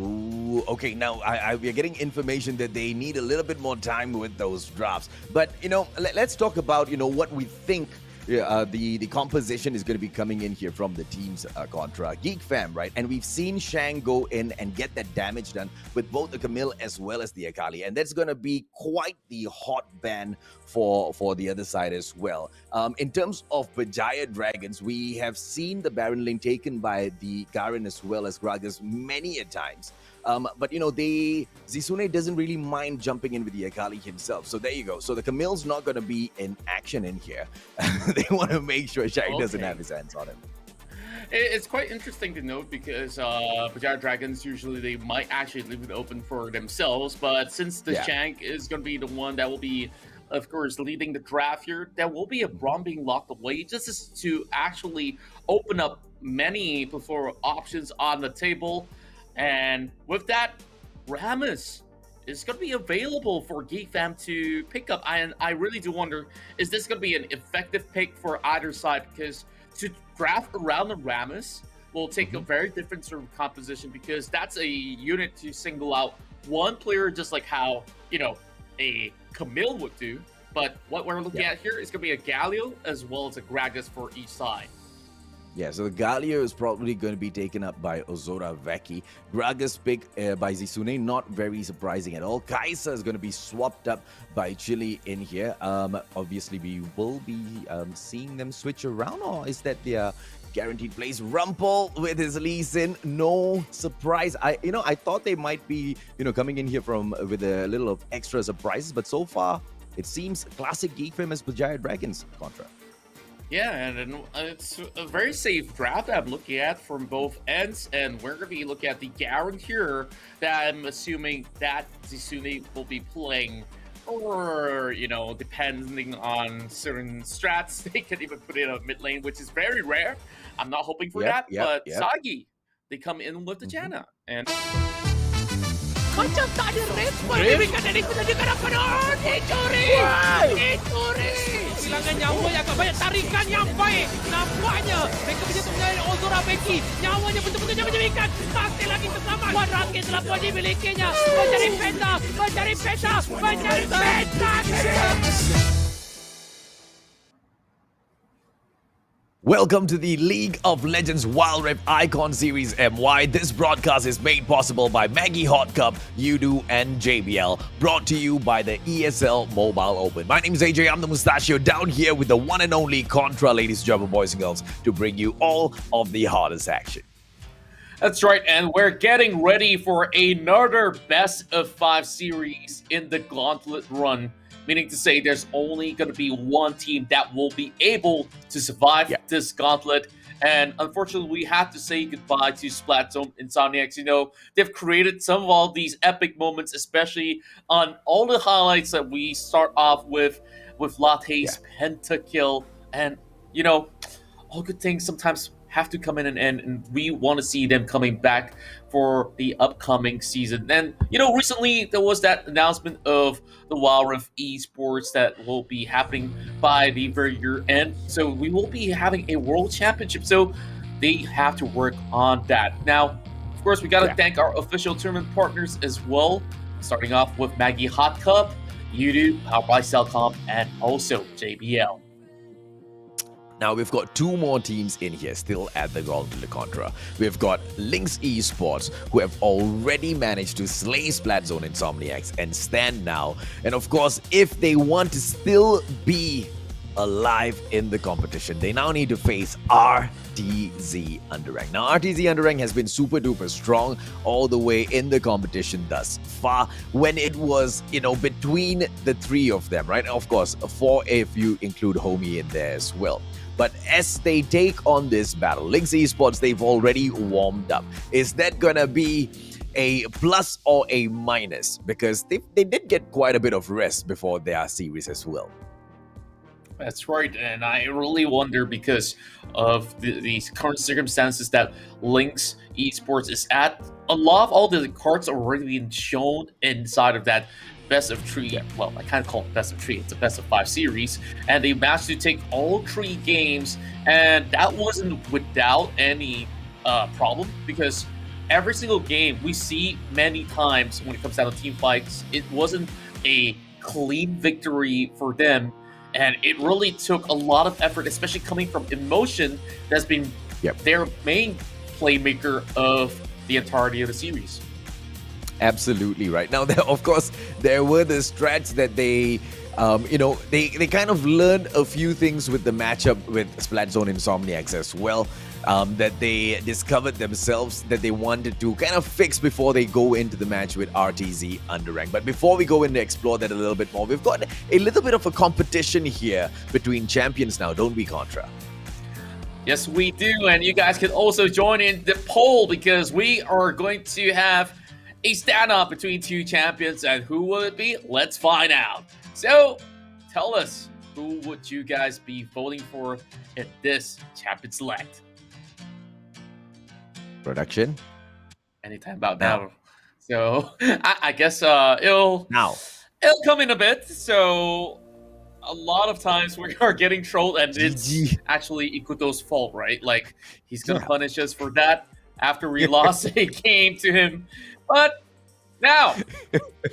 Ooh, okay, now we are getting information that they need a little bit more time with those drafts. But, let's talk about, what we think the composition is going to be coming in here from the team's Contra. Geek Fam, right? And we've seen Shang go in and get that damage done with both the Camille as well as the Akali. And that's going to be quite the hot ban for the other side as well. In terms of Bajaya Dragons, we have seen the Baron lane taken by the Garen as well as Gragas many a times. But Zisune doesn't really mind jumping in with the Akali himself. So there you go. So the Camille's not going to be in action in here. They want to make sure Shang doesn't have his hands on him. It's quite interesting to note because Bajaya Dragons, usually they might actually leave it open for themselves. But since the Shank is going to be the one that will be, of course, leading the draft here, there will be a Braum being locked away just to actually open up many plethora options on the table. And with that, Rammus is going to be available for Geek Fam to pick up. And I really do wonder, is this going to be an effective pick for either side? Because to draft around the Rammus will take a very different sort of composition, because that's a unit to single out one player, just like how, a Camille would do. But what we're looking at here is going to be a Galio as well as a Gragas for each side. Yeah, so the Galio is probably going to be taken up by Ozora Veki. Gragas pick by Zisune, not very surprising at all. Kaisa is going to be swapped up by Chili in here. Obviously, we will be seeing them switch around, or is that their guaranteed place? Rumpel with his Lee Sin, no surprise. I thought they might be, coming in here with a little of extra surprises, but so far, it seems classic Geek Famous Bajaya Dragons Contra. Yeah, and it's a very safe draft that I'm looking at from both ends, and we're going to be looking at the Garen here that I'm assuming that Zisune will be playing or depending on certain strats, they can even put in a mid lane, which is very rare. I'm not hoping for that, but Sagi, they come in with the Janna, and Macam tak ada respon diberikan dari penjaga penonton. Dicuri! Dicuri! Kehilangan nyawa yang agak banyak, tarikan yang baik. Nampaknya mereka bisa mengenai Ozora Becky. Nyawanya betul-betul jangan diberikan. Masih lagi terselamat. One rocket telah pun dimilikinya. Mencari peta, mencari peta, mencari peta. Welcome to the League of Legends Wild Rift Icon Series MY. This broadcast is made possible by Maggie Hot Cup, Udo, and JBL. Brought to you by the ESL Mobile Open. My name is AJ, I'm the Mustachio, down here with the one and only Contra, ladies and gentlemen, boys and girls, to bring you all of the hardest action. That's right, and we're getting ready for another best of 5 series in the Gauntlet run. Meaning to say there's only going to be one team that will be able to survive this gauntlet. And unfortunately, we have to say goodbye to Splatzone Insomniax. They've created some of all these epic moments, especially on all the highlights that we start off with Latte's pentakill. And, all good things sometimes have to come in and end, and we want to see them coming back for the upcoming season. And recently there was that announcement of the Wild Rift Esports that will be happening by the very year end. So we will be having a world championship. So they have to work on that. Now, of course, we got to thank our official tournament partners as well. Starting off with Maggie Hot Cup, Udo, powered by Cellcom, and also JBL. Now, we've got two more teams in here still at the Gauntlet Contra. We've got Linkx Esports, who have already managed to slay Splatzone Insomniax and stand now. And of course, if they want to still be alive in the competition, they now need to face RTZ Underank. Now, RTZ Underank has been super duper strong all the way in the competition thus far when it was, between the three of them, right? Of course, 4 if you include Homie in there as well. But as they take on this battle, Linkx Esports, they've already warmed up. Is that going to be a plus or a minus? Because they did get quite a bit of rest before their series as well. That's right, and I really wonder because of these current circumstances that Linkx Esports is at. A lot of all the cards are already been shown inside of that best of 3. Well, I can't call it best of 3. It's a best of 5 series, and they managed to take all 3 games, and that wasn't without any problem because every single game we see many times when it comes down to team fights, it wasn't a clean victory for them. And it really took a lot of effort, especially coming from Emotion, that's been their main playmaker of the entirety of the series. Absolutely right. Now, of course, there were the strats that they kind of learned a few things with the matchup with Splatzone Insomniax as well. That they discovered themselves that they wanted to kind of fix before they go into the match with RTZ Underank. But before we go in to explore that a little bit more, we've got a little bit of a competition here between champions now, don't we, Contra? Yes, we do. And you guys can also join in the poll because we are going to have a standoff between 2 champions. And who will it be? Let's find out. So, tell us, who would you guys be voting for in this Champion Select? Production? Anytime about now. So, I guess it'll come in a bit. So, a lot of times we are getting trolled, and it's actually Ikuto's fault, right? Like, he's going to punish us for that after we lost a game to him. But now,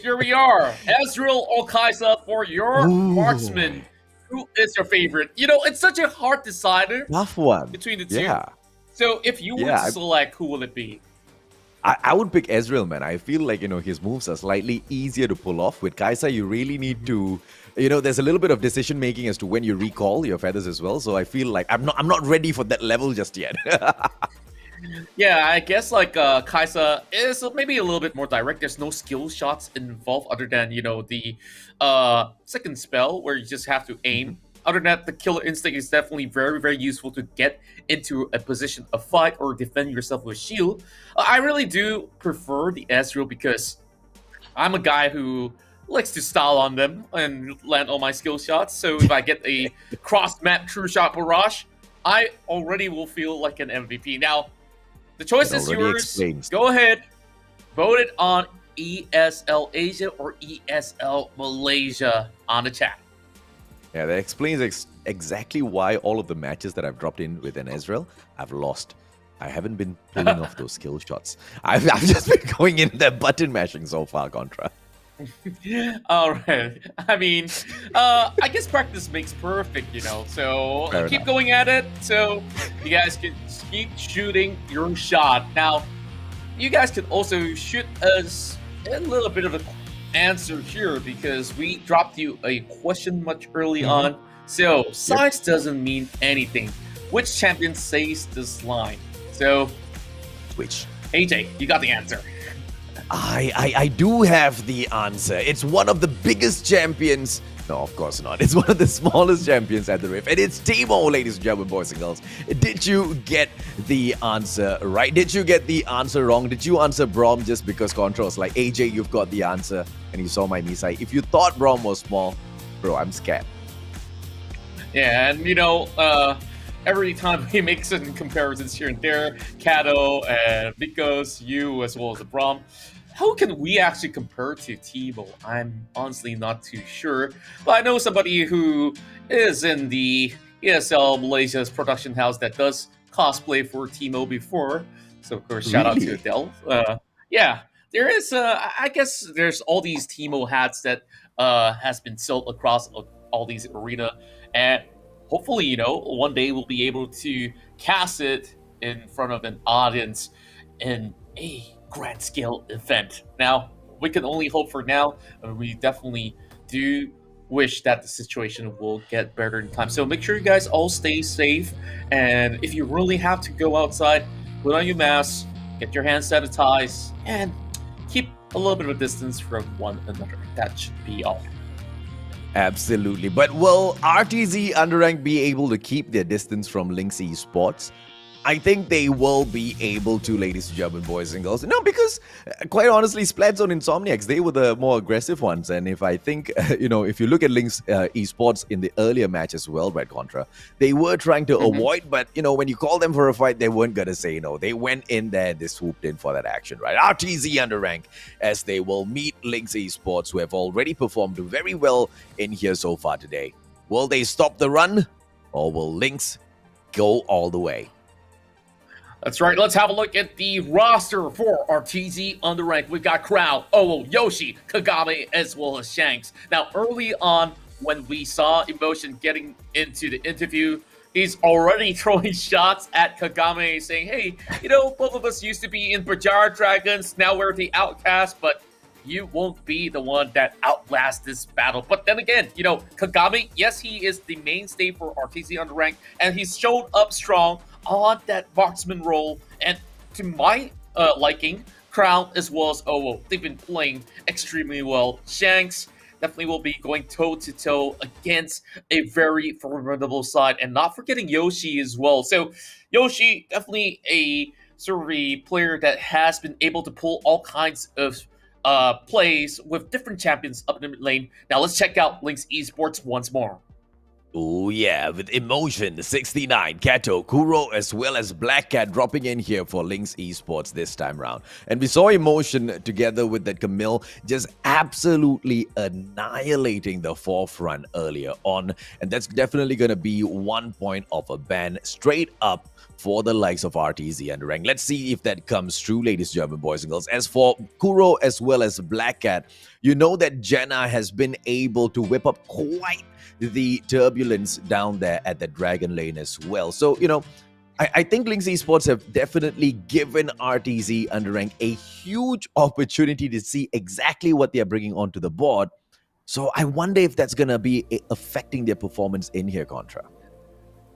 here we are. Ezreal or Kaisa for your marksman. Who is your favorite? It's such a hard decider. Tough one. Between the two. So if you were to select, who will it be? I would pick Ezreal, man. I feel like, his moves are slightly easier to pull off. With Kaisa, you really need to, there's a little bit of decision making as to when you recall your feathers as well. So I feel like I'm not ready for that level just yet. Yeah, I guess Kaisa is maybe a little bit more direct. There's no skill shots involved other than, the second spell where you just have to aim. Other than that, the killer instinct is definitely very, very useful to get into a position of fight or defend yourself with a shield. I really do prefer the Ezreal because I'm a guy who likes to style on them and land all my skill shots. So if I get a cross-map true shot barrage, I already will feel like an MVP. Now, the choice It is already yours. explains. Go ahead, vote it on ESL Asia or ESL Malaysia on the chat. Yeah, that explains exactly why all of the matches that I've dropped in with an Ezreal, I've lost. I haven't been pulling off those skill shots. I've just been going in there button mashing so far, Contra. All right. I mean, I guess practice makes perfect, you know. So Fair keep enough. going at it. So you guys can keep shooting your shot. Now, you guys can also shoot us a little bit of an answer here because we dropped you a question much early on. So size doesn't mean anything. Which champion says this line? So, Which? AJ, you got the answer. I do have the answer. It's one of the biggest champions. No, of course not. It's one of the smallest champions at the Rift. And it's Teemo, ladies and gentlemen, boys and girls. Did you get the answer right? Did you get the answer wrong? Did you answer Brom just because Contra was like, AJ, you've got the answer, and you saw my Misai? If you thought Brom was small, bro, I'm scared. Yeah, and you know, every time we make certain comparisons here and there, Kato and Mikos, you as well as the Braum, how can we actually compare to Teemo? I'm honestly not too sure, but I know somebody who is in the ESL Malaysia's production house that does cosplay for Teemo before. So of course, shout out to Adele. Yeah, there is. I guess there's all these Teemo hats that has been sold across all these arena, and hopefully, you know, one day we'll be able to cast it in front of an audience in a grand scale event. Now, we can only hope for now, and we definitely do wish that the situation will get better in time. So make sure you guys all stay safe, and if you really have to go outside, put on your mask, get your hands sanitized, and keep a little bit of a distance from one another. That should be all. Absolutely. But will RTZ Underank be able to keep their distance from Linkx Esports? I think they will be able to, ladies and gentlemen, boys and girls. No, because quite honestly, Splatzone Insomniax, they were the more aggressive ones. And if I think, you know, if you look at Linkx Esports in the earlier match as well, Red Contra, they were trying to avoid, but, you know, when you call them for a fight, they weren't going to say no. They went in there and they swooped in for that action, right? RTZ Underrank, as they will meet Linkx Esports, who have already performed very well in here so far today. Will they stop the run, or will Linkx go all the way? That's right. Let's have a look at the roster for RTZ Underrank. We've got Crow, Owo, Yoshi, Kagame, as well as Shanks. Now, early on, when we saw Emotion getting into the interview, he's already throwing shots at Kagame, saying, hey, you know, both of us used to be in Bajar Dragons. Now we're the outcast, but you won't be the one that outlasts this battle. But then again, you know, Kagame, yes, he is the mainstay for RTZ Underrank, and he's shown up strong on that marksman role. And to my liking, Crown as well as Owo, they've been playing extremely well. Shanks definitely will be going toe-to-toe against a very formidable side. And not forgetting Yoshi as well. So Yoshi, definitely a sort of a player that has been able to pull all kinds of plays with different champions up in the mid lane. Now let's check out Linkx Esports once more. Oh yeah, with Emotion, 69, Kato, Kuro, as well as Black Cat dropping in here for Linkx Esports this time round. And we saw Emotion together with that Camille just absolutely annihilating the forefront earlier on. And that's definitely going to be 1 point of a ban straight up for the likes of RTZ Underrank. Let's see if that comes true, ladies and gentlemen, boys and girls. As for Kuro as well as Black Cat, you know that Jenna has been able to whip up quite the turbulence down there at the Dragon Lane as well. So, you know, I think Linkx Esports have definitely given RTZ Underrank a huge opportunity to see exactly what they are bringing onto the board. So I wonder if that's going to be affecting their performance in here, Contra.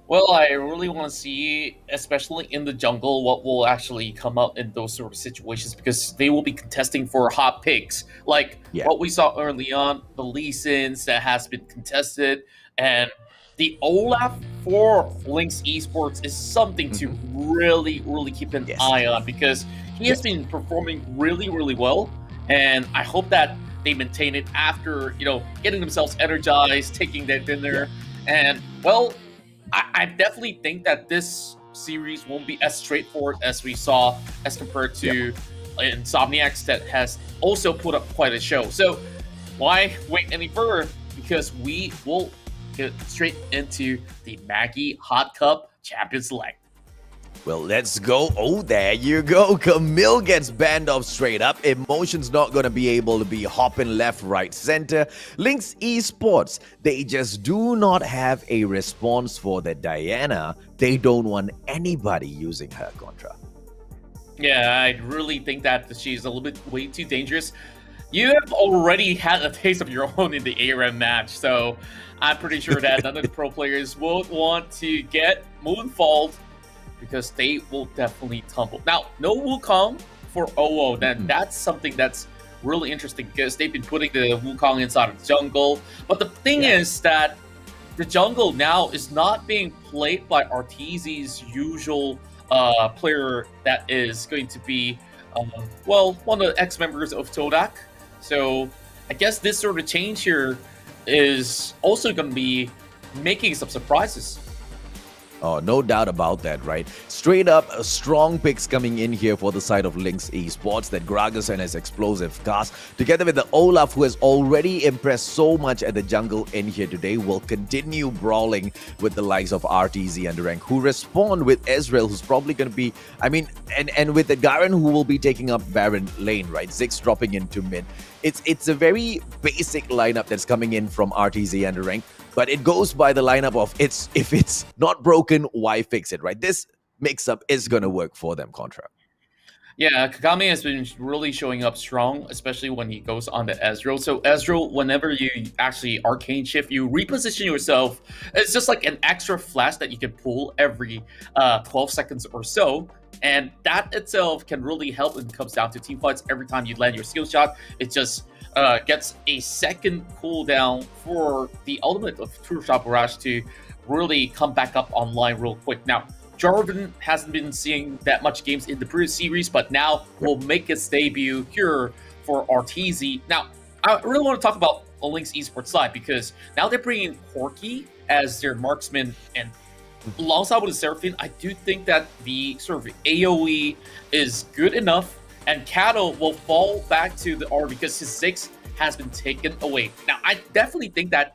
Well, I really want to see, especially in the jungle, what will actually come up in those sort of situations, because they will be contesting for hot picks. Like what we saw early on, the Lee Sins that has been contested, and the Olaf for Linkx Esports is something to really, really keep an eye on, because he has been performing really, really well, and I hope that they maintain it after, getting themselves energized, taking their dinner. And, well, I definitely think that this series won't be as straightforward as we saw as compared to Insomniax that has also put up quite a show. So why wait any further? Because we will get straight into the Maggie Hot Cup Champion Select. Well, let's go. Oh, there you go. Camille gets banned off straight up. Emotion's not going to be able to be hopping left, right, center. Linkx Esports, they just do not have a response for the Diana. They don't want anybody using her Contra. Yeah, I really think that she's a little bit way too dangerous. You have already had a taste of your own in the ARAM match, so I'm pretty sure that none of the pro players won't want to get Moonfalled because they will definitely tumble. Now, no Wukong for OO, then that's something that's really interesting because they've been putting the Wukong inside of the jungle. But the thing is that the jungle now is not being played by Arteezy's usual player that is going to be, one of the ex-members of Todak. So I guess this sort of change here is also going to be making some surprises. Oh, no doubt about that, right? Straight up, strong picks coming in here for the side of Linkx Esports. That Gragas and his explosive cast, together with the Olaf, who has already impressed so much at the jungle in here today, will continue brawling with the likes of RTZ Underank, who respond with Ezreal, who's probably going to be, and with the Garen, who will be taking up Baron lane, right? Ziggs dropping into mid. It's a very basic lineup that's coming in from RTZ Underank. But it goes by the lineup of if it's not broken, why fix it, right? This mix-up is going to work for them, Contra. Yeah, Kagame has been really showing up strong, especially when he goes on the Ezreal. So Ezreal, whenever you actually Arcane Shift, you reposition yourself. It's just like an extra flash that you can pull every 12 seconds or so. And that itself can really help when it comes down to team fights. Every time you land your skill shot, it just gets a second cooldown for the ultimate of True Shot Barrage to really come back up online real quick. Now, Jarvan hasn't been seeing that much games in the previous series, but now will make its debut here for Arteezy. Now, I really want to talk about the Linkx Esports side because now they're bringing Corki as their marksman, and alongside with the Seraphine, I do think that the sort of AoE is good enough, and Kato will fall back to the R because his 6 has been taken away. Now, I definitely think that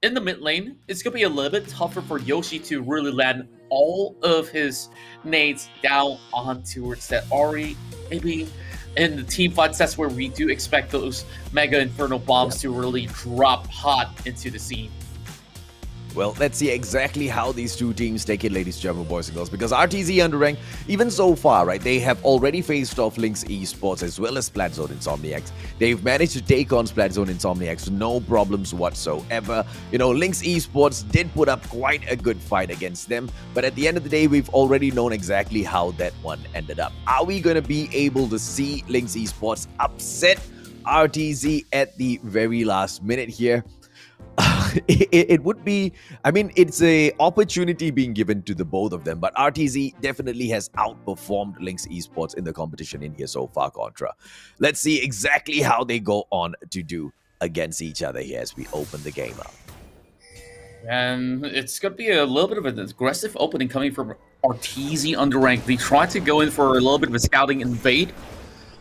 in the mid lane, it's going to be a little bit tougher for Yoshi to really land all of his nades down on towards that Ahri. Maybe in the team fights, that's where we do expect those Mega Inferno bombs to really drop hot into the scene. Well, let's see exactly how these two teams take it, ladies and gentlemen, boys and girls, because RTZ Underank, even so far, right, they have already faced off Linkx Esports as well as Splatzone Insomniax. They've managed to take on Splatzone Insomniax, no problems whatsoever. Linkx Esports did put up quite a good fight against them, but at the end of the day, we've already known exactly how that one ended up. Are we going to be able to see Linkx Esports upset RTZ at the very last minute here? It would be, it's a opportunity being given to the both of them, but RTZ definitely has outperformed Linkx Esports in the competition in here so far, Contra. Let's see exactly how they go on to do against each other here as we open the game up. And it's going to be a little bit of an aggressive opening coming from Arteezy Underank. They tried to go in for a little bit of a scouting invade,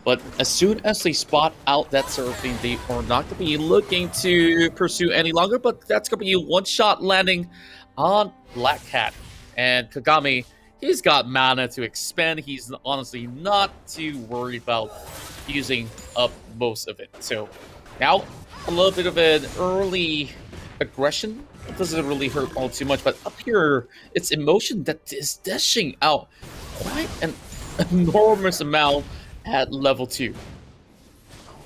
but as soon as they spot out that Seraphine, they are not going to be looking to pursue any longer, but that's going to be a one-shot landing on Black Cat. And Kagame, he's got mana to expend. He's honestly not too worried about using up most of it. So now a little bit of an early aggression. It doesn't really hurt all too much, but up here, it's emotion that is dishing out quite an enormous amount at level 2.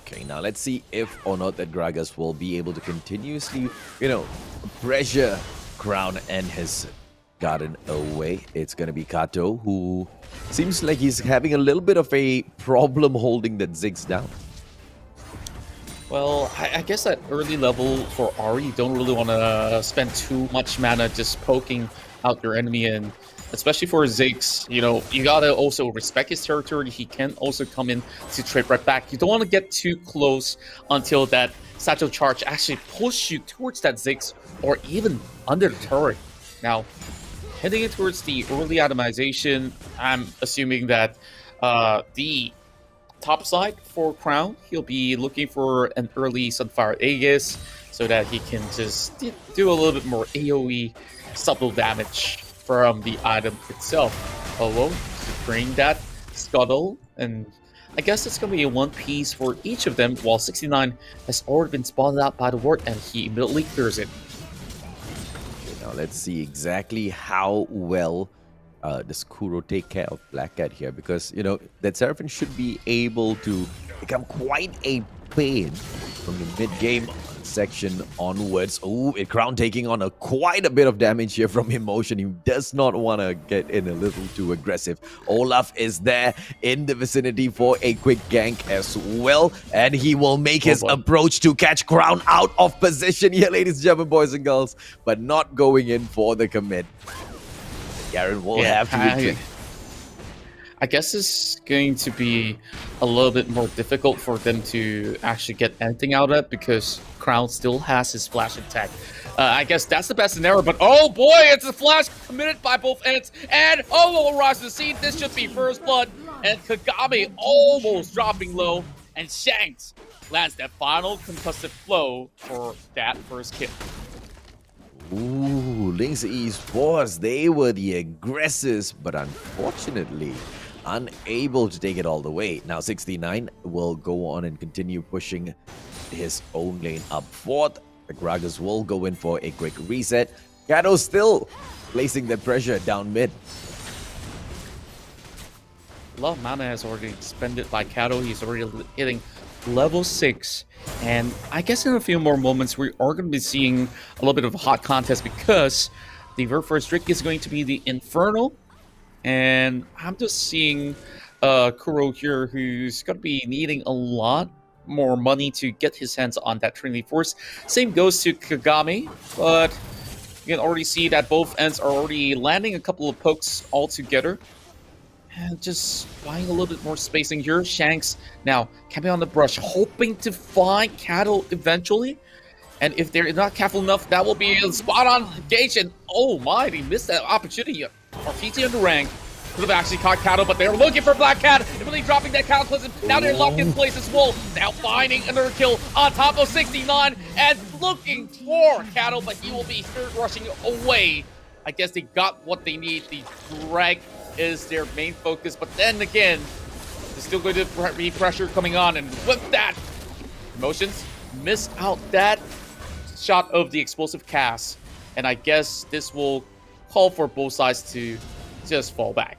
Okay, now let's see if or not that Gragas will be able to continuously, pressure Crown and his Garden away. It's going to be Kato, who seems like he's having a little bit of a problem holding that Ziggs down. Well, I guess at early level for Ahri, you don't really want to spend too much mana just poking out your enemy and especially for Ziggs, you know, you gotta also respect his territory. He can also come in to trade right back. You don't want to get too close until that satchel charge actually push you towards that Ziggs or even under the turret. Now, heading in towards the early atomization, I'm assuming that the top side for Crown, he'll be looking for an early Sunfire Aegis so that he can just do a little bit more AoE subtle damage from the item itself. Although, securing that Scuttle, and I guess it's going to be a one piece for each of them, while 69 has already been spotted out by the ward and he immediately clears it. Okay, now let's see exactly how well does Kuro take care of Black Cat here, because, you know, that Seraphine should be able to become quite a pain from the mid-game section onwards. Oh, Crown taking on quite a bit of damage here from Emotion. He does not want to get in a little too aggressive. Olaf is there in the vicinity for a quick gank as well, and he will make his approach to catch Crown out of position here, ladies and gentlemen, boys and girls, but not going in for the commit. Garen will have to retreat. I guess it's going to be a little bit more difficult for them to actually get anything out of it because Crown still has his flash attack. I guess that's the best scenario, but oh boy, it's a flash committed by both ends, and will rise to the scene. This should be first blood, and Kagami almost dropping low, and Shanks lands that final concussive blow for that first kill. Ooh, Linkx Esports, they were the aggressors, but unfortunately unable to take it all the way. Now 69 will go on and continue pushing his own lane up forth. The Gragas will go in for a quick reset. Kato still placing the pressure down mid. A lot of mana has already expended by Kato. He's already hitting level 6. And I guess in a few more moments, we are going to be seeing a little bit of a hot contest because the very first trick is going to be the Infernal. And I'm just seeing Kuro here, who's going to be needing a lot more money to get his hands on that Trinity Force. Same goes to Kagami, but you can already see that both ends are already landing a couple of pokes all together. And just buying a little bit more spacing here. Shanks now can be on the brush, hoping to find Cattle eventually. And if they're not careful enough, that will be a spot-on engage. And oh my, they missed that opportunity. RTT Underank could have actually caught Cattle, but they're looking for Black Cat. They're really dropping that Cataclysm. Now they're locked in place as well. Now finding another kill on top of 69 and looking for Cattle, but he will be spirit rushing away. I guess they got what they need. The drag is their main focus, but then again, there's still going to be pressure coming on, and with that, Emotions missed out that shot of the explosive cast, and I guess this will call for both sides to just fall back.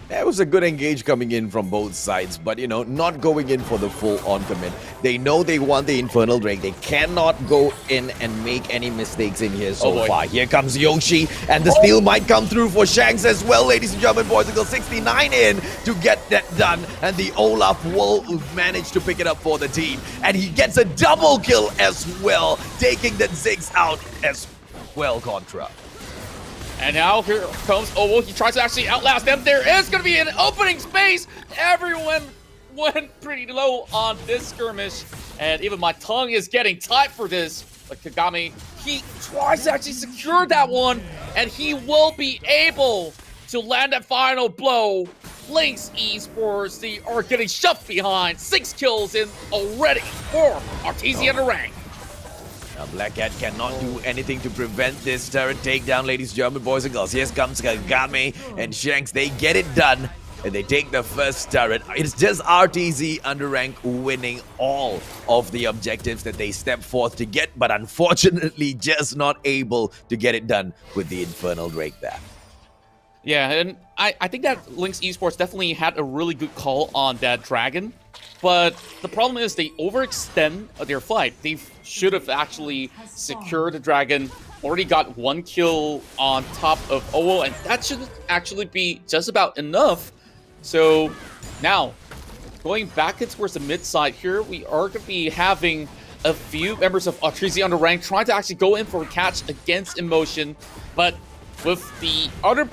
That was a good engage coming in from both sides, but, you know, not going in for the full-on commit. They know they want the Infernal Drake. They cannot go in and make any mistakes in here so far. Here comes Yoshi, and the steal might come through for Shanks as well, ladies and gentlemen, boys and girls. 69 in to get that done, and the Olaf will manage to pick it up for the team. And he gets a double kill as well, taking the Ziggs out as well, Contra. And now here comes Owo. He tries to actually outlast them. There is going to be an opening space. Everyone went pretty low on this skirmish. And even my tongue is getting tight for this. But Kagami, he tries to actually secure that one. And he will be able to land that final blow. Linkx Esports, they are getting shoved behind. 6 kills in already for Artesian Underank. Now Black Cat cannot do anything to prevent this turret takedown, ladies and gentlemen, boys and girls. Here comes Kagami and Shanks. They get it done, and they take the first turret. It's just RTZ Underank winning all of the objectives that they step forth to get, but unfortunately just not able to get it done with the Infernal Drake there. Yeah, and I think that Linkx Esports definitely had a really good call on that Dragon. But the problem is they overextend their fight. They should have actually secured the Dragon, already got 1 kill on top of Owo, and that should actually be just about enough. So now, going back in towards the mid side here, we are going to be having a few members of Artesi Underank trying to actually go in for a catch against Emotion. But with the other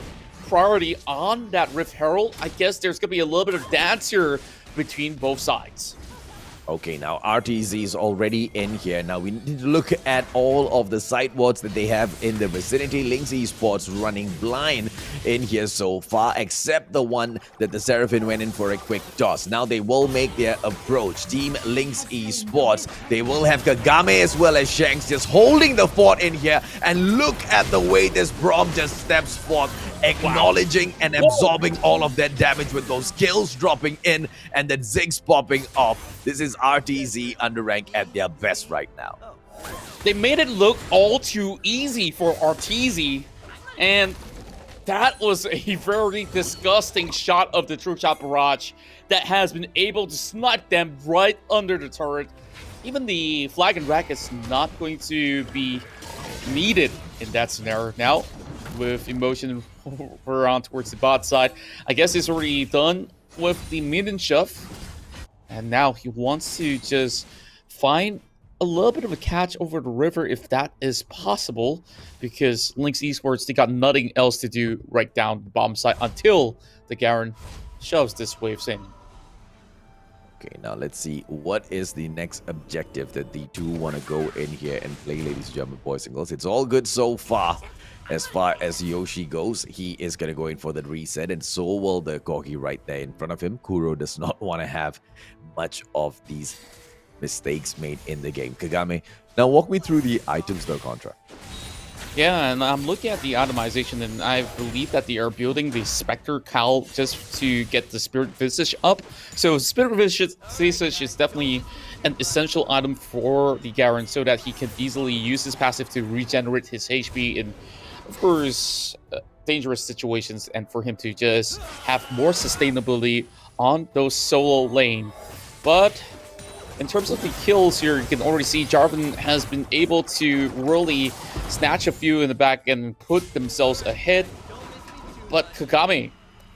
priority on that Rift Herald, I guess there's going to be a little bit of dance here between both sides. Okay, now RTZ is already in here. Now we need to look at all of the side wards that they have in the vicinity. Linkx Esports running blind in here so far, except the one that the Seraphim went in for a quick toss. Now they will make their approach. Team Linkx Esports, they will have Kagame as well as Shanks just holding the fort in here. And look at the way this Braum just steps forth, acknowledging and absorbing all of that damage with those kills dropping in and then Ziggs popping off. This is RTZ Underank at their best right now. They made it look all too easy for RTZ, and that was a very disgusting shot of the True Shot Barrage that has been able to snipe them right under the turret. Even the flag and rack is not going to be needed in that scenario. Now, with Emotion around towards the bot side, I guess he's already done with the minion shove. And now he wants to just find a little bit of a catch over the river if that is possible, because Linkx Esports, they got nothing else to do right down the bottom side until the Garen shoves this waves in. Okay, now let's see what is the next objective that the two want to go in here and play, ladies and gentlemen, boys and girls. It's all good so far. As far as Yoshi goes, he is going to go in for the reset, and so will the Corgi right there in front of him. Kuro does not want to have much of these mistakes made in the game. Kagame, now walk me through the items though, Contra. Yeah, and I'm looking at the itemization, and I believe that they are building the Spectre Cowl just to get the Spirit Visage up. So Spirit Visage is definitely an essential item for the Garen so that he can easily use his passive to regenerate his HP in, of course, dangerous situations, and for him to just have more sustainability on those solo lane. But in terms of the kills here, you can already see Jarvan has been able to really snatch a few in the back and put themselves ahead. But Kagame,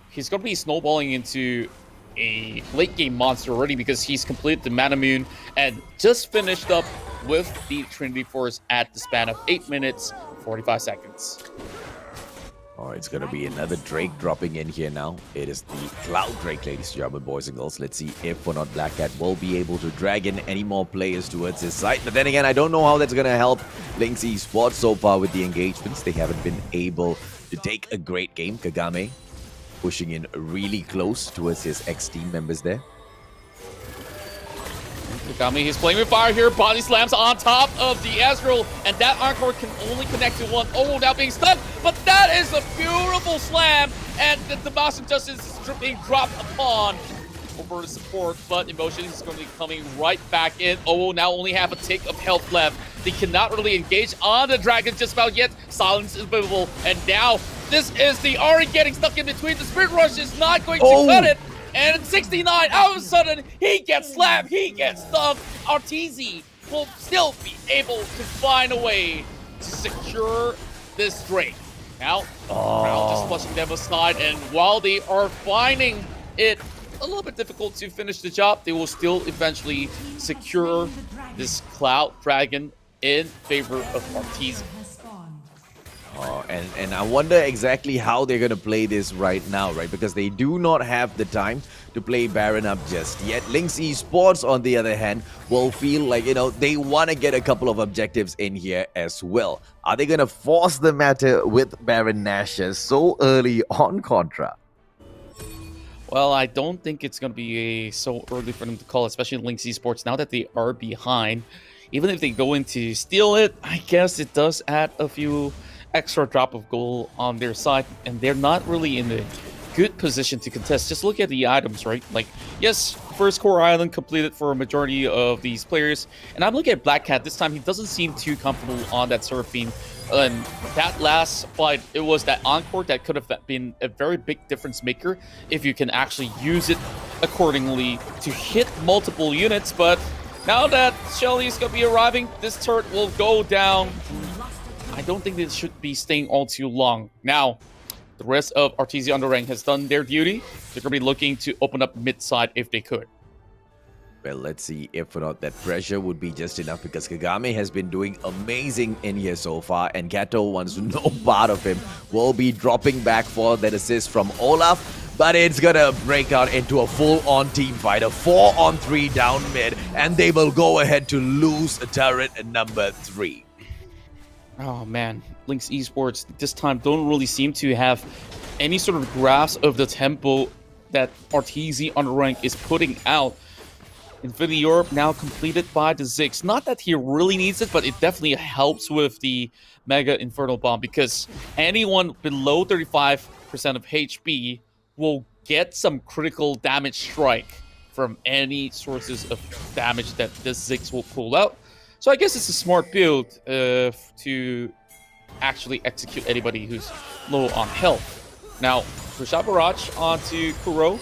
he's going to be snowballing into a late game monster already because he's completed the Mana Moon and just finished up with the Trinity Force at the span of 8 minutes, 45 seconds. Oh, it's going to be another Drake dropping in here now. It is the Cloud Drake, ladies and gentlemen, boys and girls. Let's see if or not Black Cat will be able to drag in any more players towards his side. But then again, I don't know how that's going to help Linkx Esports so far with the engagements. They haven't been able to take a great game. Kagame pushing in really close towards his ex-team members there. Kagame, he's playing with fire here. Body slams on top of the Ezreal, and that Encore can only connect to one. Oh, now being stuck, but that is a beautiful slam, and the Mouse of Justice is being dropped upon over the support, but Emotion is going to be coming right back in. Oh, now only have a tick of health left. They cannot really engage on the Dragon just about yet. Silence is visible, and now this is the Ari getting stuck in between. The Spirit Rush is not going to cut it. And at 69, all of a sudden, he gets slapped, he gets stuck. RTZ will still be able to find a way to secure this Drake. Now, Crown just flushing them aside, and while they are finding it a little bit difficult to finish the job, they will still eventually secure this Cloud Dragon in favor of RTZ. And I wonder exactly how they're going to play this right now, right? Because they do not have the time to play Baron up just yet. Linkx Esports, on the other hand, will feel like, you know, they want to get a couple of objectives in here as well. Are they going to force the matter with Baron Nashor so early on, Contra? Well, I don't think it's going to be so early for them to call, especially Linkx Esports, now that they are behind. Even if they go in to steal it, I guess it does add a few extra drop of gold on their side, and they're not really in a good position to contest. Just look at the items, right? Like, yes, first core island completed for a majority of these players, and I'm looking at Black Cat. This time he doesn't seem too comfortable on that Seraphine, and that last fight, it was that Encore that could have been a very big difference maker if you can actually use it accordingly to hit multiple units. But now that Shelly is going to be arriving, this turret will go down. I don't think they should be staying all too long. Now, the rest of RTZ Underank has done their duty. They're going to be looking to open up mid-side if they could. Well, let's see if or not that pressure would be just enough, because Kagame has been doing amazing in here so far, and Gato wants no part of him. Will be dropping back for that assist from Olaf, but it's gonna break out into a full-on team fight, a 4-on-3 down mid, and they will go ahead to lose turret number 3. Oh man, Linkx Esports this time don't really seem to have any sort of grasp of the tempo that RTZ Underank is putting out. Infinity Europe now completed by the Ziggs. Not that he really needs it, but it definitely helps with the Mega Infernal Bomb, because anyone below 35% of HP will get some critical damage strike from any sources of damage that this Ziggs will pull out. So I guess it's a smart build to actually execute anybody who's low on health. Now, Rashad Barrage onto Kuro.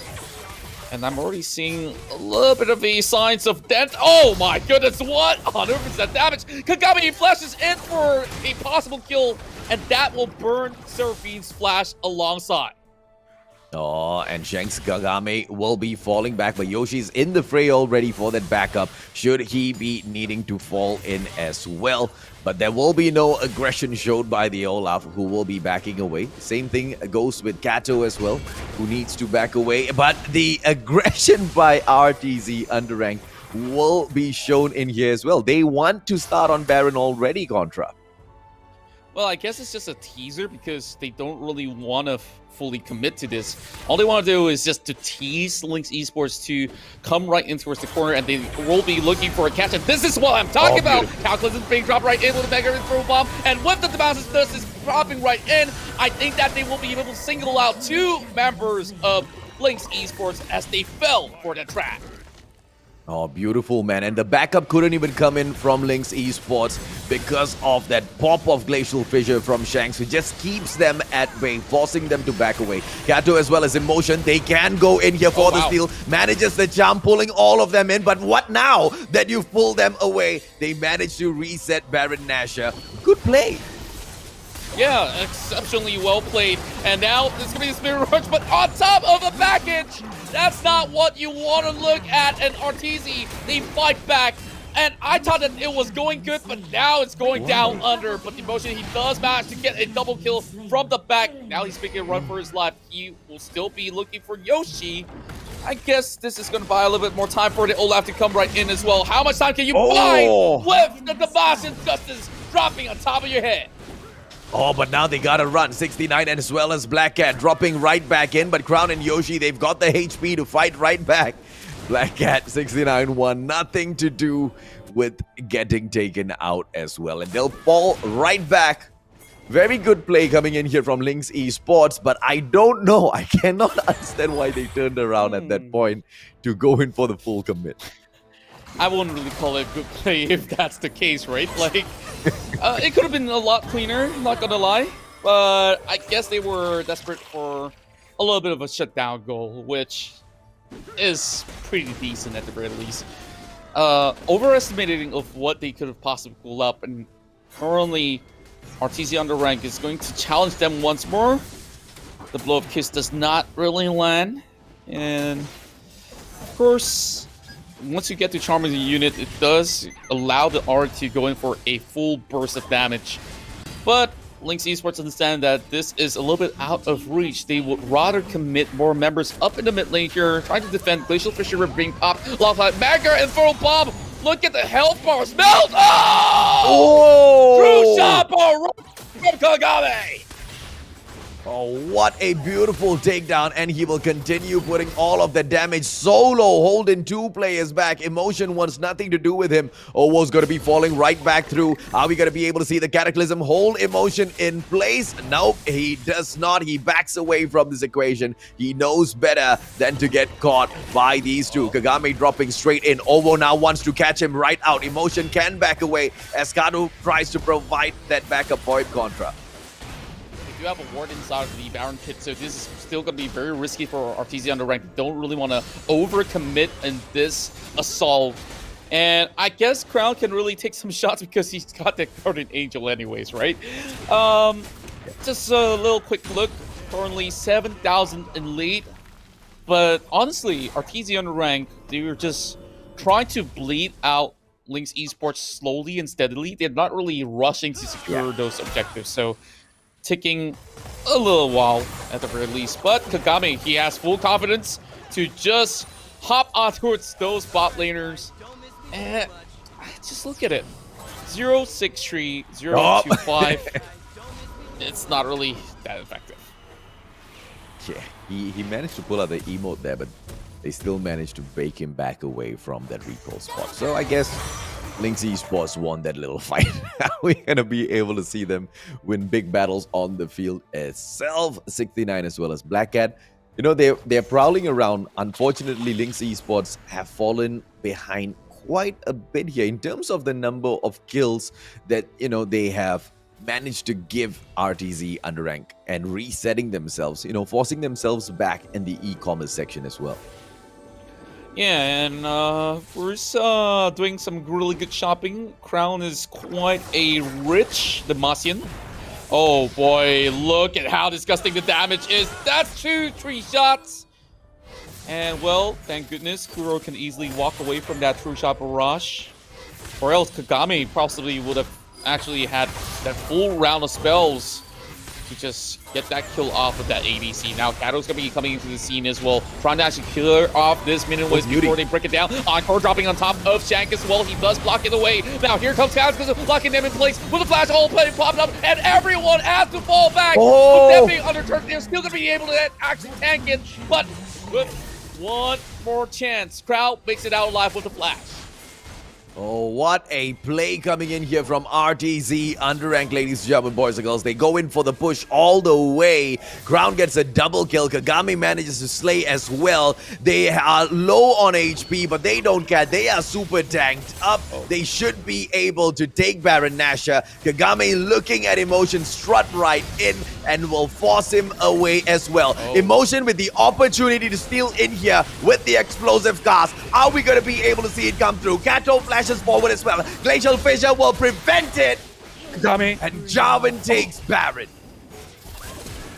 And I'm already seeing a little bit of the signs of dent. Oh my goodness, what? 100% damage. Kagame flashes in for a possible kill, and that will burn Seraphine's flash alongside. Oh, and Shanks Kagame will be falling back, but Yoshi's in the fray already for that backup, should he be needing to fall in as well. But there will be no aggression showed by the Olaf, who will be backing away. Same thing goes with Kato as well, who needs to back away. But the aggression by RTZ Underank will be shown in here as well. They want to start on Baron already, Contra. Well, I guess it's just a teaser, because they don't really want to fully commit to this. All they want to do is just to tease Linkx Esports to come right in towards the corner, and they will be looking for a catch. And this is what I'm talking about. Calculus is being dropped right in with a Mega Infernal Bomb, and with the Damascus Dust is dropping right in. I think that they will be able to single out 2 members of Linkx Esports as they fell for the trap. Oh, beautiful, man. And the backup couldn't even come in from Linkx Esports because of that pop of Glacial Fissure from Shanks, who just keeps them at bay, forcing them to back away. Kato as well as Emotion, they can go in here for the steal. Manages the jump, pulling all of them in. But what now that you've pulled them away? They manage to reset Baron Nashor. Good play. Yeah, exceptionally well played. And now there's going to be a Spirit Rush, but on top of the package! That's not what you want to look at. And RTZ, they fight back. And I thought that it was going good, but now it's going down under. But the Emotion, he does manage to get a double kill from the back. Now he's making a run for his life. He will still be looking for Yoshi. I guess this is going to buy a little bit more time for the Olaf to come right in as well. How much time can you buy with the Damascus Justice dropping on top of your head? Oh, but now they gotta run. 69 and as well as Black Cat dropping right back in. But Crown and Yoshi, they've got the HP to fight right back. Black Cat 69 won. Nothing to do with getting taken out as well. And they'll fall right back. Very good play coming in here from Linkx Esports. But I don't know. I cannot understand why they turned around at that point to go in for the full commit. I wouldn't really call it a good play if that's the case, right? Like, it could have been a lot cleaner, not gonna lie. But I guess they were desperate for a little bit of a shutdown goal, which is pretty decent at the very least. Overestimating of what they could have possibly pulled up, and currently RTZ Underrank is going to challenge them once more. The blow of kiss does not really land, and of course, once you get to charming the unit, it does allow the art to go in for a full burst of damage. But Linkx Esports understand that this is a little bit out of reach. They would rather commit more members up in the mid lane here, trying to defend Glacial Fissure being popped alongside Mega Infernal Bomb. Look at the health bars melt! Oh! True shot bar from Kagame! Oh, what a beautiful takedown, and he will continue putting all of the damage solo, holding 2 players back. Emotion wants nothing to do with him. Owo's going to be falling right back through. Are we going to be able to see the Cataclysm hold Emotion in place? Nope, he does not. He backs away from this equation. He knows better than to get caught by these two. Kagame dropping straight in. Owo now wants to catch him right out. Emotion can back away as Kado tries to provide that backup for him. Contra. You have a ward inside of the Baron pit, so this is still going to be very risky for RTZ Underrank. Don't really want to overcommit in this assault. And I guess Crown can really take some shots because he's got that Guardian Angel anyways, right? Just a little quick look. Currently 7,000 in lead. But honestly, RTZ Underrank, they were just trying to bleed out Linkx Esports slowly and steadily. They're not really rushing to secure those objectives, so taking a little while at the very least. But Kagami, he has full confidence to just hop on towards those bot laners. And just look at it. 063, 025. It's not really that effective. Yeah, he managed to pull out the emote there, but they still managed to bake him back away from that recall spot. So I guess Linkx Esports won that little fight. We're going to be able to see them win big battles on the field itself. 69 as well as Black Cat. You know, they're prowling around. Unfortunately, Linkx Esports have fallen behind quite a bit here in terms of the number of kills that, you know, they have managed to give RTZ Underank and resetting themselves, you know, forcing themselves back in the e-commerce section as well. Yeah, and we're doing some really good shopping. Crown is quite a rich Demacian. Oh boy, look at how disgusting the damage is. That's 3 shots. And well, thank goodness, Kuro can easily walk away from that true shot barrage. Or else Kagami possibly would have actually had that full round of spells to just get that kill off with that ADC. Now Kato's gonna be coming into the scene as well, trying to actually clear off this minion waste before they break it down. Encore dropping on top of Shank as well. He does block it away. Now here comes Kato because of blocking them in place with a flash all play popped up, and everyone has to fall back. With them being underturned, they're still gonna be able to actually tank it, but with one more chance, Crowd makes it out alive with a flash. Oh, what a play coming in here from RTZ Underank, ladies and gentlemen, boys and girls. They go in for the push all the way. Crown gets a double kill. Kagami manages to slay as well. They are low on HP, but they don't care. They are super tanked up. They should be able to take Baron Nashor. Kagami looking at Emotion strut right in and will force him away as well. Emotion with the opportunity to steal in here with the explosive cast. Are we going to be able to see it come through? Kato flashes forward as well. Glacial Fissure will prevent it. Kagami. And Jarvan takes Baron.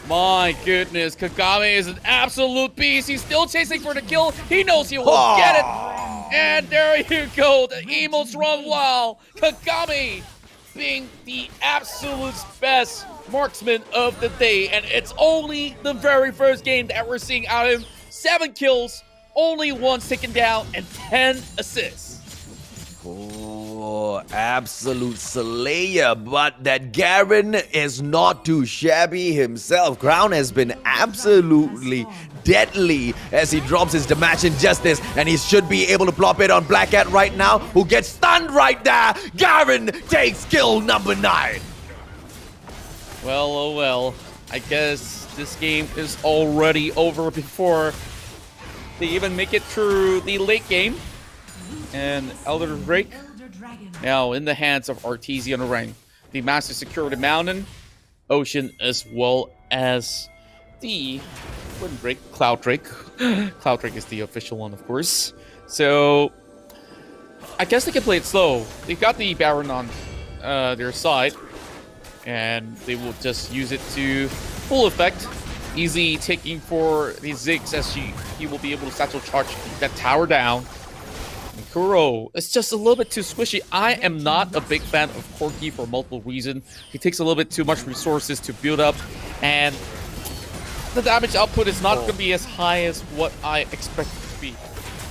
My goodness, Kagami is an absolute beast. He's still chasing for the kill. He knows he will get it. And there you go. The emotes run wild. Kagami being the absolute best marksman of the day. And it's only the very first game that we're seeing out of him. 7 kills, only 1 taken down, and 10 assists. Oh, absolute slayer, but that Garen is not too shabby himself. Crown has been absolutely deadly as he drops his Demacian Justice, and he should be able to plop it on Black Cat right now, who gets stunned right there. Garen takes kill number 9. Well, oh well, I guess this game is already over before they even make it through the late game. And Elder Drake now in the hands of RTZ Underank. The Master secure the mountain, ocean, as well as the Wind Drake, Cloud Drake. Cloud Drake is the official one, of course. So I guess they can play it slow. They got the Baron on their side, and they will just use it to full effect. Easy taking for the Ziggs as he will be able to satchel charge that tower down. And Kuro, it's just a little bit too squishy. I am not a big fan of Corki for multiple reasons. He takes a little bit too much resources to build up, and the damage output is not going to be as high as what I expect it to be.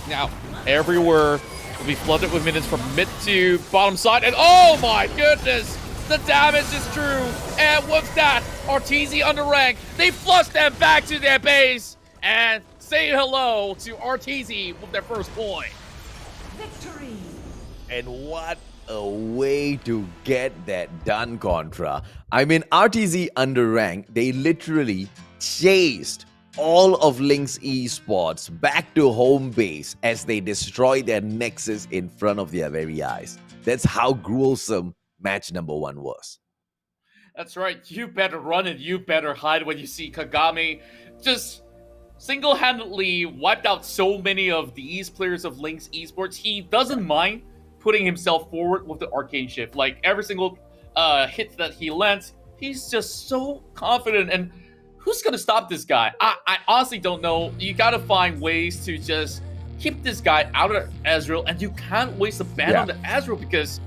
Now, everywhere will be flooded with minions from mid to bottom side, and oh my goodness! The damage is true, and with that, RTZ Underank, they flush them back to their base, and say hello to RTZ with their first point. Victory! And what a way to get that done, Contra. I mean, RTZ Underank, they literally chased all of Linkx Esports back to home base as they destroyed their nexus in front of their very eyes. That's how gruesome match number 1 was. That's right. You better run and you better hide when you see Kagami just single-handedly wiped out so many of these players of Linkx Esports. He doesn't mind putting himself forward with the arcane shift. Like every single hit that he lands, he's just so confident. And who's gonna stop this guy? I honestly don't know. You gotta find ways to just keep this guy out of Ezreal, and you can't waste a ban on the Ezreal because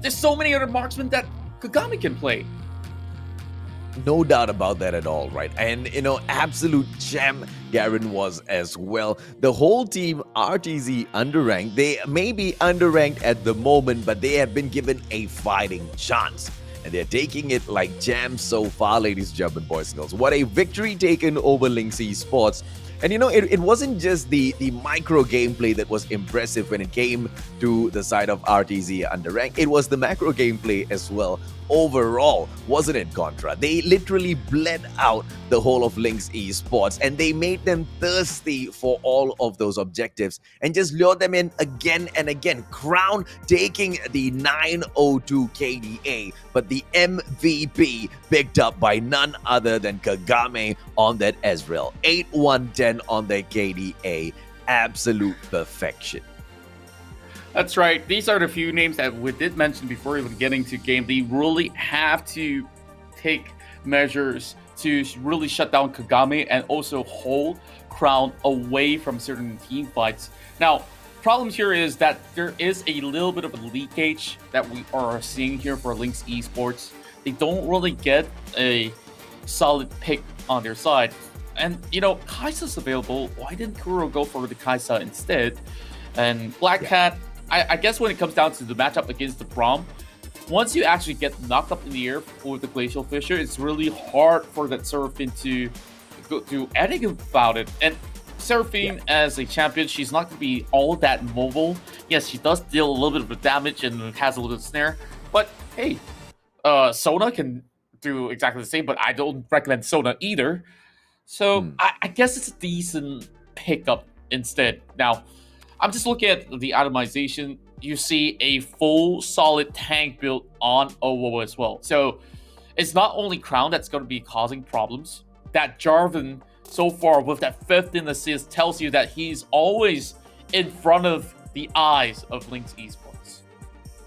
there's so many other marksmen that Kagami can play. No doubt about that at all, right? And, you know, absolute gem Garen was as well. The whole team, RTZ, Underank, they may be underranked at the moment, but they have been given a fighting chance. And they're taking it like jam so far, ladies and gentlemen, boys and girls. What a victory taken over Linkx Esports. And you know, it wasn't just the micro gameplay that was impressive when it came to the side of RTZ Underank. It was the macro gameplay as well. Overall, wasn't it, Contra? They literally bled out the whole of Linkx Esports and they made them thirsty for all of those objectives and just lured them in again and again. Crown taking the 902 KDA, but the MVP picked up by none other than Kagame on that Ezreal. 8-1-10 on their KDA. Absolute perfection. That's right. These are the few names that we did mention before even getting to game. They really have to take measures to really shut down Kagame and also hold Crown away from certain team fights. Now, problem here is that there is a little bit of a leakage that we are seeing here for Linkx Esports. They don't really get a solid pick on their side. And, you know, Kai'Sa's available. Why didn't Kuro go for the Kai'Sa instead? And Black Cat, I guess when it comes down to the matchup against the Braum, once you actually get knocked up in the air with the Glacial Fissure, it's really hard for that Seraphine to do anything about it. And Seraphine, as a champion, she's not going to be all that mobile. Yes, she does deal a little bit of damage and has a little bit of snare. But hey, Sona can do exactly the same, but I don't recommend Sona either. So I guess it's a decent pickup instead. Now, I'm just looking at the itemization. You see a full solid tank build on Owo as well. So it's not only Crown that's going to be causing problems. That Jarvan so far with that 15th assist tells you that he's always in front of the eyes of Linkx Esports.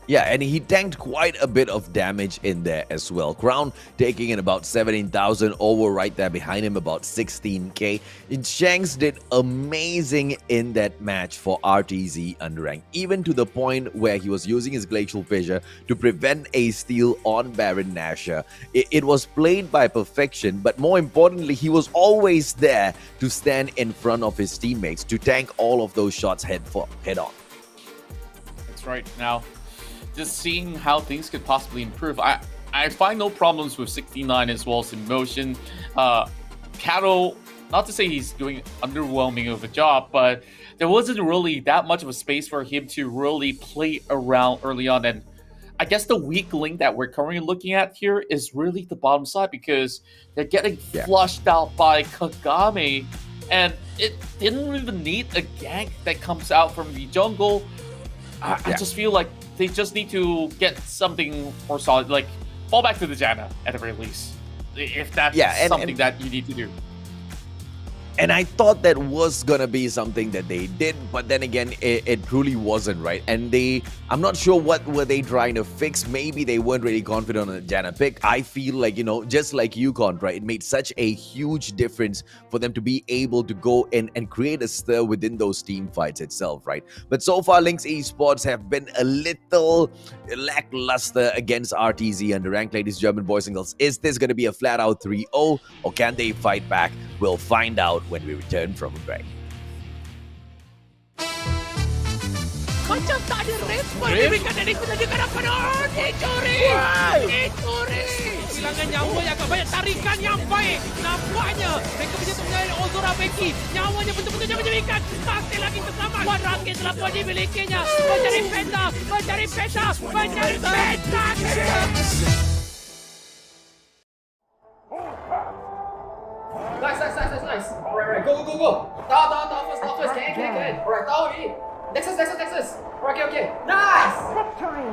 Yeah, and he tanked quite a bit of damage in there as well. Crown taking in about 17,000, over right there behind him about 16k. And Shanks did amazing in that match for RTZ Underank, even to the point where he was using his Glacial Fissure to prevent a steal on Baron Nashor. It was played by perfection, but more importantly, he was always there to stand in front of his teammates to tank all of those shots head on. That's right. Now, just seeing how things could possibly improve. I find no problems with 69 as well as Emotion. Cattle, not to say he's doing underwhelming of a job, but there wasn't really that much of a space for him to really play around early on. And I guess the weak link that we're currently looking at here is really the bottom side because they're getting flushed out by Kagame. And it didn't even need a gank that comes out from the jungle. I just feel like they just need to get something more solid, like fall back to the Janna at the very least, if that's something that you need to do. And I thought that was gonna be something that they did, but then again, it truly wasn't, right? And I'm not sure what were they trying to fix. Maybe they weren't really confident on the Janna pick. I feel like, you know, just like you, Contra, it made such a huge difference for them to be able to go in and create a stir within those team fights itself, right? But so far, Linkx Esports have been a little lackluster against RTZ Underank, ladies and gentlemen, boys and girls. Is this gonna be a flat-out 3-0, or can they fight back? We'll find out when we return from a break. Macam tak ada respon diberikan dari penjajakan penonton. Dicuri! Dicuri! Kehilangan nyawa yang agak banyak, tarikan yang baik. Nampaknya mereka menyentuh mengenai Ozora Becky. Nyawanya betul-betul diberikan. Masih lagi terselamat. 100 telah pun dimilikinya. Mencari peta, mencari peta, mencari peta. Nice. Alright, go. Down first. Can. Alright, down already. Nexus. Okay. Nice! Victory!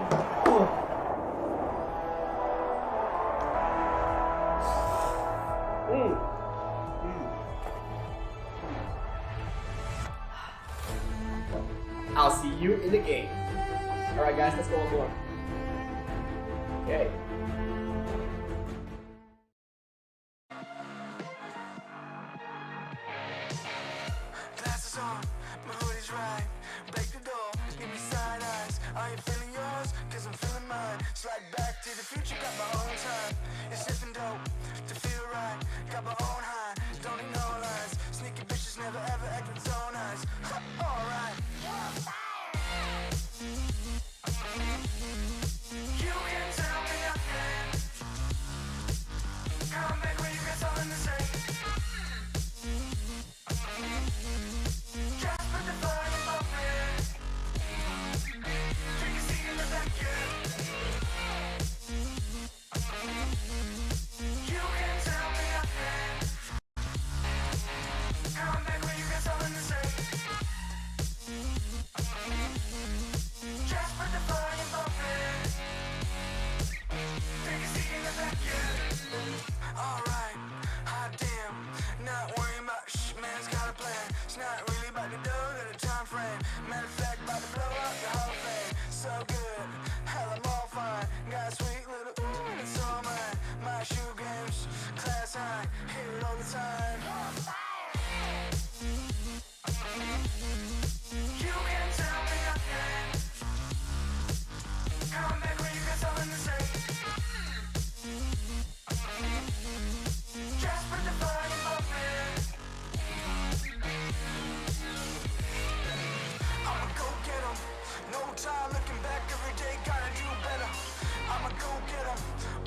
I'll see you in the game. Alright guys, let's go on board. Okay. Glasses on, my hood is right. ride back to the future, got my own time. It's sipping dope to feel right. Got my own high, don't need no lines. Sneaky bitches never ever act with zone eyes. Alright. You can tell me nothing. Come back when you got something to say. Just put the volume up in. Take a seat in the back, yeah. You can tell me nothing. Come back when you got something to say. Just put the volume up in. Take a seat in the back, yeah. Alright, hot damn. Not worrying about man's got a plan. It's not really about the dough, got a time frame. Matter of fact, about to blow up the whole thing. So good, hell I'm all fine. Got a sweet little ooh, and it's all mine. My shoe games, class high, hear it all the time. You can tell me nothing. Come back when you got something to say. Just put the volume up in. I'ma go get 'em. No time looking back, every day gotta do better. I'ma go get 'em.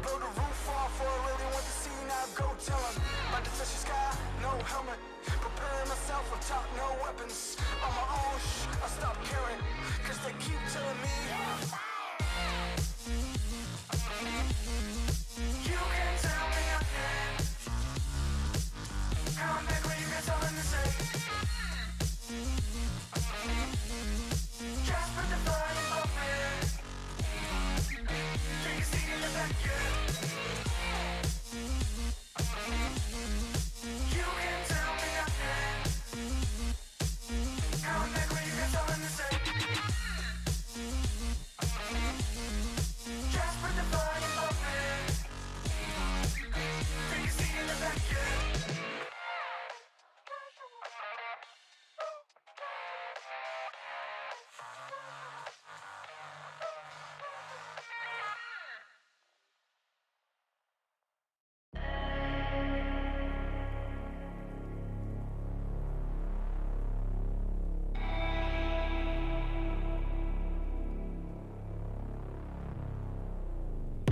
Blow the roof off, or I really want to see, now go tell 'em. About to touch the sky, no helmet. Preparing myself on top, no weapons. On my own, I stop caring, cause they keep telling me. You can tell me nothing. Come back when you got something to say. Just put the volume up in. Take a seat in the back, yeah. You can tell me nothing. Come back when you got something to say. Just put the volume up in. Take a seat in the back, yeah.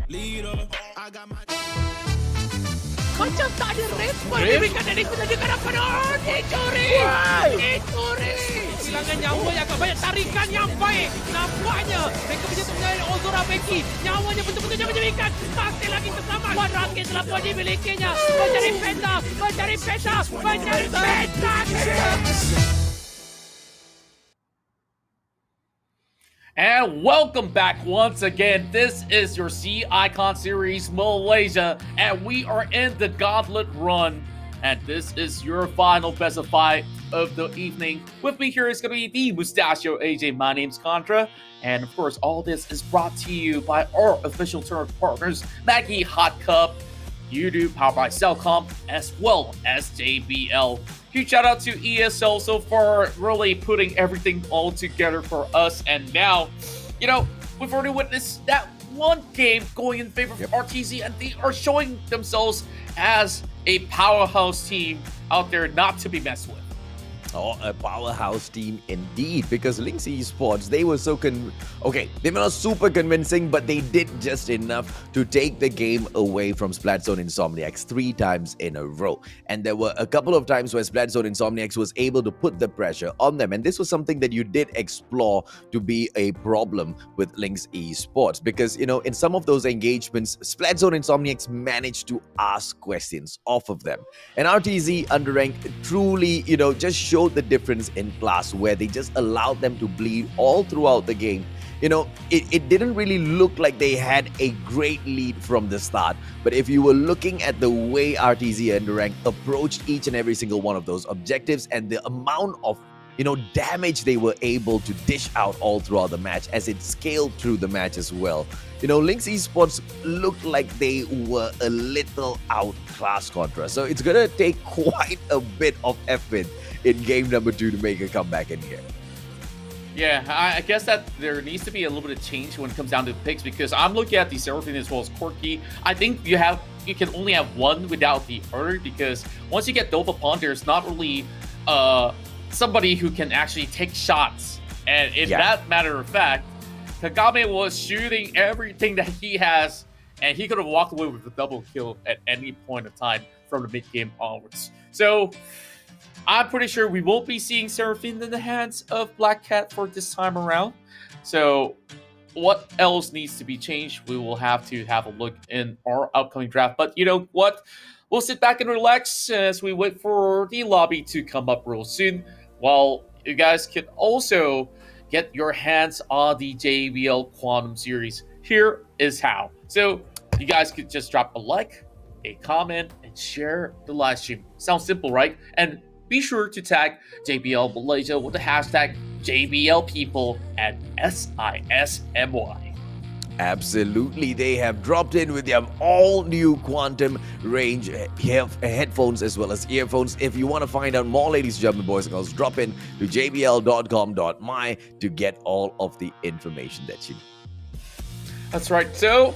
Leader, I got my. Macam tak ada respon diberikan dari penjaga penonton. Dicuri! Dicuri! Kehilangan nyawa yang agak banyak, tarikan yang baik. Nampaknya mereka menyentuh menyalin Ozora Becky. Nyawanya betul-betul jangan diberikan. Masih lagi terselamat. 108 dimilikinya. Mencari peta, mencari peta, mencari peta. And welcome back once again. This is your C Icon Series Malaysia, and we are in the Gauntlet run. And this is your final best of 5 of the evening. With me here is going to be the Mustachio AJ. My name's Contra. And of course, all this is brought to you by our official tournament partners, Maggie Hot Cup, YouTube, powered by Cellcom, as well as JBL. Huge shout out to ESL so far, really putting everything all together for us. And now, you know, we've already witnessed that one game going in favor of RTZ, and they are showing themselves as a powerhouse team out there not to be messed with. Oh, a powerhouse team indeed, because Linkx Esports, they were so they were not super convincing, but they did just enough to take the game away from Splatzone Insomniax 3 times in a row. And there were a couple of times where Splatzone Insomniax was able to put the pressure on them, and this was something that you did explore to be a problem with Linkx Esports, because, you know, in some of those engagements, Splatzone Insomniax managed to ask questions off of them. And RTZ Underank truly, you know, just showed the difference in class, where they just allowed them to bleed all throughout the game. You know, it didn't really look like they had a great lead from the start, but if you were looking at the way RTZ and Underank approached each and every single one of those objectives and the amount of, you know, damage they were able to dish out all throughout the match as it scaled through the match as well. You know, Linkx Esports looked like they were a little outclassed Contra. So it's going to take quite a bit of effort in game number 2 to make a comeback in here. Yeah, I guess that there needs to be a little bit of change when it comes down to picks because I'm looking at the Seraphine as well as Corki. I think you can only have one without the other because once you get dove upon, there's not really somebody who can actually take shots. And in that matter of fact, Kagame was shooting everything that he has, and he could have walked away with a double kill at any point of time from the mid game onwards. So I'm pretty sure we won't be seeing Seraphine in the hands of Black Cat for this time around. So what else needs to be changed? We will have to have a look in our upcoming draft. But you know what? We'll sit back and relax as we wait for the lobby to come up real soon. While you guys can also get your hands on the JBL Quantum Series. Here is how. So you guys could just drop a like, a comment, and share the live stream. Sounds simple, right? And be sure to tag JBL Malaysia with the hashtag JBLPeople and SISMY. Absolutely, they have dropped in with their all-new Quantum range headphones as well as earphones. If you want to find out more, ladies and gentlemen, boys and girls, drop in to jbl.com.my to get all of the information that you need. That's right. So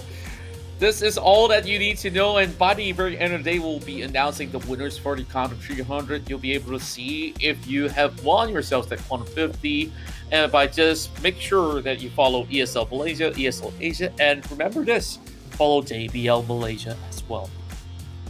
this is all that you need to know, and by the very end of the day, we'll be announcing the winners for the Quantum 300. You'll be able to see if you have won yourselves that Quantum 50, and by just make sure that you follow ESL Malaysia, ESL Asia, and remember this, follow JBL Malaysia as well.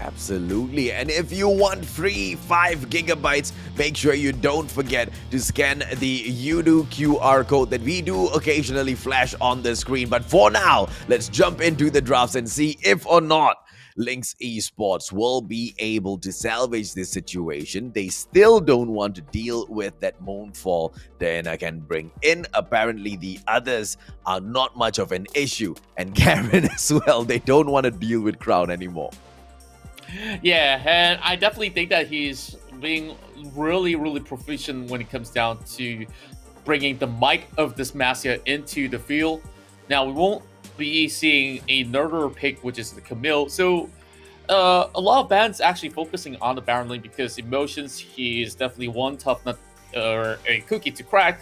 Absolutely. And if you want free 5 gigabytes, make sure you don't forget to scan the Udo QR code that we do occasionally flash on the screen. But for now, let's jump into the drafts and see if or not Linkx Esports will be able to salvage this situation. They still don't want to deal with that Moonfall Diana can bring in. Apparently, the others are not much of an issue. And Garen as well, they don't want to deal with Crown anymore. Yeah, and I definitely think that he's being really, really proficient when it comes down to bringing the might of this Dysmasia into the field. Now, we won't be seeing another pick, which is the Camille. So, a lot of bands actually focusing on the Baron lane because Emotions, he is definitely one tough nut or a cookie to crack.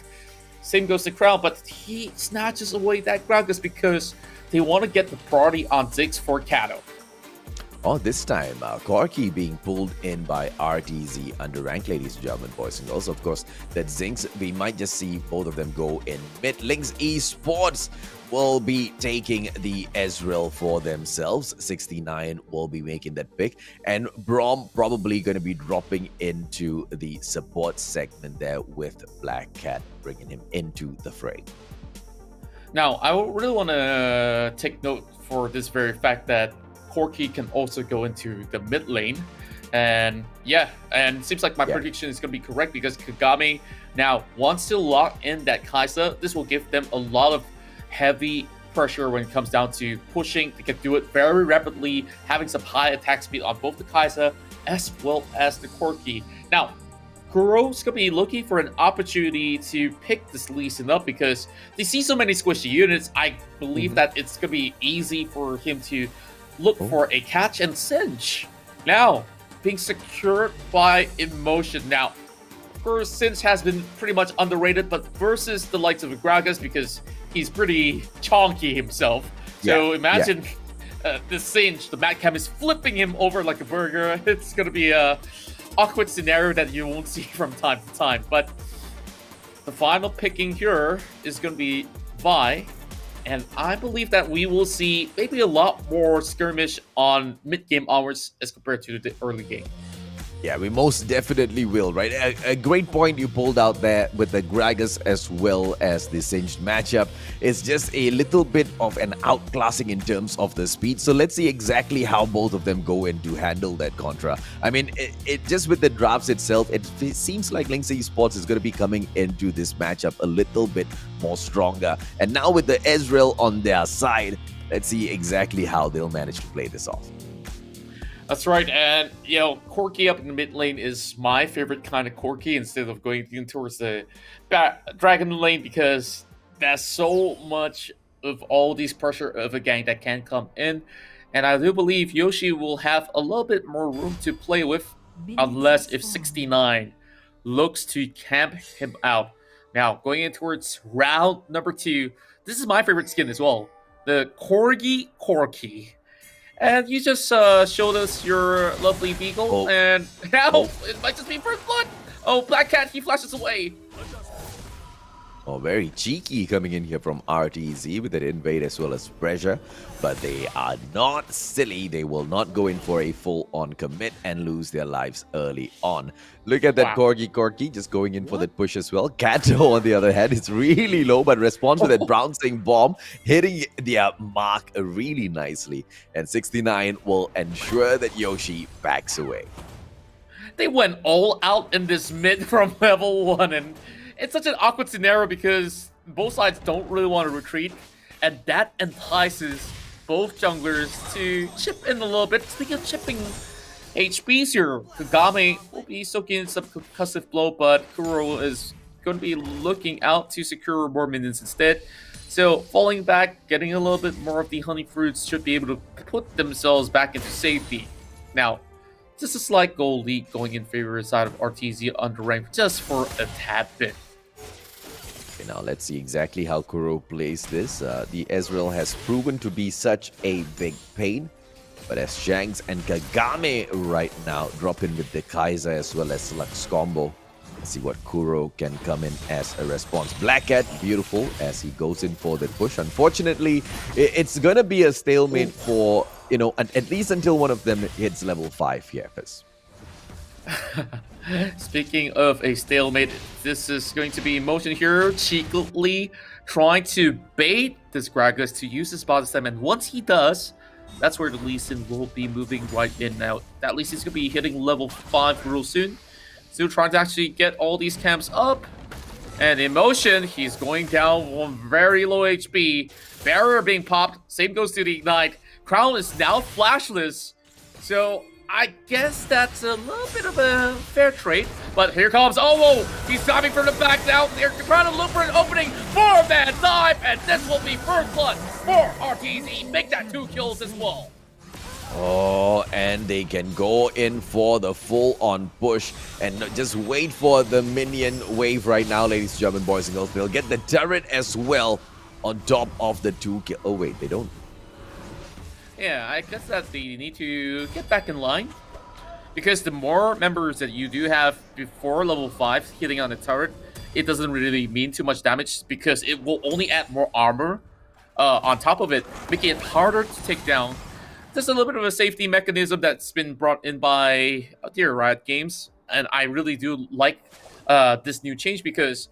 Same goes to Crown, but he snatches away that Gragas because they want to get the priority on Ziggs for Kato. Oh, this time, Corki being pulled in by RTZ Underank, ladies and gentlemen, boys and girls. Of course, that Zinx, we might just see both of them go in mid. Linkx Esports will be taking the Ezreal for themselves. 69 will be making that pick. And Brom probably going to be dropping into the support segment there with Black Cat, bringing him into the fray. Now, I really want to take note for this very fact that Corki can also go into the mid lane. And yeah, and it seems like my prediction is going to be correct because Kagame now wants to lock in that Kai'Sa. This will give them a lot of heavy pressure when it comes down to pushing. They can do it very rapidly, having some high attack speed on both the Kai'Sa as well as the Corki. Now, Kuro's going to be looking for an opportunity to pick this Lee Sin up because they see so many squishy units. I believe that it's going to be easy for him to look for a catch and cinch. Now, being secured by Emotion. Now, of course, cinch has been pretty much underrated, but versus the likes of Gragas because he's pretty chonky himself. So imagine the cinch, the Mad Cam is flipping him over like a burger. It's going to be a awkward scenario that you won't see from time to time. But the final picking here is going to be Vi. And I believe that we will see maybe a lot more skirmish on mid-game onwards as compared to the early game. Yeah, we most definitely will, right? A great point you pulled out there with the Gragas as well as the Singed matchup. It's just a little bit of an outclassing in terms of the speed. So let's see exactly how both of them go in to handle that contra. I mean, it just with the drafts itself, it seems like Linkx Esports is going to be coming into this matchup a little bit more stronger. And now with the Ezreal on their side, let's see exactly how they'll manage to play this off. That's right, and you know, Corki up in the mid lane is my favorite kind of Corki instead of going towards the Dragon lane because there's so much of all these pressure of a gang that can come in, and I do believe Yoshi will have a little bit more room to play with unless if 69 looks to camp him out. Now, going in towards round number 2, this is my favorite skin as well. The Corgi. And you just showed us your lovely beagle, and now it might just be first blood. Oh, Black Cat, he flashes away. Oh, very cheeky coming in here from RTZ with that invade as well as pressure. But they are not silly. They will not go in for a full-on commit and lose their lives early on. Look at that Corgi just going in for that push as well. Kato, on the other hand, is really low, but responds with that bouncing bomb, hitting their mark really nicely. And 69 will ensure that Yoshi backs away. They went all out in this mid from level 1, and it's such an awkward scenario because both sides don't really want to retreat, and that entices both junglers to chip in a little bit. Speaking of chipping HPs here, Kagame will be soaking in some concussive blow, but Kuro is going to be looking out to secure more minions instead. So falling back, getting a little bit more of the honey fruits should be able to put themselves back into safety. Now, just a slight goal lead going in favor side of RTZ Underank just for a tad bit. Okay, now let's see exactly how Kuro plays this. The Ezreal has proven to be such a big pain. But as Shanks and Kagame right now drop in with the Kaiser as well as Lux combo. Let's see what Kuro can come in as a response. Black Cat, beautiful as he goes in for the push. Unfortunately, it's going to be a stalemate for, you know, at least until one of them hits level 5 here. Speaking of a stalemate, this is going to be motion here, cheekily trying to bait this Gragas to use his body stem, and once he does, that's where the Lee Sin will be moving right in now. That Lee Sin's going to be hitting level 5 real soon. Still trying to actually get all these camps up. And in motion, he's going down on very low HP. Barrier being popped. Same goes to the Ignite. Crown is now flashless. So I guess that's a little bit of a fair trade. But here comes Owo. He's diving from the back now. They're trying to look for an opening. 4-man dive. And this will be first blood for RTZ. Make that 2 kills as well. Oh, and they can go in for the full-on push and just wait for the minion wave right now, ladies and gentlemen, boys and girls. They'll get the turret as well on top of the 2 kill. Oh, wait, they don't. Yeah, I guess that they need to get back in line. Because the more members that you do have before level 5 hitting on the turret, it doesn't really mean too much damage because it will only add more armor on top of it, making it harder to take down. There's a little bit of a safety mechanism that's been brought in by dear Riot Games, and I really do like this new change because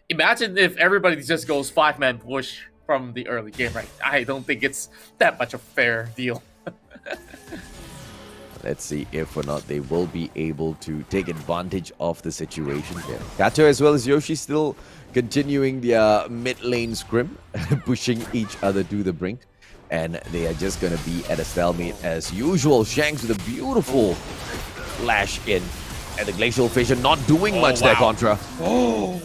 imagine if everybody just goes 5-man push from the early game, right? I don't think it's that much a fair deal. Let's see if or not they will be able to take advantage of the situation here. Kato as well as Yoshi still continuing their mid lane scrim, pushing each other to the brink. And they are just going to be at a stalemate as usual. Shanks with a beautiful flash in. And the Glacial Fissure not doing much there, Contra. Oh,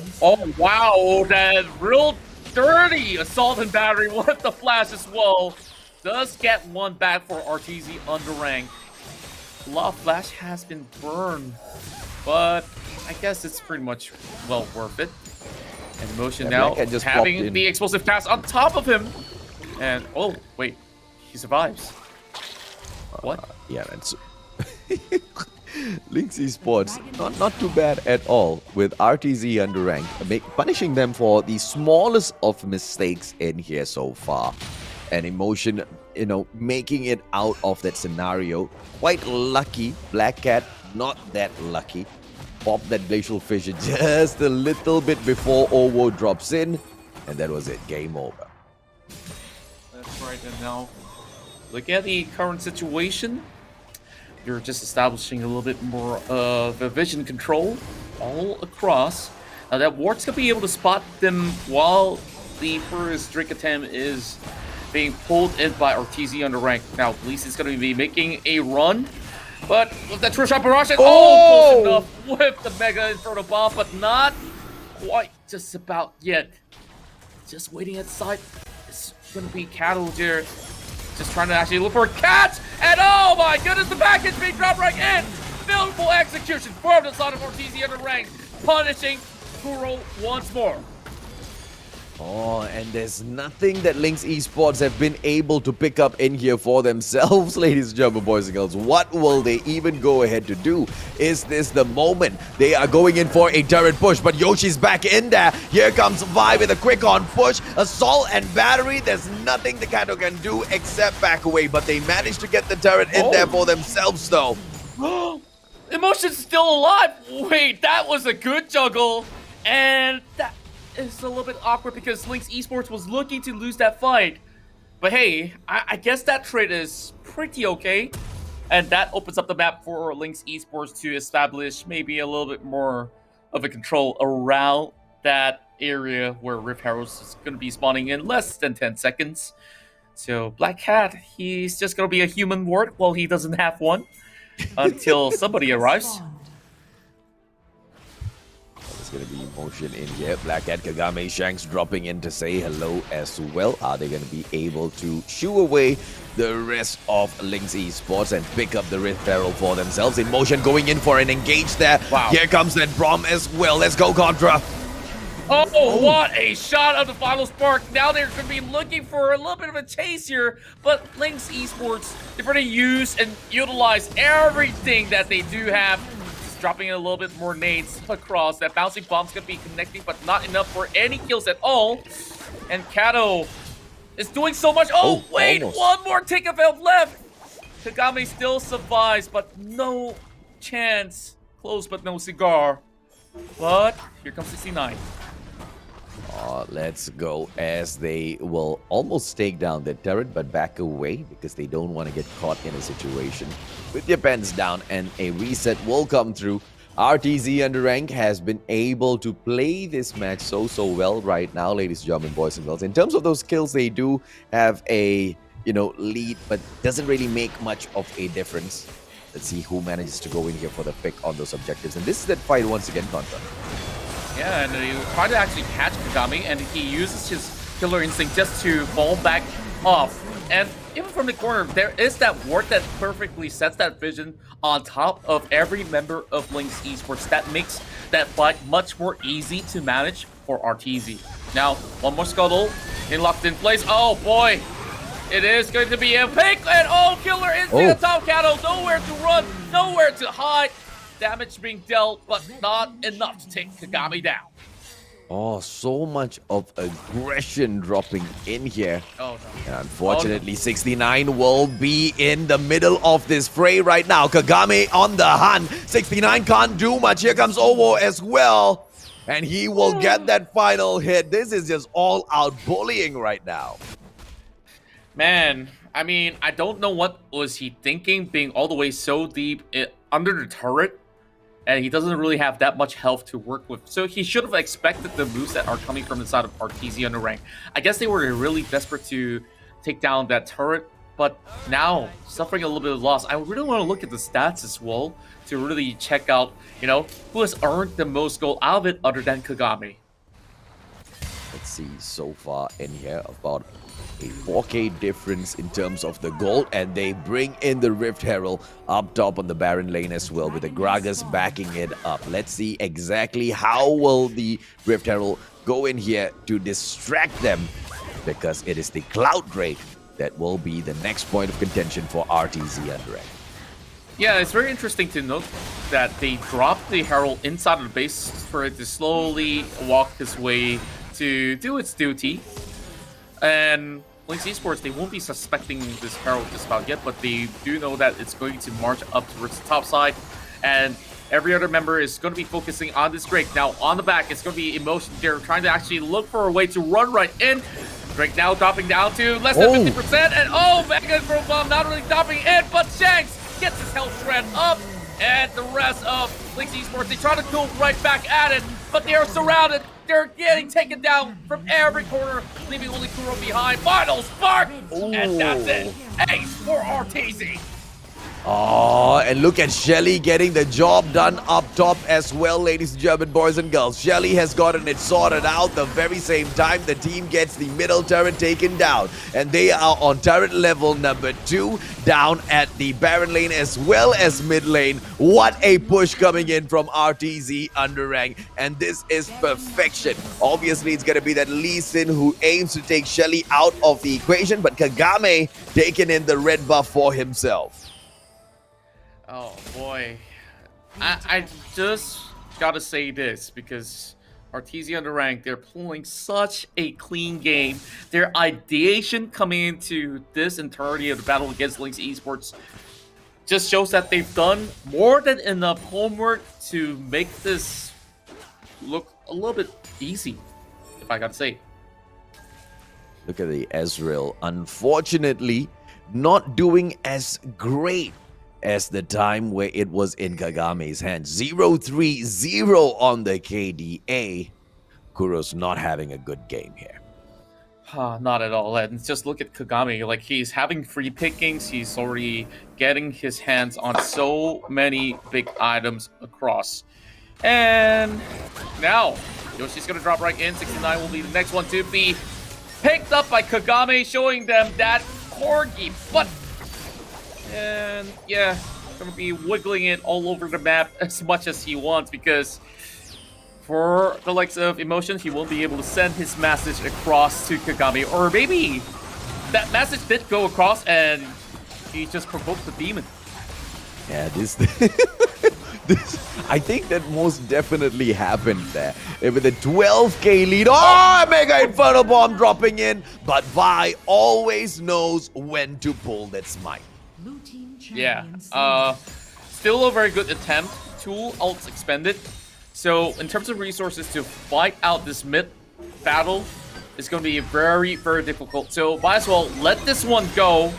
wow. That real dirty assault and battery with the flash as well. Does get one back for RTZ Underank. Love Flash has been burned. But I guess it's pretty much well worth it. And Motion now just having the explosive cast on top of him. And, oh, wait, he survives. What? Yeah, that's... Linkx Esports, not too bad at all with RTZ Underank, punishing them for the smallest of mistakes in here so far. And Emotion, you know, making it out of that scenario. Quite lucky. Black Cat, not that lucky. Pop that Glacial Fissure just a little bit before Owo drops in. And that was it. Game over. Right, and now look at the current situation. You're just establishing a little bit more of a vision control all across. Now that Ward's gonna be able to spot them while the first drink attempt is being pulled in by RTZ Underank. Now Police is gonna be making a run, but with that True Shot Barrage, close enough with the Mega Inferno Bomb, but not quite just about yet. Just waiting at the side. Gonna be Cattle here, just trying to actually look for a cat, and oh my goodness, the package being dropped right in. Beautiful execution from the side of RTZ Underank, punishing Kuro once more. Oh, and there's nothing that Linkx Esports have been able to pick up in here for themselves, ladies and gentlemen, boys and girls. What will they even go ahead to do? Is this the moment? They are going in for a turret push, but Yoshi's back in there. Here comes Vi with a quick on push. Assault and battery. There's nothing the Kato can do except back away, but they managed to get the turret in there for themselves, though. Emotion's still alive. Wait, that was a good juggle. And that is a little bit awkward because Linkx Esports was looking to lose that fight. But hey, I guess that trade is pretty okay. And that opens up the map for Linkx Esports to establish maybe a little bit more of a control around that area where Rift Heralds is going to be spawning in less than 10 seconds. So Black Cat, he's just going to be a human ward while he doesn't have one until somebody arrives. There's going to be emotion in here. Black Cat, Kagame, Shanks dropping in to say hello as well. Are they going to be able to shoo away the rest of Linkx Esports and pick up the Rift Herald for themselves? In motion, going in for an engage there. Wow. Here comes that Brom as well. Let's go, Contra. Oh, what a shot of the final spark. Now they're going to be looking for a little bit of a chase here, but Linkx Esports, they're going to use and utilize everything that they do have. Just dropping in a little bit more nades across. That bouncing bomb's going to be connecting, but not enough for any kills at all. And Kato is doing so much. Oh, wait, almost. One more tick of health left. Kagame still survives, but no chance. Close, but no cigar. But here comes 69. Let's go, as they will almost take down the turret, but back away because they don't want to get caught in a situation with their pens down, and a reset will come through. RTZ Underank has been able to play this match so well right now, ladies and gentlemen, boys and girls. In terms of those kills, they do have a lead, but doesn't really make much of a difference. Let's see who manages to go in here for the pick on those objectives, and this is that fight once again, Contra. Yeah, and he tried to actually catch Kagame, and he uses his killer instinct just to fall back off. And even from the corner, there is that ward that perfectly sets that vision on top of every member of Linkx Esports. That makes that fight much more easy to manage for RTZ. Now, one more scuttle in locked in place. Oh boy, it is going to be a pick, and killer instinct on top. Kato, nowhere to run, nowhere to hide. Damage being dealt, but not enough to take Kagame down. Oh, so much of aggression dropping in here. Oh, no. And unfortunately, 69 will be in the middle of this fray right now. Kagame on the hunt. 69 can't do much. Here comes Ovo as well. And he will get that final hit. This is just all-out bullying right now. Man, I mean, I don't know what was he thinking, being all the way so deep under the turret. And he doesn't really have that much health to work with. So he should have expected the moves that are coming from the side of RTZ Underank. I guess they were really desperate to take down that turret. But now, suffering a little bit of loss. I really want to look at the stats as well to really check out, who has earned the most gold out of it other than Kagame. Let's see, so far in here, about a 4K difference in terms of the gold, and they bring in the Rift Herald up top on the Baron lane as well, with the Gragas backing it up. Let's see exactly how will the Rift Herald go in here to distract them, because it is the Cloud Drake that will be the next point of contention for RTZ Underank. Yeah, it's very interesting to note that they dropped the Herald inside of the base for it to slowly walk its way to do its duty. And Linkx Esports, they won't be suspecting this Herald just about yet, but they do know that it's going to march up towards the top side, and every other member is going to be focusing on this Drake. Now, on the back, it's going to be Emotion. They're trying to actually look for a way to run right in. Drake now dropping down to less than 50%, and Mega Throw Bomb not really dropping in, but Shanks gets his health shred up, and the rest of Linkx Esports, they try to go right back at it, but they are surrounded. They're getting taken down from every corner, leaving only Kuro behind. Final spark! And that's it. Ace for RTZ. Oh, and look at Shelly getting the job done up top as well, ladies and gentlemen, boys and girls. Shelly has gotten it sorted out. The very same time the team gets the middle turret taken down. And they are on turret level number 2, down at the Baron lane as well as mid lane. What a push coming in from RTZ Underank. And this is perfection. Obviously, it's going to be that Lee Sin who aims to take Shelly out of the equation. But Kagame taking in the red buff for himself. Oh boy, I just gotta say this because RTZ Underrank, they're pulling such a clean game. Their ideation coming into this entirety of the battle against Linkx Esports just shows that they've done more than enough homework to make this look a little bit easy, if I gotta say. Look at the Ezreal, unfortunately not doing as great as the time where it was in Kagame's hands. 0-3-0 on the KDA. Kuro's not having a good game here. Not at all. And just look at Kagame. Like, he's having free pickings. He's already getting his hands on so many big items across. And now, Yoshi's going to drop right in. 69 will be the next one to be picked up by Kagame, showing them that corgi butt. And yeah, gonna be wiggling it all over the map as much as he wants, because for the likes of Emotions, he won't be able to send his message across to Kagame. Or maybe that message did go across and he just provoked the demon. Yeah, this I think that most definitely happened there. With a 12k lead. Oh, Mega Inferno Bomb dropping in. But Vi always knows when to pull that smite. Yeah, still a very good attempt. 2 ults expended. So in terms of resources to fight out this mid battle, it's going to be very, very difficult. So might as well let this one go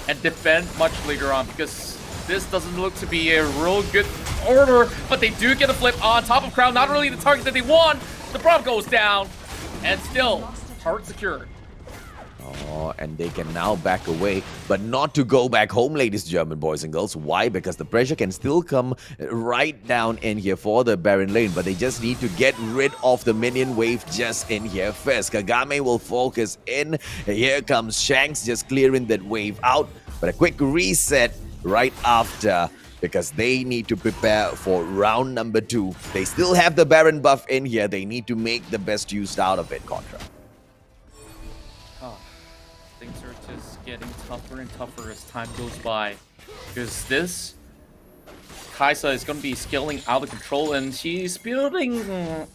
and defend much later on, because this doesn't look to be a real good order. But they do get a flip on top of Crown. Not really the target that they want. The Braum goes down, and still target secured. Oh, and they can now back away, but not to go back home, ladies and gentlemen, boys and girls. Why? Because the pressure can still come right down in here for the Baron lane, but they just need to get rid of the minion wave just in here first. Kagame will focus in. Here comes Shanks just clearing that wave out, but a quick reset right after, because they need to prepare for round number 2. They still have the Baron buff in here. They need to make the best use out of it, Contra. Things are just getting tougher and tougher as time goes by, because this Kai'Sa is going to be scaling out of control, and she's building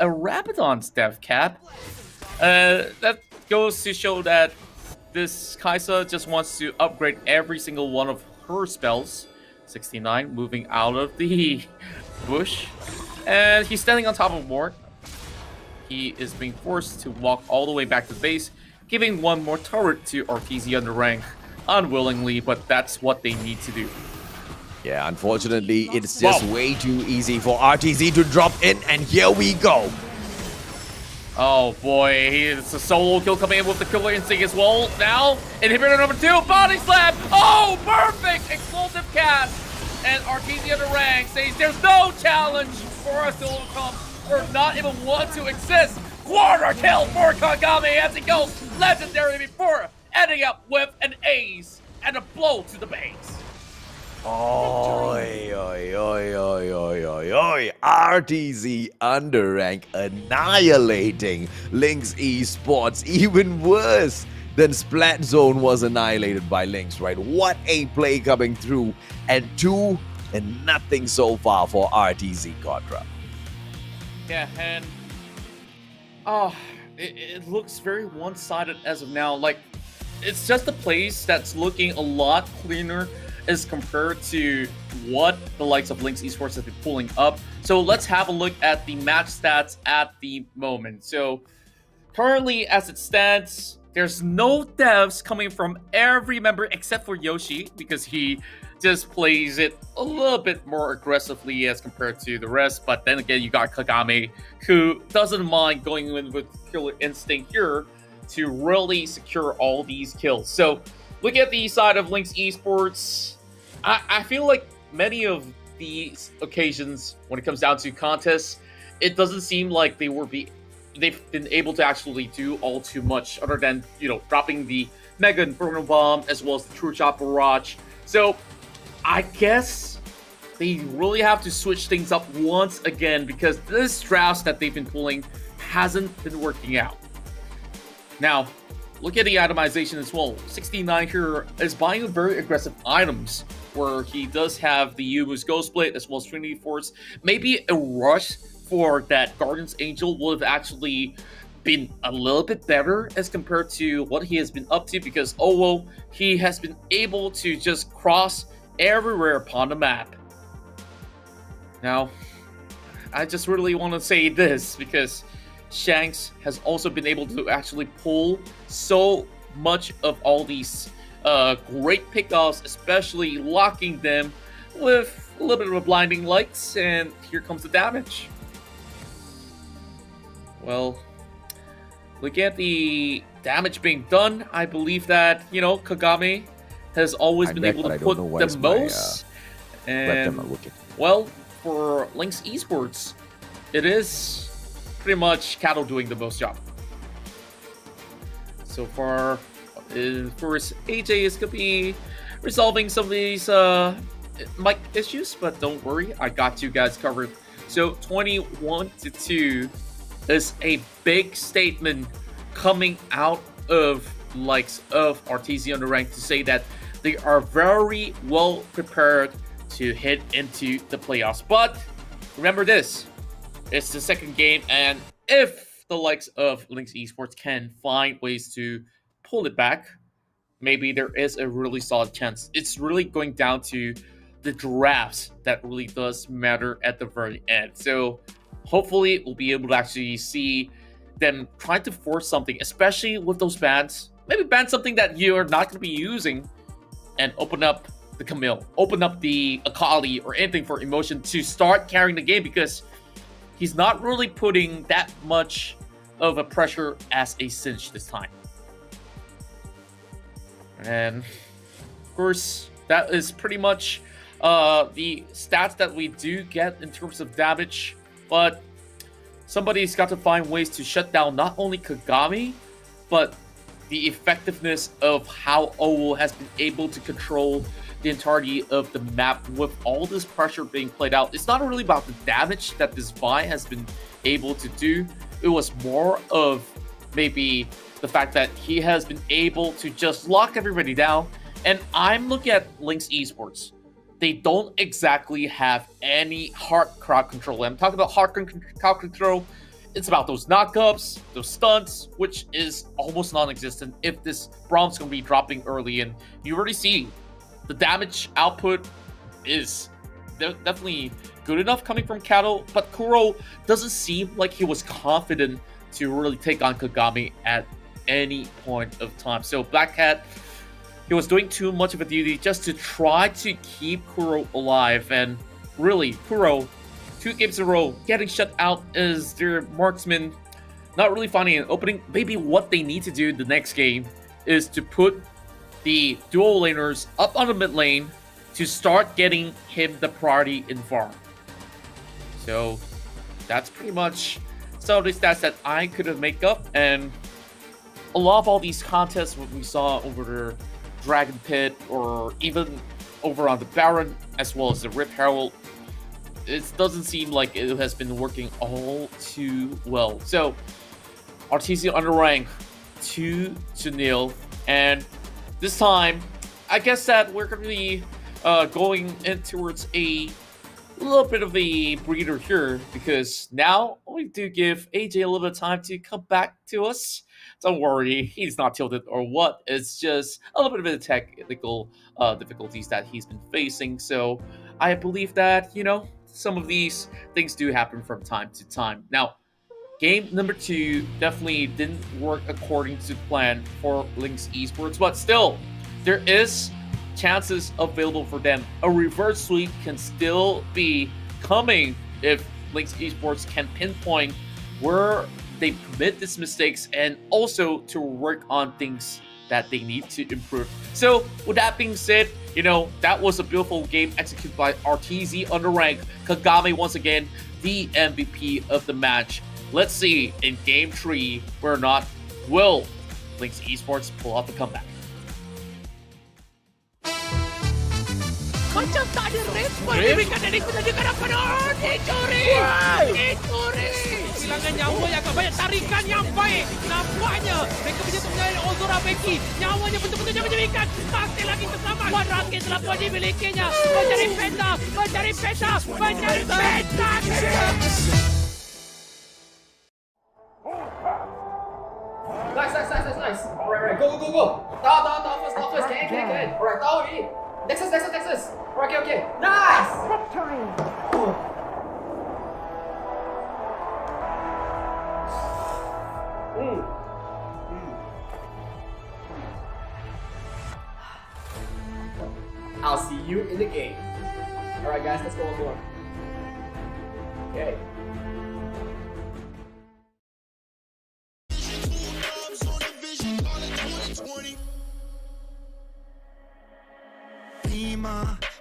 a Rabadon's death cap. That goes to show that this Kai'Sa just wants to upgrade every single one of her spells. 69 moving out of the bush, and he's standing on top of Mort. He is being forced to walk all the way back to the base, giving one more turret to RTZ Underrank unwillingly, but that's what they need to do. Yeah, unfortunately, it's just way too easy for RTZ to drop in, and here we go. Oh boy, it's a solo kill coming in with the killer instinct as well. Now, inhibitor number 2, body slam. Oh, perfect explosive cast. And RTZ Underrank says there's no challenge for us to overcome or not even want to exist. Quarter kill for Kagame as it goes legendary before ending up with an ace and a blow to the base. Oi, oi, oi, oi, oi, oi, oi. RTZ Underrank annihilating Linkx Esports. Even worse than Splatzone was annihilated by Linkx, right? What a play coming through. And 2 and nothing so far for RTZ Contra. Yeah, and it looks very one-sided as of now. Like, it's just a place that's looking a lot cleaner as compared to what the likes of Linkx Esports have been pulling up. So let's have a look at the match stats at the moment. So currently, as it stands, there's no deaths coming from every member except for Yoshi, because he just plays it a little bit more aggressively as compared to the rest. But then again, you got Kagame, who doesn't mind going in with killer instinct here to really secure all these kills. So look at the side of Linkx Esports. I feel like many of these occasions, when it comes down to contests, it doesn't seem like they've been able to actually do all too much other than, dropping the Mega Inferno Bomb as well as the True Shot Barrage. So I guess they really have to switch things up once again because this draft that they've been pulling hasn't been working out. Now, look at the itemization as well. 69 here is buying very aggressive items where he does have the Yumu's Ghost Blade as well as Trinity Force. Maybe a rush for that Guardian's Angel would have actually been a little bit better as compared to what he has been up to because, he has been able to just cross everywhere upon the map. Now, I just really want to say this because Shanks has also been able to actually pull so much of all these great pickoffs, especially locking them with a little bit of a blinding lights, and here comes the damage. Well, look at the damage being done. I believe that, Kagami has always been able to put the most. And, well, for Linkx Esports, it is pretty much Cattle doing the most job. So far, first AJ is going to be resolving some of these mic issues, but don't worry, I got you guys covered. So 21-2 is a big statement coming out of the likes of RTZ Underank to say that they are very well prepared to hit into the playoffs. But remember this, it's the second game, and if the likes of Linkx Esports can find ways to pull it back, maybe there is a really solid chance. It's really going down to the drafts that really does matter at the very end. So hopefully we'll be able to actually see them trying to force something, especially with those bans. Maybe ban something that you're not going to be using and open up the Camille, open up the Akali or anything for Emotion to start carrying the game because he's not really putting that much of a pressure as a Cinch this time. And of course, that is pretty much the stats that we do get in terms of damage. But somebody's got to find ways to shut down not only Kagami, but the effectiveness of how Owo has been able to control the entirety of the map with all this pressure being played out. It's not really about the damage that this Vi has been able to do. It was more of maybe the fact that he has been able to just lock everybody down. And I'm looking at Linkx Esports. They don't exactly have any hard crowd control. I'm talking about hard crowd control. It's about those knockups, those stunts, which is almost non-existent if this Braum's going to be dropping early. And you already see the damage output is definitely good enough coming from Cattle, but Kuro doesn't seem like he was confident to really take on Kagami at any point of time. So Black Cat, he was doing too much of a duty just to try to keep Kuro alive, and really, Kuro, 2 games in a row, getting shut out as their marksman, not really finding an opening. Maybe what they need to do the next game is to put the dual laners up on the mid lane to start getting him the priority in farm. So that's pretty much some of the stats that I could have made up, and a lot of all these contests what we saw over the Dragon Pit or even over on the Baron as well as the Rip Herald, it doesn't seem like it has been working all too well. So RTC Underank 2-0, and this time I guess that we're going to be going in towards a little bit of a breather here, because now we do give AJ a little bit of time to come back to us. Don't worry, he's not tilted or what. It's just a little bit of the technical difficulties that he's been facing. So I believe that, some of these things do happen from time to time. Now, game number 2 definitely didn't work according to plan for Linkx Esports, but still, there is chances available for them. A reverse sweep can still be coming if Linkx Esports can pinpoint where they commit these mistakes and also to work on things that they need to improve. So with that being said, that was a beautiful game executed by RTZ Underrank. Kagame once again, the MVP of the match. Let's see in game 3 whether or not will Linkx Esports pull off the comeback. Macam tak ada respon diberikan dari penjaga penonton. Dicuri! Kehilangan nyawa yang agak banyak, tarikan yang baik. Nampaknya mereka bisa menjalani Ozora Becky. Nyawanya betul-betul menjadikan. Masih lagi keselamat. Wan Rakit telah pun dimilikinya. Mencari peta. Nice. Alright, go. Tahu. First. Keren. Alright, tahu ni. Nexus. Okay. Nice! Victory! I'll see you in the game. Alright guys, let's go on board. Okay.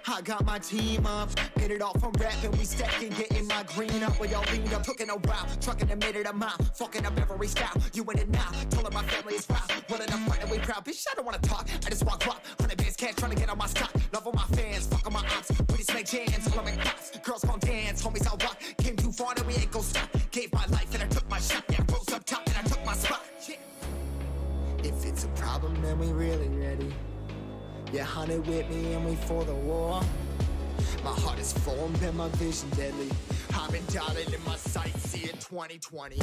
I got my team up, hit it off from rapping, we stacking, getting my green up. We all leaned up, took it a while, trucking a minute a mile, fucking up every style. You in it now, told her my family is proud. Willing to fight and we proud, bitch, I don't wanna talk, I just walk rock, 100 bands cash, trying to get on my stock. Love all my fans, fuck all my ops, we just make jams, all I make pops. Girls gon' dance, homies I'll rock, came too far that we ain't gon' stop. Gave my life and I took my shot, yeah, rose up top and I took my spot. Yeah. If it's a problem, then we really ready. Yeah, 100 with me and we for the war. My heart is formed and my vision deadly. I've been dialing in my sights, see it 2020.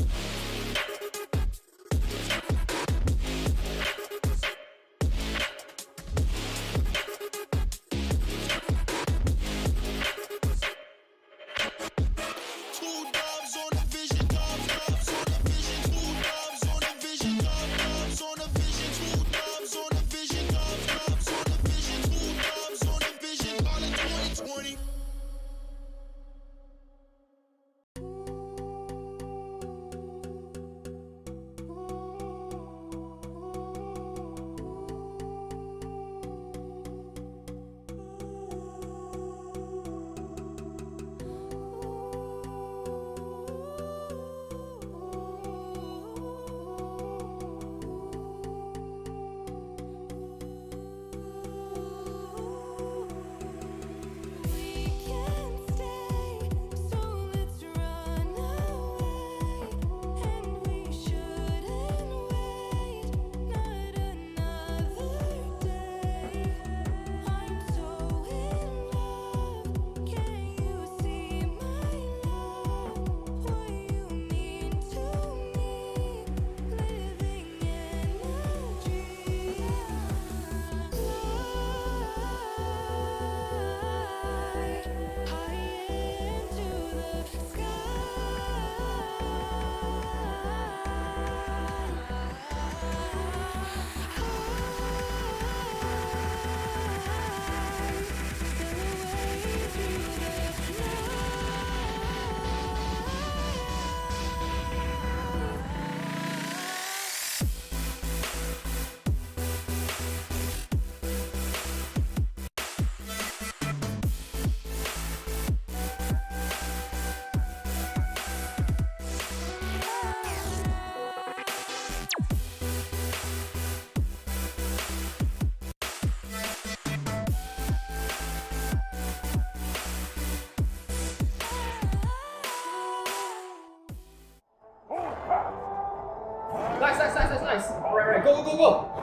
Nice. Alright, go.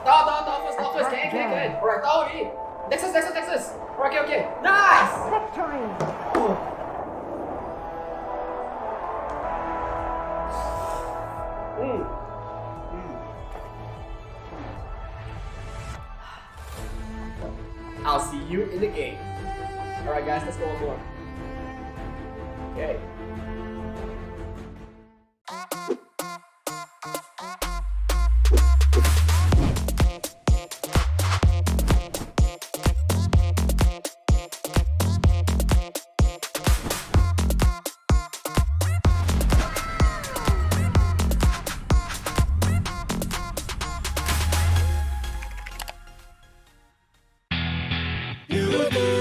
Tahu. First. Keren. Alright, tahu ni. Nexus. Okay. Nice! Victory! I'll see you in the game. Alright guys, let's go on board. Okay. You do.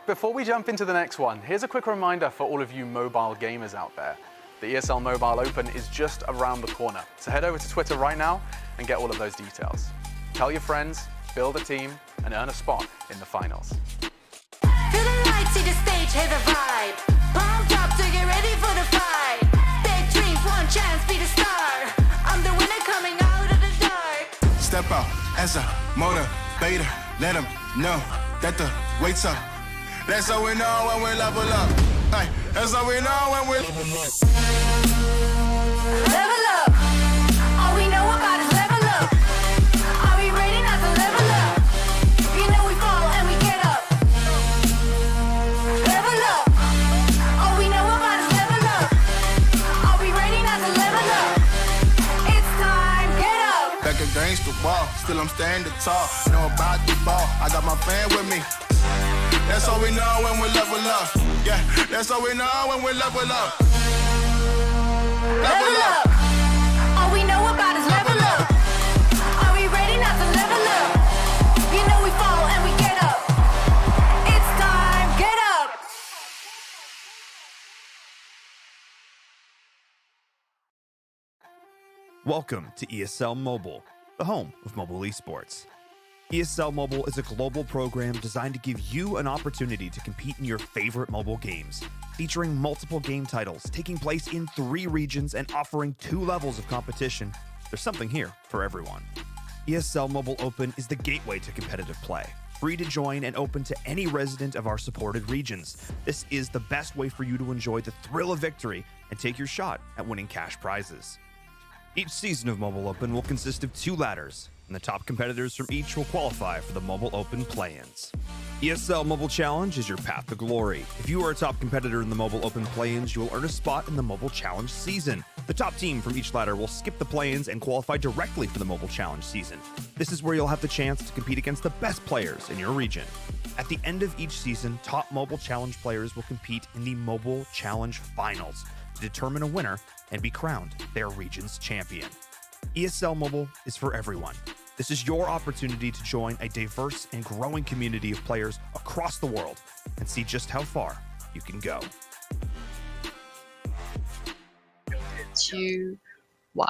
Before we jump into the next one, here's a quick reminder for all of you mobile gamers out there. The ESL Mobile Open is just around the corner, so head over to Twitter right now and get all of those details. Tell your friends, build a team, and earn a spot in the finals. Feel the lights, see the stage, hear the vibe. Pumped up to get ready for the fight. Big dreams, one chance, be the star. I'm the winner coming out of the dark. Step out as a motivator. Let them know that the weight's up. That's how we know when we level up. Hey, that's how we know when we level up. Level up. All we know about is level up. Are we ready not to level up? You know we fall and we get up. Level up. All we know about is level up. Are we ready not to level up? It's time, get up. Back against the wall, still I'm standing tall. Know about the ball, I got my fan with me. That's how we know when we level up. Yeah, that's how we know when we level up. Level up. All we know about is level up. Are we ready not to level up? You know we fall and we get up. It's time, get up. Welcome to ESL Mobile, the home of mobile esports. ESL Mobile is a global program designed to give you an opportunity to compete in your favorite mobile games, featuring multiple game titles taking place in 3 regions and offering 2 levels of competition. There's something here for everyone. ESL Mobile Open is the gateway to competitive play, free to join and open to any resident of our supported regions. This is the best way for you to enjoy the thrill of victory and take your shot at winning cash prizes. Each season of Mobile Open will consist of 2 ladders, and the top competitors from each will qualify for the Mobile Open play-ins. ESL Mobile Challenge is your path to glory. If you are a top competitor in the Mobile Open play-ins, you will earn a spot in the Mobile Challenge season. The top team from each ladder will skip the play-ins and qualify directly for the Mobile Challenge season. This is where you'll have the chance to compete against the best players in your region. At the end of each season, top Mobile Challenge players will compete in the Mobile Challenge Finals to determine a winner and be crowned their region's champion. ESL Mobile is for everyone. This is your opportunity to join a diverse and growing community of players across the world and see just how far you can go. 2, 1.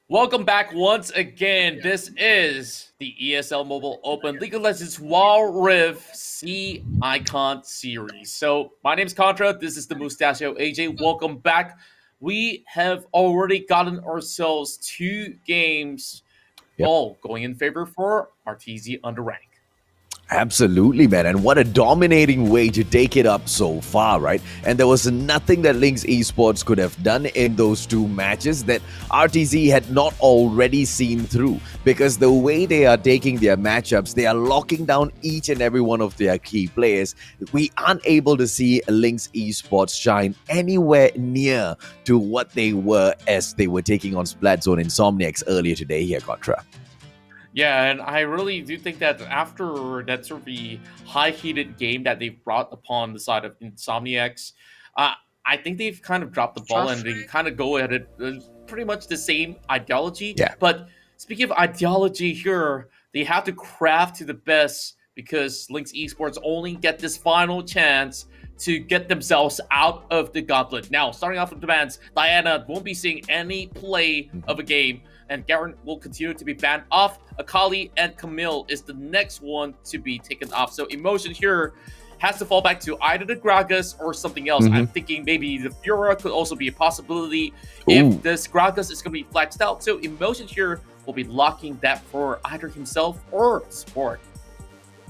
Welcome back once again. This is the ESL Mobile Open League of Legends Wild Rift C Icon Series. So my name's Contra. This is the Mustachio AJ. Welcome back. We have already gotten ourselves 2 games, all going in favor for RTZ Underank. Absolutely, man. And what a dominating way to take it up so far, right? And there was nothing that Linkx Esports could have done in those 2 matches that RTZ had not already seen through. Because the way they are taking their matchups, they are locking down each and every one of their key players. We aren't able to see Linkx Esports shine anywhere near to what they were as they were taking on Splatzone Insomniax earlier today here, Contra. Yeah, and I really do think that after that sort of the high-heated game that they've brought upon the side of Insomniax, I think they've kind of dropped the ball and they kind of go at it pretty much the same ideology. Yeah. But speaking of ideology here, they have to craft to the best because Linkx Esports only get this final chance to get themselves out of the gauntlet. Now, starting off with the bans, Diana won't be seeing any play of a game, and Garen will continue to be banned off. Akali and Camille is the next one to be taken off. So Emotion here has to fall back to either the Gragas or something else. I'm thinking maybe the Fura could also be a possibility if this Gragas is going to be flexed out. So Emotion here will be locking that for either himself or support.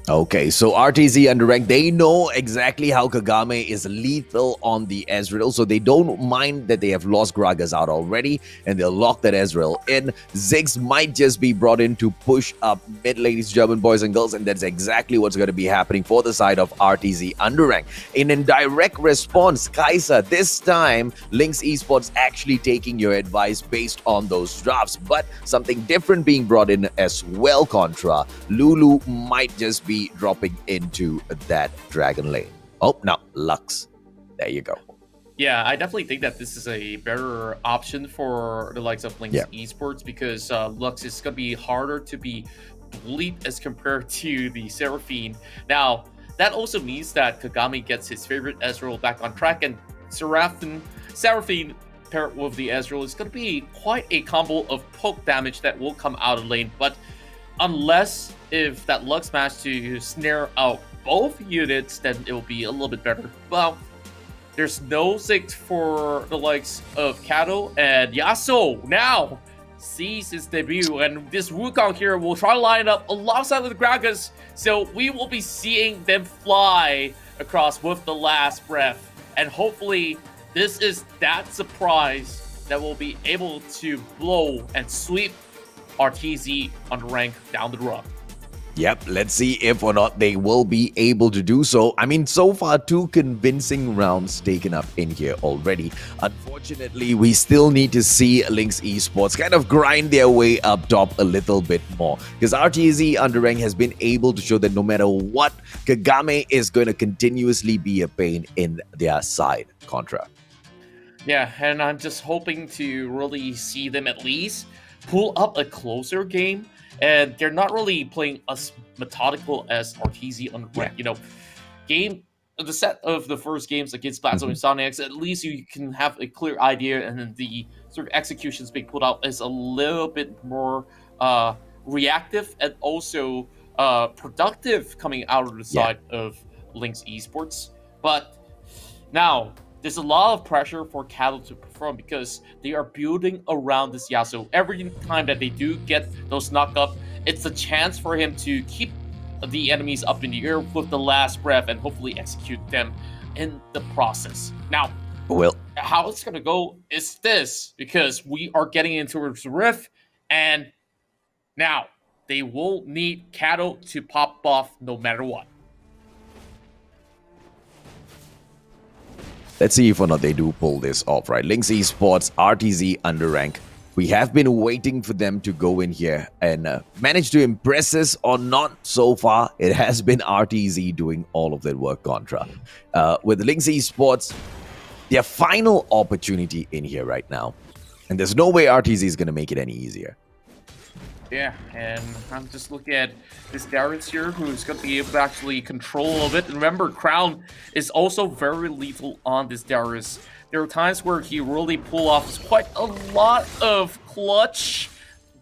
Okay, so RTZ Underank, they know exactly how Kagame is lethal on the Ezreal, so they don't mind that they have lost Gragas out already, and they'll lock that Ezreal in. Ziggs might just be brought in to push up mid, ladies, German boys and girls, and that's exactly what's going to be happening for the side of RTZ Underank. In a direct response, Kaiser, this time, Linkx Esports actually taking your advice based on those drafts, but something different being brought in as well, Contra. Lulu might just be dropping into that dragon lane. Oh, no, Lux. There you go. Yeah, I definitely think that this is a better option for the likes of Linkx Esports because Lux is going to be harder to be bullied as compared to the Seraphine. Now, that also means that Kagame gets his favorite Ezreal back on track, and Seraphine paired with the Ezreal is going to be quite a combo of poke damage that will come out of lane, but unless if that Lux managed to snare out both units, then it will be a little bit better. Well, there's no Ziggs for the likes of Kato, and Yasuo now sees his debut, and this Wukong here will try to line up alongside with the Gragas, so we will be seeing them fly across with the last breath, and hopefully this is that surprise that will be able to blow and sweep RTZ Underank down the road. Yep, let's see if or not they will be able to do so. I mean, so far, 2 convincing rounds taken up in here already. Unfortunately, we still need to see Linkx Esports kind of grind their way up top a little bit more. Because RTZ Underank has been able to show that no matter what, Kagame is going to continuously be a pain in their side. Contra. Yeah, and I'm just hoping to really see them at least pull up a closer game. And they're not really playing as methodical as RTZ Underank. You know, the set of the first games against Splatzone Insomniax, at least you can have a clear idea, and then the sort of executions being put out is a little bit more reactive and also productive coming out of the side of Linkx Esports. But now, there's a lot of pressure for Cattle to perform because they are building around this Yasuo. Every time that they do get those knock up, it's a chance for him to keep the enemies up in the air with the last breath and hopefully execute them in the process. Now, how it's going to go is this, because we are getting into a rift, and now they will need Cattle to pop off no matter what. Let's see if or not they do pull this off, right? Linkx Esports, RTZ Underank. We have been waiting for them to go in here and manage to impress us or not so far. It has been RTZ doing all of that work, Contra. With Linkx Esports, their final opportunity in here right now. And there's no way RTZ is going to make it any easier. Yeah, and I'm just looking at this Darius here, who's going to be able to actually control of it. And remember, Crown is also very lethal on this Darius. There are times where he really pull off quite a lot of clutch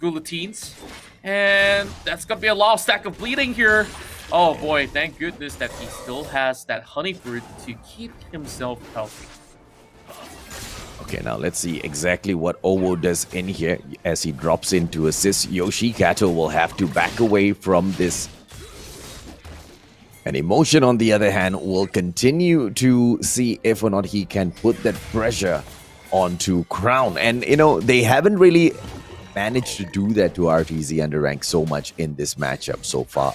guillotines. And that's going to be a lot of stack of bleeding here. Oh boy, thank goodness that he still has that honey fruit to keep himself healthy. Okay, now let's see exactly what Owo does in here as he drops in to assist Yoshi. Kato will have to back away from this. And Emotion, on the other hand, will continue to see if or not he can put that pressure onto Crown. And, you know, they haven't really managed to do that to RTZ Underank so much in this matchup so far.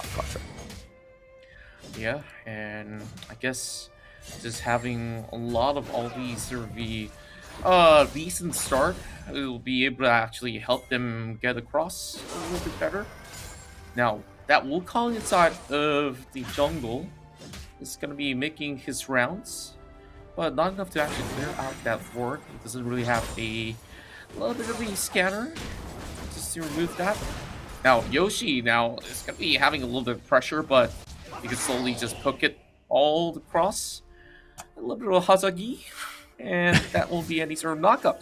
Yeah, and I guess just having a lot of all these sort of the decent start will be able to actually help them get across a little bit better. Now, that Wukong inside of the jungle is going to be making his rounds, but not enough to actually clear out that ward. It doesn't really have a little bit of a scanner just to remove that. Now, Yoshi now is going to be having a little bit of pressure, but you can slowly just poke it all across. A little bit of Hazagi. And that won't be any sort of knockup.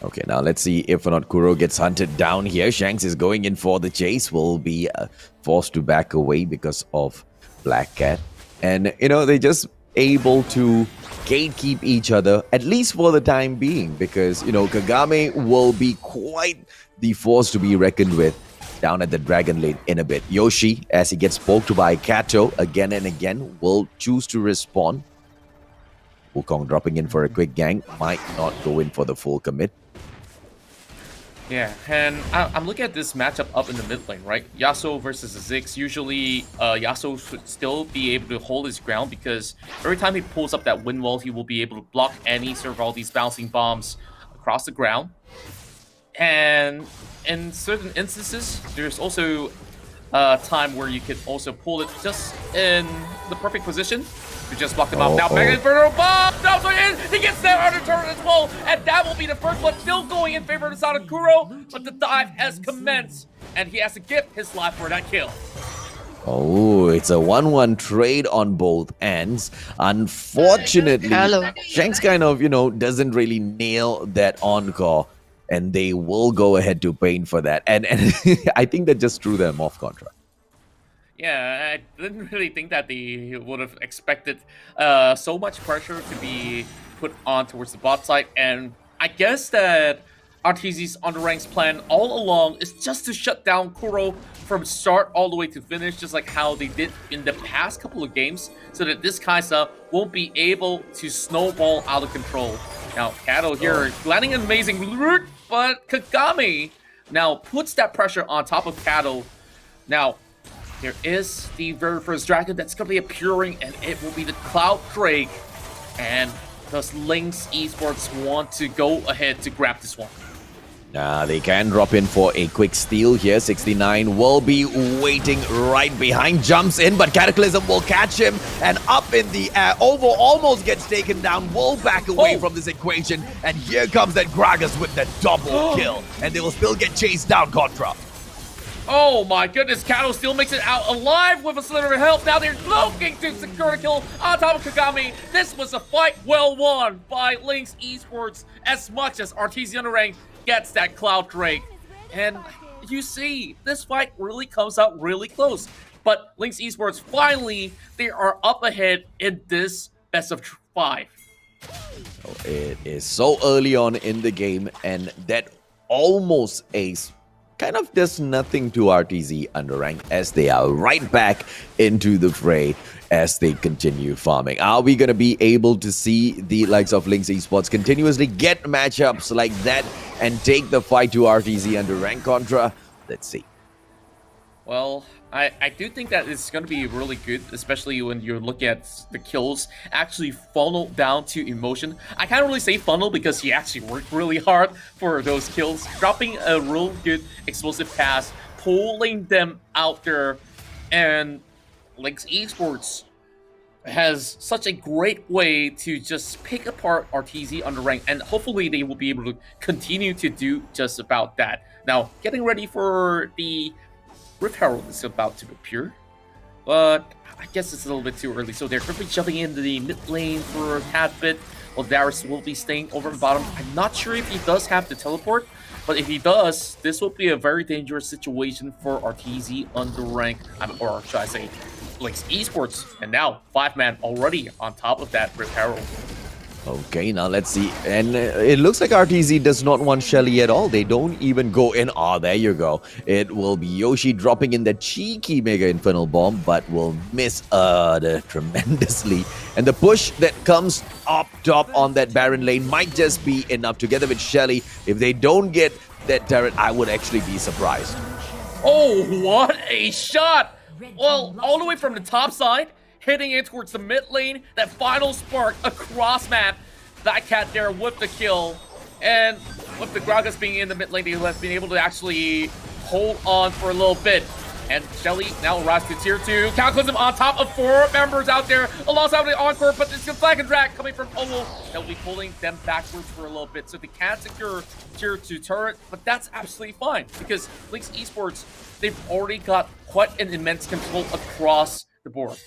Okay, now let's see if or not Kuro gets hunted down here. Shanks is going in for the chase. Will be forced to back away because of Black Cat. And, you know, they're just able to gatekeep each other, at least for the time being. Because, you know, Kagame will be quite the force to be reckoned with down at the Dragon Lane in a bit. Yoshi, as he gets poked by Kato again and again, will choose to respond. Wukong dropping in for a quick gank, might not go in for the full commit. Yeah, and I'm looking at this matchup up in the mid lane, right? Yasuo versus Ziggs. Usually, Yasuo should still be able to hold his ground because every time he pulls up that wind wall, he will be able to block any sort of all these bouncing bombs across the ground. And in certain instances, there's also a time where you can also pull it just in the perfect position to just block them out. Now, Mega Inferno Bomb! Drops in! He gets there under turret as well! And that will be the first one, still going in favor of the Sadakuro, but the dive has commenced, and he has to give his life for that kill. Oh, it's a 1-1 trade on both ends. Unfortunately, Shanks kind of, doesn't really nail that encore, and they will go ahead to paint for that. And I think that just threw them off Contra. Yeah, I didn't really think that they would have expected so much pressure to be put on towards the bot side, and I guess that RTZ's Underrank's plan all along is just to shut down Kuro from start all the way to finish, just like how they did in the past couple of games, so that this Kaisa won't be able to snowball out of control. Now, Kato here landing an amazing loot, but Kagami now puts that pressure on top of Kato. Now, there is the very first dragon that's going to be appearing, and it will be the Cloud Drake. And does Linkx Esports want to go ahead to grab this one? They can drop in for a quick steal here. 69 will be waiting right behind, jumps in, but Cataclysm will catch him, and up in the air, Ovo almost gets taken down, will back away from this equation, and here comes that Gragas with the double kill, and they will still get chased down, Contra. Oh my goodness, Kato still makes it out alive with a slither of health. Now they're looking to secure the kill on top of Kagami. This was a fight well won by Linkx Esports, as much as RTZ Underank gets that Cloud Drake. And you see, this fight really comes out really close. But Linkx Esports, finally, they are up ahead in this best of 5. It is so early on in the game, and that almost ace kind of does nothing to RTZ Underrank, as they are right back into the fray as they continue farming. Are we going to be able to see the likes of Linkx Esports continuously get matchups like that and take the fight to RTZ Underrank, Contra? Let's see. Well, I do think that it's going to be really good, especially when you're looking at the kills actually funnel down to Emotion. I can't really say funnel because he actually worked really hard for those kills, dropping a real good explosive pass, pulling them out there, and Linkx Esports has such a great way to just pick apart RTZ Underrank, and hopefully they will be able to continue to do just about that. Now, getting ready for the Rift Herald is about to appear, but I guess it's a little bit too early, so they're going to be jumping into the mid lane for a tad bit, while Darius will be staying over the bottom. I'm not sure if he does have the teleport, but if he does, this will be a very dangerous situation for RTZ Underrank, or should I say, Linkx Esports, and now 5-man already on top of that Rift Herald. Okay, now let's see. And it looks like RTZ does not want Shelly at all. They don't even go in. Oh, there you go. It will be Yoshi dropping in the cheeky Mega Infernal Bomb, but will miss tremendously. And the push that comes up top on that Baron lane might just be enough together with Shelly. If they don't get that turret, I would actually be surprised. Oh, what a shot! Well, all the way from the top side, hitting it towards the mid lane, that final spark across map. That cat there with the kill. And with the Gragas being in the mid lane, they have been able to actually hold on for a little bit. And Shelly now arrives to tier 2. Cataclysm on top of 4 members out there alongside the Encore, but it's a flag and drag coming from Ovo. They'll be pulling them backwards for a little bit, so they can't secure tier 2 turret, but that's absolutely fine because Linkx Esports, they've already got quite an immense control across the board.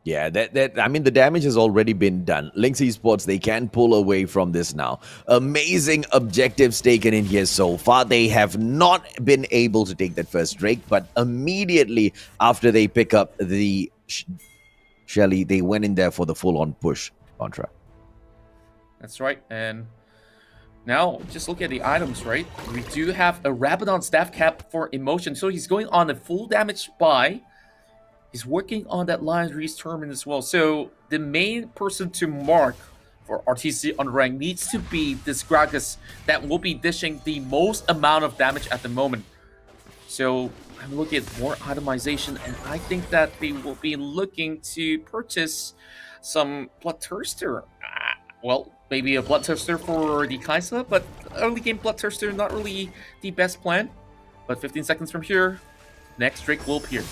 Yeah, I mean, the damage has already been done. Linkx Esports, they can pull away from this now. Amazing objectives taken in here so far. They have not been able to take that first Drake, but immediately after they pick up the Shelly, they went in there for the full-on push, Contra. That's right, and Now, just look at the items, right? We do have a Rabadon staff cap for Emotion, so he's going on a full damage buy. He's working on that Lion's Reese tournament as well. So the main person to mark for RTZ Underank needs to be this Gragas that will be dishing the most amount of damage at the moment. So I'm looking at more itemization, and I think that they will be looking to purchase some Bloodthirster. Well, maybe a Bloodthirster for the Kaisa, but early game Bloodthirster not really the best plan. But 15 seconds from here, next Drake will appear.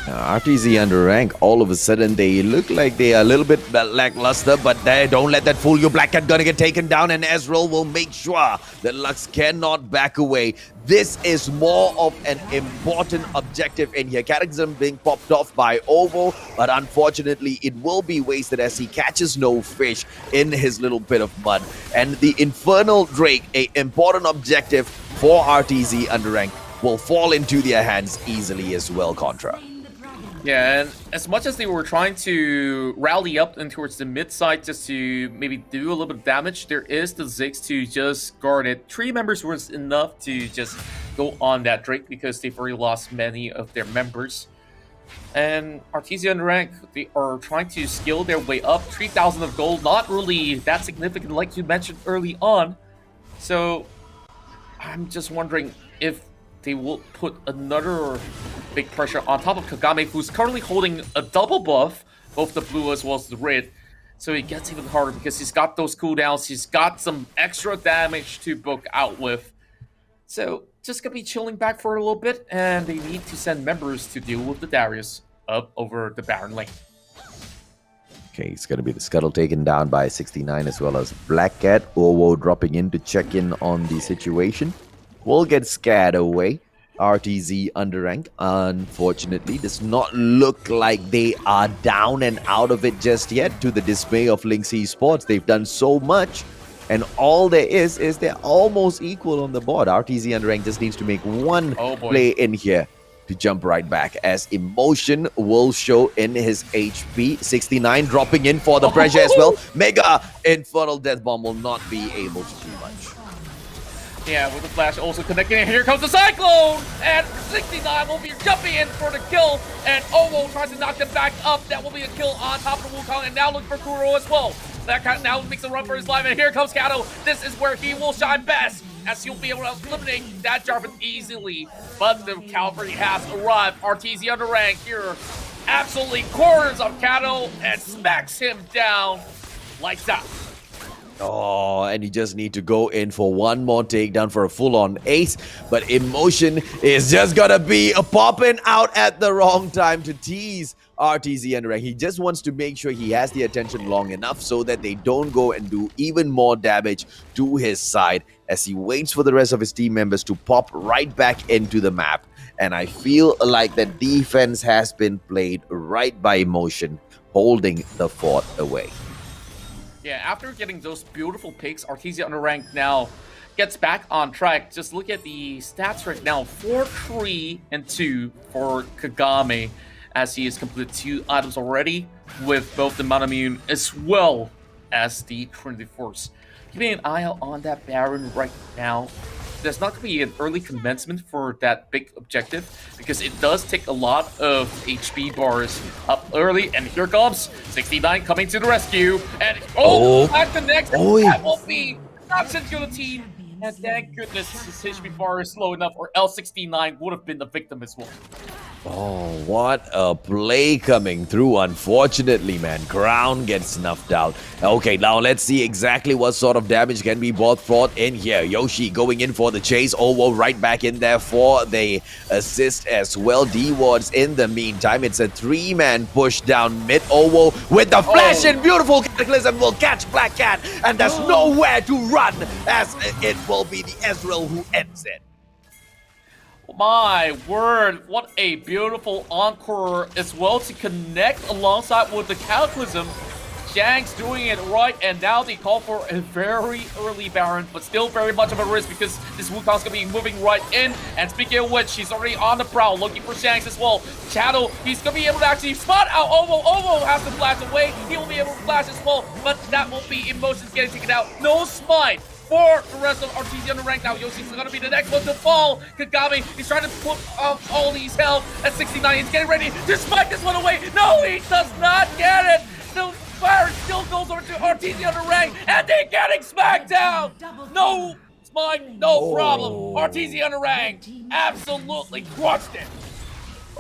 RTZ Underank, all of a sudden they look like they are a little bit lackluster, but don't let that fool you. Black Cat gonna get taken down, and Ezreal will make sure that Lux cannot back away. This is more of an important objective in here. Cataclysm being popped off by Ovo, but unfortunately it will be wasted as he catches no fish in his little bit of mud. And the Infernal Drake, a important objective for RTZ Underank, will fall into their hands easily as well, Contra. Yeah, and as much as they were trying to rally up and towards the mid side just to maybe do a little bit of damage, there is the Ziggs to just guard it. 3 members was enough to just go on that Drake because they've already lost many of their members. And RTZ Underank, they are trying to skill their way up. 3,000 of gold, not really that significant like you mentioned early on. So I'm just wondering if they will put another big pressure on top of Kagame, who's currently holding a double buff, both the blue as well as the red. So it gets even harder because he's got those cooldowns, he's got some extra damage to book out with. So just gonna be chilling back for a little bit, and they need to send members to deal with the Darius up over the Baron lane. Okay, it's gonna be the Scuttle taken down by 69 as well as Black Cat. Ovo dropping in to check in on the situation. Will get scared away. RTZ Underank, unfortunately, does not look like they are down and out of it just yet, to the dismay of Linkx Esports. They've done so much, and all there is they're almost equal on the board. RTZ Underank just needs to make one play in here to jump right back, as Emotion will show in his HP. 69 dropping in for the pressure as well. Mega Infernal Death Bomb will not be able to do much. Yeah, with the flash also connecting, and here comes the Cyclone! And 69 will be jumping in for the kill, and Ovo tries to knock them back up. That will be a kill on top of the Wukong, and now look for Kuro as well. That kind of now makes a run for his life, and here comes Kato. This is where he will shine best, as he'll be able to eliminate that Jarvan easily. But the cavalry has arrived. RTZ Underank here absolutely corners of Kato and smacks him down like that. Oh, and you just need to go in for one more takedown for a full-on ace. But Emotion is just gonna be popping out at the wrong time to tease RTZ Underank. He just wants to make sure he has the attention long enough so that they don't go and do even more damage to his side, as he waits for the rest of his team members to pop right back into the map. And I feel like the defense has been played right by Emotion, holding the fort away. Yeah, after getting those beautiful picks, RTZ Underank now gets back on track. Just look at the stats right now. 4, 3, and 2 for Kagame, as he has completed 2 items already with both the Manamune as well as the Trinity Force. Keeping an eye out on that Baron right now. There's not going to be an early commencement for that big objective, because it does take a lot of HP bars up early. And here comes 69 coming to the rescue. And that connects. That will be option to the team. And thank goodness his HP bar is slow enough, or else 69 would have been the victim as well. Oh, what a play coming through. Unfortunately, man, Crown gets snuffed out. Okay, now let's see exactly what sort of damage can be brought in here. Yoshi going in for the chase. Ovo right back in there for the assist as well. D-Wards in the meantime. It's a 3-man push down mid. Ovo with the flash and beautiful Cataclysm will catch Black Cat, and there's nowhere to run, as it will be the Ezreal who ends it. My word, what a beautiful encore as well to connect alongside with the Cataclysm. Zhang's doing it right, and now they call for a very early Baron, but still very much of a risk because this Wukong's gonna be moving right in. And speaking of which, she's already on the prowl looking for Shanks as well. Shadow, he's gonna be able to actually spot out Ovo. Ovo has to flash away. He will be able to flash as well, but that will be Emotions getting taken out. No smite for the rest of RTZ Underank. Now Yoshi's gonna be the next one to fall. Kagami, he's trying to put off all these health at 69. He's getting ready to spike this one away. No, he does not get it. The fire still goes over to RTZ Underank, and they're getting smacked down. No, it's mine, no problem. RTZ Underank absolutely crushed it.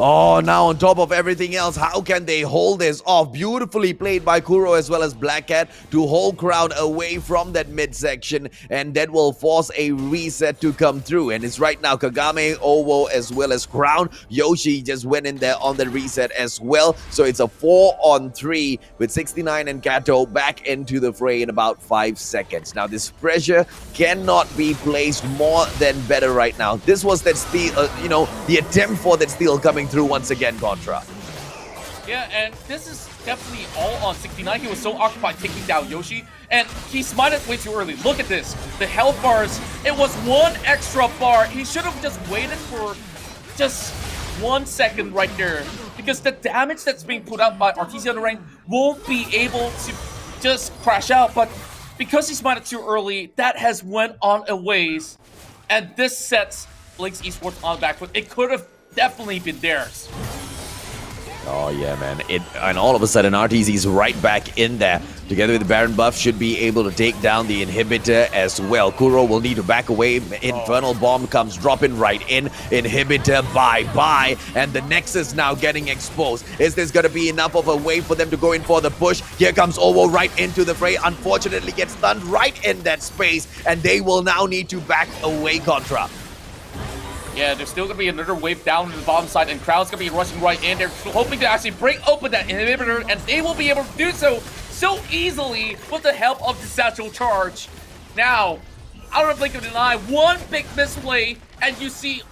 Oh, now on top of everything else, how can they hold this off? Beautifully played by Kuro as well as Black Cat to hold Crown away from that midsection, and that will force a reset to come through. And it's right now Kagame, Ovo as well as Crown. Yoshi just went in there on the reset as well. So it's a 4-on-3 with 69 and Kato back into the fray in about 5 seconds. Now this pressure cannot be placed more than better right now. This was that steal, the attempt for that steal coming through once again, Contra. Yeah, and this is definitely all on 69. He was so occupied taking down Yoshi, and he smited way too early. Look at this. The health bars, it was 1 extra bar. He should have just waited for just 1 second right there, because the damage that's being put out by RTZ Underank won't be able to just crash out, but because he smited too early, that has went on a ways, and this sets Linkx Esports on the back foot. It could have definitely been theirs. Oh yeah, man. And all of a sudden RTZ's right back in there. Together with the Baron buff, should be able to take down the inhibitor as well. Kuro will need to back away. Infernal Bomb comes dropping right in. Inhibitor, bye-bye. And the Nexus now getting exposed. Is this going to be enough of a way for them to go in for the push? Here comes Ovo right into the fray. Unfortunately gets stunned right in that space. And they will now need to back away, Contra. Yeah, there's still going to be another wave down to the bottom side, and Crowd's going to be rushing right in. They're hoping to actually break open that inhibitor, and they will be able to do so easily with the help of the Satchel Charge. Now, out of a blink of an eye, one big misplay, and you see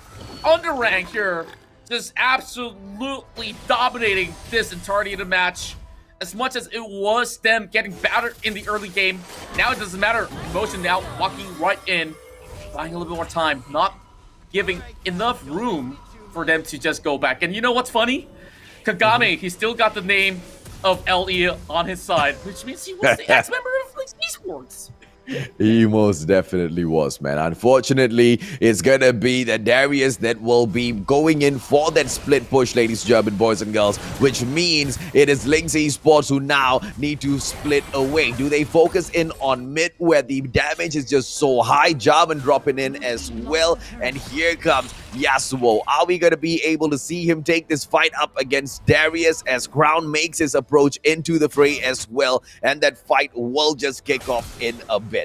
Underank here just absolutely dominating this entirety of the match. As much as it was them getting battered in the early game, now it doesn't matter. Emotion now walking right in, buying a little bit more time, not giving enough room for them to just go back. And you know what's funny? Kagame, he still got the name of LE on his side, which means he was the ex-member of Linkx Esports. He most definitely was, man. Unfortunately, it's gonna be the Darius that will be going in for that split push, ladies and gentlemen, boys and girls, which means it is Linkx Esports who now need to split away. Do they focus in on mid where the damage is just so high? Jarvan dropping in as well, and here comes Yasuo. Are we gonna be able to see him take this fight up against Darius as Crown makes his approach into the fray as well, and that fight will just kick off in a bit.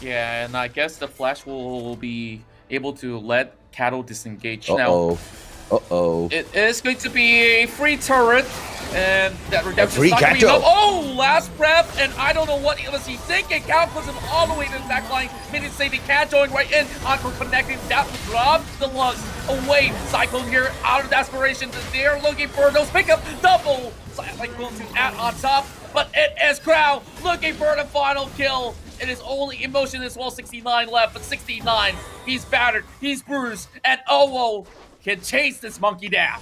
Yeah, and I guess the Flash will be able to let Kato disengage now. It is going to be a free turret, and that redemption is not going to be enough. Oh, last prep, and I don't know what he was thinking. Cal puts him all the way to the back line, meaning to say they can't join right in. Encore connecting, that will drop the lugs away. Cyclone here, out of desperation. They're looking for those pickup double. Cyclone to add on top, but it is Crow looking for the final kill. It is only emotion as well, 69 left, but 69, he's battered, he's bruised, and Owo can chase this monkey down.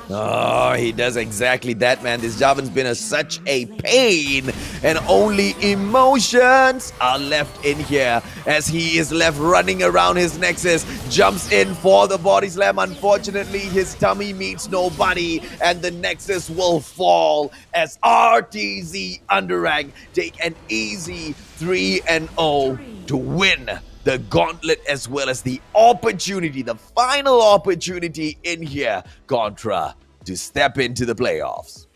Oh, he does exactly that, man. This Jarvan's been such a pain, and only emotions are left in here as he is left running around his Nexus, jumps in for the body slam. Unfortunately, his tummy meets nobody, and the Nexus will fall as RTZ Underank take an easy 3-0 to win the gauntlet, as well as the opportunity, the final opportunity in here, Contra, to step into the playoffs.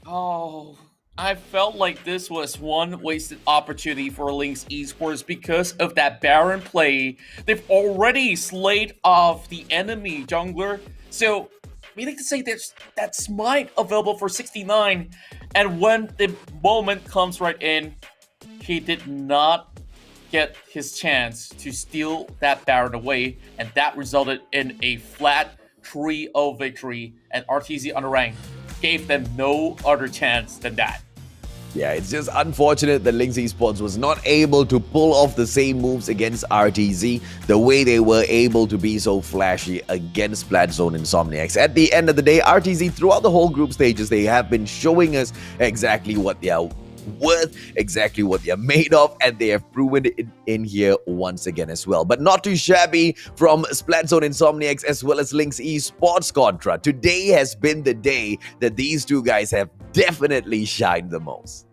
Oh, I felt like this was one wasted opportunity for Linkx Esports because of that Baron play. They've already slayed off the enemy jungler, so meaning to say there's that smite available for 69, and when the moment comes right in, he did not get his chance to steal that Baron away, and that resulted in a flat 3-0 victory, and RTZ Underank gave them no other chance than that. Yeah, it's just unfortunate that Linkx Esports was not able to pull off the same moves against RTZ the way they were able to be so flashy against Splatzone Insomniax. At the end of the day, RTZ, throughout the whole group stages, they have been showing us exactly what they are worth exactly what they are made of, and they have proven it in here once again as well. But not too shabby from Splatzone Insomniax as well as Linkx Esports Contra. Today has been the day that these two guys have definitely shined the most.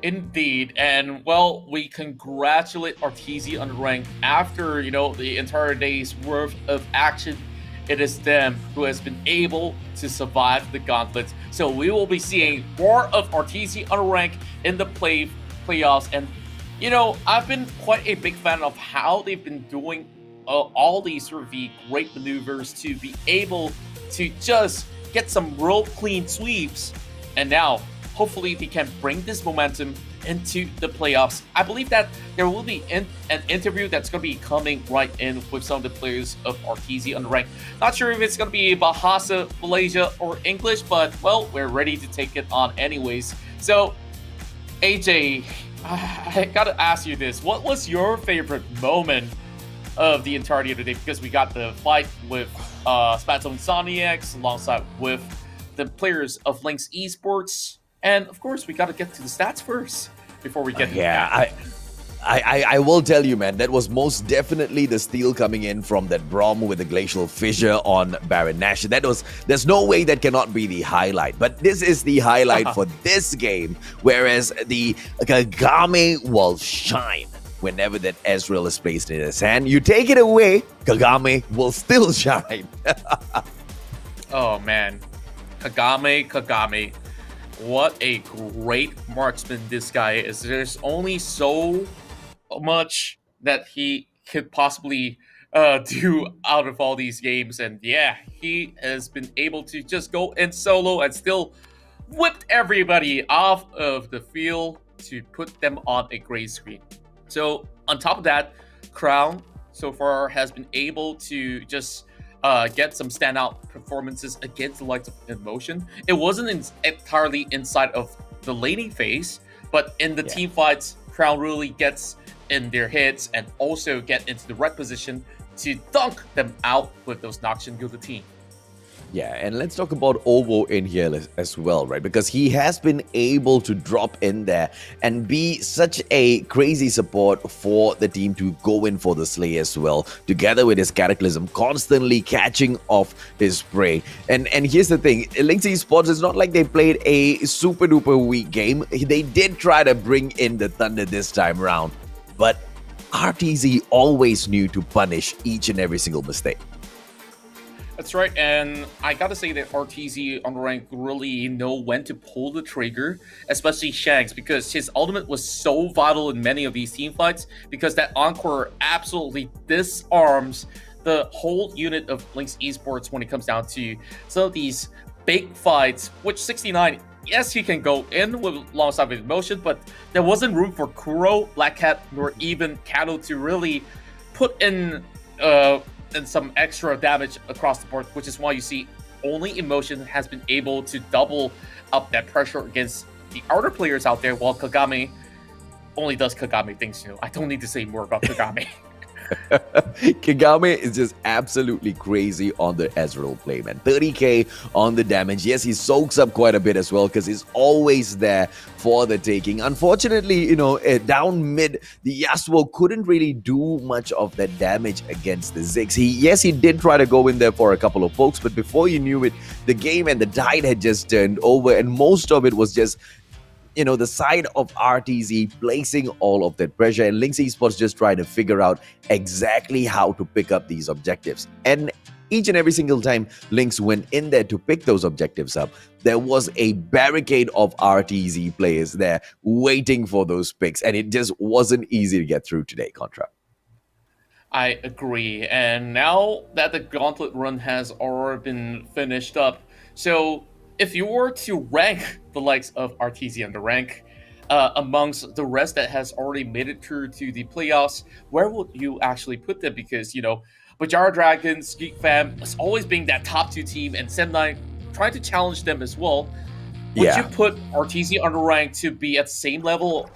Indeed, and well, we congratulate RTZ Underank after, the entire day's worth of action. It is them who has been able to survive the gauntlet. So we will be seeing more of RTZ Underank in the playoffs. And, I've been quite a big fan of how they've been doing all these sort of the great maneuvers to be able to just get some real clean sweeps. And now, hopefully, they can bring this momentum into the playoffs. I believe that there will be an interview that's going to be coming right in with some of the players of RTZ Underank. Not sure if it's going to be Bahasa, Malaysia, or English, but, well, we're ready to take it on anyways. So, AJ, I got to ask you this. What was your favorite moment of the entirety of the day? Because we got the fight with Splatzone Insomniax alongside with the players of Linkx Esports. And of course, we got to get to the stats first before we get to that. I will tell you, man, that was most definitely the steal coming in from that Brom with the glacial fissure on Baron Nash. There's no way that cannot be the highlight. But this is the highlight for this game, whereas the Kagame will shine whenever that Ezreal is placed in his hand. You take it away, Kagame will still shine. Oh, man. Kagame. What a great marksman this guy is. There's only so much that he could possibly do out of all these games. And yeah, he has been able to just go in solo and still whipped everybody off of the field to put them on a gray screen. So on top of that, Crown so far has been able to just get some standout performances against the likes of Emotion. It wasn't entirely inside of the laning phase, but in the team fights, Crown really gets in their hits and also get into the right position to dunk them out with those Noxian Guillotine. Yeah, and let's talk about Ovo in here as well, right? Because he has been able to drop in there and be such a crazy support for the team to go in for the slay as well, together with his Cataclysm, constantly catching off his prey. And here's the thing, Linkx Esports, it's not like they played a super duper weak game. They did try to bring in the Thunder this time around, but RTZ always knew to punish each and every single mistake. That's right, and I gotta say that RTZ Underank really know when to pull the trigger, especially Shanks, because his ultimate was so vital in many of these team fights, because that Encore absolutely disarms the whole unit of Linkx Esports when it comes down to some of these big fights, which 69, yes, he can go in with alongside with Emotion, but there wasn't room for Kuro, Black Cat, nor even Kato to really put in and some extra damage across the board, which is why you see only Emotion has been able to double up that pressure against the outer players out there, while Kagame only does Kagame things. I don't need to say more about Kagame. Kagame is just absolutely crazy on the Ezreal play, man. 30k on the damage. Yes, he soaks up quite a bit as well because he's always there for the taking. Unfortunately, down mid, the Yasuo couldn't really do much of that damage against the Ziggs. He did try to go in there for a couple of pokes, but before you knew it, the game and the tide had just turned over, and most of it was just the side of RTZ placing all of that pressure, and Linkx Esports just trying to figure out exactly how to pick up these objectives. And each and every single time Linkx went in there to pick those objectives up, there was a barricade of RTZ players there waiting for those picks, and it just wasn't easy to get through today, Contra. I agree, and now that the Gauntlet run has already been finished up, so if you were to rank the likes of RTZ Underank amongst the rest that has already made it through to the playoffs, where would you actually put them? Because, Bajara Dragons, Geek Fam is always being that top 2 team, and Sem9 trying to challenge them as well. Would you put RTZ Underank to be at the same level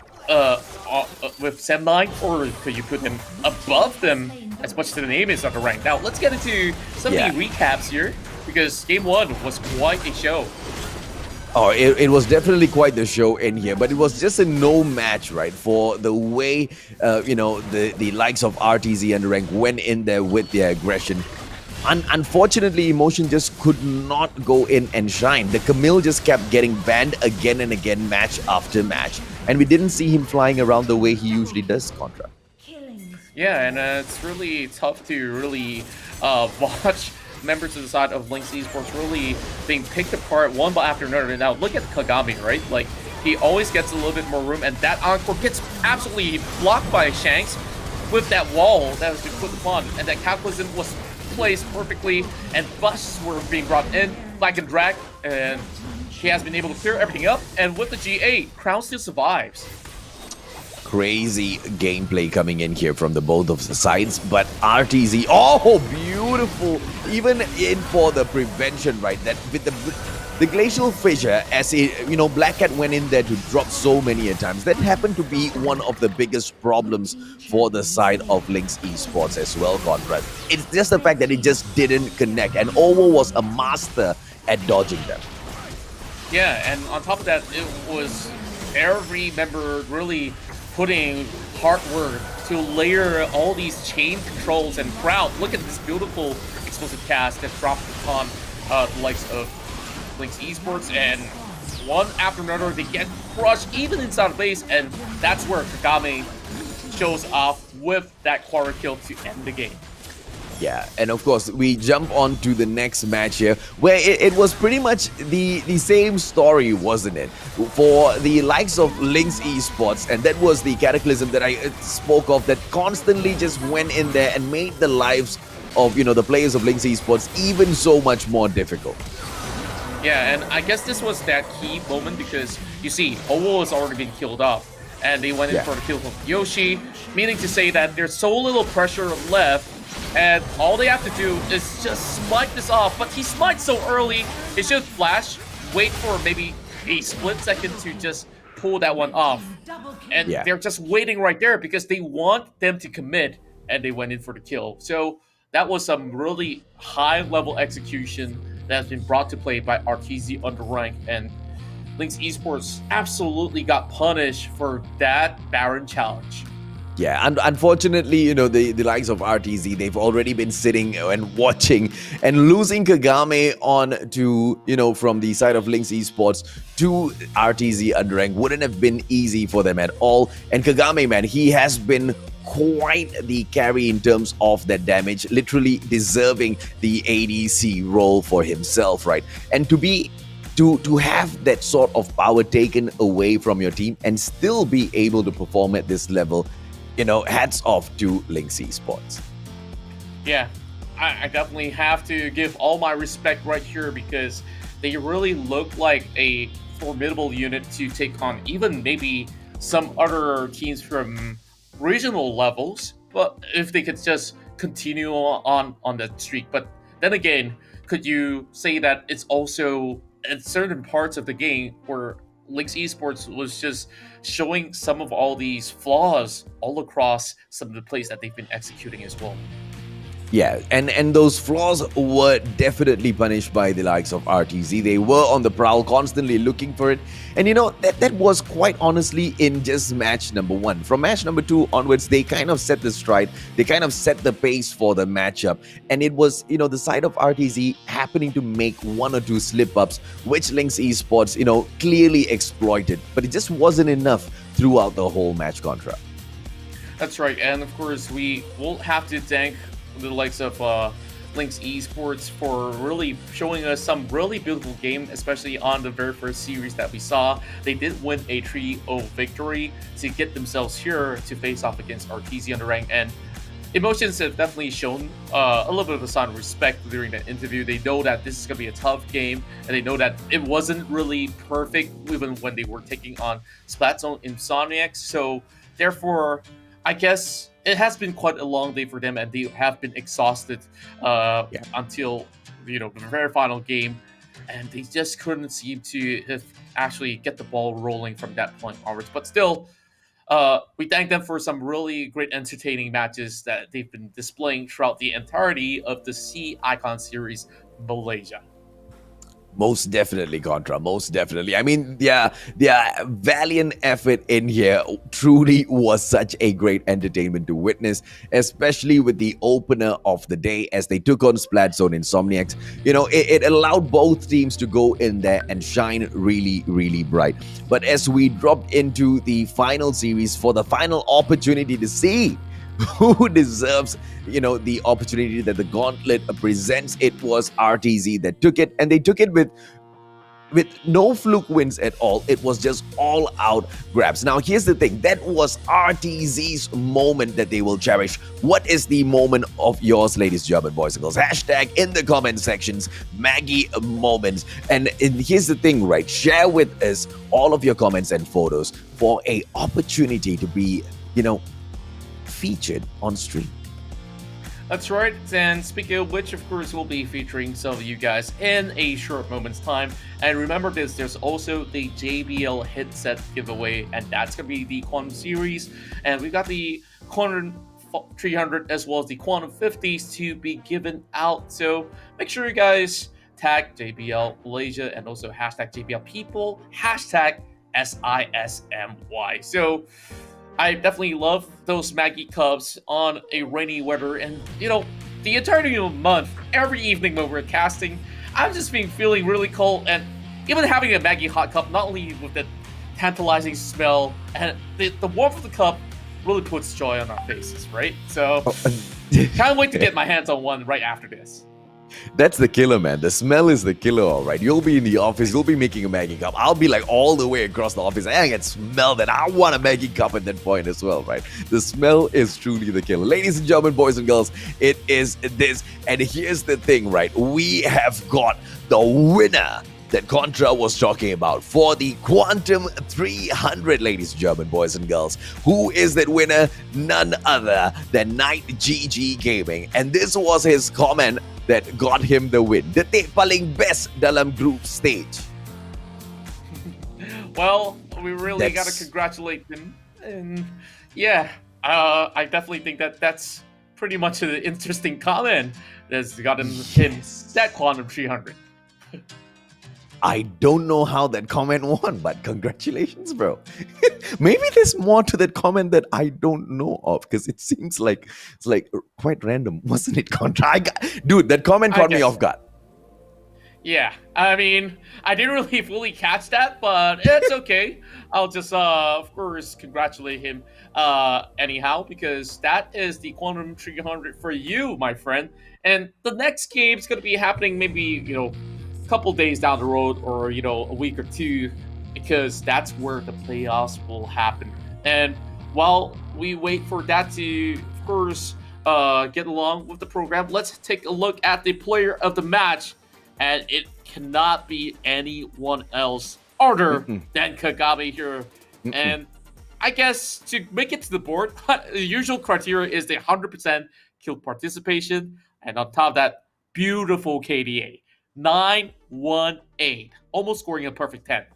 with Sem9, or could you put them above them as much as the name is Underank? Now, let's get into some of the recaps here, because Game 1 was quite a show. Oh, it was definitely quite the show in here, but it was just a no match, right? For the way, the likes of RTZ and Underank went in there with their aggression. Unfortunately, Emotion just could not go in and shine. The Camille just kept getting banned again and again, match after match. And we didn't see him flying around the way he usually does, Contra. Yeah, and it's really tough to really watch members of the side of Linkx Esports really being picked apart one by after another. Now, look at Kagami, right? Like, he always gets a little bit more room, and that Encore gets absolutely blocked by Shanks with that wall that was put upon, and that Cataclysm was placed perfectly, and busts were being brought in, Black and Drag, and he has been able to clear everything up, and with the G8, Crown still survives. Crazy gameplay coming in here from the both of the sides, but RTZ, oh, beautiful, even in for the prevention, right? That with the glacial fissure, as Black Cat went in there to drop so many times. That happened to be one of the biggest problems for the side of Linkx Esports as well, Conrad. It's just the fact that it just didn't connect, and Ovo was a master at dodging them. Yeah, and on top of that, it was every member really putting hard work to layer all these chain controls and crowd. Look at this beautiful explosive cast that dropped upon the likes of Linkx Esports, and one after another they get crushed even inside the base, and that's where Kagame shows off with that quarter kill to end the game. Yeah, and of course, we jump on to the next match here, where it was pretty much the same story, wasn't it? For the likes of Linkx Esports, and that was the Cataclysm that I spoke of, that constantly just went in there and made the lives of, the players of Linkx Esports even so much more difficult. Yeah, and I guess this was that key moment because, you see, Ovo has already been killed off, and they went in for the kill from Yoshi, meaning to say that there's so little pressure left, and all they have to do is just smite this off. But he smites so early, he should flash, wait for maybe a split second to just pull that one off. And they're just waiting right there because they want them to commit, and they went in for the kill. So that was some really high-level execution that has been brought to play by RTZ Underank, and Linkx Esports absolutely got punished for that Baron challenge. Yeah, and unfortunately, the likes of RTZ, they've already been sitting and watching, and losing Kagame on to, from the side of Linkx Esports to RTZ Underank wouldn't have been easy for them at all. And Kagame, man, he has been quite the carry in terms of that damage, literally deserving the ADC role for himself, right? And to have that sort of power taken away from your team and still be able to perform at this level, hats off to Linkx Esports. Yeah, I definitely have to give all my respect right here because they really look like a formidable unit to take on even maybe some other teams from regional levels, but if they could just continue on that streak. But then again, could you say that it's also at certain parts of the game where Linkx Esports was just showing some of all these flaws all across some of the plays that they've been executing as well? Yeah, and those flaws were definitely punished by the likes of RTZ. They were on the prowl, constantly looking for it. And that was quite honestly in just match number 1. From match number 2 onwards, they kind of set the stride. They kind of set the pace for the matchup. And it was, the side of RTZ happening to make 1 or 2 slip-ups, which Linkx Esports, clearly exploited. But it just wasn't enough throughout the whole match, Contra. That's right. And of course, we will have to thank the likes of Linkx Esports for really showing us some really beautiful game, especially on the very first series that we saw. They did win a 3-0 victory to get themselves here to face off against RTZ Underank, and Emotions have definitely shown a little bit of a sign of respect during that interview. They know that this is going to be a tough game, and they know that it wasn't really perfect even when they were taking on Splatzone Insomniax. So therefore, I guess it has been quite a long day for them, and they have been exhausted until the very final game, and they just couldn't seem to actually get the ball rolling from that point onwards. But still, we thank them for some really great entertaining matches that they've been displaying throughout the entirety of the C Icon Series Malaysia. Most definitely, Contra. Most definitely. I mean, their valiant effort in here truly was such a great entertainment to witness, especially with the opener of the day as they took on Splatzone Insomniax. You know, it allowed both teams to go in there and shine really, really bright. But as we dropped into the final series for the final opportunity to see who deserves, you know, the opportunity that the gauntlet presents, it was RTZ that took it, and they took it with no fluke wins at all. It was just all out grabs. Now, here's the thing. That was RTZ's moment that they will cherish. What is the moment of yours, ladies, German boys and girls? Hashtag in the comment sections, Maggie moments. And here's the thing, right? Share with us all of your comments and photos for a opportunity to be, you know, featured on stream. That's right, and speaking of which, of course, we'll be featuring some of you guys in a short moment's time. And remember this, there's also the JBL headset giveaway, and that's going to be the Quantum Series. And we've got the Quantum 300 as well as the Quantum 50s to be given out. So make sure you guys tag JBL Malaysia and also hashtag JBL People, hashtag SISMY. So I definitely love those Maggie Cups on a rainy weather, and you know, the entirety of the month, every evening when we're casting, I'm just feeling really cold, and even having a Maggie hot cup, not only with the tantalizing smell and the warmth of the cup really puts joy on our faces, right? So can't wait to get my hands on one right after this. That's the killer, man. The smell is the killer, all right. You'll be in the office, you'll be making a Maggie cup. I'll be like all the way across the office. I can smell that. I want a Maggie cup at that point as well, right? The smell is truly the killer. Ladies and gentlemen, boys and girls, it is this. And here's the thing, right? We have got the winner that Contra was talking about for the Quantum 300, ladies and gentlemen, boys and girls. Who is that winner? None other than Night GG Gaming. And this was his comment that got him the win. Detik paling best dalam group stage. Well, we really got to congratulate him. And yeah, I definitely think that's pretty much an interesting comment that's gotten him that Quantum 300. I don't know how that comment won, but congratulations, bro. Maybe there's more to that comment that I don't know of, because it seems like it's like quite random, wasn't it, Contra? Dude, that comment caught me off guard. Yeah, I mean, I didn't really fully catch that, but it's okay. I'll just, of course, congratulate him anyhow, because that is the Quantum 300 for you, my friend. And the next game is going to be happening maybe, you know, couple days down the road, or you know, a week or two, because that's where the playoffs will happen. And while we wait for that to, of course, get along with the program, let's take a look at the player of the match, and it cannot be anyone else other than Kagami here. And I guess to make it to the board, the usual criteria is the 100% kill participation, and on top of that, beautiful KDA. 918, almost scoring a perfect 10.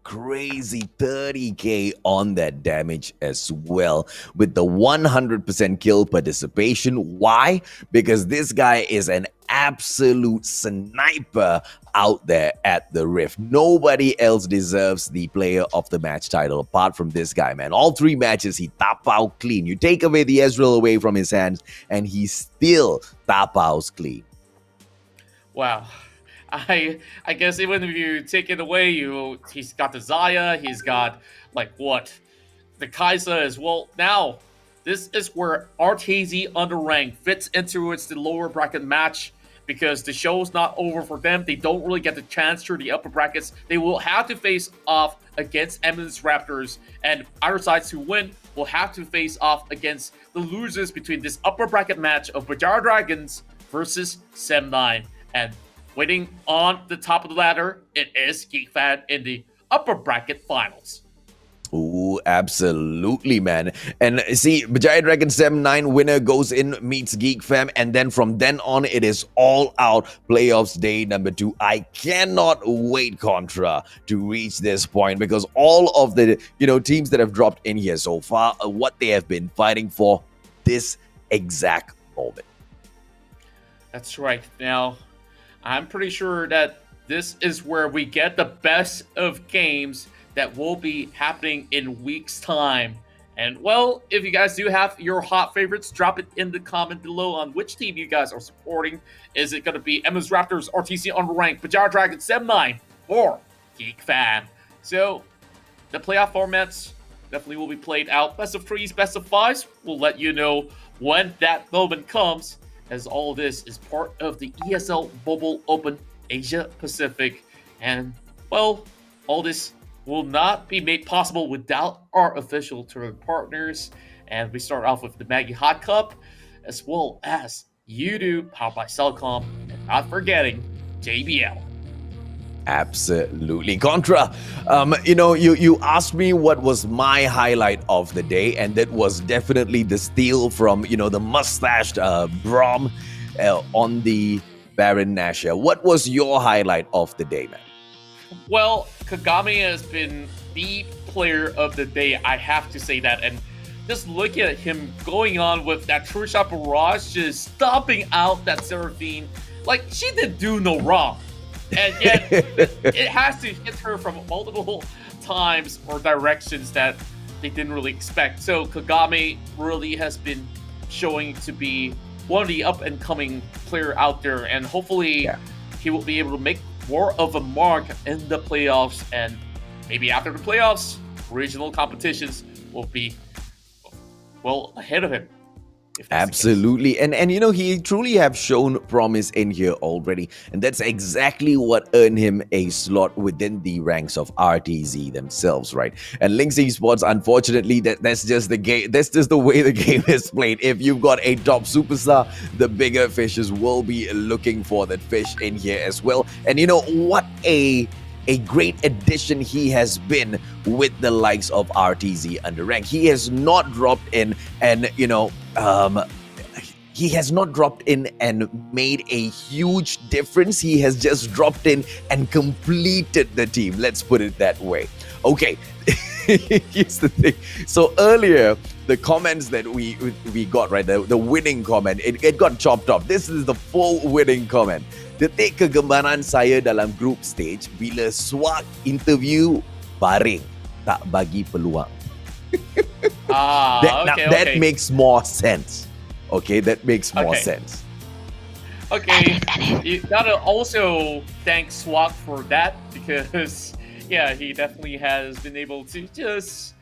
Crazy 30k on that damage as well, with the 100% kill participation. Why? Because this guy is an absolute sniper out there at the Rift. Nobody else deserves the player of the match title apart from this guy, man. All 3 matches he tap out clean. You take away the Ezreal away from his hands and he still tap outs clean. Wow. I guess even if you take it away, he's got the Zaya, he's got like what? The Kaiser as well. Now, this is where RTZ Underank fits into the lower bracket match, because the show's not over for them. They don't really get the chance through the upper brackets. They will have to face off against Eminence Raptors, and either sides who win will have to face off against the losers between this upper bracket match of Bajar Dragons versus Sem9. And waiting on the top of the ladder, it is GeekFan in the upper bracket finals. Ooh, absolutely, man. And see, Bajai Dragon Sem9 winner goes in, meets Geek Fam, and then from then on, it is all out playoffs day number 2. I cannot wait, Contra, to reach this point, because all of the, you know, teams that have dropped in here so far, what they have been fighting for this exact moment. That's right. Now, I'm pretty sure that this is where we get the best of games that will be happening in weeks' time. And well, if you guys do have your hot favorites, drop it in the comment below on which team you guys are supporting. Is it going to be MS Raptors, RTC Underrank, Pajara Dragon, Sem9, or Geek Fan? So the playoff formats definitely will be played out. Best of 3s, best of 5s. We'll let you know when that moment comes, as all this is part of the ESL Mobile Open Asia Pacific. And well, all this will not be made possible without our official tournament partners. And we start off with the Maggie Hot Cup, as well as YouTube, powered by Cellcom, and not forgetting JBL. Absolutely. Contra, you asked me what was my highlight of the day, and that was definitely the steal from, the mustached Brom on the Baron Nashor. What was your highlight of the day, man? Well, Kagami has been the player of the day, I have to say that. And just look at him going on with that True Shot Barrage, just stomping out that Seraphine. Like, she didn't do no wrong. And yet, it has to hit her from multiple times or directions that they didn't really expect. So Kagami really has been showing to be one of the up-and-coming player out there. And hopefully, he will be able to make more of a mark in the playoffs, and maybe after the playoffs, regional competitions will be well ahead of him. Absolutely. And he truly have shown promise in here already, and that's exactly what earned him a slot within the ranks of RTZ themselves, right? And Linkx Esports, unfortunately, that's just the game. That's just the way the game is played. If you've got a top superstar, the bigger fishes will be looking for that fish in here as well. And what a great addition he has been with the likes of RTZ Underank. He has not dropped in and, he has not dropped in and made a huge difference. He has just dropped in and completed the team. Let's put it that way. Okay, here's the thing. So earlier, the comments that we got, right, the winning comment, it got chopped off. This is the full winning comment. Detik kegemaran saya dalam group stage bila swag interview baring, tak bagi peluang. That makes more sense. Okay, that makes more sense. Okay, you gotta also thank Swag for that, because he definitely has been able to just,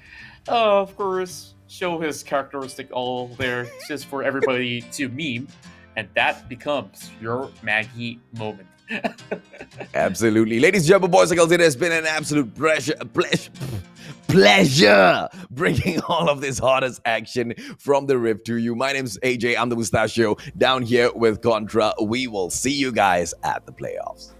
of course, show his characteristic all there just for everybody to meme. And that becomes your Maggie moment. Absolutely. Ladies and gentlemen, boys and girls, it has been an absolute pleasure bringing all of this hottest action from the Rift to you. My name's AJ. I'm the Mustachio down here with Contra. We will see you guys at the playoffs.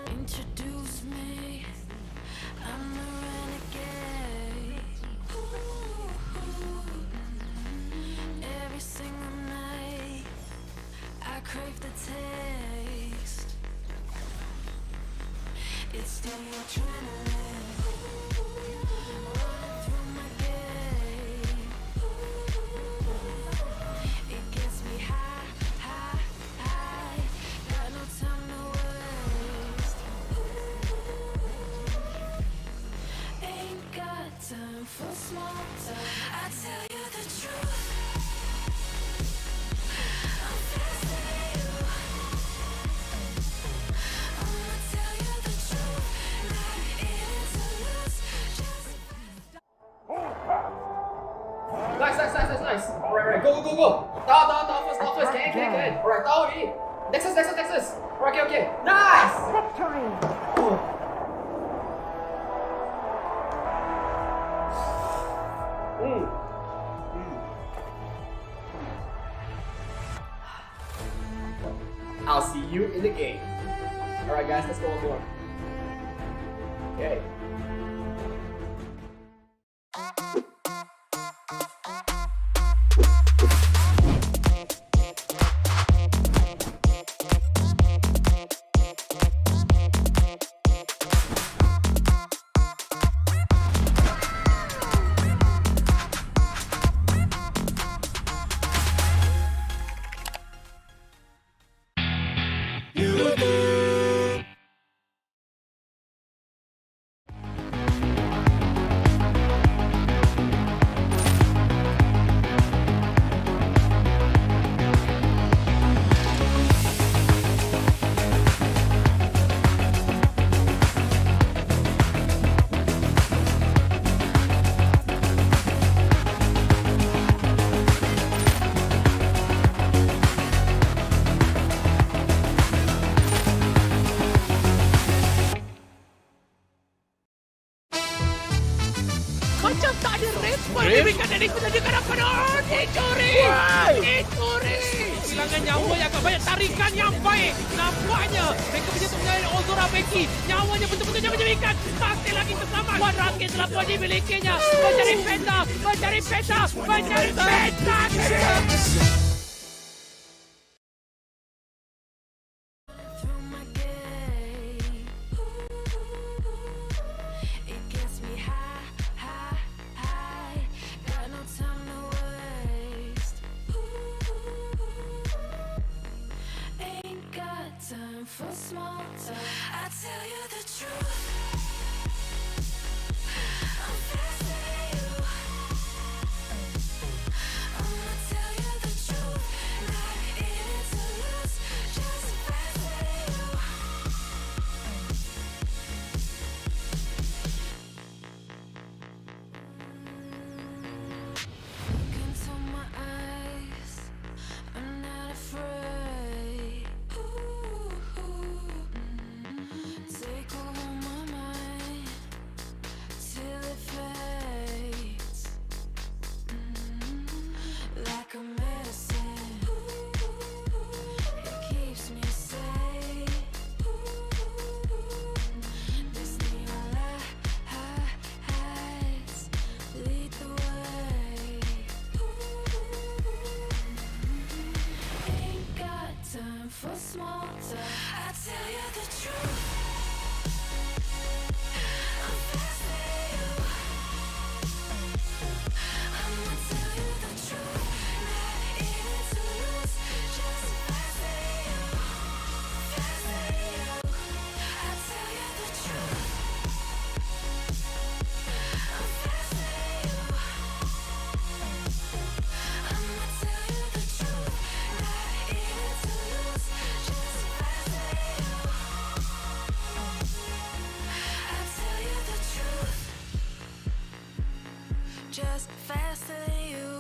Introduce me, I'm the renegade. Every single night, I crave the taste. It's the adrenaline running through my veins. It gets me high, high, high. Got no time to waste. Ain't got time for small talk. I tell you the truth. I'm fasting you. I'ma tell you the truth. Not in it to lose. Just Nice. Alright, go. Down first. Can. Alright, down already. Nexus. Alright, okay. Nice! Victory! I'll see you in the game. Alright guys, let's go on board. Okay. Macam tak ada respon diberikan dari penjaga penonton. Dicuri! Dicuri! Kehilangan nyawa yang agak banyak, tarikan yang baik. Nampaknya mereka menyentuh mengenai Ozora Becky. Nyawanya betul-betul diberikan. Masih lagi terselamat. 100 telah pun dimilikinya. Mencari peta, mencari peta, mencari peta. It gets me high, high, high. Got no time to waste. Ain't got time for small talk. I tell you the truth. I'm fascinating you. I'ma tell you the truth. Not in it to lose, just fascinating you. Look into my eyes, I'm not afraid. Take over my mind till it fades. Like a medicine, it keeps me safe. This neon lights lead the way. Ain't got time for small talk. I tell you the truth. I'm fascinating you. I'ma tell you the truth. Not in it to lose, just fascinating you. Fascinating you. I tell you the truth. I'm fascinating you. I'ma tell you the truth. Not in it to lose, just fascinating you. I tell you the truth. Just faster than you.